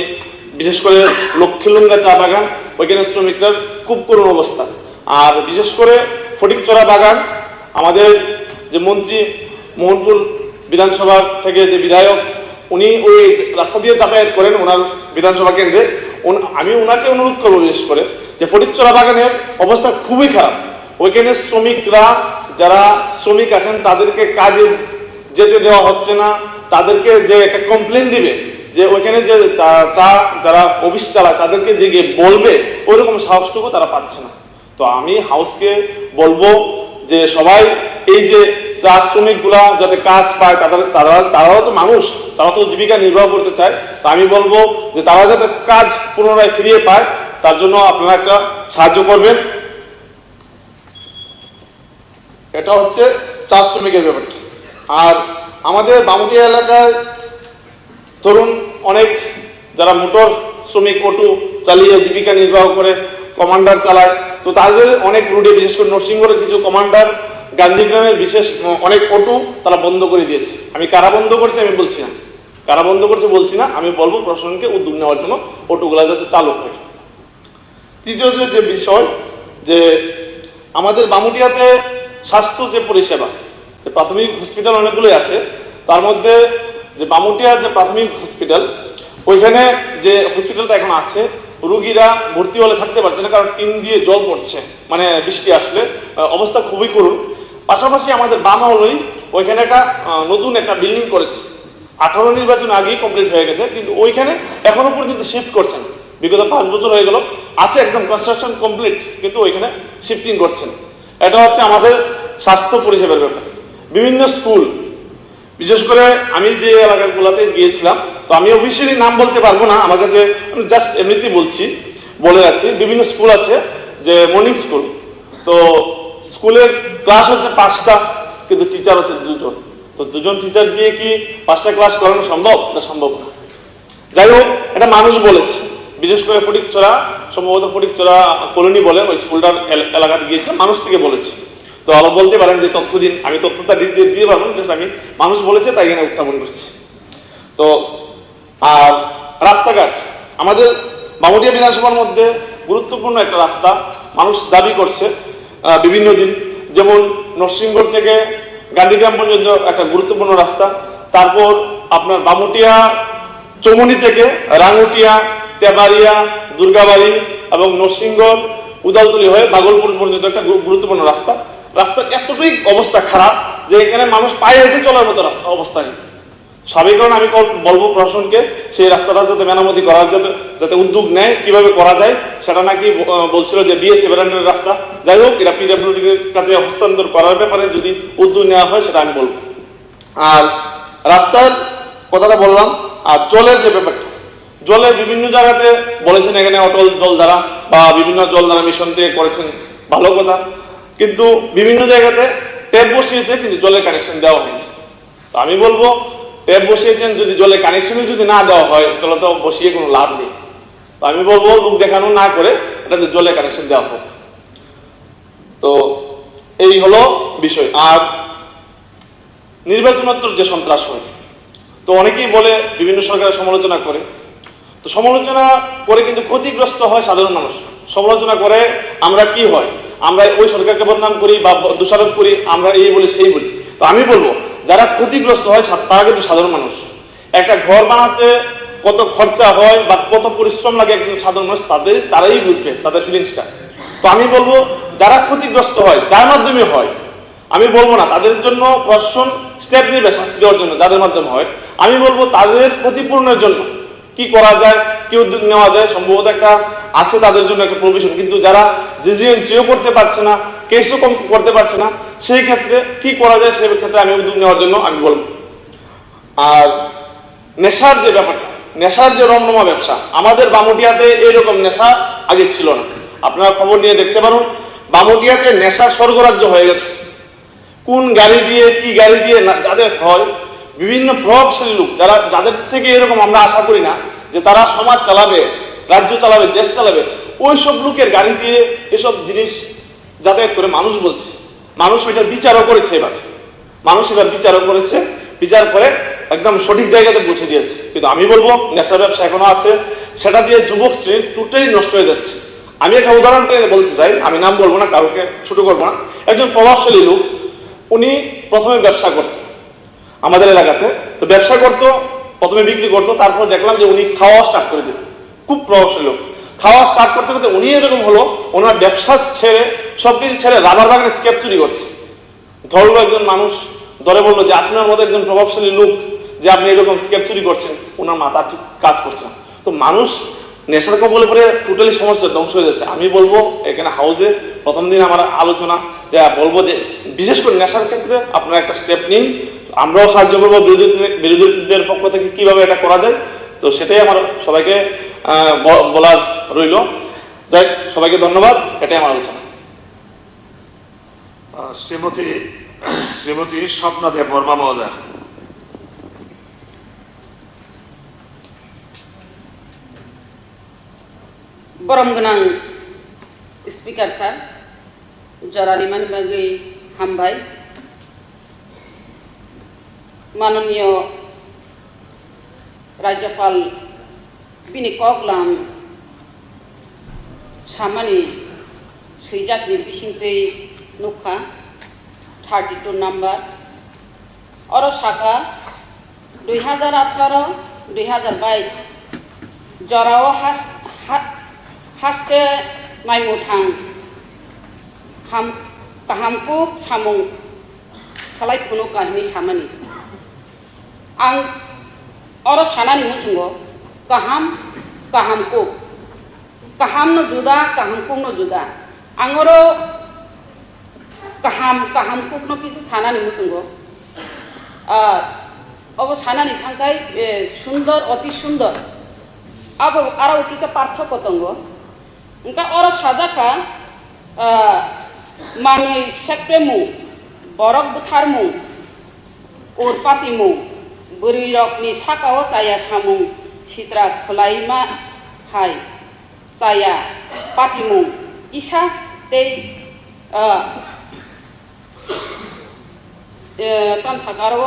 Speaker 22: বিশেষ করে লক্ষ্মীলুঙ্গা চা বাগান, ওইখানে শ্রমিকরা খুব করুণ অবস্থা। আর বিশেষ করে ফটিকচড়া বাগান, আমাদের যে মন্ত্রী মোহনপুর বিধানসভা থেকে যে বিধায়ক, উনি ওই রাস্তা দিয়ে যাতায়াত করেন ওনার বিধানসভা কেন্দ্রে। আমি ওনাকে অনুরোধ করবো বিশেষ করে যে ফটিকচড়া বাগানের অবস্থা খুবই খারাপ। ওইখানে শ্রমিকরা যারা শ্রমিক আছেন তাদেরকে কাজে যেতে দেওয়া হচ্ছে না, তাদেরকে যে একটা কমপ্লেন দিবে যে ওইখানে যে চা যারা অফিস চালায় তাদেরকে যে গিয়ে বলবে, ওইরকম সাহসটুকু তারা পাচ্ছে না। তো আমি হাউসকে বলবো যে সবাই এই যে চা শ্রমিকগুলা যাতে কাজ পায়, তারাও তো মানুষ, তারা তো জীবিকা নির্বাহ করতে চায়। তো আমি বলবো যে তারা যাতে কাজ পুনরায় ফিরিয়ে পায়, তার জন্য আপনারা একটা সাহায্য করবেন। এটা হচ্ছে চা শ্রমিকের ব্যাপারটা। আর আমাদের বামুটিয়া এলাকায় ধরুন অনেক যারা মোটর শ্রমিক অটো চালিয়ে জীবিকা নির্বাহ করে, কমান্ডার চালায়, তো তাদের অনেক রুটে, বিশেষ করে নরসিংগড়ের কিছু কমান্ডার, গান্ধীগ্রামের বিশেষ অনেক অটো তারা বন্ধ করে দিয়েছে। আমি কারা বন্ধ করছে আমি বলছি না, কারা বন্ধ করছে বলছি না, আমি বলবো প্রশাসনকে উদ্যোগ নেওয়ার জন্য অটোগুলা যাতে চালু হয়। তৃতীয় যে বিষয়, যে আমাদের বামুটিয়াতে স্বাস্থ্য যে পরিষেবা, যে প্রাথমিক হসপিটাল অনেকগুলোই আছে, তার মধ্যে যে বামুটিয়া যে প্রাথমিক হসপিটাল, ওইখানে যে হসপিটালটা এখন আছে, রুগীরা ভর্তি হলে থাকতে পারছে না, কারণ টিন দিয়ে জল পড়ছে, মানে বৃষ্টি আসলে অবস্থা খুবই করুণ। পাশাপাশি আমাদের বামহলই ওইখানে একটা নতুন একটা বিল্ডিং করেছে, 18 নির্বাচন আগেই কমপ্লিট হয়ে গেছে, কিন্তু ওইখানে এখনো পর্যন্ত শিফট করছেন। বিগত 5 বছর হয়ে গেল, আছে একদম কনস্ট্রাকশন কমপ্লিট, কিন্তু ওইখানে শিফটিং করছেন। এটা হচ্ছে আমাদের স্বাস্থ্য পরিষেবার ব্যাপার। বিভিন্ন স্কুল, বিশেষ করে আমি যে এলাকাগুলোতে গিয়েছিলাম, তো আমি অফিসিয়ালি নাম বলতে পারবো না, আমার কাছে আমি জাস্ট এমনিতেই বলে যাচ্ছি। বিভিন্ন স্কুল আছে যে মর্নিং স্কুল, তো স্কুলের ক্লাস হচ্ছে 5টা, কিন্তু টিচার হচ্ছে 2জন। তো 2জন টিচার দিয়ে কি 5টা ক্লাস করানো সম্ভব না? সম্ভব না। যাই হোক, এটা মানুষ বলেছে, বিশেষ করে ফটিকচড়া, সম্ভবত ফটিকচড়া কলোনি বলে ওই স্কুলটার এলাকাতে গিয়েছে, মানুষ থেকে বলেছে। তো আরো বলতে পারেন যে তথ্য দিন, আমি তথ্যটা দিয়ে পারবো না, আমি মানুষ বলেছে তাই এখানে উত্থাপন করছি। তো আর রাস্তাঘাট, আমাদের বামুটিয়া বিধানসভার মধ্যে গুরুত্বপূর্ণ একটা রাস্তা মানুষ দাবি করছে বিভিন্ন দিন, যেমন নরসিংগড় থেকে গান্ধীগ্রাম পর্যন্ত একটা গুরুত্বপূর্ণ রাস্তা। তারপর আপনার বামুটিয়া চৌমনি থেকে রাঙ্গুটিয়া, তেবাড়িয়া, দুর্গাবাড়ি এবং নরসিংগড়, উদালতলি হয়ে ভাগলপুর পর্যন্ত একটা গুরুত্বপূর্ণ রাস্তা। রাস্তার এতটাই অবস্থা খারাপ যে এখানে মানুষ পায়ে হেঁটে চলার মতো অবস্থা নেই। স্বাভাবিক কারণে আমি বলবো প্রশাসনকে সেই রাস্তাটা যাতে মেরামতি করার যাতে উদ্যোগ নেয়, কিভাবে করা যায়। সেটা নাকি বলছিল যে বিএসসি ব্র্যান্ডের রাস্তা। যাই হোক, এটা পিডব্লিউডির কাছে হস্তান্তর করার ব্যাপারে যদি উদ্যোগ নেওয়া হয় সেটা আমি বলবো। আর রাস্তার কথাটা বললাম। আর জলের যে ব্যাপারটা, জলের বিভিন্ন জায়গাতে বলেছেন এখানে অটল জল দ্বারা বা বিভিন্ন জল দ্বারা মিশন থেকে করেছেন, ভালো কথা, কিন্তু বিভিন্ন জায়গাতে ট্যাপ বসিয়েছে কিন্তু জলের কানেকশন দেওয়া হয়নি। তো আমি বলবো ট্যাপ বসিয়েছেন, যদি জলের কানেকশনই যদি না দেওয়া হয় তাহলে তো বসিয়ে কোনো লাভ নেই। তো আমি বলবো লোক দেখানো না করে এটাতে জলের কানেকশন দেওয়া হোক। তো এই হলো বিষয়। আর নির্বাচনোত্তর যে সন্ত্রাস হয়, তো অনেকেই বলে বিভিন্ন সরকারের সমালোচনা করে, তো সমালোচনা করে কিন্তু ক্ষতিগ্রস্ত হয় সাধারণ মানুষ। সমালোচনা করে আমরা কি হয়, আমরা ওই সরকারকে বদনাম করি বা দোষারোপ করি, আমরা এই বলি সেই বলি। তো আমি বলবো যারা ক্ষতিগ্রস্ত হয় তারা কিন্তু সাধারণ মানুষ। একটা ঘর বানাতে কত খরচা হয় বা কত পরিশ্রম লাগে একজন সাধারণ মানুষ তারাই বুঝবে তাদের ফিলিংসটা। তো আমি বলবো যারা ক্ষতিগ্রস্ত হয়, যার মাধ্যমে হয়, আমি বলবো না তাদের জন্য প্রশাসন স্টেপ নেবে শাস্তি দেওয়ার জন্য, যাদের মাধ্যমে হয়। আমি বলবো তাদের ক্ষতিপূরণের জন্য কি করা যায়, কি উদ্যোগ নেওয়া যায়। সম্ভবত একটা আছে তাদের জন্য একটা প্রভিশন, কিন্তু যারা জিও করতে পারছে না, কেসও করতে পারছে না, সেই ক্ষেত্রে কি করা যায় সেই ক্ষেত্রে আমি উদ্যোগ নেওয়ার জন্য আমি বলবো। আর নেশার যে ব্যাপারটা, নেশার যে রমরমা ব্যবসা, আমাদের বামুটিয়াতে এইরকম নেশা আগে ছিল না। আপনারা খবর নিয়ে দেখতে পারুন, বামুটিয়াতে নেশার স্বর্গরাজ্য হয়ে গেছে। কোন গাড়ি দিয়ে কি গাড়ি দিয়ে যাদের হয়, বিভিন্ন প্রভাবশালী লোক যাদের থেকে এরকম আমরা আশা করি না যে তারা সমাজ চালাবে, রাজ্য চালাবে, দেশ চালাবে, ওই সব লোকের গাড়ি দিয়ে এসব জিনিস যাতায়াত করে। মানুষ বলছে, মানুষ এটা বিচারও করেছে, মানুষ এবার বিচারও করেছে, বিচার করে একদম সঠিক জায়গাতে পৌঁছে দিয়েছে। কিন্তু আমি বলবো নেশা ব্যবসা এখনো আছে, সেটা দিয়ে যুবক শ্রেণী টোটালি নষ্ট হয়ে যাচ্ছে। আমি একটা উদাহরণটা বলতে চাই, আমি নাম বলবো না, কাউকে ছোট করবো না। একজন প্রভাবশালী লোক, উনি প্রথমে ব্যবসা করতো আমাদের এলাকাতে। তো ব্যবসা করতো, প্রথমে বিক্রি করতো, তারপর দেখলাম যে উনি খাওয়া স্টার্ট করে দিল। খুব প্রভাবশালী লোক, খাওয়া স্টার্ট করতে করতে উনি এরকম হলো, ওনার ব্যবসা ছেড়ে সবকিছু ছেড়ে রাবার বাগানে স্কেপ চুরি করছে। ধরলো একজন মানুষ, ধরে বললো যে আপনার মতো একজন প্রভাবশালী লোক যে আপনি এরকম স্কেপ চুরি করছেন, ওনার মাথা ঠিক কাজ করছে না। তো মানুষ নেশার কবলে পরে টোটালি সমস্যা ধ্বংস হয়ে যাচ্ছে। আমি বলবো এখানে হাউসে প্রথম দিন আমার আলোচনা যে বলবো যে বিশেষ করে নেশার ক্ষেত্রে আপনারা একটা স্টেপ নিন, আমরাও সাহায্য করবো বিরোধীদের পক্ষ থেকে কিভাবে এটা করা যায়। তো সেটাই আমার সবাইকে বলার রইল। যাই, সবাইকে ধন্যবাদ, এটাই আমার আলোচনা।
Speaker 2: শ্রীমতী স্বপ্না দেব বর্মা মহোদয়।
Speaker 6: बरम गोनां स्पीकार सार, जरानि मानि बागै हामबाय। माननीय राज्यपाल बिनि कगलाम सामानि सैजाकनि बिसिंखै नुखा 32 नाम्बार और साका 2018-2022 जराव हास्टे नायमुथां काहामखौ सामुं खालायफुनो काहिनी सामानि आं और सानानि मुंगो काहामखौ काहामनो जुदा काहामखौनो जुदा आं और काहामखौनो किसी सानानि मुंगो अब सानानि थांखाय सुंदर अति सुंदर अब आरो किछा पार्थक्य दङ ओंका अर साजाखा मानै सेक्रे मुं बरक बुथार मुं उरपाति मुं बोरै रकनि साकाव जाया सामुं सिद्रा खोलाइमा हाय जाया पाति मुं इसा दै तानसागारो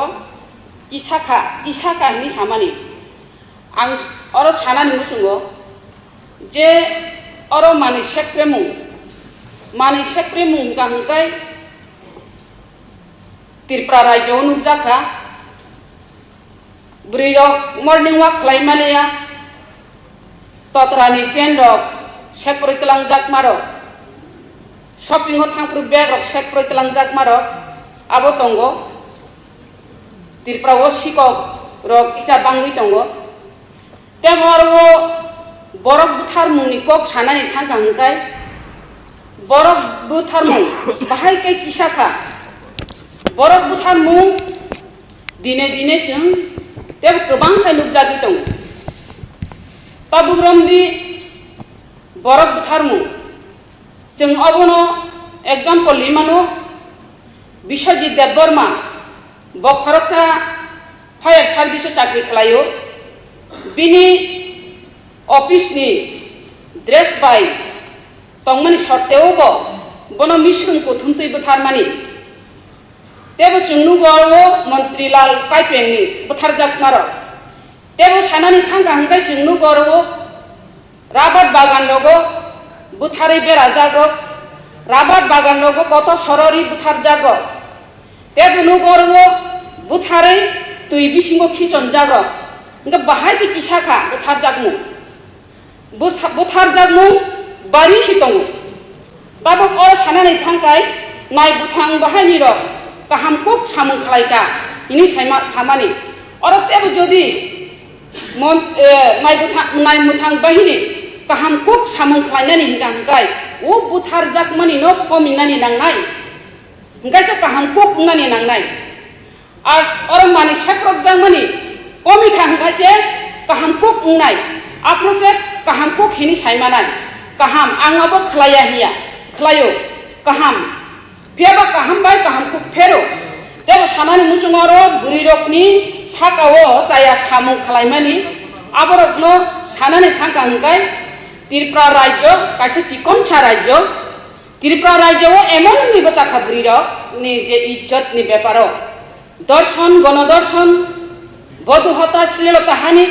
Speaker 6: इसा काहिनी सामानि आं और सानानि मुसुंगो जे और मानि सेक्रे मुं गांगाय त्रिपुरा राज्य नुजाखा ब्रैरक मर्निं वाक खालायमालिया तत्रानि चेन रक सेक्रेतलांजाक मारक शपिंग थांफ्रु बेग रक सेक्रेतलांजाक मारक आबो दंगो त्रिपुरा ओ सिकक रक इचा बांगै दंगो तेमरवो बरक बुथार मुंनि कक सानानि थांखांखाय बरक बुथार मुं बाहायखाय किसाखा बरक बुथार मुं दिने दिने जों तेब गोबांखाय नुजादि दं ताबुग्रमदि बरक बुथार मुं जों अबनो एग्जाम्पल लिमानो बिश्वजित देबबर्मा बखरचा फायर सार्भिस चाकरि खालायो बिनि ऑफिसनि ड्रेस बाय tongmani shorteo bono mission ko thumtui butharmani tebo chungnu gorwo Mantri Lal Kaipengni butharjak maro tebo sanani thangka hangkai chungnu gorwo rabat bagan logo buthari berajago rabat bagan logo koto sorori butharjago tebo nu gorwo buthari tui bisingo khichon jago nga bahai ki kisaka butharjakmu butharjakmu bari sitongo tabo or sanani thangkai nai buthang bahani ro kaham kok samung khlaika ini samani or tebo jodi nai muthang bahini kaham kok samung khlainani hingkai o butharjakmani no kominani nangnai hingkai so kaham kok ngani nangnai আর ওর মানে শেখরক জাংমানি কমি খাংগাইছে কাহাম কুক উংনাই আপ্রসে কাহাম কুক হিনি সাইমানাই কাহাম আঙাবো খলাইয়া হিয়া খলাইও কাহাম ফেবা কাহাম বাই কাহাম কুক ফেরো তেবো সামানি মুসুঙারো বুড়িরকনি সাকাও চায়া সামু খলাইমানি আবরকনো সানানি থাঙ্কা হংকাই ত্রিপুরা রাজ্য কাছে চিকনছা রাজ্য ত্রিপুরা রাজ্য এমন নিবচাখা বুড়িরক নি যে ইজ্জত নি ব্যাপারও দর্শন গণদর্শন বধুহতা শ্লীলতাহানি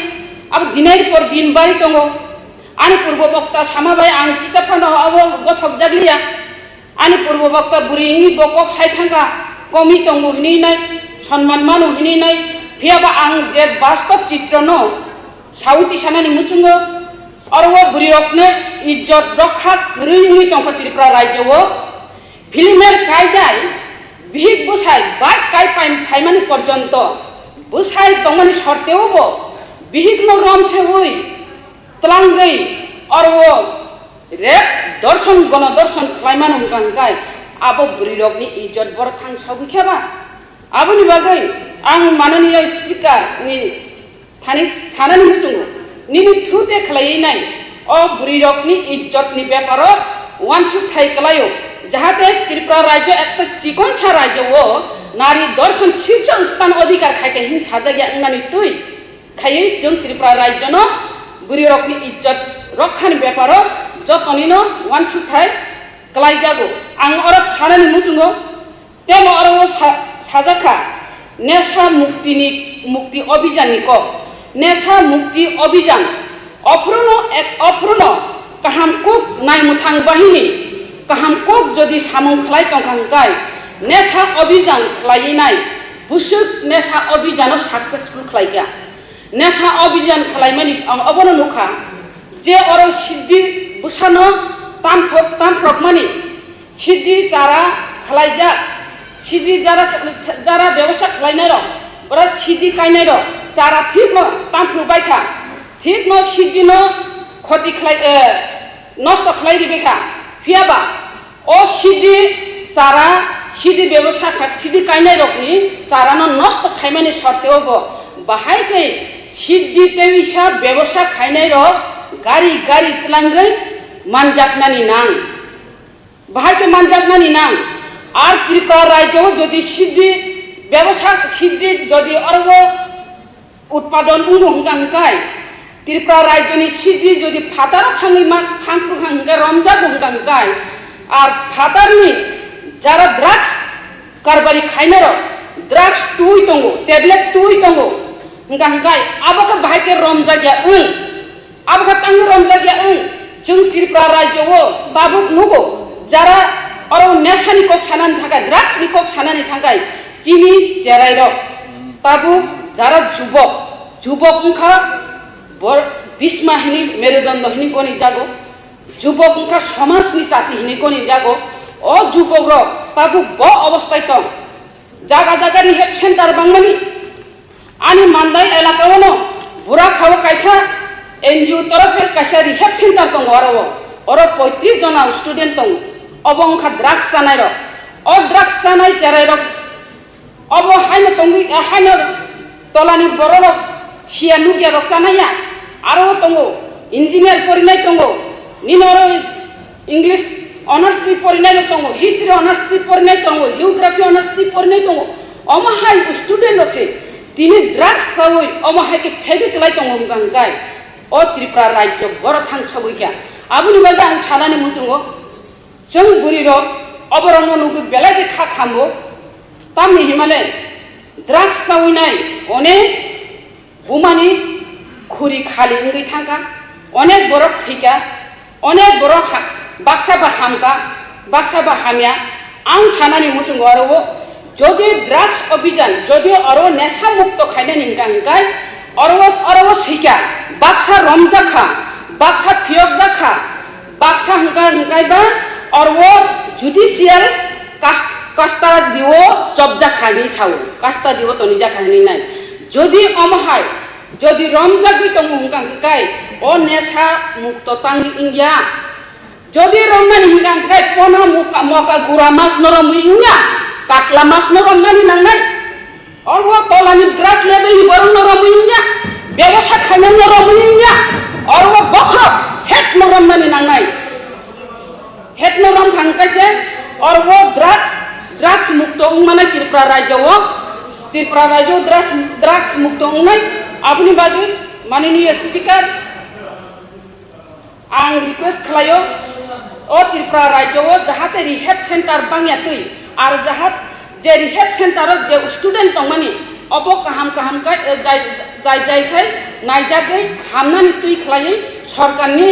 Speaker 6: আব দিনের পর দিন বাড়ি দङ আনি পূর্ব বক্তা সামাবাই আং কিচাফানো আব গথক জাগলিয়া আনি পূর্ব বক্তা বুড়ি ইংনি বকক সাইথাঙ্কা কমি দङ হিনি নাই সম্মান মানো হিনি নাই ফিয়াবা আং যে বাস্তব চিত্র ন সাউতি সানানি মুসুঙ্গ অরও বুড়ি রকনে ইজ্জত রক্ষা করিনি দङ ত্রিপুরা রাজ্য ফিল্মের কায়দায় বিহিক বুসাই বাই কাই ফাইমানি পর্যন্ত বুসাই দংমানি শর্তেও বিহিক ন রম ফেউই তলাঙ্গই অরও রেপ দর্শন গণদর্শন খাইমান হংকাই আবো বুড়িরকনি ইজ্জত বড় থাং সাউগি খেবা আবনি বাগৈ আং মাননীয় স্পিকার নি থানি সানানি মুসুঙ্গ নিনি থ্রুতে খালাই নাই ও বুড়িরকনি ইজ্জতনি ব্যাপার ওয়ানসু খাই কলায়ো যাহাতে ত্রিপুরা রাজ্য একটা চিকনছা রাজ্য ও নারী দর্শন শীর্ষ স্থান অধিকার খাইকে হিন সাজাগিয়া ইংনানি তুই খাই जों ত্রিপুরা রাজ্য ন বুড়ি রকনি ইজ্জত রক্ষানি ব্যাপার যতনি ন ওয়ানসু খাই কলাই যাগো আং অর ছানানি মুজুঙ্গ তেম অর সাজাখা নেশা মুক্তি অভিযাননি ক নেশা মুক্তি অভিযান অফরণ কাহাম কুক নাই মুথাং বাহিনী কাহাম কক যদি সামং খলাই টংখাংকাই নেশা অভিযান খলাই নাই বুসুক নেশা অভিযান সাকসেসফুল খলাইকা নেশা অভিযান খলাইমানি অবন নুখা যে অর সিদ্ধি বুসানো তামফ্রকমানি সিদ্ধি যারা খলাইজা সিদ্ধি যারা ব্যবসা খলাইনাই র ওরা সিদ্ধি কাইনাই র যারা ঠিক ন তামফ্রুবাইখা ঠিক ন সিদ্ধি ন ক্ষতি খলাই নষ্ট খলাই দিবেখা ফিয়াবা ও সিদ্ধি চারা সিদ্ধি ব্যবসা সিদ্ধি কাইনাই রকনি চারানো নষ্ট খাইমানি শর্তেও বাহাইকে সিদ্ধি তেইসা ব্যবসা খাইনাই রক গাড়ি তলাঙ্গৈ মানজাকনানি নাং বাহাইকে মানজাকনানি নাং আর ত্রিপুরা রাজ্য যদি সিদ্ধি ব্যবসা সিদ্ধি যদি অর্ব উৎপাদন হংকাই ত্রিপুরা রাজ্যনি সিদ্ধি যদি ফাতার থাংফ্রু হাঙ্গা রমজা হংকাই আর ফাতারনি যারা ড্রাগস কারবারি খাইনার ড্রাগস তুই দङ টেবলেট তুই দङ হংকাই আবকা বাহাইকে রমজাগিয়া আবকা তাং রমজাগিয়া जों ত্রিপুরা রাজ্য বাবুক নুগো যারা অর নেশানি কক সানানি থাকায় ড্রাগসনি কক সানানি থাকায় চিনি চেরাই রক বাবুক যারা যুবক উংখা বিস্মা হিনি মেরুদণ্ড হিনি কনি যাগো যুবক উংখা সমাজনি চাতি হিনি কনি যাগো ও যুবক বাবু ব অবস্থায় তো জায়গা রিহেব সেন্টার বাংমানি আনি মান্দাই এলাকাও ন বুড়া খাও কাইসা এনজিও তরফে কাইসা রিহেব সেন্টার দङ অর 35 জন স্টুডেন্ট দङ অবংখা ড্রাগস জানাই র ও ড্রাগস জানাই চেরাই র অব হাইন দङ হাইন তলানি বড় সিয়া নুগিয়া রক জানাইয়া আরো দङ ইঞ্জিনিয়ার পরিনাই দङ নিনর ইংলিশ অনার্স পরিনাই দङ হিস্ট্রি অনার্স পরিনাই দङ জিওগ্রাফি অনার্স পরিনাই দङ অমাহাই স্টুডেন্ট আছে তিনি ড্রাগস খাওই অমাহাইকে ফেগে কলাই দङ গাঙ্গাই ও ত্রিপুরা রাজ্য বড় থাং সবইকা আবুনি বাজা আং সানানি মুজুঙ্গ जों बुरिरक अबरंग नुगु बेलागे खा खामो तामनि हिमालय ड्राग्स सावैनाय अनेक बुमानि खुरि खालि उंगै थांगा अनेक बरफ थैगा अनेक बरफ बाक्सा बा हामगा बाक्सा बा हामिया आं सानानि मुसुंगो आरो যদি ড্রাগস অভিযান যদি আরো নেশা মুক্ত খাইনে নিংগাंगाय আরো শিকা বাক্সা রমজাখা বাক্সা ফিয়কজাখা বাক্সা হুঙ্গাইবা আরো জুডিশিয়াল কাস্টা দিও জবজা খাইনি সাউ কাস্টা দিও তো নিজা খাইনি নাই যদি অমহাই যদি রমজাগি তো হুঙ্গাंगाय ও নেশা মুক্ত তাঙ্গি ইংয়া যদি রমজানি হুঙ্গাंगाय পনা মকা গুরা মাস নরম ইংয়া Katla mas noromani nangai, orwa tolani grass level ibaru noromunya, bewasa khana noromunya, orwa bokro het noromani nangai, het norom khangkai je, orwa drugs mukto mana Tripura Rajo drugs mukto unai, apni bagi manini speaker, ang request khlayo, o Tripura Rajo jahate rehab center bangya tui. আর যাহাত যে রিহেব সেন্টারত যে স্টুডেন্ট দংমানি অব কাহাম কাহামকাই যাই নাইজাগে হামনানি তুই খ্লাই সরকারনি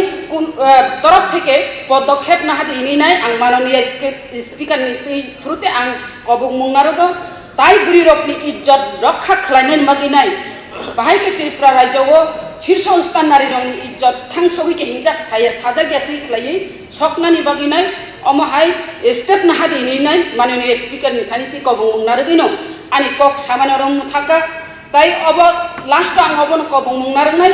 Speaker 6: তরফ থেকে পদক্ষেপ না হাতে ইনি নাই আং মাননীয় স্পিকারনি তুই থ্রুতে আং কবক মুংনারগ তাই বুড়ি রকনি ইজ্জত রক্ষা খ্লাইনাই মাগি নাই বাহাইকে ত্রিপুরা রাজ্যও শীর্ষ স্থান নারী রংনি ইজ্জত থাংসগিকে হিংজাক সাজাগিয়া তুই খ্লাই সকনানি বাগি নাই অমহাই স্টেপ না হাতে ইনি নাই মাননীয় স্পিকারনি থানিতি কবক মুংনারগিনো আনি কক সামান্য রং থাকা তাই অব লাস্ট আং অবন কবক মুংনারगनाय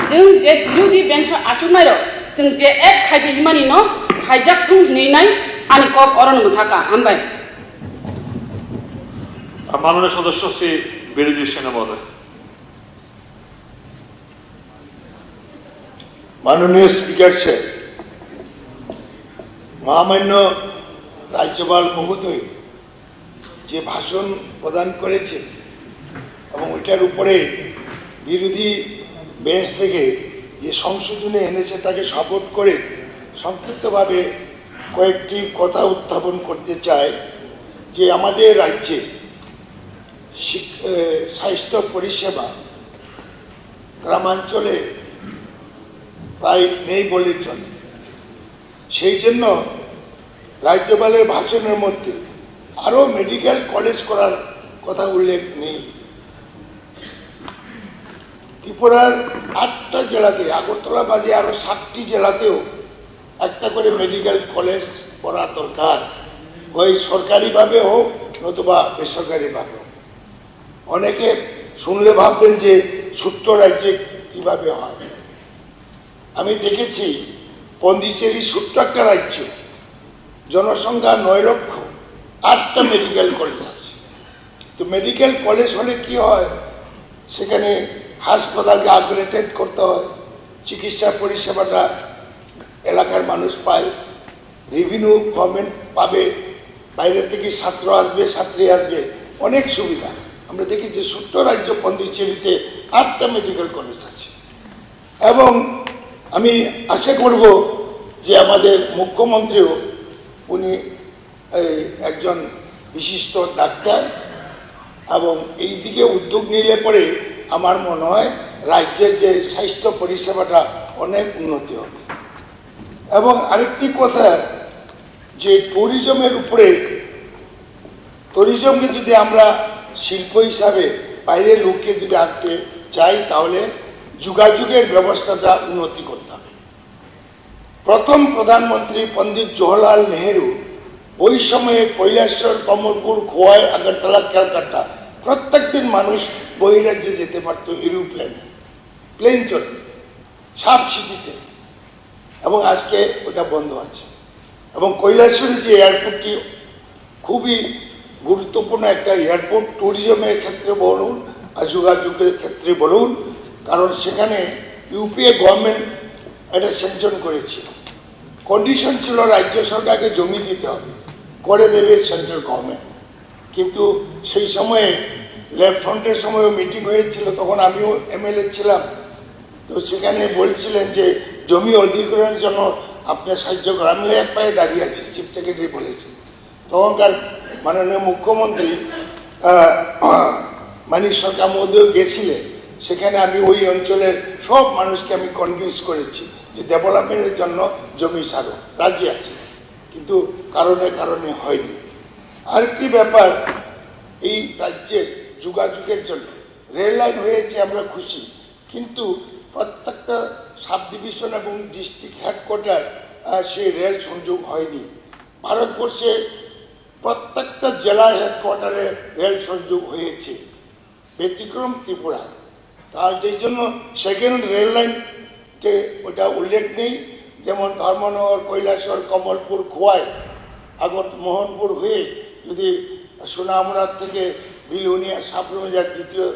Speaker 6: जों जे बिरोधी बेंच आचुनाय जों जे एक खायदि हिमानि न खायजाक थुं नेनाय आनि कक अरन मुथाका हामबाय
Speaker 2: माननीय सदस्य श्री বিরোধী সেনা মহোদয়।
Speaker 8: মাননীয় স্পিকার সাহেব, মহামান্য রাজ্যপাল মহোদয় যে ভাষণ প্রদান করেছেন এবং ওইটার উপরে বিরোধী বেঞ্চ থেকে যে সংশোধনী এনেছে তাকে সাপোর্ট করে সংক্ষিপ্তভাবে কয়েকটি কথা উত্থাপন করতে চাই যে আমাদের রাজ্যে স্বাস্থ্য পরিষেবা গ্রামাঞ্চলে প্রায় নেই বলে চলে। সেই জন্য রাজ্যপালের ভাষণের মধ্যে আরও মেডিকেল কলেজ করার কথা উল্লেখ নেই। ত্রিপুরার 8টা জেলাতে, আগরতলা বাদে আরও 7টি জেলাতেও একটা করে মেডিকেল কলেজ করা দরকার, হয় সরকারিভাবে হোক নতুবা বেসরকারিভাবে। অনেকে শুনলে ভাববেন যে ছোট্ট রাজ্যে কিভাবে হয়। আমি দেখেছি পন্ডিচেরি ছোট্ট একটা রাজ্য, জনসংখ্যা 9 লক্ষ, 8টা মেডিকেল কলেজ আছে। তো মেডিকেল কলেজ হলে কি হয়, সেখানে হাসপাতালকে আপগ্রেডেড করতে হয়, চিকিৎসা পরিষেবাটা এলাকার মানুষ পায়, রেভিনিউ গভর্নমেন্ট পাবে, বাইরে থেকে ছাত্র আসবে, ছাত্রী আসবে, অনেক সুবিধা। আমরা দেখি যে ছোট্ট রাজ্য পন্ডিচেরিতে 8টা মেডিকেল কলেজ আছে। এবং আমি আশা করব যে আমাদের মুখ্যমন্ত্রীও, উনি একজন বিশিষ্ট ডাক্তার, এবং এই দিকে উদ্যোগ নিলে পরে আমার মনে হয় রাজ্যের যে স্বাস্থ্য পরিষেবাটা অনেক উন্নতি হবে। এবং আরেকটি কথা, যে ট্যুরিজমের উপরে, ট্যুরিজমকে যদি আমরা শিল্প হিসাবে বাইরের লোককে যদি আনতে চাই, তাহলে যোগাযোগের ব্যবস্থাটা উন্নতি করতে হবে। প্রথম প্রধানমন্ত্রী পণ্ডিত জওহরলাল নেহেরু ওই সময়ে কৈলাসহর, কমলপুর, খোয়াই, আগরতলা, ক্যালকাটা প্রত্যেক দিন মানুষ বহিরাজ্যে যেতে পারত এরোপ্লেনে, প্লেন চলে সাব সিটিতে, এবং আজকে ওটা বন্ধ আছে। এবং কৈলাসহরের যে এয়ারপোর্টটি খুবই গুরুত্বপূর্ণ একটা এয়ারপোর্ট, ট্যুরিজমের ক্ষেত্রে বলুন আর যোগাযোগের ক্ষেত্রে বলুন, কারণ সেখানে ইউপিএ গভর্নমেন্ট এটা স্যাংশন করেছিল। কন্ডিশন ছিল রাজ্য সরকারকে জমি দিতে হবে, করে দেবে সেন্ট্রাল গভর্নমেন্ট। কিন্তু সেই সময়ে লেফট ফ্রন্টের সময়ও মিটিং হয়েছিল, তখন আমিও এমএলএ ছিলাম। তো সেখানে বলছিলেন যে জমি অধিগ্রহণের জন্য আপনার সাহায্য করো। আমি এক পায়ে দাঁড়িয়ে আছি, চিফ সেক্রেটারি বলেছে। তখনকার মাননীয় মুখ্যমন্ত্রী মানিক সরকার মহোদয় গেছিলেন, সেখানে আমি ওই অঞ্চলের সব মানুষকে আমি কনভিন্স করেছি যে ডেভেলপমেন্টের জন্য জমি ছাড়ো, রাজি আছে, কিন্তু কারণে কারণে হয়নি। আরেকটি ব্যাপার, এই রাজ্যের যোগাযোগের জন্য রেল লাইন হয়েছে, আমরা খুশি, কিন্তু প্রত্যেকটা সাব ডিভিশন এবং ডিস্ট্রিক্ট হেডকোয়ার্টার সেই রেল সংযোগ হয়নি। ভারতবর্ষে প্রত্যেকটা জেলা হেডকোয়ার্টারে রেল সংযোগ হয়েছে, ব্যতিক্রম ত্রিপুরা। তার যেই জন্য সেকেন্ড রেল লাইনতে ওটা উল্লেখ নেই, যেমন ধর্মনগর, কৈলাসহর, কমলপুর, খোয়াই, মোহনপুর হয়ে যদি সোনামুড়ার থেকে বিলুনিয়া, সাবরুমে যার দ্বিতীয়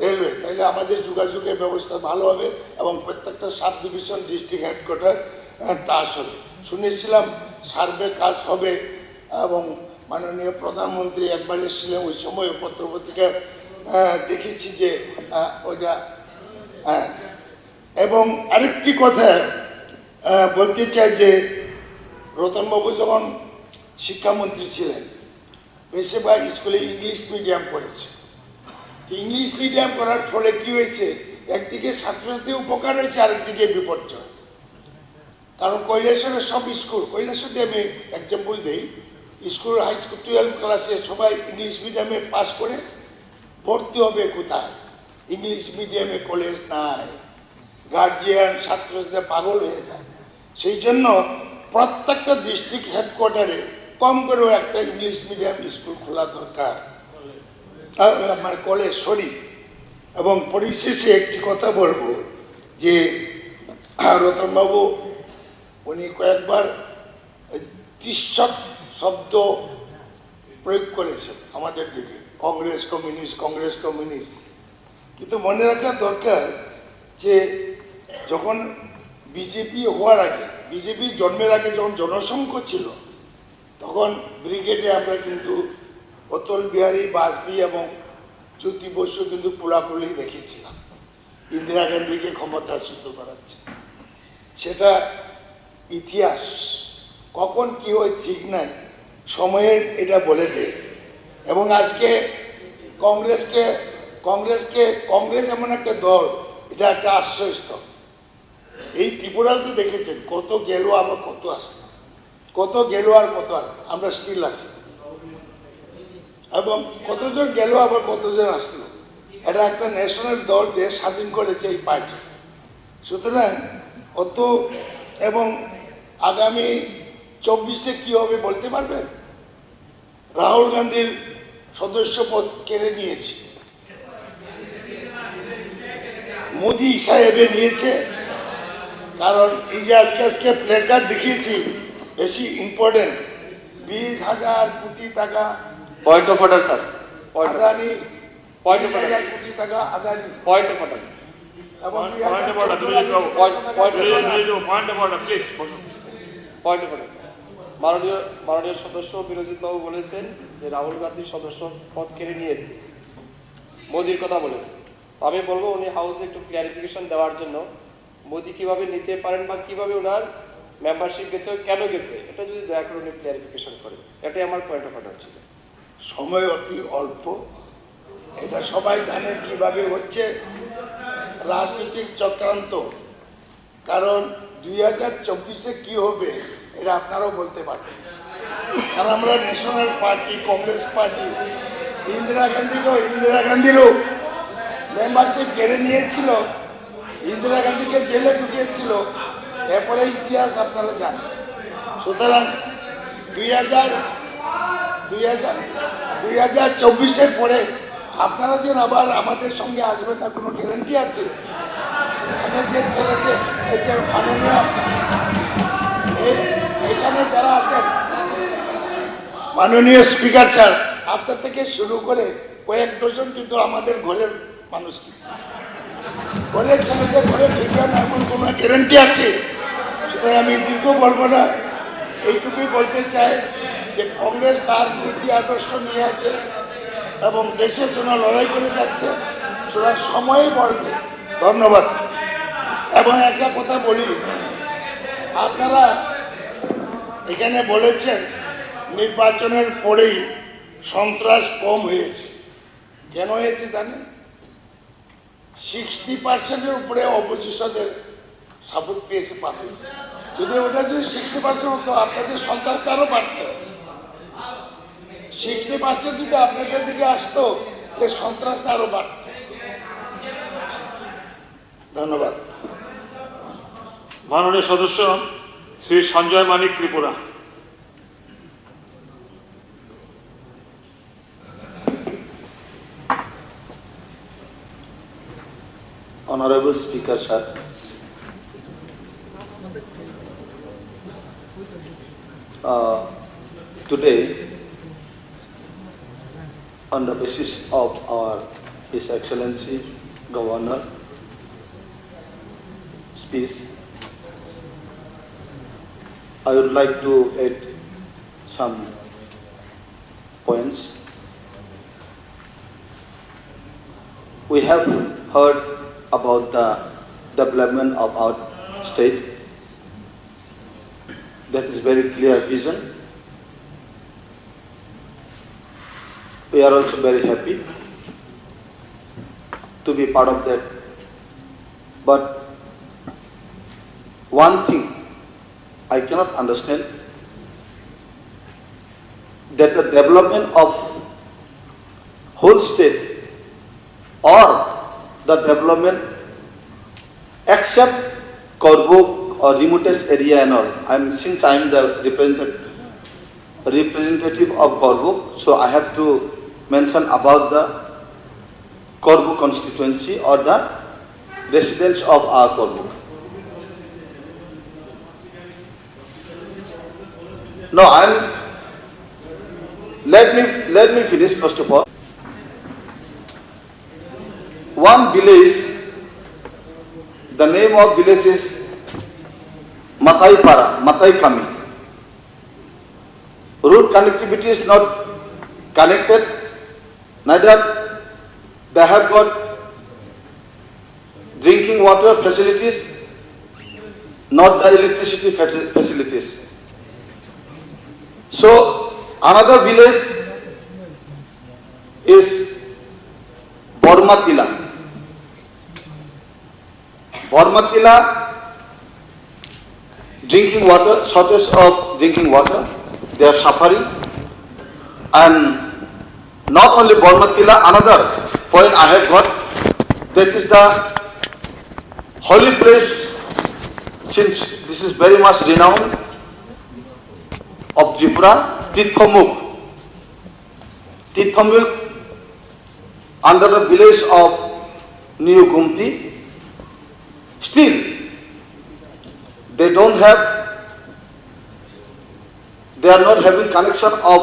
Speaker 8: রেলওয়ে, তাহলে আমাদের যোগাযোগের ব্যবস্থা ভালো হবে এবং প্রত্যেকটা sub division district headquarter touch হবে। শুনেছিলাম সার্ভে কাজ হবে এবং মাননীয় প্রধানমন্ত্রী একবার এসেছিলেন, ওই সময় পত্রপত্রিকা দেখেছি যে ওইটা। এবং আরেকটি কথা বলতে চাই যে রতনবাবু যখন শিক্ষামন্ত্রী ছিলেন, বেশিরভাগ স্কুলে ইংলিশ মিডিয়াম পড়েছে। ইংলিশ মিডিয়াম করার ফলে কি হয়েছে, একদিকে ছাত্রছাত্রী উপকার হয়েছে, আরেকদিকে বিপর্যয়। কারণ কৈলাসহরের সব স্কুল, কৈলাসহরে আমি এক্সাম্পল দিই, স্কুল হাই স্কুল 12 ক্লাসে সবাই ইংলিশ মিডিয়ামে পাস করে ভর্তি হবে কোথায়? ইংলিশ মিডিয়ামে কলেজ নাই, গার্জিয়ান ছাত্রছাত্রীরা পাগল হয়ে যায়। সেই জন্য প্রত্যেকটা ডিস্ট্রিক্ট হেডকোয়ার্টারে কম করেও একটা ইংলিশ মিডিয়াম স্কুল খোলা দরকার, আমার কলেজ, সরি। এবং পরিশেষে একটি কথা বলবো যে রতনবাবু উনি কয়েকবার তির্যক শব্দ প্রয়োগ করেছেন আমাদের দিকে, কংগ্রেস কমিউনিস্ট, কংগ্রেস কমিউনিস্ট। কিন্তু মনে রাখা দরকার যে যখন বিজেপি হওয়ার আগে, বিজেপি জন্মের আগে যখন জনসংঘ ছিল, তখন ব্রিগেডে আমরা কিন্তু অটল বিহারী বাজপেয়ী এবং জ্যোতি বসু কিন্তু পোলাপুলি দেখেছিলাম, ইন্দিরা গান্ধীকে ক্ষমতাচ্যুত করাচ্ছে। সেটা ইতিহাস, কখন কি হয় ঠিক নাই, সময়ের এটা বলে দেয়। এবং আজকে কংগ্রেস এমন একটা দল, এটা একটা আশ্রয়স্থল। এই ত্রিপুরাতে দেখেছেন কত গেল আবার কত আসলো, কত গেল আর কত আসলো, আমরা স্টিল আছি। এবং কতজন গেল আবার কতজন আসলো, এটা একটা ন্যাশনাল দল, দেশ স্বাধীন করেছে এই পার্টি। সুতরাং অত, এবং আগামী 24-এ কি হবে বলতে পারবেন? রাহুল গান্ধীর সদস্যপদ কেড়ে নিয়েছে, মোদি সাহেবে নিয়েছে। কারণ এই যে আজকে প্লেকার্ড দেখিয়েছি, বেশি ইম্পর্টেন্ট, 20,000 কোটি টাকা
Speaker 20: point of order sir,
Speaker 8: Adani,
Speaker 20: point of
Speaker 8: 20,000 কোটি টাকা আদানি,
Speaker 20: পয়েন্ট অফ অর্ডার,
Speaker 8: এবং
Speaker 20: পয়েন্ট অফ অর্ডার, মাননীয় সদস্য বিরোজিত বাবু বলেছেন যে রাহুল গান্ধী সদস্য পদ কেড়ে নিয়েছে, মোদির কথা বলেছে। আমি বলবো উনি হাউসে একটু ক্লিয়ারিফিকেশন দেওয়ার জন্য, মোদি কিভাবে নিতে পারেন বা কিভাবে ওনার মেম্বারশিপ গেছে, কেন গেছে, এটা যদি দয়া করে উনি ক্লিয়ারিফিকেশন করেন, এটাই আমার পয়েন্ট অফ অর্ডার ছিল।
Speaker 8: সময় অতি অল্প, এটা সবাই জানে কিভাবে হচ্ছে রাজনৈতিক চক্রান্ত। কারণ 2024-এ কি হবে এটা আপনারাও বলতে পারবেন। কারণ আমরা national party, Congress party, Indira গান্ধীরও মেম্বারশিপ কেড়ে নিয়েছিল, ইন্দিরা গান্ধীকে জেলে ঢুকিয়েছিল, এরপরে ইতিহাস আপনারা জানেন। সুতরাং 2024-এর পরে আপনারা যে আবার আমাদের সঙ্গে আসবেন না কোনো গ্যারান্টি আছে? আমি যে ছেলেকে, এই যে মাননীয় এখানে যারা আছেন, মাননীয় স্পিকার স্যার, আপনার থেকে শুরু করে কয়েক ডজন কিন্তু আমাদের ঘরের মানুষ, ঘরের ছেলেদের ঘরে ফিরবে না এমন কোনো গ্যারান্টি আছে? সুতরাং আমি দীর্ঘ বলবো না, এইটুকুই বলতে চাই যে কংগ্রেস তার নীতি আদর্শ নিয়ে আছে এবং দেশের জন্য লড়াই করে যাচ্ছে, সুতরাং সময়ই বলবে। ধন্যবাদ। এবং একটা কথা বলি, আপনারা এখানে বলেছেন নির্বাচনের পরেই সন্ত্রাস কম হয়েছে। কেন হয়েছে জানেন? 60% উপরে অপোজিশনের সাপোর্ট পেয়েছে পাবে। যদি ওটা যদি 60% হতো আপনাদের সন্ত্রাসটা আরো বাড়ত। 60% যদি আপনাদের দিকে আসতো যে সন্ত্রাসটা আরো বাড়ত। ধন্যবাদ।
Speaker 2: মাননীয় সদস্য শ্রী সঞ্জয় মানিক Tripura.
Speaker 7: Honorable Speaker, sir. Today, on the basis of our His Excellency Governor speech, I would like to add some points. We have heard about the development of our state. That is very clear vision. We are also very happy to be part of that. But one thing I cannot understand, that the development of whole state or the development except Korbuk or remotest area and all. Since I am the representative of Korbuk, so I have to mention about the Korbuk constituency or the residents of our Korbuk. No, let me finish first of all. One village, the name of village is Matai Kami. Road connectivity is not connected, neither they have got drinking water facilities, not the electricity facilities. So another village is Bormatila. Bormatila, drinking water, shortage of drinking water, they are suffering. And not only Bormatila, another point I have got, that is the holy place, since this is very much renowned, of Tripura, Tirthamuk. Tirthamuk under the village of New Gumti. Still, they are not having connection of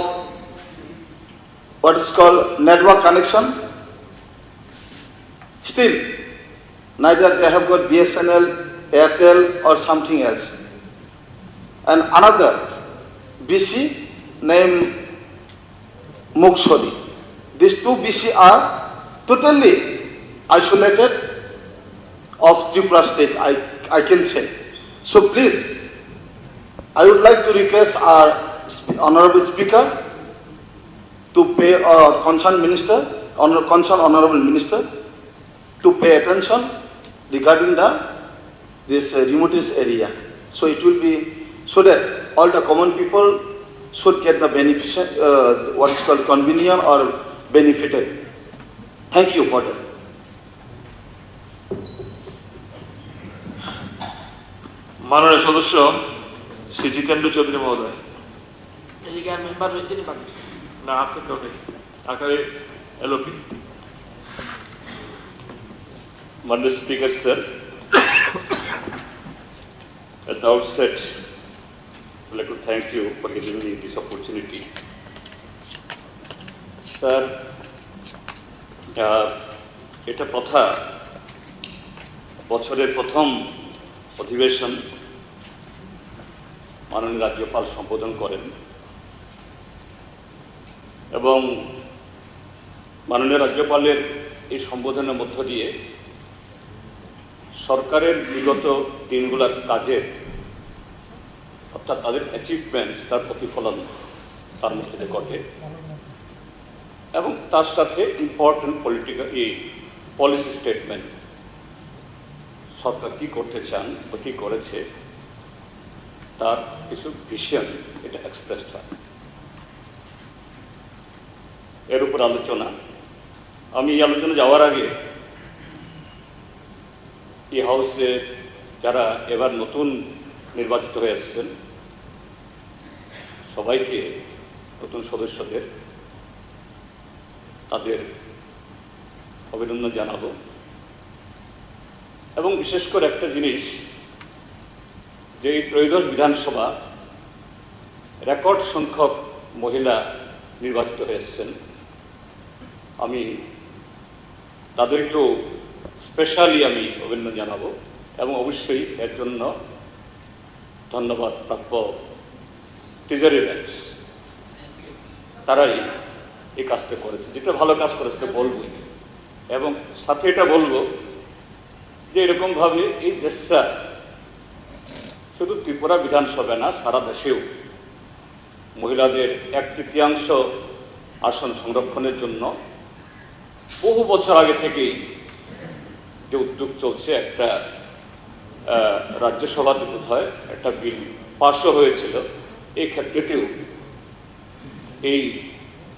Speaker 7: what is called network connection. Still, neither they have got BSNL, Airtel or something else. And another BC named Muksori. These two BC are totally isolated of Tripura state, I can say. So please, I would like to request our Honorable Speaker to pay concerned Honorable Minister to pay attention regarding this remotest area. So it will be so that all the common people should get the beneficial, what is called convenient or benefited. Thank you for that.
Speaker 2: মাননীয় সদস্য শ্রী জিতেন্দ্র চৌধুরী মহোদয়।
Speaker 1: এদিকে আর মেম্বার রয়েছে না বাকি?
Speaker 2: না, আর তো কেউ নেই। আকারে এলোপি।
Speaker 5: Honorable Speaker, sir, at the outset, I'd like to thank you for giving me this opportunity. Sir, এটা প্রথা বছরের প্রথম অধিবেশন মাননীয় রাজ্যপাল সম্বোধন করেন এবং মাননীয় রাজ্যপালের এই সম্বোধনের মধ্য দিয়ে সরকারের বিগত দিনগুলোর কাজের অর্থাৎ তাদের অ্যাচিভমেন্টস, তার প্রতিফলন তার মধ্যে ঘটে, এবং তার সাথে ইম্পর্টেন্ট পলিসি স্টেটমেন্ট, সরকার কী করতে চান বা কী করেছে তার কিছু ভিশন এটা এক্সপ্রেসড হয়। এর উপর আলোচনা, আমি এই আলোচনা যাওয়ার আগে এই হাউসে যারা এবার নতুন নির্বাচিত হয়ে এসেছেন সবাইকে, নতুন সদস্যদের তাদের অভিনন্দন জানাবো। এবং বিশেষ করে একটা জিনিস, যে এই ত্রয়োদশ বিধানসভা রেকর্ড সংখ্যক মহিলা নির্বাচিত হয়ে এসেছেন, আমি তাদেরকেও স্পেশালি আমি অভিনন্দন জানাবো এবং অবশ্যই এর জন্য ধন্যবাদ প্রাপ্য ট্রেজারি ব্যাংকস, তারাই এই কাজটা করেছে, যেটা ভালো কাজ করেছে সেটা বলবই। এবং সাথে এটা বলবো যে এরকমভাবে এই চেষ্টা শুধু ত্রিপুরা বিধানসভা না, সারা দেশেও মহিলাদের 1/3 আসন সংরক্ষণের জন্য বহু বছর আগে থেকেই যে উদ্যোগ চলছে, একটা রাজ্যসভাতে বোধ হয় একটা বিল পাশও হয়েছিল, এই ক্ষেত্রেতেও এই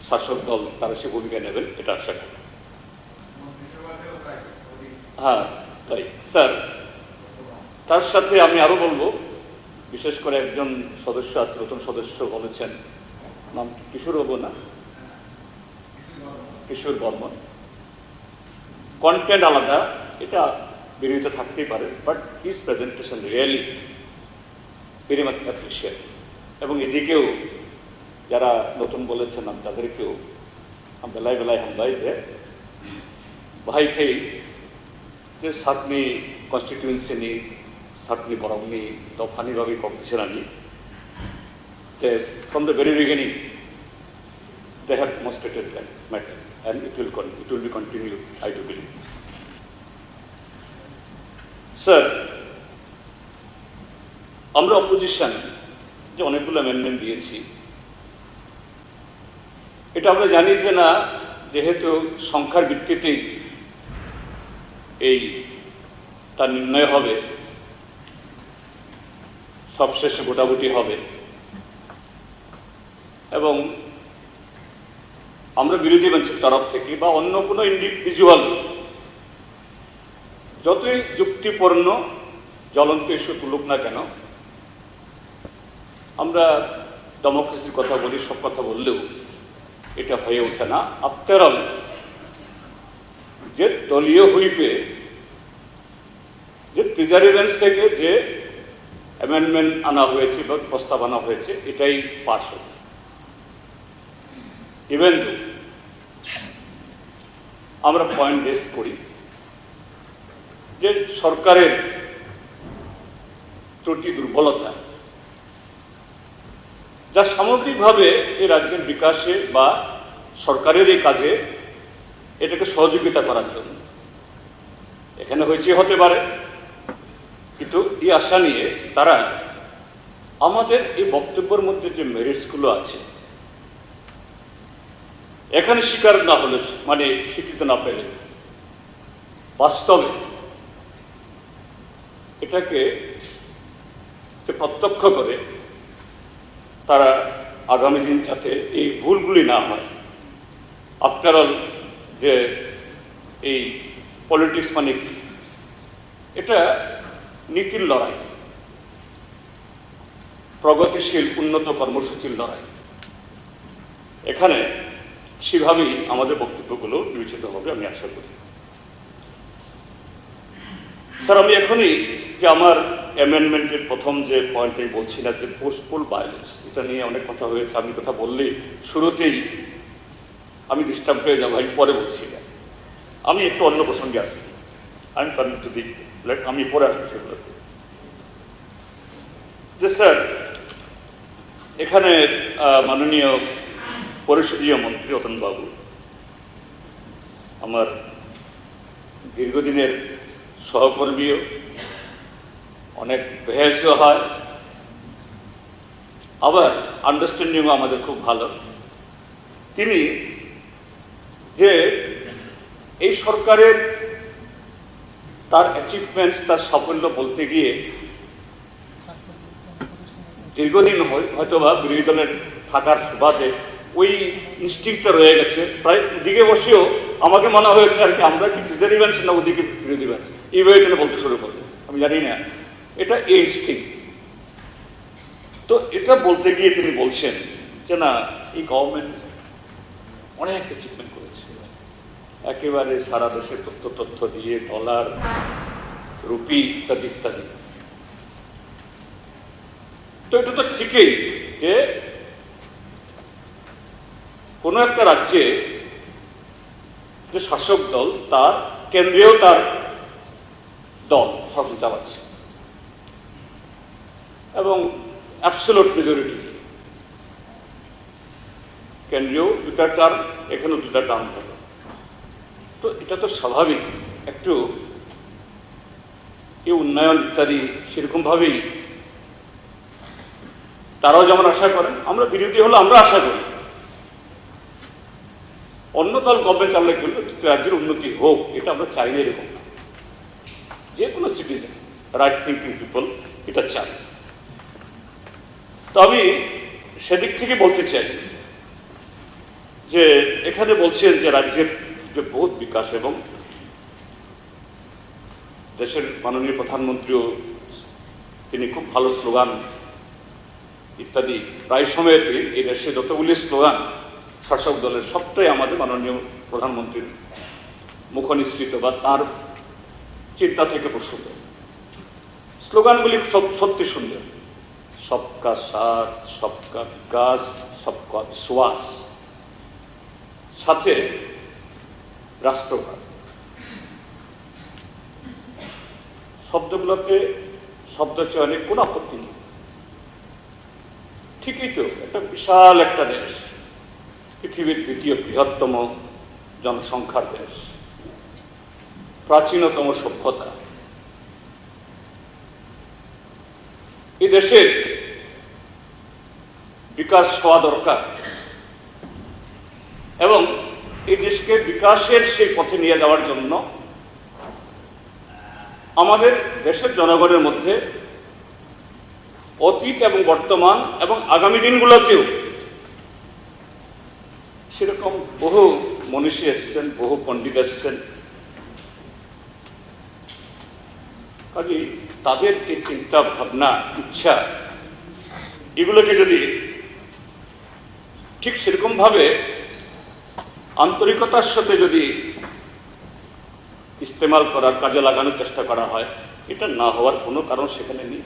Speaker 5: শাসক দল তারা সে ভূমিকা নেবেন এটা আশা করি। হ্যাঁ তাই স্যার, তার সাথে আমি আরো বলবো, বিশেষ করে একজন সদস্য আছে, নতুন সদস্য বলেছেন, নাম কিশোর বাবু না, কিশোর বর্মন, কন্টেন্ট আলাদা, এটা বিরোধিতা থাকতেই পারে, but his presentation really very much appreciate. এবং এদিকেও যারা নতুন বলেছেন আমি তাদেরকেও বেলায় বেলায় হামলাই যে भाई थे যে সাতনি কনস্টিটিউয়েন্সিনি সাতনি বরংনি দফানিভাবে কম্পিটিশনানি from the very beginning they have demonstrated that matter and it will be continued, I do believe. Sir, আমরা অপোজিশন যে অনেকগুলো অ্যামেন্ডমেন্ট দিয়েছি, এটা আমরা জানি যে না, যেহেতু সংখ্যার ভিত্তিতেই এই তার নির্ণয় হবে, সবশেষে গোটাগুটি হবে, এবং আমরা বিরোধী মঞ্চের তরফ থেকে বা অন্য কোনো ইন্ডিভিজুয়াল যতই যুক্তিপূর্ণ জ্বলন্ত ইস্যু তুলুক না কেন, আমরা ডেমোক্রেসির কথা বলি, সব কথা বললেও এটা হয়ে ওঠে না। আফটার অল যে দলীয় হুইপে যে ট্রেজারি বেঞ্চ থেকে যে অ্যামেন্ডমেন্ট আনা হয়েছে বা প্রস্তাব আনা হয়েছে, এটাই পাস হচ্ছে। ইভেন আমরা পয়েন্ট রেজ করি যে সরকারের ত্রুটি দুর্বলতা যা সামগ্রিকভাবে এই রাজ্যের বিকাশে বা সরকারের এই কাজে এটাকে সহযোগিতা করার জন্য এখানে হয়েছে হতে পারে, কিন্তু এই আশা নিয়ে তারা আমাদের এই বক্তব্যের মধ্যে যে মেরিটসগুলো আছে এখানে স্বীকার না হলে, মানে স্বীকৃতি না পেলে, বাস্তবে এটাকে প্রত্যক্ষ করে তারা আগামী দিন যাতে এই ভুলগুলি না হয়। আফটার অল যে এই পলিটিক্স মানে কি, এটা নীতির লড়াই, প্রগতিশীল উন্নত কর্মসূচির লড়াই। এখানে সেভাবেই আমাদের বক্তব্যগুলো বিবেচিত হবে আমি আশা করি। স্যার, আমি এখনই যে আমার অ্যামেন্ডমেন্টের প্রথম যে পয়েন্টে বলছি না, যে ফোর্সফুল ভায়োলেন্স, এটা নিয়ে অনেক কথা হয়েছে, আমি কথা বললেই শুরুতেই আমি ডিস্টার্ব হয়ে যাবো, আমি পরে বলছি না, আমি একটু অন্য প্রসঙ্গে আসছি, আমি কামিং টু দি, আমি পরে আসবো সেগুলোতে। যে স্যার, এখানে মাননীয় পরিষদীয় মন্ত্রী রতনবাবু আমার দীর্ঘদিনের সহকর্মীও, অনেক বেহেসও হয়, আবার আন্ডারস্ট্যান্ডিংও আমাদের খুব ভালো। তিনি যে এই সরকারের তার অ্যাচিভমেন্টস, তার সাফল্য বলতে গিয়ে দীর্ঘদিন হয়তোবা বিরোধী দলের থাকার সুবাদে ওই ইনস্টিংক্টটা রয়ে গেছে। প্রায় দিকে বসেও আমাকে মনে হয়েছে আর কি আমরা কি বিরোধী বেঞ্চ না ওদিকে বিরোধী বেঞ্চ, এইভাবে তিনি বলতে শুরু করলেন। আমি জানি না, এটা এই ইনস্টিংক্ট। তো এটা বলতে গিয়ে তিনি বলছেন যে না, এই গভর্নমেন্ট অনেক অ্যাচিভমেন্ট করেছে, একেবারে সারা দেশের তথ্য দিয়ে ডলার, রুপি ইত্যাদি ইত্যাদি। তো এটা তো ঠিকই যে কোনো একটা রাজ্যে যে শাসক দল, তার কেন্দ্রীয় তার দল শাসন চালাচ্ছে এবং অ্যাবসোলিউট মেজরিটি, কেন্দ্রীয় দুটা টার্ম, এখানেও দুটা টার্ম থাকে। তো এটা তো স্বাভাবিক, একটু এই উন্নয়ন ইত্যাদি সেরকমভাবেই তারাও যেমন আশা করেন, আমরা বিরোধী হলে আমরা আশা করি অন্য দল গভর্নমেন্ট চালনা করলে রাজ্যের উন্নতি হোক, এটা আমরা চাই না। এরকম যে কোনো সিটিজেন, রাইট থিঙ্কিং পিপল এটা চাই। তো আমি সেদিক থেকে বলতে চাই যে এখানে বলছেন যে রাজ্যের যে বহুত বিকাশ, এবং দেশের মাননীয় প্রধানমন্ত্রীও তিনি খুব ভালো স্লোগান ইত্যাদি প্রায় সময়তে এই দেশে যতগুলি স্লোগান শাসক দলের সবটাই আমাদের মাননীয় প্রধানমন্ত্রীর মুখনিসৃত বা তার চিন্তা থেকে প্রসূত। স্লোগানগুলি সব সত্যি সুন্দর, সবকা সাথ, সবকা বিকাশ, সবকা বিশ্বাস, সাথে রাষ্ট্রভাগ। শব্দগুলোতে শব্দ চয়নে কোনো আপত্তি নেই। ঠিকই তো, একটা বিশাল একটা দেশ, পৃথিবীর দ্বিতীয় বৃহত্তম জনসংখ্যার দেশ, প্রাচীনতম সভ্যতা। এই দেশের বিকাশ হওয়া দরকার এবং এই দেশকে বিকাশের সেই পথে নিয়ে যাওয়ার জন্য আমাদের দেশের জনগণের মধ্যে অতীত এবং বর্তমান এবং আগামী দিনগুলোতেও সেরকম বহু মনীষী এসছেন, বহু পণ্ডিত এসছেন। কাজে তাদের এই চিন্তা ভাবনা, ইচ্ছা, এগুলোকে যদি ঠিক সেরকম ভাবে আন্তরিকতার সাথে যদি ইস্তেমাল করার, কাজে লাগানোর চেষ্টা করা হয়, এটা না হওয়ার কোনো কারণ সেখানে নেই।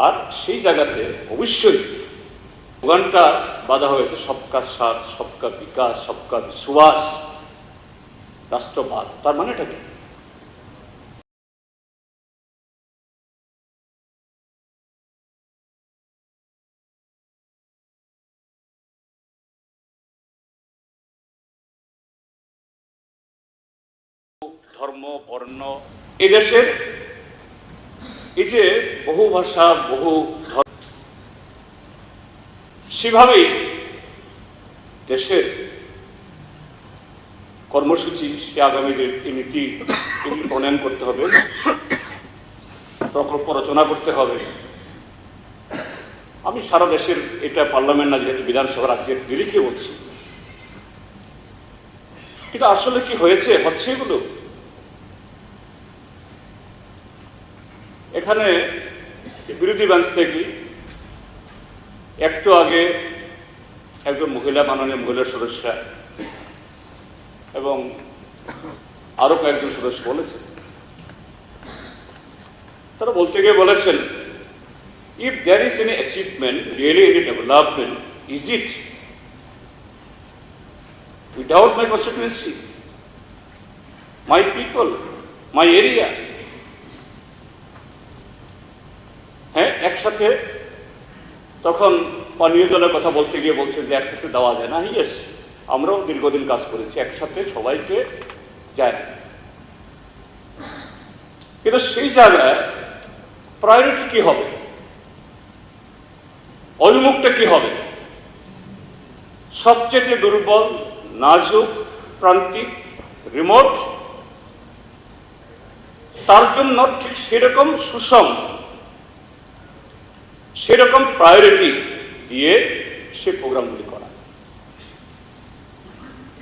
Speaker 5: আর সেই জায়গাতে অবশ্যই স্লোগানটা বাধা হয়েছে সবকা সাথ, সবকা বিকাশ, সবকা বিশ্বাস, রাষ্ট্রবাদ। তার মানেটা কি? ধর্ম, বর্ণ, এদেশের এই যে বহু ভাষা, বহু ধর্ম, সেভাবেই দেশের কর্মসূচি, সে আগামী নীতি প্রণয়ন করতে হবে, প্রকল্প রচনা করতে হবে। আমি সারা দেশের, এটা পার্লামেন্ট না, যেহেতু বিধানসভা, রাজ্যের নিরিখে বলছি, কিন্তু আসলে কি হয়েছে, হচ্ছে এগুলো? এখানে বিরোধী বেঞ্চ থেকে একটু আগে একজন মহিলা, মাননীয় মহিলা সদস্য এবং আরো কয়েকজন সদস্য বলেছেন, তারা বলতে গিয়ে বলেছেন, if there is any achievement, really any development, is it without my constituency, my people, my area? হ্যাঁ, একসাথে তখন পানীয় জলের কথা বলতে গিয়ে বলছে যে একসাথে দেওয়া যায় না। ইয়েস, আমরাও দীর্ঘদিন কাজ করেছি, একসাথে সবাইকে যায় না, কিন্তু সেই জায়গায় প্রায়োরিটি কি হবে?
Speaker 20: অভিমুখটা কি হবে? সবচেয়ে দুর্বল, নাজুক, প্রান্তিক, রিমোট, তার জন্য ঠিক সেরকম সুষম, সেরকম প্রায়োরিটি দিয়ে সে প্রোগ্রামগুলি করা।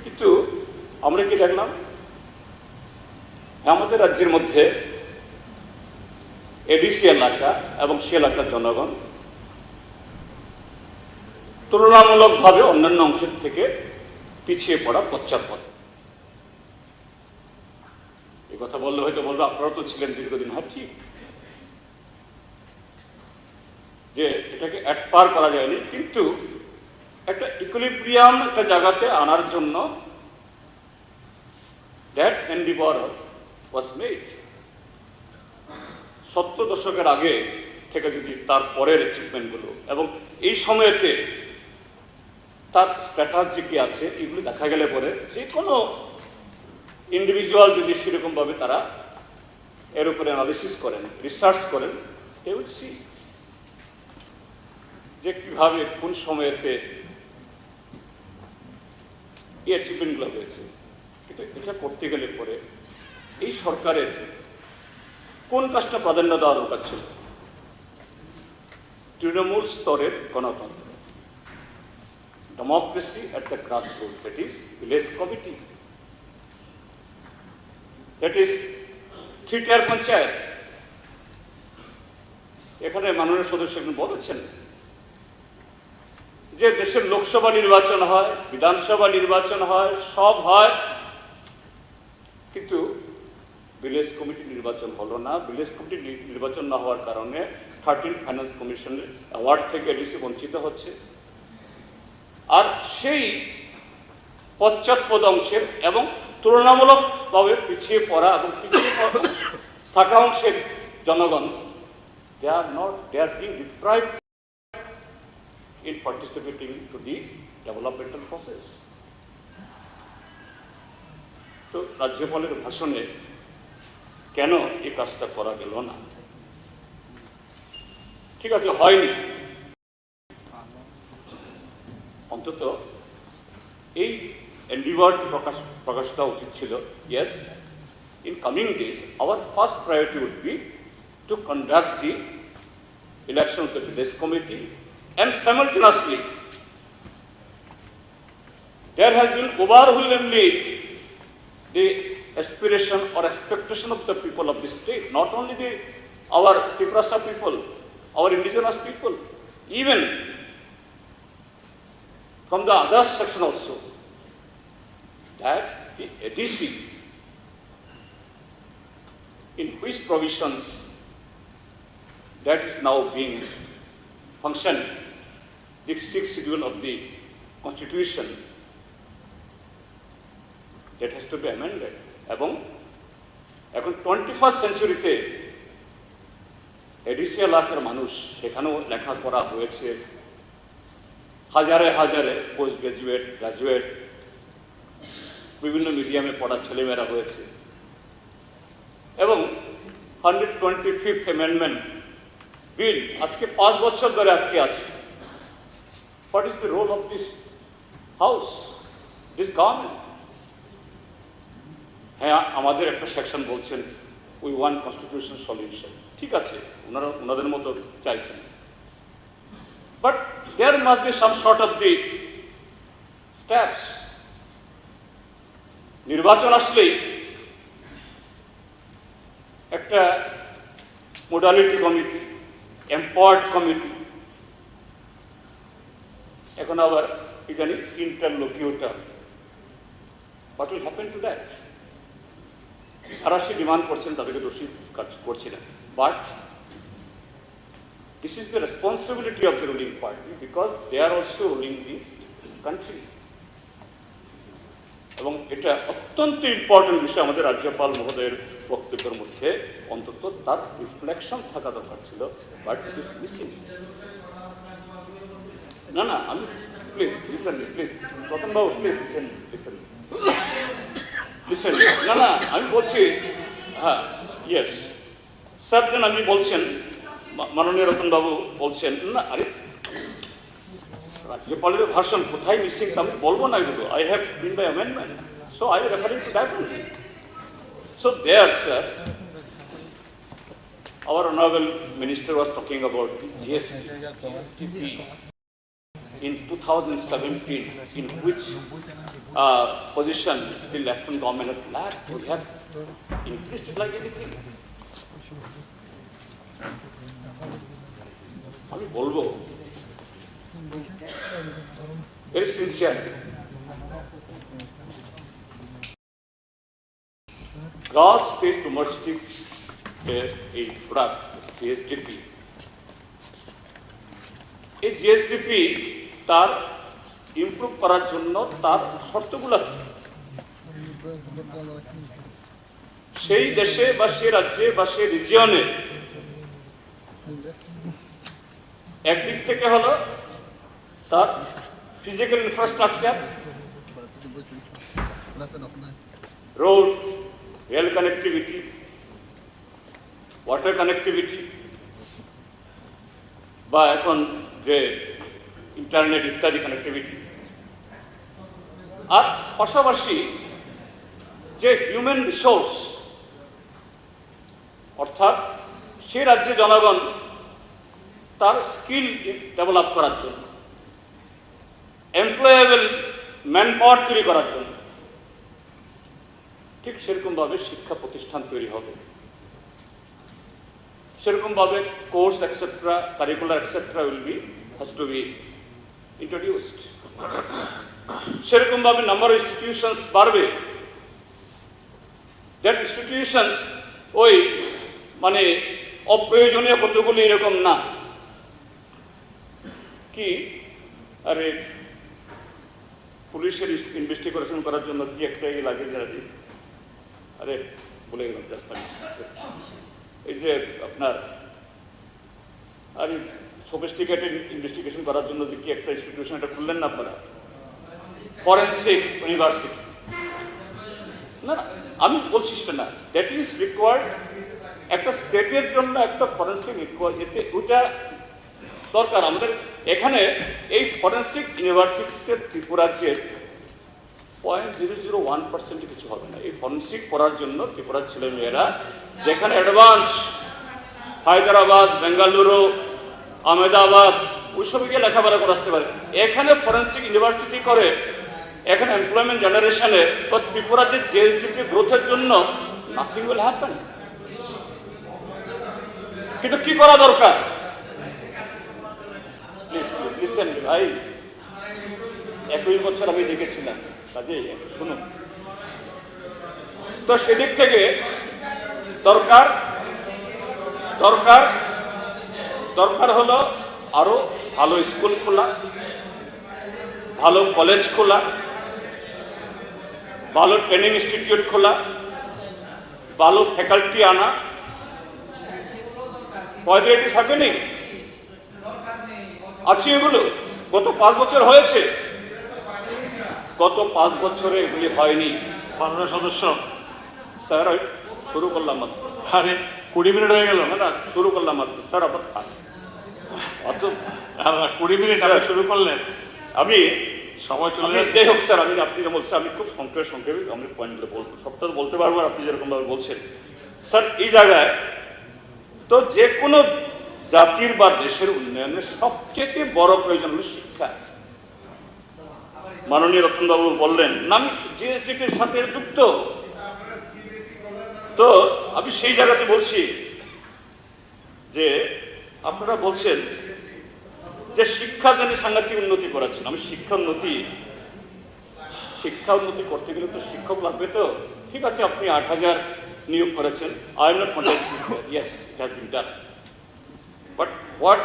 Speaker 20: কিন্তু আমরা কি দেখলাম, আমাদের রাজ্যের মধ্যে এডিসি এলাকা এবং সে এলাকার জনগণ তুলনামূলকভাবে অন্যান্য অংশের থেকে পিছিয়ে পড়া, পশ্চাৎপদ। এই কথা বললে হয়তো বলবো আপনারা তো ছিলেন দীর্ঘদিন। হ্যাঁ, ঠিক, যে এটাকে পার করা যায়নি, কিন্তু একটা ইকুইলিব্রিয়াম একটা জায়গাতে আনার জন্য দ্যাট এন্ডিভর ওয়াজ মেড। 70 দশকের আগে থেকে যদি তার পরের অ্যাচিভমেন্টগুলো এবং এই সময়েতে তার স্ট্র্যাটাজি কি আছে এগুলো দেখা গেলে পরে যে কোনো ইন্ডিভিজুয়াল যদি সেরকমভাবে তারা এর উপরে অ্যানালিসিস করেন, রিসার্চ করেন, they will see যে কিভাবে কোন সময়েতে এই অ্যাচিভমেন্টগুলো হয়েছে। কিন্তু এটা করতে গেলে পরে এই সরকারের কোন কাজটা প্রাধান্য দেওয়া দরকার ছিল? তৃণমূল স্তরের গণতন্ত্র, democracy at the grassroot, that is village committee, that is 3-tier panchayat. এখানে মাননীয় সদস্য বলেছেন যে দেশের লোকসভা নির্বাচন হয়, বিধানসভা নির্বাচন হয়, সব হয়, কিন্তু ভিলেজ কমিটি নির্বাচন হলো না। ভিলেজ কমিটি নির্বাচন না হওয়ার কারণে 13 ফাইন্যান্স কমিশনের অ্যাওয়ার্ড থেকে এডিসি বঞ্চিত হচ্ছে। আর সেই পশ্চাৎপদ অংশের এবং তুলনামূলকভাবে পিছিয়ে পড়া এবং পিছিয়ে থাকা অংশের জনগণ, they are being deprived in participating to the developmental process. তো রাজ্যপালের ভাষণে কেন এই কাজটা করা গেল না? ঠিক আছে, হয়নি, অন্তত এই এন্ডিভারটি প্রকাশ করা উচিত ছিল। Yes, in coming days our first priority would be to conduct the election of the village committee, and simultaneously there has been overwhelmingly the aspiration or expectation of the people of the state, not only our Tripura people, our indigenous people, even from the other section also, that the ADC, in which provisions that is now being functioned, the 6th schedule of the Constitution, that has to be amended. এবং এখন 21st সেঞ্চুরিতে এডিসি এলাকার মানুষ, সেখানেও লেখাপড়া হয়েছে, হাজারে হাজারে পোস্ট গ্রাজুয়েট, গ্রাজুয়েট, বিভিন্ন মিডিয়ামে পড়া ছেলেমেয়েরা হয়েছে, এবং 125th অ্যামেন্ডমেন্ট বিল আজকে 5 বছর ধরে আটকে আছে। What is the role of this house, this government? হ্যাঁ, আমাদের একটা সেকশন বলছেন উই ওয়ান্ট কনস্টিটিউশনাল সলিউশন, ঠিক আছে, ওনাদের মতো চাইছেন, but there must be some sort of the steps. নির্বাচন আসলেই একটা মোডালিটি কমিটি, এম্পাওয়ার্ড কমিটি, এখন আবার কি জানি interlocutor. What will happen to that? তারা সে ডিমান্ড করছেন, তাদেরকে দোষী করছি না, but this is the responsibility of the ruling party, because they are also ruling this country. এবং এটা অত্যন্ত ইম্পর্টেন্ট বিষয়, আমাদের রাজ্যপাল মহোদয়ের বক্তব্যের মধ্যে অন্তত তার রিফ্লেকশন থাকা দরকার ছিল, বাট ইট ইজ মিসিং। না না, আমি প্লিজ লিসেন, প্লিজ প্রথম বাবু, প্লিজ লিসেন, লিসেন, লিসেন। না না, আমি বলছি, হ্যাঁ, ইয়েস স্যার, দেন আপনি বলছেন, মাননীয় রতনবাবু বলছেন, না আরে রাজ্যপালের ভাষণ কোথায় মিসিং তা আমি বলবো না এগুলো। I have been by amendment, so I am referring to that only. So there, sir, our honorable minister was talking about the GSTP in 2017, in which position the Lieutenant government has lacked. We have increased it like anything. আমি বলবো very sincerely, gross state domestic a product, GSDP. এই GSDP তার ইমপ্রুভ করার জন্য তার শর্তগুলো কি? সেই দেশে বা সে রাজ্যে বা সে রিজিয়নে একদিক থেকে হলো তার physical infrastructure, road, rail connectivity, water connectivity, বা এখন যে ইন্টারনেট ইত্যাদি কানেক্টিভিটি, আর পাশাপাশি যে হিউম্যান রিসোর্স, অর্থাৎ সে রাজ্যে জনগণ তার স্কিল ডেভেলপ করার জন্য, এমপ্লয়েবল ম্যান পাওয়ার তৈরি করার জন্য ঠিক সেরকমভাবে শিক্ষা প্রতিষ্ঠান তৈরি হবে, সেরকমভাবে course etcetera, curricular etcetera has to be introduced. সেরকমভাবে নাম্বার অফ ইনস্টিটিউশনস বাড়বে। দ্যাট ইনস্টিটিউশনস ওই মানে অপ্রয়োজনীয় কতগুলি এরকম না কি, আরে পুলিশের ইনভেস্টিগেশন করার জন্য কি একটা লাগে, আরে বলে গেলাম জাস্ট, এই যে আপনার আরে সোফিস্টিকেটেড ইনভেস্টিগেশন করার জন্য যে কি একটা ইনস্টিটিউশন এটা খুললেন না আপনারা, ফরেন্সিক ইউনিভার্সিটি। না আমি বলছি সেটা না, দ্যাট ইজ রিকোয়ার্ড একটা স্টেটের জন্য একটা ফরেন্সিক এতে ওটা দরকার আমাদের। এখানে এই ফরেন্সিক ইউনিভার্সিটিতে ত্রিপুরার যে 0.001% কিছু হবে না। এই ফরেন্সিক পড়ার জন্য ত্রিপুরার ছেলে মেয়েরা যেখানে অ্যাডভান্স হায়দ্রাবাদ, বেঙ্গালুরু, আহমেদাবাদ ওইসব গিয়ে লেখাপড়া করে আসতে পারে, এখানে ফরেন্সিক ইউনিভার্সিটি করে এখানে এমপ্লয়মেন্ট জেনারেশনে তো ত্রিপুরা যে জিএসডিপি গ্রোথের জন্য নাথিং উইল হ্যাপেন। কিন্তু কি করা দরকার? লিসেন ভাই, 21 বছর আমি দেখেছিলাম, কাজেই একটু শুনুন। তো সেদিক থেকে দরকার দরকার দরকার হলো আরো ভালো স্কুল খোলা, ভালো কলেজ খোলা, ভালো ট্রেনিং ইনস্টিটিউট খোলা, ভালো ফ্যাকাল্টি আনা। পজিটিভ হ্যাপেনিং আছে এগুলো, গত 5 বছর হয়েছে, গত 5 বছরে এগুলি হয়নি। মাননীয় সদস্য স্যার শুরু করলাম মাত্র, আরে 20 মিনিট হয়ে গেল না, শুরু করলাম মাত্র স্যার, আবার অত 20 মিনিট শুরু করলেন, আমি সময় চলে যাচ্ছে। যাই হোক স্যার, আমি আপনি যে বলছেন আমি খুব সংক্ষেপে আমি পয়েন্টগুলো বলবো, সবটা বলতে পারবো আর আপনি যেরকম ভাবে বলছেন স্যার। এই জায়গায় তো যে কোনো জাতির বা দেশের উন্নয়নের সবচেয়ে বড় প্রয়োজন হলো শিক্ষা। মাননীয় রতনবাবু বললেন না, আমি জিএসডিপির সাথে যুক্ত, তো আমি সেই জায়গাতে বলছি যে আপনারা বলছেন যে শিক্ষা দানে সাংঘাতিক উন্নতি করাচ্ছেন। আমি শিক্ষা উন্নতি করতে গেলে তো শিক্ষক লাগবে, তো ঠিক আছে আপনি 8000 নিয়োগ করেছেন, I am not contesting, yes it has been done, but what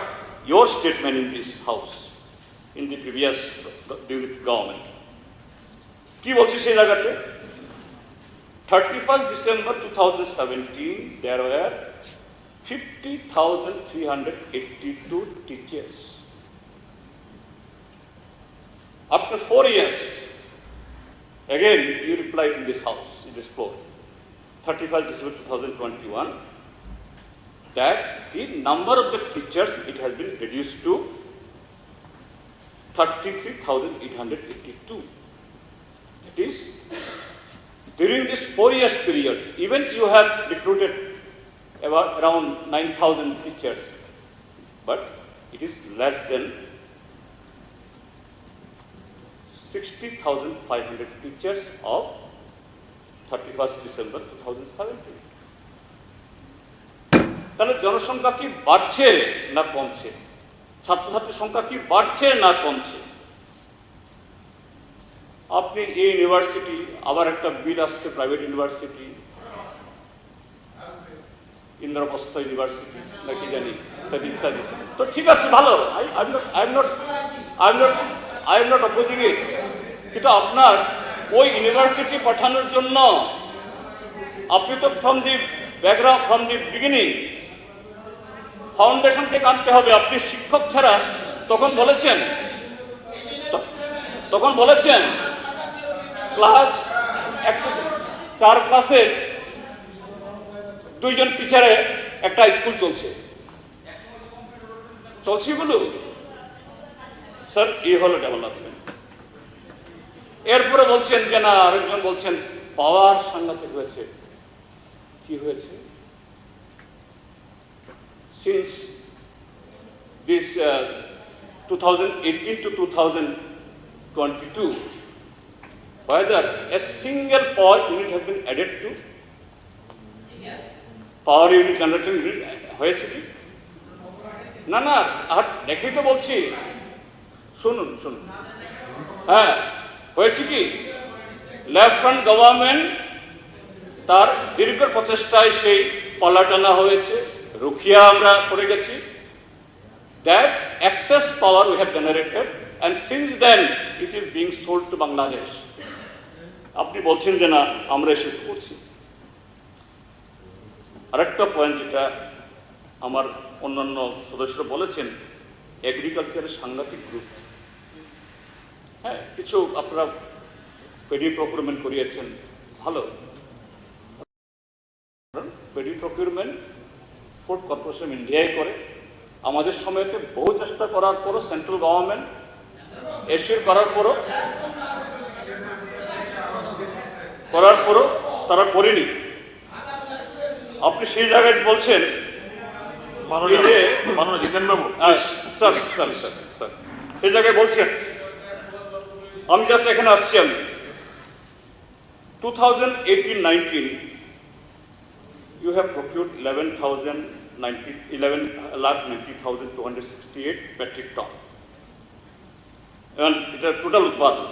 Speaker 20: your statement in this house in the previous government কি বলছি সেই জায়গাতে? 31st December 2017 there were 50,382 teachers. After 4 years, again you replied in this house, in this floor, 31st December 2021, that the number of the teachers, it has been reduced to
Speaker 22: 33,882. That is, during this 4 years period, even you have recruited around 9,000 teachers, but it is less than 60,500 teachers of 31st December 2017. তাহলে জনসংখ্যা কি বাড়ছে না কমছে? ছাত্রছাত্রীর সংখ্যা কি বাড়ছে না কমছে? আপনি এই ইউনিভার্সিটি, আবার একটা বিল আসছে প্রাইভেট ইউনিভার্সিটি, ইন্দ্রপ্রস্থ ইউনিভার্সিটি নাকি জানি, ইত্যাদি ইত্যাদি। তো ঠিক আছে, ভালো, আই এম নট অপোজিং ইট, কিন্তু আপনার ওই ইউনিভার্সিটি পাঠানোর জন্য আপনি তো from the background, from the beginning foundation থেকে আনতে হবে। আপনি শিক্ষক ছাড়া তখন বলেছেন ক্লাস 4 ক্লাসের 2 জন টিচারে একটা স্কুল চলছে বলু স্যার, এই হলো ডেভেলপমেন্ট। এরপরে বলছেন যে না, আরেকজন বলছেন পাওয়ার সাংঘাতিক হয়েছে। কি হয়েছে? Since this 2018 to 2022, whether a single power unit has been added to power unit generation unit হয়েছে কি না? না, আর দেখেই তো বলছি, শুনুন। হ্যাঁ, হয়েছে কি? লেফট গভর্নমেন্ট তার দীর্ঘ প্রচেষ্টায় সেই পাল্টানো হয়েছে, রুখিয়া আমরা করে গেছি। That excess power we have generated, and since then it is being sold to Bangladesh. আপনি বলছেন যে না, আমরা এসে করছি। আরেকটা পয়েন্ট যেটা আমার অন্যান্য সদস্যরা বলেছেন, এগ্রিকালচারের সাংঘাতিক গ্রুপ। হ্যাঁ, কিছু আপনারা পেডি প্রকিউরমেন্ট করিয়েছেন, ভালো। পেডি প্রকিউরমেন্ট ফুড কর্পোরেশন ইন্ডিয়ায় করে। আমাদের সময়তে বহু চেষ্টা করার পরও সেন্ট্রাল গভর্নমেন্ট এশিয়ার করার পরও তারা করেনি। আপনি সেই জায়গায় বলছেন জিতেনবাবু, স্যার সেই জায়গায় বলছেন, আমি জাস্ট এখানে আসছি, আমি 2018-19 you have procured 11,90,268 metric ton, and it is total utpadan.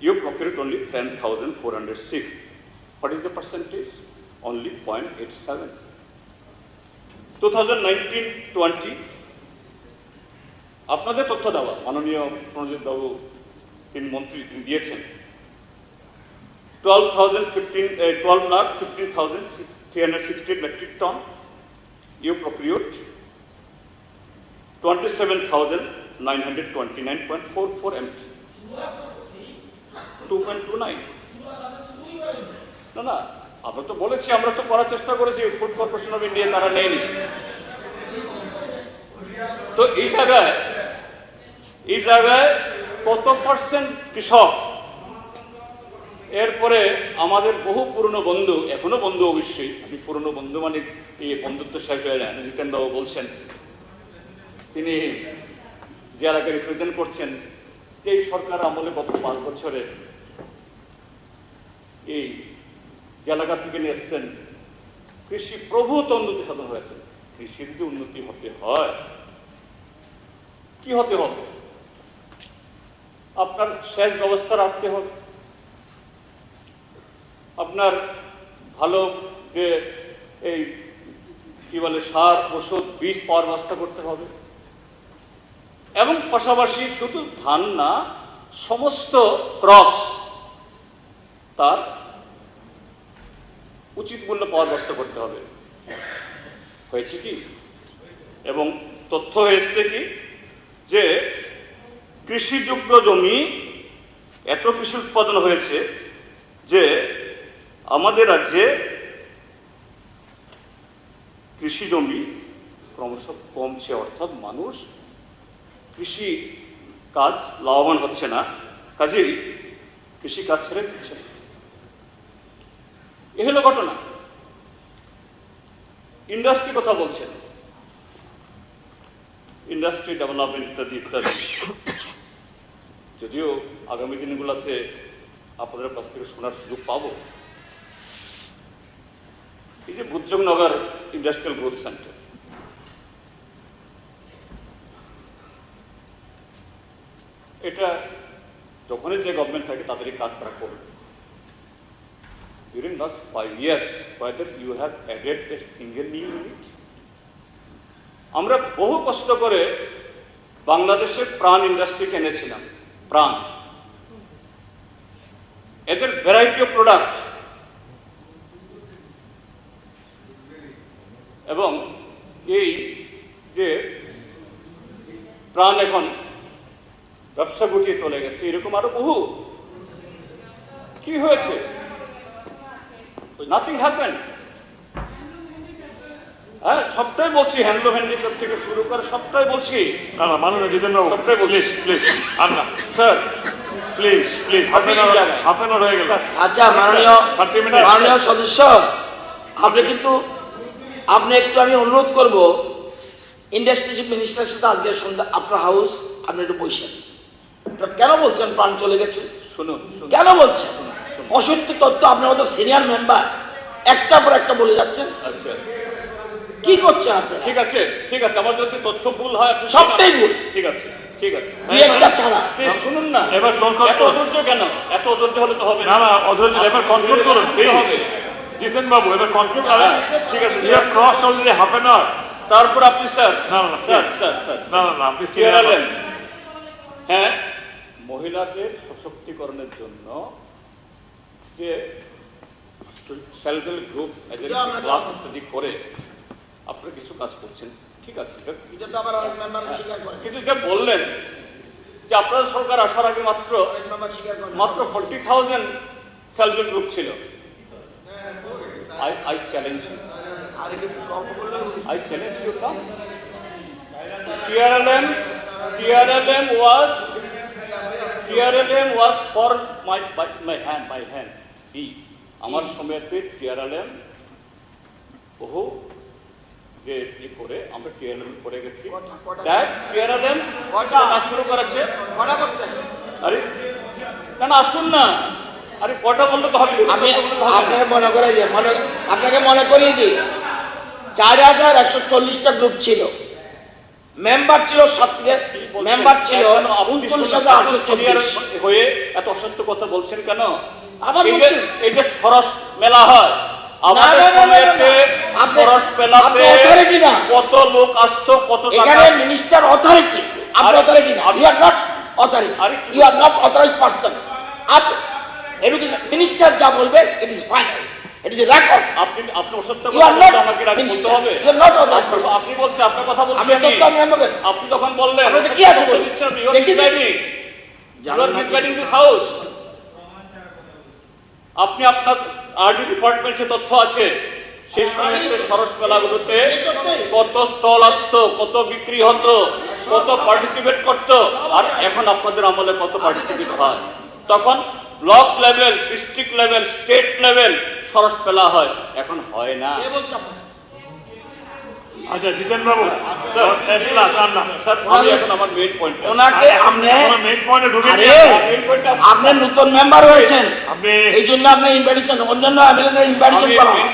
Speaker 22: You procured only 10,406. What is the percentage? Only 0.87. 2019-20 আপনাদের তথ্য দেওয়া, মাননীয় প্রণজিৎ বাবু তিনি মন্ত্রী, তিনি দিয়েছেন 12,15,368 metric ton. You procured 27,929.44 MT, 2.29. না, আমরা তো বলেছি, আমরা তো করার চেষ্টা করেছি, ফুড কর্পোরেশন অফ ইন্ডিয়া তারা নেয়নি। তো এই জায়গায় কত পার্সেন্ট কৃষক? এরপরে আমাদের বহু পুরনো বন্ধু, এখনো বন্ধু অবশ্যই, আমি পুরনো বন্ধু মানে এই বন্ধুত্ব শেষ হয়ে যায় না। জিতেনবাবু বলছেন, তিনি যে এলাকায় রিপ্রেজেন্ট করছেন, যে এই সরকার আমলে গত 5 বছরে এই যে এলাকা থেকে নিয়ে এসছেন, কৃষি প্রভূত উন্নতি সাধন হয়েছে। কৃষির যদি উন্নতি হতে হয়, কি হতে হবে? আপনার সেচ ব্যবস্থা রাখতে হবে, আপনার ভালো যে এই কি বলে সার, ওষুধ, বীজ পাওয়ার ব্যবস্থা করতে হবে, এবং পাশাপাশি শুধু ধান না, সমস্ত ক্রপস তার উচিত মূল্য পাওয়ার ব্যবস্থা করতে হবে। হয়েছে কি? এবং তথ্য এসছে কি যে কৃষিযোগ্য জমি এত কৃষি উৎপাদন হয়েছে যে আমাদের রাজ্যে কৃষি জমি ক্রমশ কমছে, অর্থাৎ মানুষ কৃষি
Speaker 20: কাজ লাভবান হচ্ছে না, কাজেই কৃষি কাজ ছেড়ে দিচ্ছে। এ হলো ঘটনা। ইন্ডাস্ট্রি কথা বলছেন, ইন্ডাস্ট্রি ডেভেলপমেন্ট ইত্যাদি ইত্যাদি, যদিও আগামী দিনগুলোতে আপনাদের কাছ থেকে শোনার সুযোগ পাবো। এই যে বুদ্ধনগর ইন্ডাস্ট্রিয়াল গ্রোথ সেন্টার, এটা যখনই যে গভর্নমেন্ট থাকে তাদেরই কাজ তারা করবে। During last 5 years, whether you have added a single new unit? আমরা বহু কষ্ট করে বাংলাদেশের প্রাণ ইন্ডাস্ট্রিকে এনেছিলাম, প্রাণ। এদের ভ্যারাইটি অফ প্রোডাক্ট এবং এই যে প্রাণ এখন ব্যবসা গুটিয়ে চলে গেছে, এরকম আরো বহু। কি হয়েছে? Nothing happen. হ্যাঁ, সবটাই বলছি, হ্যান্ডলুম হ্যান্ডিক্রাফট থেকে শুরু করে সবটাই বলছি।
Speaker 2: না না, মাননীয় জিতেন্দ্রবাবু,
Speaker 20: সবটাই বলছি।
Speaker 2: প্লিজ আপনার
Speaker 20: sir please
Speaker 2: half an hour হয়ে গেল।
Speaker 3: আচ্ছা মাননীয় সদস্য, আপনি কিন্তু একটু আমি অনুরোধ করব, ইন্ডাস্ট্রি মিনিস্টারের সাথে আজকে সন্ধ্যা আপনার হাউস আপনি একটু বসেন। কেন বলছেন প্রাণ চলে গেছে?
Speaker 20: শুনুন,
Speaker 3: কেন বলছেন? অসত্য তথ্য আপনার মতো সিনিয়র মেম্বার একটা পর একটা বলে যাচ্ছেন।
Speaker 20: আচ্ছা,
Speaker 3: কি করছেন আপনি?
Speaker 20: ঠিক আছে, আমার যদি তথ্য ভুল হয়
Speaker 3: সবটাই ভুল।
Speaker 20: ঠিক আছে
Speaker 3: দুই একটা ছাড়া
Speaker 20: শুনুন না।
Speaker 2: এবার
Speaker 20: এত অধৈর্য কেন? এত অধৈর্য হলে তো হবে
Speaker 2: না। না অধৈর্য, এবার কন্ট্রোল করুন হবে। জিতেন বাবু, এবার কন্ট্রোল করেন।
Speaker 20: ঠিক আছে,
Speaker 2: you have crossed already half an hour.
Speaker 20: তারপর আপনি স্যার
Speaker 2: না আপনি
Speaker 20: হ্যাঁ, মহিলাদের সশক্তিকরণের জন্য যে সেলফ হেল্প গ্রুপ ক্লাব ইত্যাদি করে আপনারা কিছু কাজ করছেন, ঠিক আছে। কিন্তু যেটা বললেন যে আপনাদের সরকার আসার আগে মাত্র 40,000 সেলফ হেল্প গ্রুপ ছিল। I challenge you. I challenge you, come. TRLM was for my hand. আমার সময়তে TRLM বহু যে ই করে আমরা TRLM করে গেছি। TRLM কাজ শুরু করেছে। আরে না, আসুন না। আরে কটা বললে তো হবে?
Speaker 3: আমি আপনাকে মনে করিয়ে দিই, 4140টা গ্রুপ ছিল, মেম্বার ছিল 39,824
Speaker 20: হয়ে এত অসত্য কথা বলছেন কেন? এই যে সরস মেলা হয়, আমাদের সময়তে সরস মেলাতে কত লোক আসতো, কত
Speaker 3: এখানে মিনিস্টার অথরিটি, আপনি অথরিটি না, you are not authority, you are not authorized person. Education minister যা বলবে it is final, it is record.
Speaker 20: আপনি অসত্য কথা আমাকে বলতে হবে?
Speaker 3: You are not authorized.
Speaker 20: আপনি বলছেন, আপনার কথা বলছেন, আপনি তখন বললেন
Speaker 3: কি আছে বলুন?
Speaker 20: আপনি আপনার আরডি ডিপার্টমেন্টের তথ্য আছে, সেই সময়তে সরস মেলাগুলোতে কত স্টল আসতো, কত বিক্রি হতো, কত পার্টিসিপেট করতো, আর এখন আপনাদের আমলে কত পার্টিসিপেট হয়। তখন block level, district level, state level সরস মেলা হয়, এখন হয় না।
Speaker 2: আচ্ছা জিতেন বাবু,
Speaker 20: আমি এখন আমার মেইন পয়েন্ট,
Speaker 3: ওনাকে
Speaker 2: মেইন পয়েন্টে ঢুকে
Speaker 3: আপনি নতুন মেম্বার হয়েছেন, এই জন্য আপনি ইনভাইটেশন, অন্যান্য এমএলএদের ইনভাইটেশন করা হয়,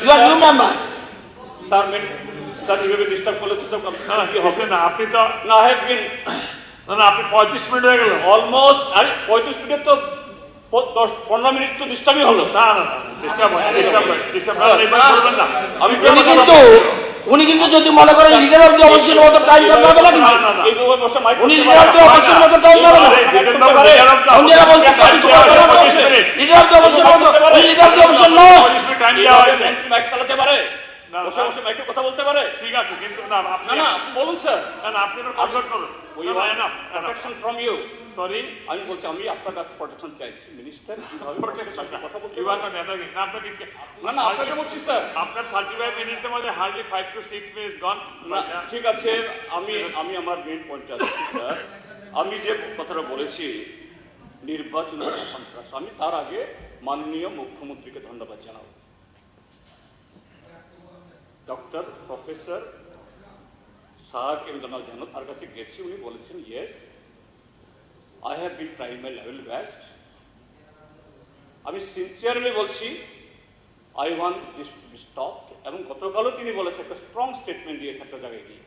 Speaker 3: you are new member.
Speaker 20: Sir এইভাবে ডিস্টার্ব করলে তো সব
Speaker 2: কি হবে না? আপনি তো
Speaker 20: না হ্যাভ বিন
Speaker 2: না, আপনি 35 মিনিট হয়ে গেল
Speaker 20: অলমোস্ট। আরে 35 মিনিট তো 10-15 মিনিট তো ডিস্টার্বই হলো।
Speaker 2: না ডিস্টার্ব না।
Speaker 20: আমি
Speaker 3: উনি কিন্তু যদি মনে করেন লিডার অফ দি অপোজিশন মতো টাইম পাবে না, উনি লিডার অফ দি অপোজিশন মতো টাইম পাবে না। অন্যরা বলছে লিডার অফ দি অপোজিশন মতো, leader of the opposition no
Speaker 2: time দেওয়া হয়েছে,
Speaker 20: মাইক চালাতে পারে, বসে বসে মাইকে কথা বলতে পারে।
Speaker 2: ঠিক আছে, কিন্তু না আপনি
Speaker 20: বলুন স্যার।
Speaker 2: না আপনি এবার কন্ট্রোল করুন।
Speaker 20: We want enough protection from you.
Speaker 2: Sorry,
Speaker 20: আমি বলছি, আমি আপনার কাছে প্রোটেকশন চাইছি মিনিস্টার। কথা বলতে
Speaker 2: ইউ আর নট অ্যাটাকিং। না আপনাকে
Speaker 20: না আপনাকে বলছি স্যার,
Speaker 2: আপনার 35 মিনিটসের মধ্যে হার্ডলি 5 to 6 মিনিটস গন।
Speaker 20: ঠিক আছে, আমি আমার মেইন পয়েন্টে আসছি স্যার।
Speaker 9: আমি যে কথাটা বলেছি নির্বাচনের সন্ত্রাস, আমি তার আগে মাননীয় মুখ্যমন্ত্রীকে ধন্যবাদ জানাবো। ডক্টর প্রফেসর শাহকে আমি ধন্যবাদ জানাবো, তার কাছে গেছি, উনি বলেছেন yes I have been trying my level best. আমি সিনসিয়ারলি বলছি I want this to be stopped, এবং গতকালও তিনি বলেছেন, একটা স্ট্রং স্টেটমেন্ট দিয়েছে একটা জায়গায় গিয়ে,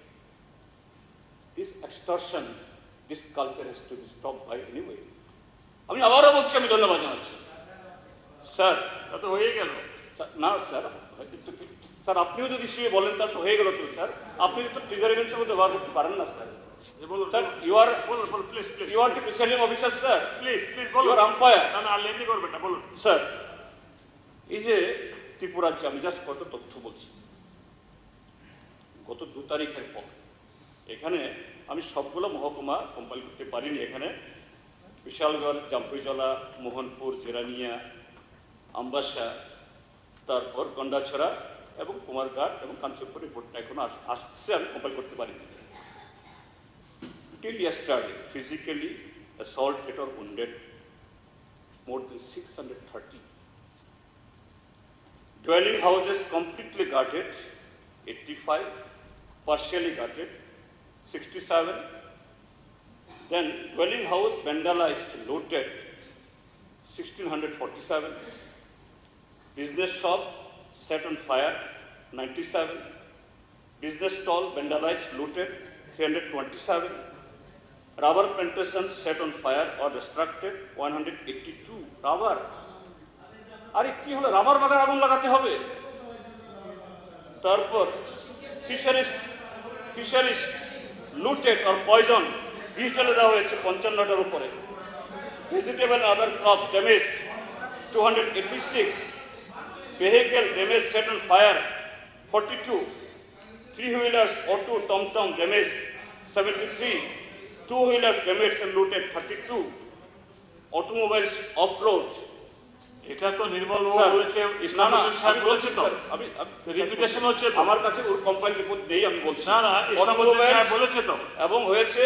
Speaker 9: this extortion, this culture has to be stop by any way. আমি আবারও বলছি, আমি ধন্যবাদ জানাচ্ছি। স্যার তা তো হয়ে গেল না স্যার, স্যার আপনিও যদি সে বলেন তাহলে তো হয়ে গেল তো স্যার, আপনি তো ট্রেজারি বেঞ্চের মধ্যে ব্যবহার করতে পারেন না sir. Sir you are you are the presiding officer sir, please you are umpire. না না লেন্দি করবেন না, বলুন স্যার। এই যে ত্রিপুরা রাজ্যে আমি জাস্ট কত তথ্য বলছি, গত 2 তারিখের পর এখানে আমি সবগুলো মহকুমা কম্পাইল করতে পারিনি। এখানে বিশালগড়, জাম্পুইজলা, মোহনপুর, জেরানিয়া, আমবাসা, তারপর গন্ডাছড়া এবং কুমারঘাট এবং কাঞ্চনপুর রিপোর্টটা এখন আসছে, আমি কম্পাইল করতে পারিনি। Till yesterday, physically assaulted or wounded more than 630. Dwelling houses completely gutted, 85, partially gutted, 67. Then dwelling house vandalized, looted, 1647. Business shop set on fire, 97. Business stall vandalized, looted, 327. Rubber plantations set on fire or destructed, 182. Rubber. আরে কি হলো, রাবার বাগান আগুন লাগাতে হবে? তারপর ফিশারিজ লুটেড অর পয়জন, বিষ ঢেলে দেওয়া হয়েছে 55টার উপরে। Vegetable other crops damage 286, vehicle damage set on fire 42, 3-wheelers auto tom-tom damaged 73, 2-wheelers damaged and looted 32, automobiles off-road।
Speaker 2: এটা তো নির্মল বলেছে,
Speaker 9: ইসলাম বলেছে তো, আমি
Speaker 2: রিপিটেশন হচ্ছে,
Speaker 9: আমার কাছে ওর কম্পাইল রিপোর্ট নেই, আমি বলছি
Speaker 2: না না ইসলাম বলেছে তো,
Speaker 9: এবং হয়েছে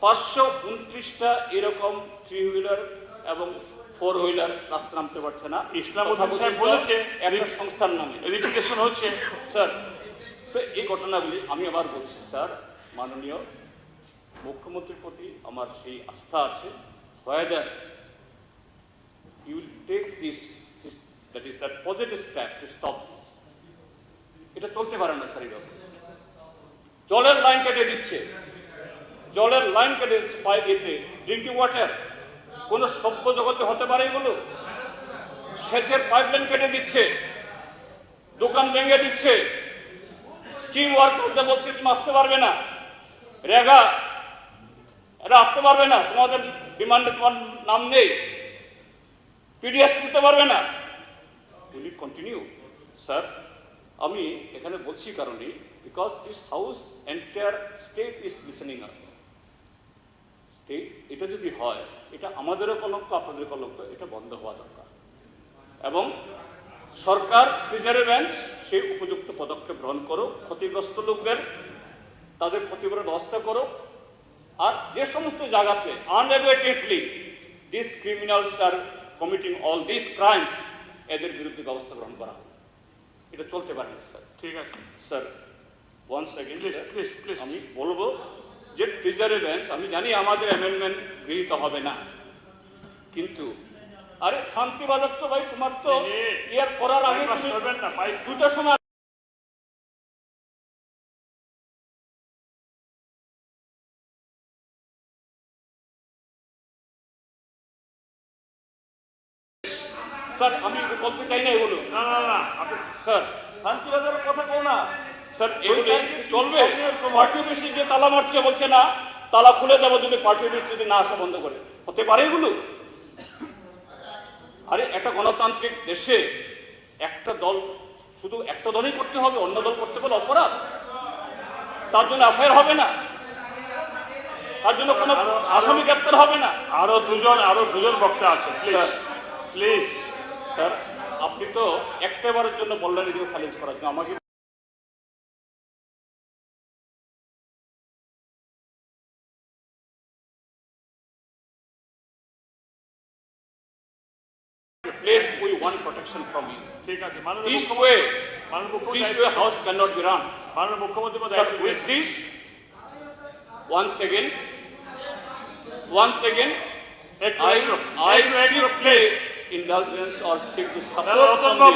Speaker 9: 529টা এরকম 3-wheeler এবং 4-wheeler রাস্তা নামতে পারছে না।
Speaker 2: ইসলাম সাহেব বলেছে
Speaker 9: একটা সংস্থার নামে
Speaker 2: রিপিটেশন হচ্ছে
Speaker 9: স্যার। তো এই ঘটনাগুলি আমি আবার বলছি স্যার, মাননীয় মুখ্যমন্ত্রীর প্রতি আমার সেই আস্থা আছে, whether you will take this that is that positive step to stop this. এটা চলতে পারে না স্যার, এরকম জলের লাইন কেটে দিচ্ছে, জলের লাইন কেটে দিচ্ছে, পাইপ এতে ড্রিঙ্কিং ওয়াটার, কোন সভ্য জগতে হতে পারে এগুলো? সেচের পাইপলাইন কেটে দিচ্ছে, দোকান ভেঙে দিচ্ছে, স্কিম ওয়ার্কার্সদের বলছে তুমি আসতে পারবে না, রেগা এরা আসতে পারবে না, তোমাদের ডিমান্ডে তোমার নাম নেই, পিডিএস তুলতে পারবে না। Will it continue sir? আমি এখানে বলছি কারণে because this house entire state is listening us. State এটা যদি হয়, এটা আমাদেরও কলঙ্ক, আপনাদের কলঙ্ক, এটা বন্ধ হওয়া দরকার। এবং সরকার ট্রেজারি বেঞ্চ সেই উপযুক্ত পদক্ষেপ গ্রহণ করো, ক্ষতিগ্রস্ত লোকদের তাদের ক্ষতিপূরণের ব্যবস্থা করো। আর যে সমস্ত জায়গাতে unabatedly this criminals are committing all this crimes, এদের বিরুদ্ধে ব্যবস্থা গ্রহণ করা হবে। এটা চলতে পারে না স্যার।
Speaker 2: ঠিক আছে
Speaker 9: স্যার, ওয়ান্স অ্যাগেন
Speaker 2: প্লিজ
Speaker 9: আমি বলবো যে ট্রেজারি বেঞ্চ, আমি জানি আমাদের অ্যামেন্ডমেন্ট গৃহীত হবে না, কিন্তু আরে শান্তি বাজার তো ভাই, তোমার তো ইয়ার করার আগে করবেন না ভাই, 2টার সময় স্যার আমি বলতে চাই না এগুলো।
Speaker 2: না না না
Speaker 9: স্যার শান্তিবাজারের কথা কো না স্যার, এগুলো চলবে? পার্টি অফিসে যে তালা মারছে, বলছে না তালা খুলে দেবো যদি পার্টি অফিস যদি না আসা বন্ধ করে, হতে পারে এগুলো? আরে একটা গণতান্ত্রিক দেশে একটা দল, শুধু একটা দলই করতে হবে, অন্য দল করতে পারলে অপরাধ, তার জন্য এফআইআর হবে না, তার জন্য কোনো আসামি গ্রেপ্তার হবে না।
Speaker 2: আরো দুজন বক্তা আছে, প্লিজ
Speaker 9: স্যার। আপনি তো একটাবারের জন্য বললেন এগুলো চ্যালেঞ্জ করার জন্য, আমাকে place we want protection from you.
Speaker 2: ঠিক আছে মাননীয়
Speaker 9: This
Speaker 2: মুখ্যমন্ত্রী
Speaker 9: way,
Speaker 2: মাননীয় মুখ্যমন্ত্রী
Speaker 9: this way house cannot be run.
Speaker 2: মাননীয় মুখ্যমন্ত্রী মহোদয়
Speaker 9: Sir,
Speaker 2: একটু
Speaker 9: with this, once again, I seek indulgence or seek the support from the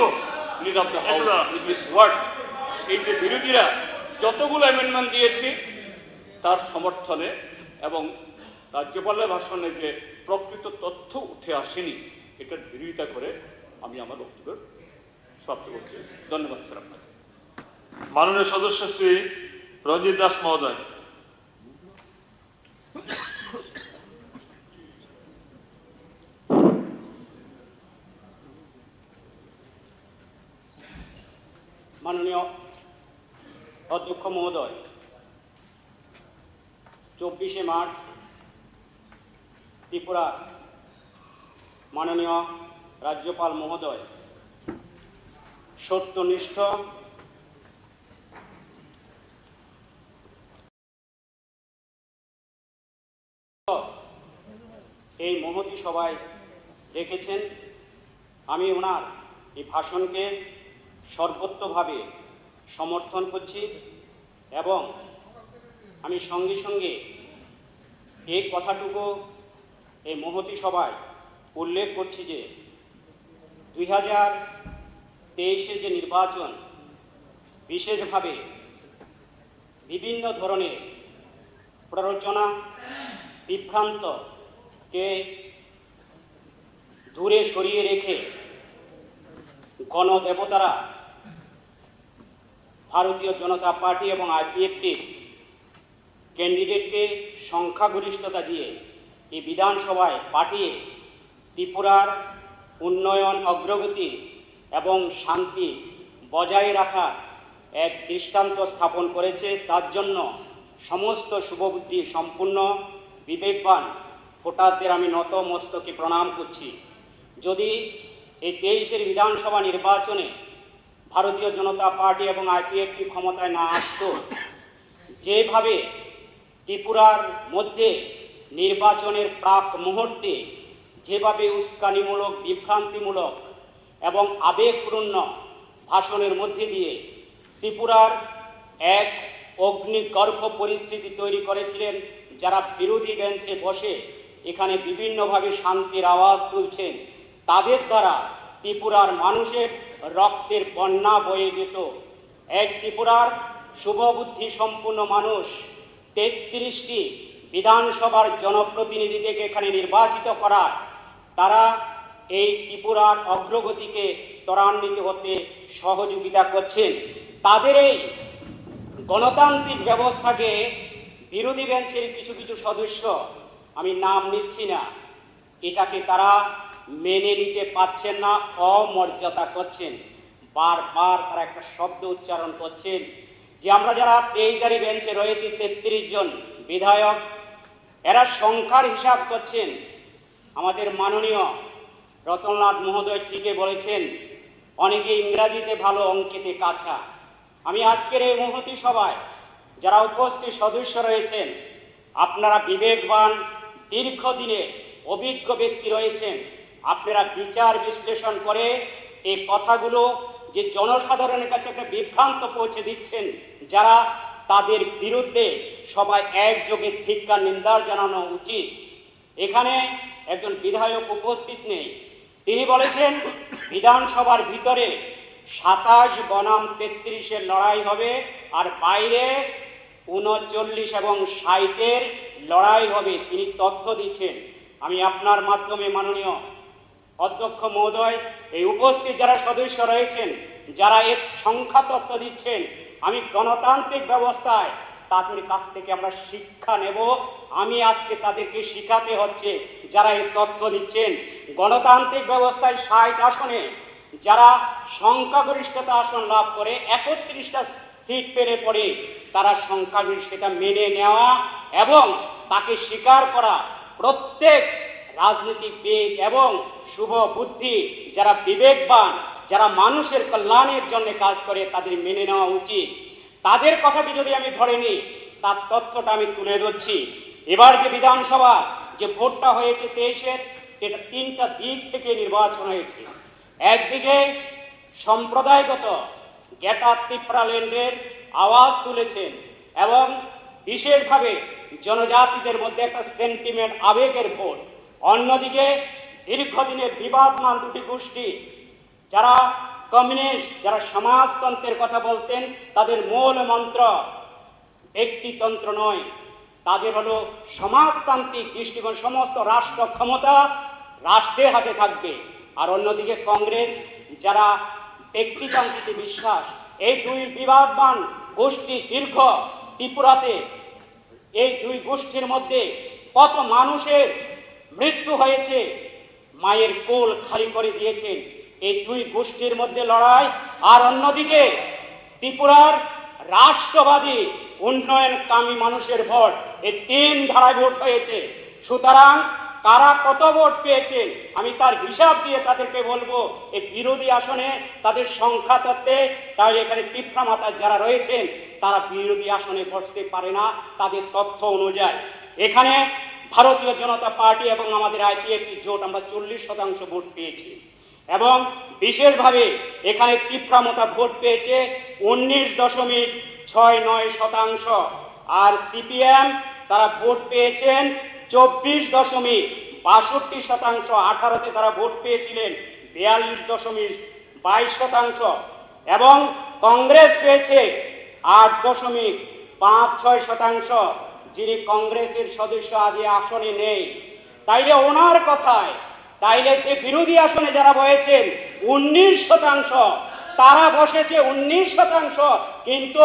Speaker 9: leader of the house with this word. এই যে বিরোধীরা যতগুলো অ্যামেন্ডমেন্ট দিয়েছে তার সমর্থনে এবং রাজ্যপালের ভাষণে যে প্রকৃত তথ্য উঠে আসেনি এটার বিরোধিতা করে আমি আমার বক্তব্য সমাপ্ত করছি। ধন্যবাদ স্যার আপনাকে।
Speaker 2: মাননীয় সদস্য শ্রী রঞ্জিত দাস মহোদয়।
Speaker 12: মাননীয় অধ্যক্ষ মহোদয়, 24শে মার্চ ত্রিপুরার মাননীয় রাজ্যপাল মহোদয় সত্যনিষ্ঠ এই মহতী সভায় রেখেছেন। আমি ওনার এই ভাষণকে সর্বোত্তভাবে সমর্থন করছি এবং আমি সঙ্গে সঙ্গে এই কথাটুকু এই মহতী সভায় উল্লেখ করছি যে 2023-এর যে নির্বাচন বিশেষভাবে বিভিন্ন ধরনের প্ররোচনা বিভ্রান্তকে দূরে সরিয়ে রেখে গণদেবতারা ভারতীয় জনতা পার্টি এবং আইপিএফটির ক্যান্ডিডেটকে সংখ্যাগরিষ্ঠতা দিয়ে এই বিধানসভায় পাঠিয়ে ত্রিপুরার উন্নয়ন অগ্রগতি এবং শান্তি বজায় রাখার এক দৃষ্টান্ত স্থাপন করেছে। তার জন্য সমস্ত শুভবুদ্ধি সম্পূর্ণ বিবেকবান ভোটারদের আমি নত মস্তকে প্রণাম করছি। যদি এই 23-এর বিধানসভা নির্বাচনে ভারতীয় জনতা পার্টি এবং আইপিএফটি ক্ষমতায় না আসত, যেভাবে ত্রিপুরার মধ্যে নির্বাচনের প্রাক মুহূর্তে যেভাবে উস্কানিমূলক বিভ্রান্তিমূলক এবং আবেগপূর্ণ ভাষণের মধ্যে দিয়ে ত্রিপুরার এক অগ্নিগর্ভ পরিস্থিতি তৈরি করেছিলেন যারা বিরোধী বেঞ্চে বসে এখানে বিভিন্নভাবে শান্তির আওয়াজ তুলছেন, তাদের দ্বারা ত্রিপুরার মানুষের রক্তের বন্যা বয়ে যেত। এক ত্রিপুরার শুভবুদ্ধি সম্পূর্ণ মানুষ 33টি বিধানসভার জনপ্রতিনিধি থেকে এখানে নির্বাচিত করা, তারা এই ত্রিপুরার অগ্রগতিকে ত্বরান্বিত হতে সহযোগিতা করছেন। তাদের এই গণতান্ত্রিক ব্যবস্থাকে বিরোধী বেঞ্চের কিছু কিছু সদস্য, আমি নাম নিচ্ছি না, এটাকে তারা মেনে নিতে পারছেন না, অমর্যাদা করছেন। বারবার তারা একটা শব্দ উচ্চারণ করছেন যে আমরা যারা পেজারি বেঞ্চে রয়েছে 33 জন বিধায়ক, এরা সংখ্যার হিসাব করছেন। আমাদের মাননীয় রতনলাল মহোদয় ঠিকই বলেছেন, অনেকে ইংরাজিতে ভালো, অঙ্কেতে কাঁচা। আমি আজকের এই মহতী সভায় যারা উপস্থিত সদস্য রয়েছেন, আপনারা বিবেকবান, দীর্ঘদিনে অভিজ্ঞ ব্যক্তি রয়েছেন, আপনারা বিচার বিশ্লেষণ করে এই কথাগুলো যে জনসাধারণের কাছে একটা বিভ্রান্ত পৌঁছে দিচ্ছেন, যারা তাদের বিরুদ্ধে সবাই একযোগে ধিক্কার নিন্দার জানানো উচিত। এখানে একজন বিধায়ক উপস্থিত নেই, তিনি বলেছেন বিধানসভার ভিতরে 27 বনাম 33-এর লড়াই হবে আর বাইরে 39 এবং 60-এর লড়াই হবে। তিনি তথ্য দিচ্ছেন। আমি আপনার মাধ্যমে মাননীয় অধ্যক্ষ মহোদয়, এই উপস্থিত যারা সদস্য রয়েছেন, যারা এর সংখ্যা তথ্য দিচ্ছেন, আমি গণতান্ত্রিক ব্যবস্থায় তাদের কাছ থেকে আমরা শিক্ষা নেব। আমি আজকে তাদেরকে শিখাতে হচ্ছে যারা এই তথ্য দিচ্ছেন। গণতান্ত্রিক ব্যবস্থায় 60 আসনে যারা সংখ্যাগরিষ্ঠতা আসন লাভ করে 31টা সিট পেলে পড়ে, তারা সংখ্যাগরিষ্ঠতা মেনে নেওয়া এবং তাকে স্বীকার করা প্রত্যেক রাজনীতিবিদ এবং শুভ বুদ্ধি যারা বিবেকবান, যারা মানুষের কল্যাণের জন্য কাজ করে, তাদের মেনে নেওয়া উচিত। তাদের কথাকে যদি আমি ধরে নিই, তার তথ্যটা আমি তুলে ধরছি। এবার যে বিধানসভা যে ভোটটা হয়েছে 23-এর, এটা তিনটা দিক থেকে নির্বাচন হয়েছে। একদিকে সম্প্রদায়গত গ্রেটার ত্রিপুরা ল্যান্ডের আওয়াজ তুলেছেন এবং বিশেষভাবে জনজাতিদের মধ্যে একটা সেন্টিমেন্ট, আবেগের ভোট। অন্যদিকে দীর্ঘদিনের বিবাদমান দুটি গোষ্ঠী, যারা কমিউনিস্ট, যারা সমাজতন্ত্রের কথা বলতেন, তাদের মূল মন্ত্র ব্যক্তিতন্ত্র নয়, তাদের হলো সমাজতান্ত্রিক দৃষ্টিকোণ, সমস্ত রাষ্ট্র ক্ষমতা রাষ্ট্রের হাতে থাকবে। আর অন্যদিকে কংগ্রেস, যারা ব্যক্তিতান্ত্রিকে বিশ্বাস। এই দুই বিবাদমান গোষ্ঠী দীর্ঘ ত্রিপুরাতে, এই দুই গোষ্ঠীর মধ্যে কত মানুষের মৃত্যু হয়েছে, মায়ের কোল খালি করে দিয়েছেন এই দুই গোষ্ঠীর মধ্যে লড়াই। আর অন্যদিকে ত্রিপুরার রাষ্ট্রবাদী উন্নয়নকামী মানুষের ভোট, এই তিন ধারায় ভোট হয়েছে। সুতরাং কারা কত ভোট পেয়েছে আমি তার হিসাব দিয়ে তাদেরকে বলবো। এই বিরোধী আসনে তাদের সংখ্যা তত্ত্বে, তাই এখানে ত্রিপুরা মাতা যারা রয়েছেন তারা বিরোধী আসনে বসতে পারে না তাদের তথ্য অনুযায়ী। এখানে ভারতীয় জনতা পার্টি এবং আমাদের আইপিএফটি জোট আমরা 40% ভোট পেয়েছি এবং বিশেষভাবে এখানে ত্রিপুরা মাতা ভোট পেয়েছে 19.69%। আর সিপিএম তারা ভোট পেয়েছেন 24.62%। 18-তে তারা ভোট পেয়েছিলেন 42.22% এবং কংগ্রেস পেয়েছে 8.56%। যিনি কংগ্রেসের সদস্য আজ আসনে নেই। তাইলে ওনার কথায়, তাইলে যে বিরোধী আসনে যারা বসেছেন 19%, তারা বসেছে 19%, কিন্তু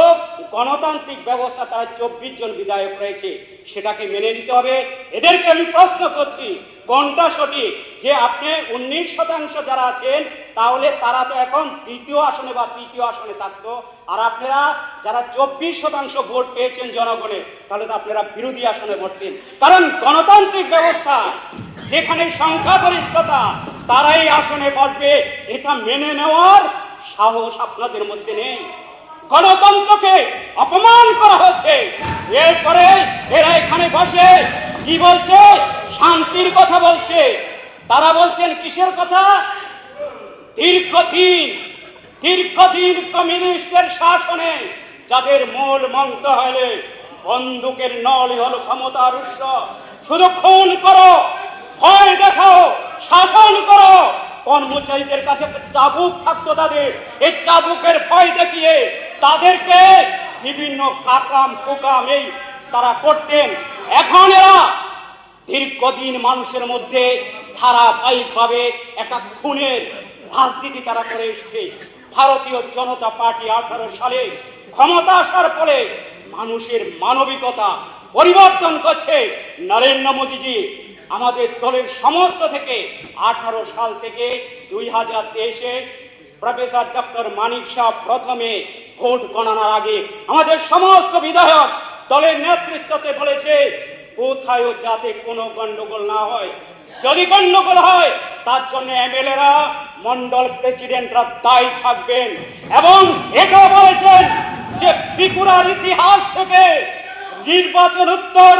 Speaker 12: গণতান্ত্রিক ব্যবস্থা তারা 24 জন বিধায়ক রয়েছে, সেটাকে মেনে নিতে হবে। এদেরকে আমি প্রশ্ন করছি কোনটা সঠিক, যে আপনি 19% যারা আছেন তাহলে তারা তো এখন দ্বিতীয় আসনে বা তৃতীয় আসনে থাকতো, আর আপনারা যারা 24% ভোট পেয়েছেন জনগণের, তাহলে তো আপনারা বিরোধী আসনে ভোটতেন। কারণ গণতান্ত্রিক ব্যবস্থা যেখানে সংখ্যাগরিষ্ঠতা তারাই আসনে বসবে, এটা মেনে নেওয়ার সাহস আপনাদের মধ্যে নেই। গণতন্ত্রকে অপমান করা হচ্ছে। এরপরে এরা এখানে বসে কি বলছে? শান্তির কথা বলছে। তারা বলছেন কিসের কথা? দীর্ঘদিন কমিউনিস্টের শাসনে যাদের মূল মন্ত্র হলে বন্দুকের নলই হলো ক্ষমতার উৎস। শুধু খুন করো, ভয় দেখাও, শাসন করো। কর্মচারীদের কাছে একটা চাবুক থাকতো তাদের, এই চাবুকের ভয় দেখিয়ে তাদেরকে বিভিন্ন কাকাম কুকাম এই তারা করতেন। এখন এরা দীর্ঘদিন মানুষের মধ্যে ধারাবাহিকভাবে একটা খুনের রাজনীতি তারা করে এসছে। ভারতীয় জনতা পার্টি 18 সালে ক্ষমতা আসার ফলে মানুষের মানবিকতা পরিবর্তন করছে। নরেন্দ্র মোদীজি আমাদের দলের সমস্ত থেকে 18 সাল থেকে 2023-এ প্রফেসর ডক্টর মানিক শাহ প্রথমে ভোট গণনার আগে আমাদের সমস্ত বিধায়ক দলের নেতৃত্বতে বলেছে কোথায়ও যাতে কোনো গন্ডগোল না হয়। যদি গন্ডগোল হয় তার জন্য এমএলএরা, মন্ডল প্রেসিডেন্টরা দায়ী থাকবেন। এবং এটাও বলেছেন যে ত্রিপুরার ইতিহাস থেকে নির্বাচন উত্তর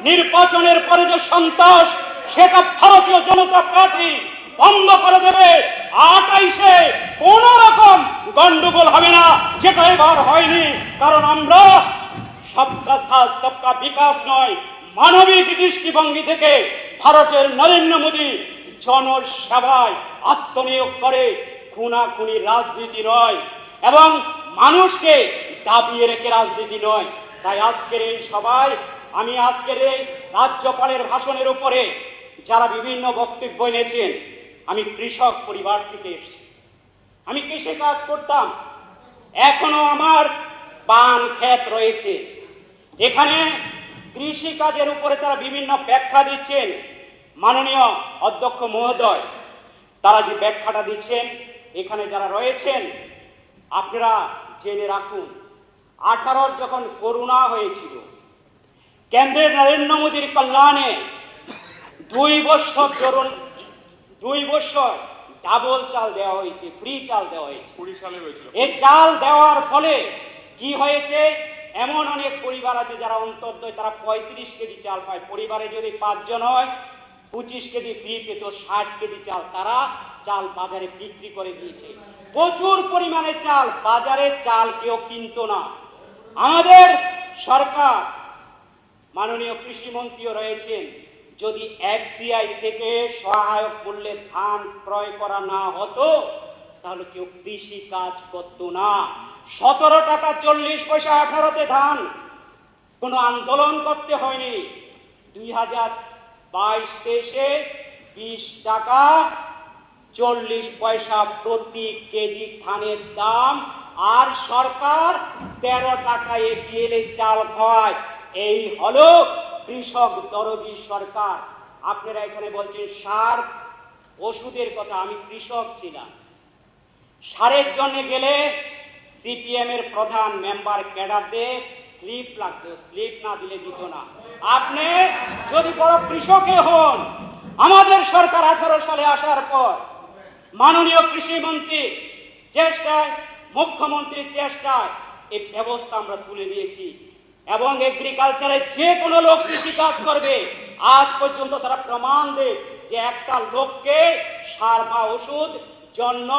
Speaker 12: নির্বাচনের পরে যে সন্ত্রাস, সেটা ভারতীয় জনতা পার্টি বন্ধ করে দেবে। 28-এ কোন রকম গন্ডগোল হবে না, যেটা এবার হয়নি। কারণ আমরা সবকা সাথ সবকা বিকাশ নয়, মানবিক দৃষ্টিভঙ্গি থেকে ভারতের নরেন্দ্র মোদী জনসেবায় আত্মনিয়োগ করে, খুনাখুনি রাজনীতি নয় এবং মানুষকে দাবিয়ে রেখে রাজনীতি নয়। তাই আজকের এই সভায় আমি আজকের এই রাজ্যপালের ভাষণের উপরে যারা বিভিন্ন বক্তব্য এনেছেন, আমি কৃষক পরিবার থেকে এসেছি, আমি কৃষি কাজ করতাম, এখনো আমার পান ক্ষেত রয়েছে। এখানে কৃষি কাজের উপরে তারা বিভিন্ন ব্যাখ্যা দিচ্ছেন। মাননীয় অধ্যক্ষ মহোদয়, তারা যে ব্যাখ্যাটা দিচ্ছেন, এখানে যারা রয়েছেন আপনারা জেনে রাখুন, 18 যখন করোনা হয়েছিল, কেন্দ্রের নরেন্দ্র মোদীর কল্যাণে 2 বছর ডাবল চাল দেওয়া হয়েছে, ফ্রি চাল দেওয়া হয়েছে।
Speaker 2: 20 সালে হয়েছিল।
Speaker 12: এই চাল দেওয়ার ফলে কি হয়েছে, এমন অনেক পরিবার আছে যারা অন্তর্দয়, তারা 35 কেজি চাল পায়। পরিবারে যদি 5 জন হয়, 25 কেজি ফ্রি পেত, 60 কেজি চাল তারা চাল বাজারে বিক্রি করে দিয়েছে। প্রচুর পরিমাণে চাল, বাজারে চাল কেউ কিনতো না। আমাদের সরকার, মাননীয় কৃষিমন্ত্রীও রয়েছেন, যদি এফসিআই থেকে সহায়ক মূল্যে ধান ক্রয় করা না হতো তাহলে কেউ কৃষি কাজ করতো না। 17 টাকা 40 পয়সা 18তে ধান, কোনো আন্দোলন করতে হয়নি। 2022-23-এ 20 টাকা 40 পয়সা প্রতি কেজি ধানের দাম, আর সরকার 13 টাকায় বিএলএ চাল খাওয়ায়। এই হলো কৃষক দরদি সরকার। আপনারা এখানে বলছেন সার ওষুধের কথা, আমি কৃষক ছিলাম। সারের জন্য গেলে সিপিএম এর প্রধান মেম্বার ক্যাডারদের স্লিপ লাগতো, স্লিপ না দিলে দিত না। আপনি যদি বড় কৃষকে হন, আমাদের সরকার 18 সালে আসার পর মাননীয় কৃষিমন্ত্রী চেষ্টায়, মুখ্যমন্ত্রীর চেষ্টায় এই ব্যবস্থা আমরা তুলে দিয়েছি, এবং এগ্রিকালচারে যে কোনো লোক কৃষি কাজ করবে, আজ পর্যন্ত তারা প্রমাণ দেয় যে একটা লোককে সার বা ওষুধ জন্য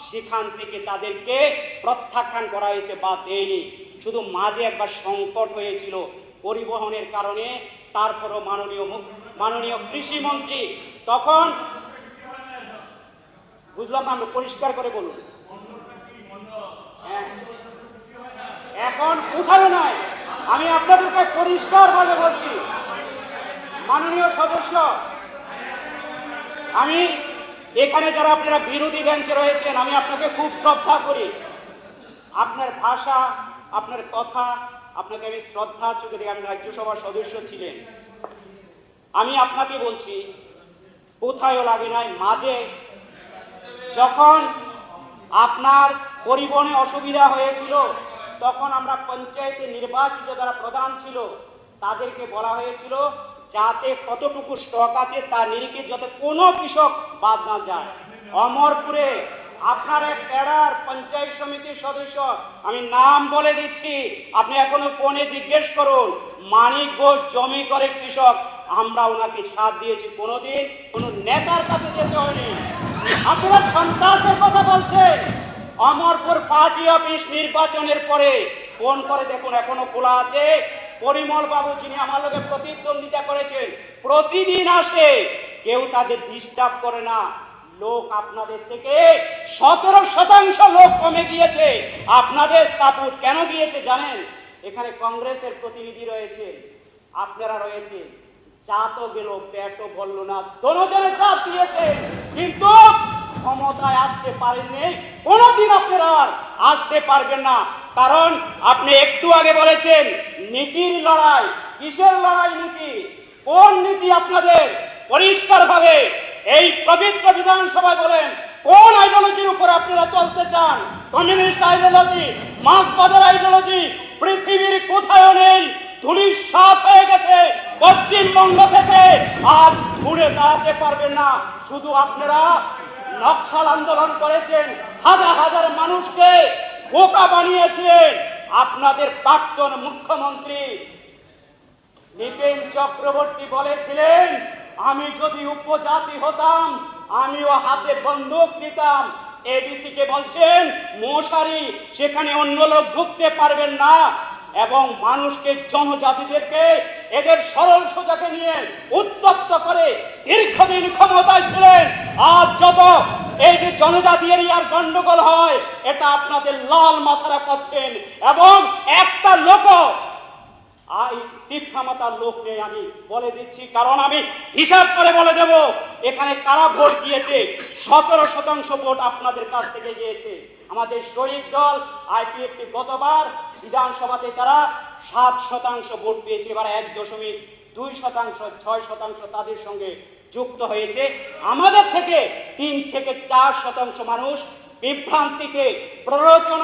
Speaker 12: সেখান থেকে তাদেরকে প্রত্যাখ্যান করা হয়েছে বা দেয়নি। শুধু মাঝে একবার সংকট হয়েছিল পরিবহনের কারণে, তারপরও মাননীয় কৃষিমন্ত্রী তখন, বুঝলাম না, পরিষ্কার করে বলুন। হ্যাঁ, এখন কোথাও নাই, আমি আপনাদেরকে পরিষ্কার ভাবে বলছি। মাননীয় সদস্য, আমি এখানে যারা আপনারা বিরোধী বেঞ্চে রয়েছেন, আমি আপনাকে খুব শ্রদ্ধা করি। আপনার ভাষা, আপনার কথা, আপনাকে আমি শ্রদ্ধা চোখে দেখি। আমি রাজ্যসভার সদস্য ছিলেন। আমি আপনাকে বলছি, কোথায়ও লাগে নাই। মাঝে যখন আপনার পরিবহনে অসুবিধা হয়েছিল, তখন আমরা পঞ্চায়েতে নির্বাচিত যারা প্রধান ছিল তাদেরকে বলা হয়েছিল যাতে কতটুকু স্টক আছে তার নিরিখে যাতে কোনো কৃষক বাদ না যায়। অমরপুরে আপনার এক ক্যাডার পঞ্চায়েত সমিতির সদস্য, আমি নাম বলে দিচ্ছি, আপনি এখনো ফোনে জিজ্ঞেস করুন, মানিক ঘোষ জমি করে কৃষক, আমরা ওনাকে সাথ দিয়েছি, কোনোদিন কোনো নেতার কাছে যেতে হয়নি। আপনারা সন্ত্রাসের কথা বলছেন। অমরপুর পার্টি অফিস নির্বাচনের পরে ফোন করে দেখুন, এখনো খোলা আছে। পরিমল বাবু, যিনি আমার লোকে প্রতিদ্বন্দ্বিতা করেছেন, প্রতিদিন আসে, কেউ তাদের ডিস্টার্ব করে না। লোক আপনাদের থেকে 17% লোক কমে গিয়েছে। আপনাদের সাপোর্ট কেন গিয়েছে জানেন? এখানে কংগ্রেসের প্রতিনিধি রয়েছে, আপনারা রয়েছে, চা তো গেল, পেটও বলল না, দোনোজনে চাপ দিয়েছে, কিন্তু ক্ষমতায় আসতে পারেননি। কোনোদিন আপনারা আর আসতে পারবেন না, কারণ আপনি একটু আগে বলেছেন নীতির লড়াই। কিসের লড়াই? নীতি। কোন নীতি আপনাদের? পরিষ্কার ভাবে এই পবিত্র বিধানসভায় বলেন, কোন আইডিওলজির উপর আপনারা চলতে চান? কমিউনিস্ট আইডিওলজি, মার্ক্সবাদের আইডিওলজি পৃথিবীর কোথাও নেই। ধুলির সাপ হয়ে গেছে পশ্চিমবঙ্গ থেকে, আর ঘুরে দাঁড়াতে পারবেন না। শুধু আপনারা নকশাল আন্দোলন করেছেন, হাজার হাজার মানুষকে বোকা বানিয়েছিলেন। আপনাদের প্রাক্তন মুখ্যমন্ত্রী নিপেন চক্রবর্তী বলেছিলেন, আমি যদি উপজাতি হতাম আমিও হাতে বন্দুক নিতাম। এডিসি কে বলছেন মশারি, সেখানে অন্য লোক ঢুকতে পারবেন না, এবং মানুষকে, জনজাতিদেরকে, এদের সরল সোজাকে নিয়ে উত্তপ্ত করে দীর্ঘদিন ক্ষমতায় ছিলেন। আজ যত এই যে জনজাতি এরিয়ার গন্ডগোল হয়, এটা আপনাদের লাল মাথারা করছেন, এবং একটা লোক তীর্থামাতার লোক নেই। আমি বলে দিচ্ছি, কারণ আমি হিসাব করে বলে দেব এখানে কারা ভোট দিয়েছে। 17% ভোট আপনাদের কাছ থেকে গিয়েছে। আমাদের শরিক দল আইপিএফটি গতবার বিধানসভাতে তারা 7% ভোট পেয়েছে, এবার 1.2%, 6% তাদের সঙ্গে যুক্ত হয়েছে। আমাদের থেকে 3 থেকে 4% মানুষ বিভ্রান্তিকে প্ররোচনা